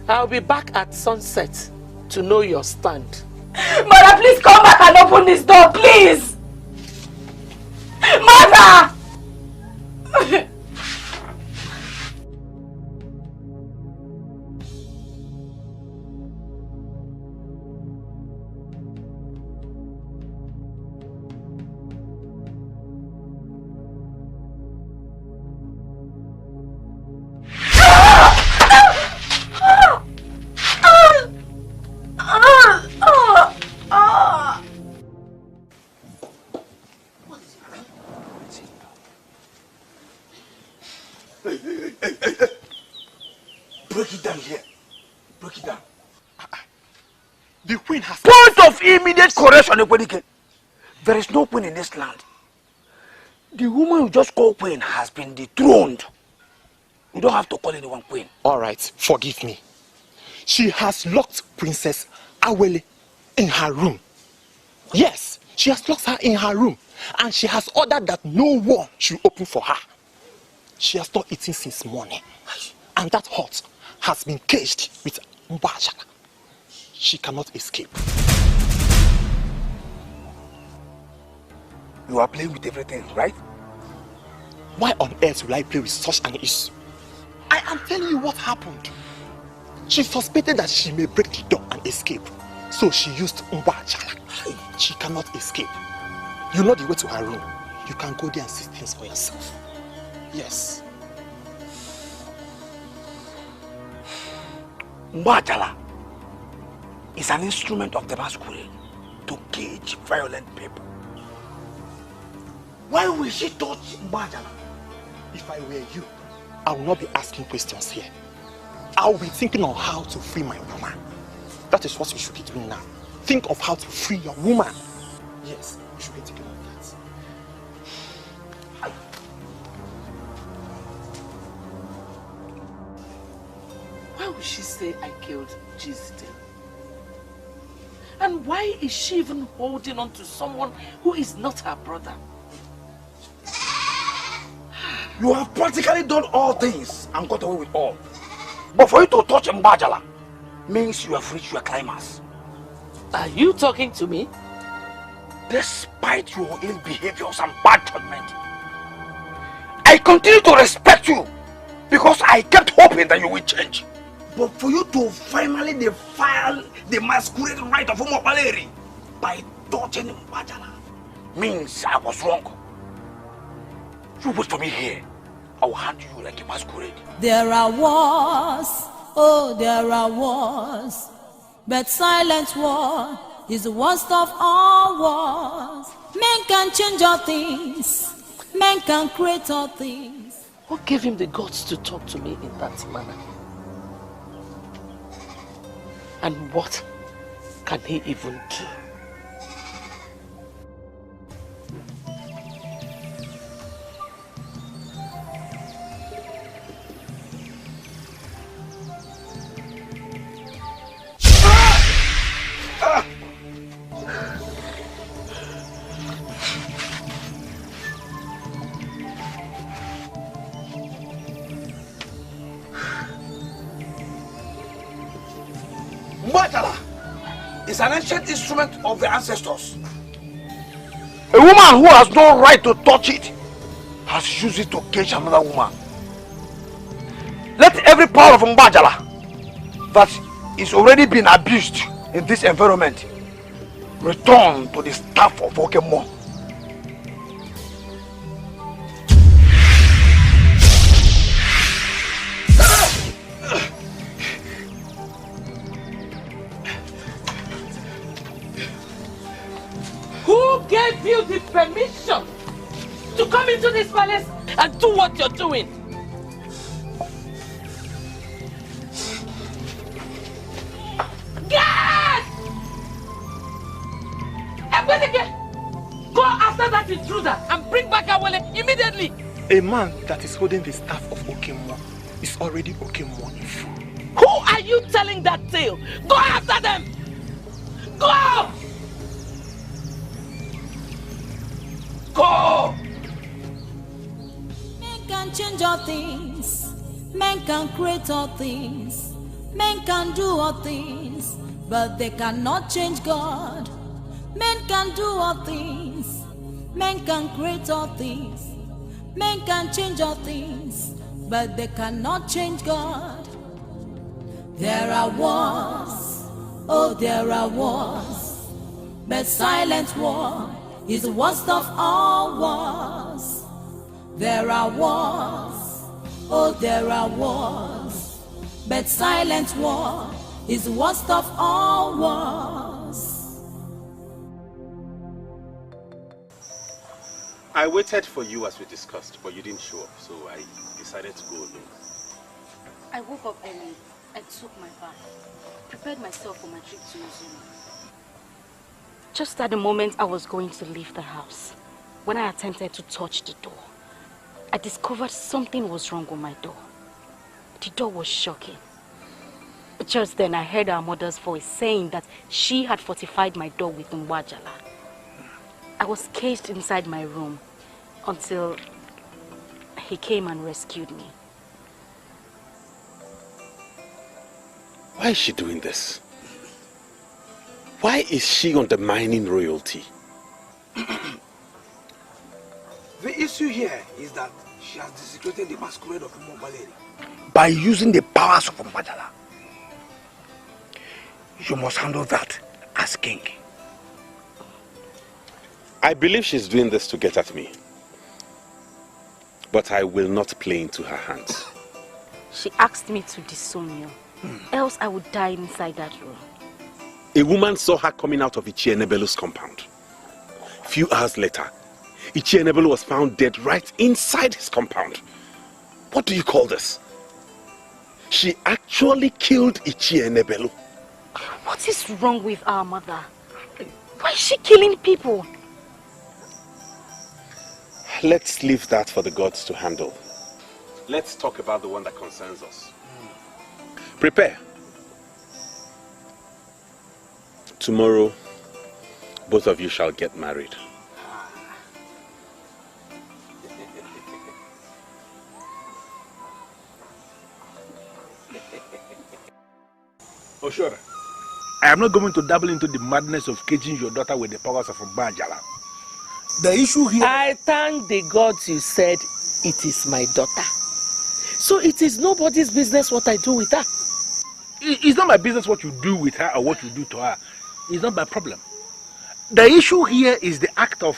I'll be back at sunset to know your stand. Mother, please come back and open this door, please! Mother! Break it down here. Break it down. The queen has... Point of immediate correction, Ekwenike. There is no queen in this land. The woman you just call queen has been dethroned. You don't have to call anyone queen. Alright, forgive me. She has locked Princess Awele in her room. Yes, she has locked her in her room. And she has ordered that no one should open for her. She has not eaten since morning. And that hut has been caged with Mbajala. She cannot escape. You are playing with everything, right? Why on earth will I play with such an issue? I am telling you what happened. She suspected that she may break the door and escape. So she used Mbajala. She cannot escape. You know the way to her room. You can go there and see things for yourself. Yes. Mbajala is an instrument of the masquerade to cage violent people. Why will she touch Mbajala? If I were you, I will not be asking questions here. I will be thinking on how to free my woman. That is what you should be doing now. Think of how to free your woman. Yes, you should be thinking of that. Why would she say I killed Jizite? And why is she even holding on to someone who is not her brother? You have practically done all things and got away with all. But for you to touch Mbajala means you have reached your climax. Are you talking to me? Despite your ill behaviors and bad judgment, I continue to respect you because I kept hoping that you will change. But for you to finally defile the masquerade right of Umokpaleri by touching Mbajala means I was wrong. You wait for me here. I will hand you like a masquerade. There are wars, oh there are wars, but silent war is the worst of all wars. Men can change all things, men can create all things. What gave him the guts to talk to me in that manner? And what can he even do? Is an ancient instrument of the ancestors. A woman who has no right to touch it has used it to cage another woman. Let every power of Mbajala that is already been abused in this environment return to the staff of Okemo. Who gave you the permission to come into this palace and do what you're doing? Get! Go after that intruder and bring back Awele immediately! A man that is holding the staff of Okemo is already Okemo in full. Who are you telling that tale? Go after them! Go! Go! Men can change all things. Men can create all things. Men can do all things. But they cannot change God. Men can do all things. Men can create all things. Men can change all things. But they cannot change God. There are wars. Oh, there are wars. But silent war is the worst of all wars. There are wars, oh there are wars, but silent war is the worst of all wars. I waited for you as we discussed, but you didn't show up, so I decided to go alone. I woke up early, I took my bath, prepared myself for my trip to Ezeonu. Just at the moment I was going to leave the house, when I attempted to touch the door, I discovered something was wrong with my door. The door was shocking. Just then I heard our mother's voice saying that she had fortified my door with Nwajala. I was caged inside my room until he came and rescued me. Why is she doing this? Why is she undermining royalty? The issue here is that she has desecrated the masquerade of Mbajala by using the powers of Mbajala. You must handle that as king. I believe she's doing this to get at me. But I will not play into her hands. She asked me to disown you, else I would die inside that room. A woman saw her coming out of Echienebelu's compound. Few hours later, Echienebelu was found dead right inside his compound. What do you call this? She actually killed Echienebelu. What is wrong with our mother? Why is she killing people? Let's leave that for the gods to handle. Let's talk about the one that concerns us. Prepare. Tomorrow, both of you shall get married. Oh, sure. I am not going to dabble into the madness of caging your daughter with the powers of Mbajala. The issue here... I thank the gods you said it is my daughter. So it is nobody's business what I do with her. It's not my business what you do with her or what you do to her. It's not my problem. The issue here is the act of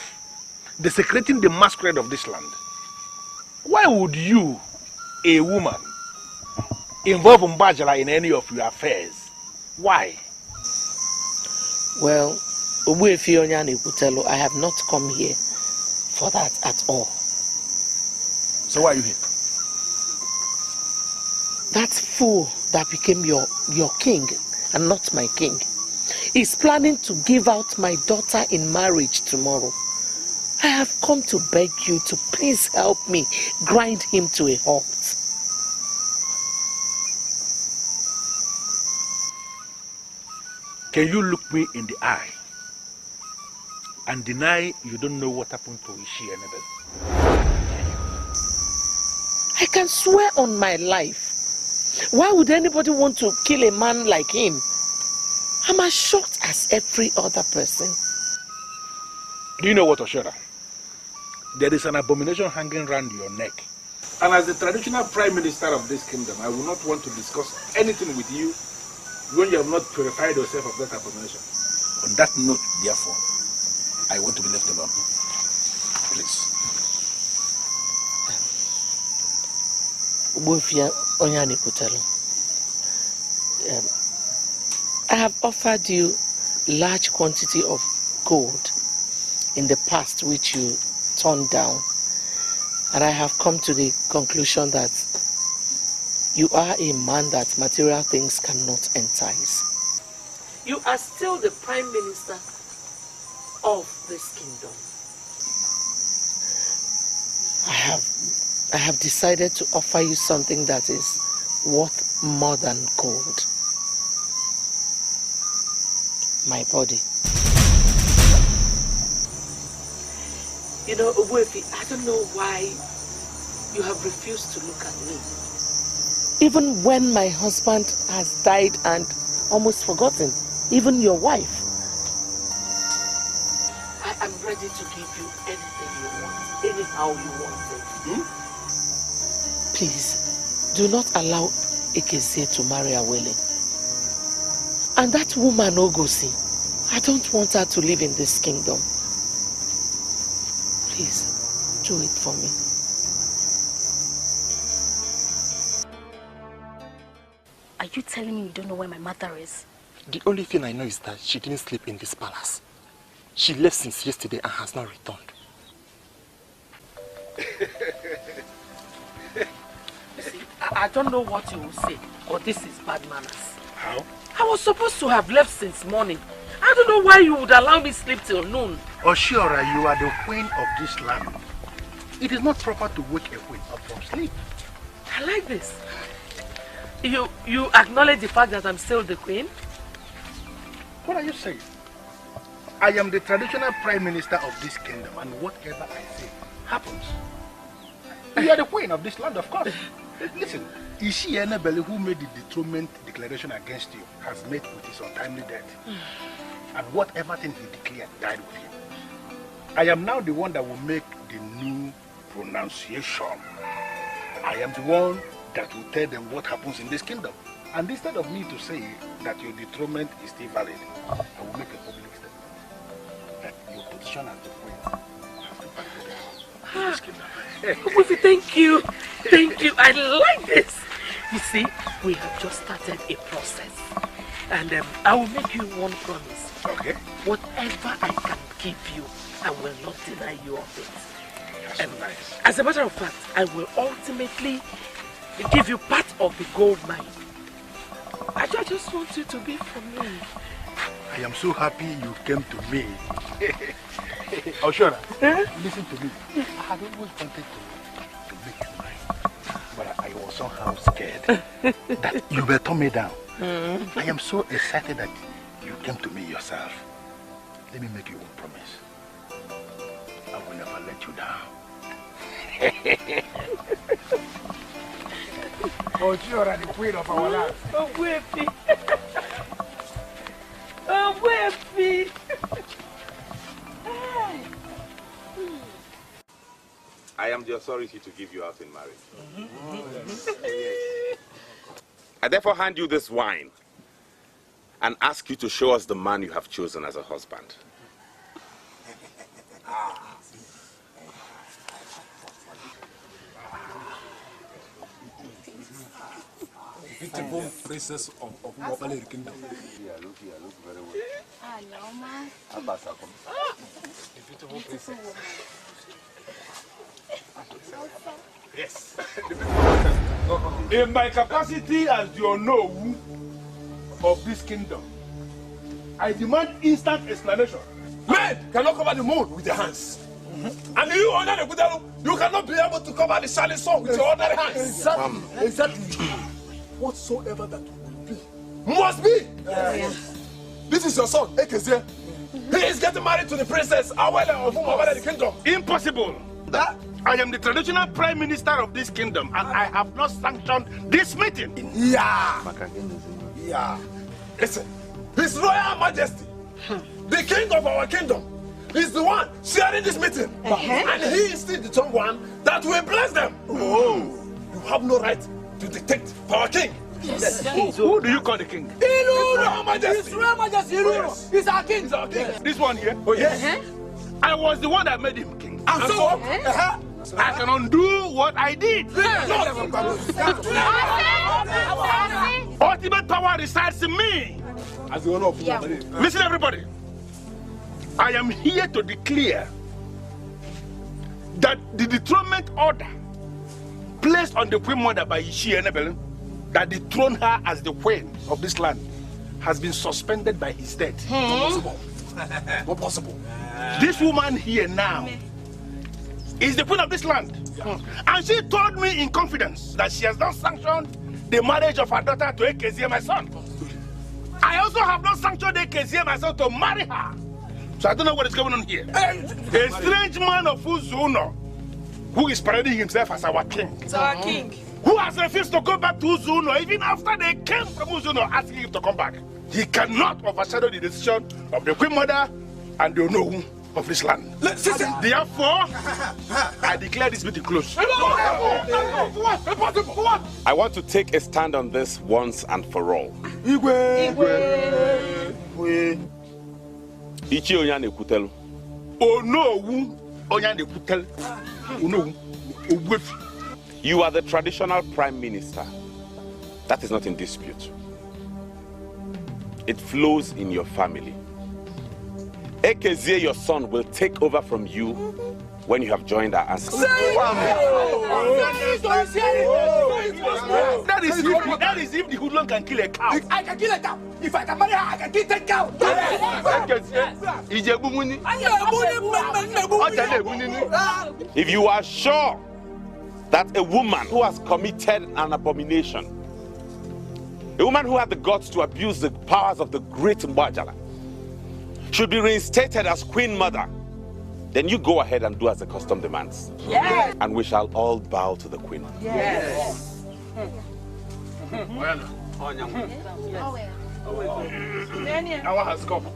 desecrating the masquerade of this land. Why would you, a woman, involve Mbajala in any of your affairs? Why? Well, I have not come here for that at all. So why are you here? That fool that became your king and not my king, is planning to give out my daughter in marriage tomorrow. I have come to beg you to please help me grind him to a halt. Can you look me in the eye and deny you don't know what happened to Ishi and Ebel? I can swear on my life. Why would anybody want to kill a man like him? I'm as shocked as every other person. Do you know what, Oshora? There is an abomination hanging around your neck. And as the traditional prime minister of this kingdom, I will not want to discuss anything with you when you have not purified yourself of that abomination. On that note, therefore, I want to be left alone. Please. I have offered you large quantity of gold in the past which you turned down, and I have come to the conclusion that you are a man that material things cannot entice. You are still the prime minister of this kingdom. I have decided to offer you something that is worth more than gold. My body. You know, Uwefi, I don't know why you have refused to look at me. Even when my husband has died and almost forgotten, even your wife. I am ready to give you anything you want, anyhow you want it. Please, do not allow Ekeze to marry Awele. And that woman, Ngozi, I don't want her to live in this kingdom. Please, do it for me. Are you telling me you don't know where my mother is? The only thing I know is that she didn't sleep in this palace. She left since yesterday and has not returned. See, I don't know what you will say, but this is bad manners. How? I was supposed to have left since morning. I don't know why you would allow me sleep till noon. Oshora, you are the queen of this land. It is not proper to wake a queen up from sleep. I like this. You acknowledge the fact that I'm still the queen? What are you saying? I am the traditional prime minister of this kingdom, and whatever I say happens. You are the queen of this land, of course. Listen, Ishi Enebele, who made the dethronement declaration against you, has met with his untimely death. And whatever thing he declared died with him. I am now the one that will make the new pronunciation. I am the one that will tell them what happens in this kingdom. And instead of me to say that your dethronement is still valid, I will make a public statement that your position as the queen has to back in this kingdom. Wufi, thank you. Thank you. I like this. You see, we have just started a process. And I will make you one promise. Okay. Whatever I can give you, I will not deny you of it. That's so nice. As a matter of fact, I will ultimately give you part of the gold mine. I just want you to be for me. I am so happy you came to me. Oshora, listen to me. I had always wanted to make you mine, but I was somehow scared that you will turn me down. I am so excited that you came to me yourself. Let me make you one promise. I will never let you down. Oshora, the queen of our land. Oh, Wufi. Oh, Wufi. I am the authority to give you out in marriage. I therefore hand you this wine and ask you to show us the man you have chosen as a husband. Beautiful princess of Mobile Kingdom. Look very well. The beautiful princess. Yes. In my capacity as your no, of this kingdom. I demand instant explanation. Men cannot cover the moon with their hands. And you, under the Buddha, you cannot be able to cover the shining sun with your ordinary hands. Exactly. Whatsoever that will be, must be. This is your son, Ekezie. He is getting married to the princess Awele of Umawele, the kingdom. Impossible. I am the traditional prime minister of this kingdom, and I have not sanctioned this meeting. Yeah. Listen, His Royal Majesty, the king of our kingdom, is the one sharing this meeting. And he is still the one that will bless them. You have no right to dictate for our king. Yes. Who do you call the king? His Royal Majesty. He's our king. He's our king. This one here? Oh, yes. I was the one that made him king. And so? I can undo what I did. Ultimate power resides in me. As the owner of Listen, everybody. I am here to declare that the dethronement order placed on the Queen Mother by Ishi Enebelen, that dethroned her as the queen of this land, has been suspended by his death. Not possible. This woman here now is the queen of this land. And she told me in confidence that she has not sanctioned the marriage of her daughter to Ekezie, my son. I also have not sanctioned Ekezie, my son, to marry her. So I don't know what is going on here. A strange man of Uzuno, who is parading himself as our king. It's our king. Who has refused to go back to Uzuno even after they came from Uzuno asking him to come back. He cannot overshadow the decision of the Queen Mother and the Onowu of this land. Therefore, I declare this meeting closed. I want to take a stand on this once and for all. Ichi Onyane Kutelu. Onowu Onyane Kutelu. Onowu. You are the traditional prime minister. That is not in dispute. It flows in your family. Ekezie, your son, will take over from you when you have joined our ancestors. That is if the hoodlum can kill a cow. I can kill a cow. If I can marry her, I can kill 10 cows. If you are sure that a woman who has committed an abomination, a woman who had the guts to abuse the powers of the great Mbajala, should be reinstated as Queen Mother, then you go ahead and do as the custom demands. Yes. And we shall all bow to the Queen. Yes. Hour has come.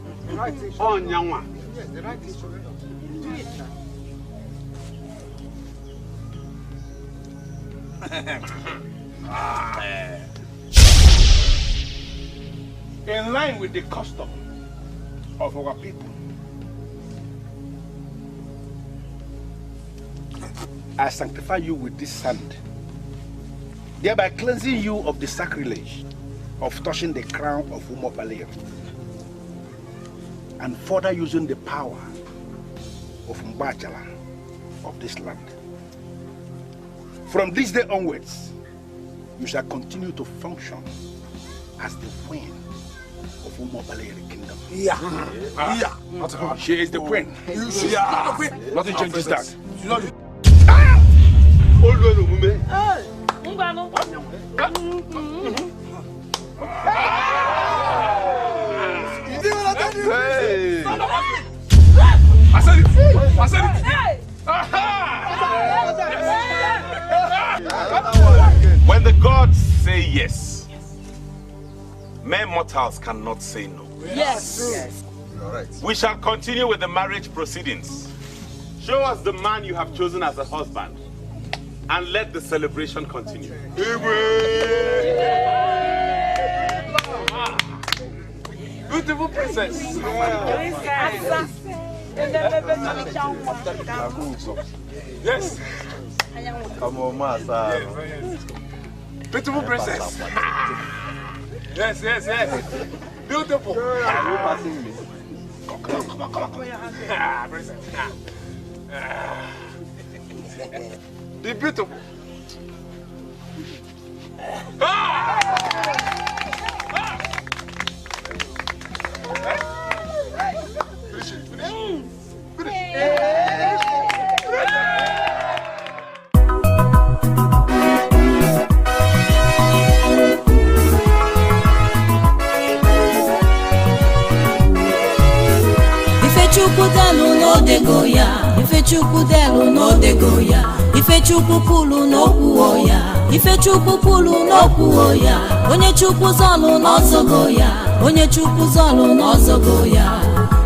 In line with the custom of our people, I sanctify you with this sand, thereby cleansing you of the sacrilege of touching the crown of Umopalere, and further using the power of Mbajala of this land. From this day onwards, you shall continue to function as the queen of Umopalere kingdom. She is the queen. Nothing changes that. I said it! When the gods say yes, mere mortals cannot say no. Yes. We shall continue with the marriage proceedings. Show us the man you have chosen as a husband, and let the celebration continue. Beautiful princess. Yes. Beautiful princess. Yes. Beautiful. Are you passing me? Come on. Princess. The beautiful. Ifechukwu delu n'odego ya, Ifechukwu kwulu n'okwu ya, Ifechukwu kwulu n'okwu ya, onye Chukwu zọlụ n'ọzọgo ya, onye Chukwu zọlụ n'ọzọgo ya.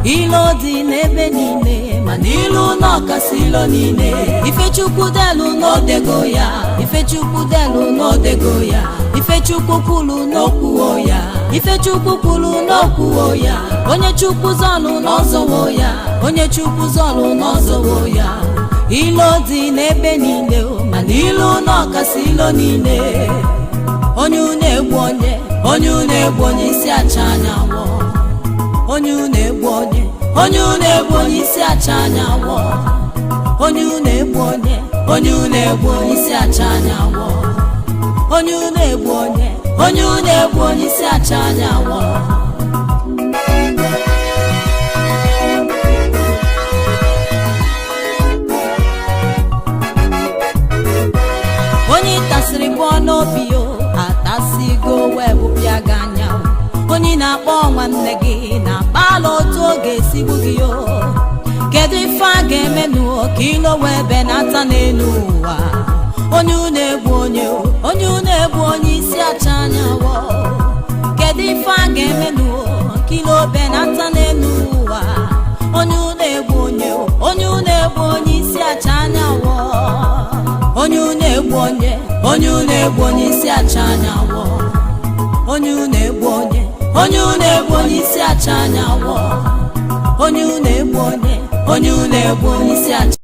Ilo dị n'ebe niile, mana ilu n'ọkasị ilo niile. Ifechukwu delu n'odego ya, Ifechukwu delu n'odego ya, Ifechukwu kwulu n'okwu ya, Ifechukwu kwulu n'okwu ya, onye Chukwu zọlụ n'ọzọwo ya, onye Chukwu zọlụ n'ọzọwo ya. Ilo dị n'ebe niile, mana ilu n'ọkasị ilo niile. Onye na-egbu onye, onye na-egbu onye isi acha anyanwụ. Onye na-egbu onye, onye na-egbu onye isi acha anyanwụ. Onye na-egbu onye, onye na-egbu onye isi acha anyanwụ. Onye na-egbu onye, onye na-egbu onye isi acha anyanwụ. Onye tasịrị bụ n'obi yo, atasigo wee bụpịa gị anya. Onye na-akpọ nwanne gị na-akpala otu oge esigbu gị yo. Kedu ife a ga-eme n'ụwa ka ilo wee benata n'elu ụwa? Onye na-egbu onye, onye na-egbu onye isi acha anyanwụ. Kedu ife a ga-eme n'ụwa ka ilo benata n'elu ụwa? Onye na-egbu onye, onye na-egbu onye isi acha anyanwụ. Onye na-egbu onye, onye na-egbu onye isi acha anyanwụ. Onye na-egbu onye, onye na-egbu onye isi acha anyanwụ. Onye na-egbu onye, onye na-egbu onye isi acha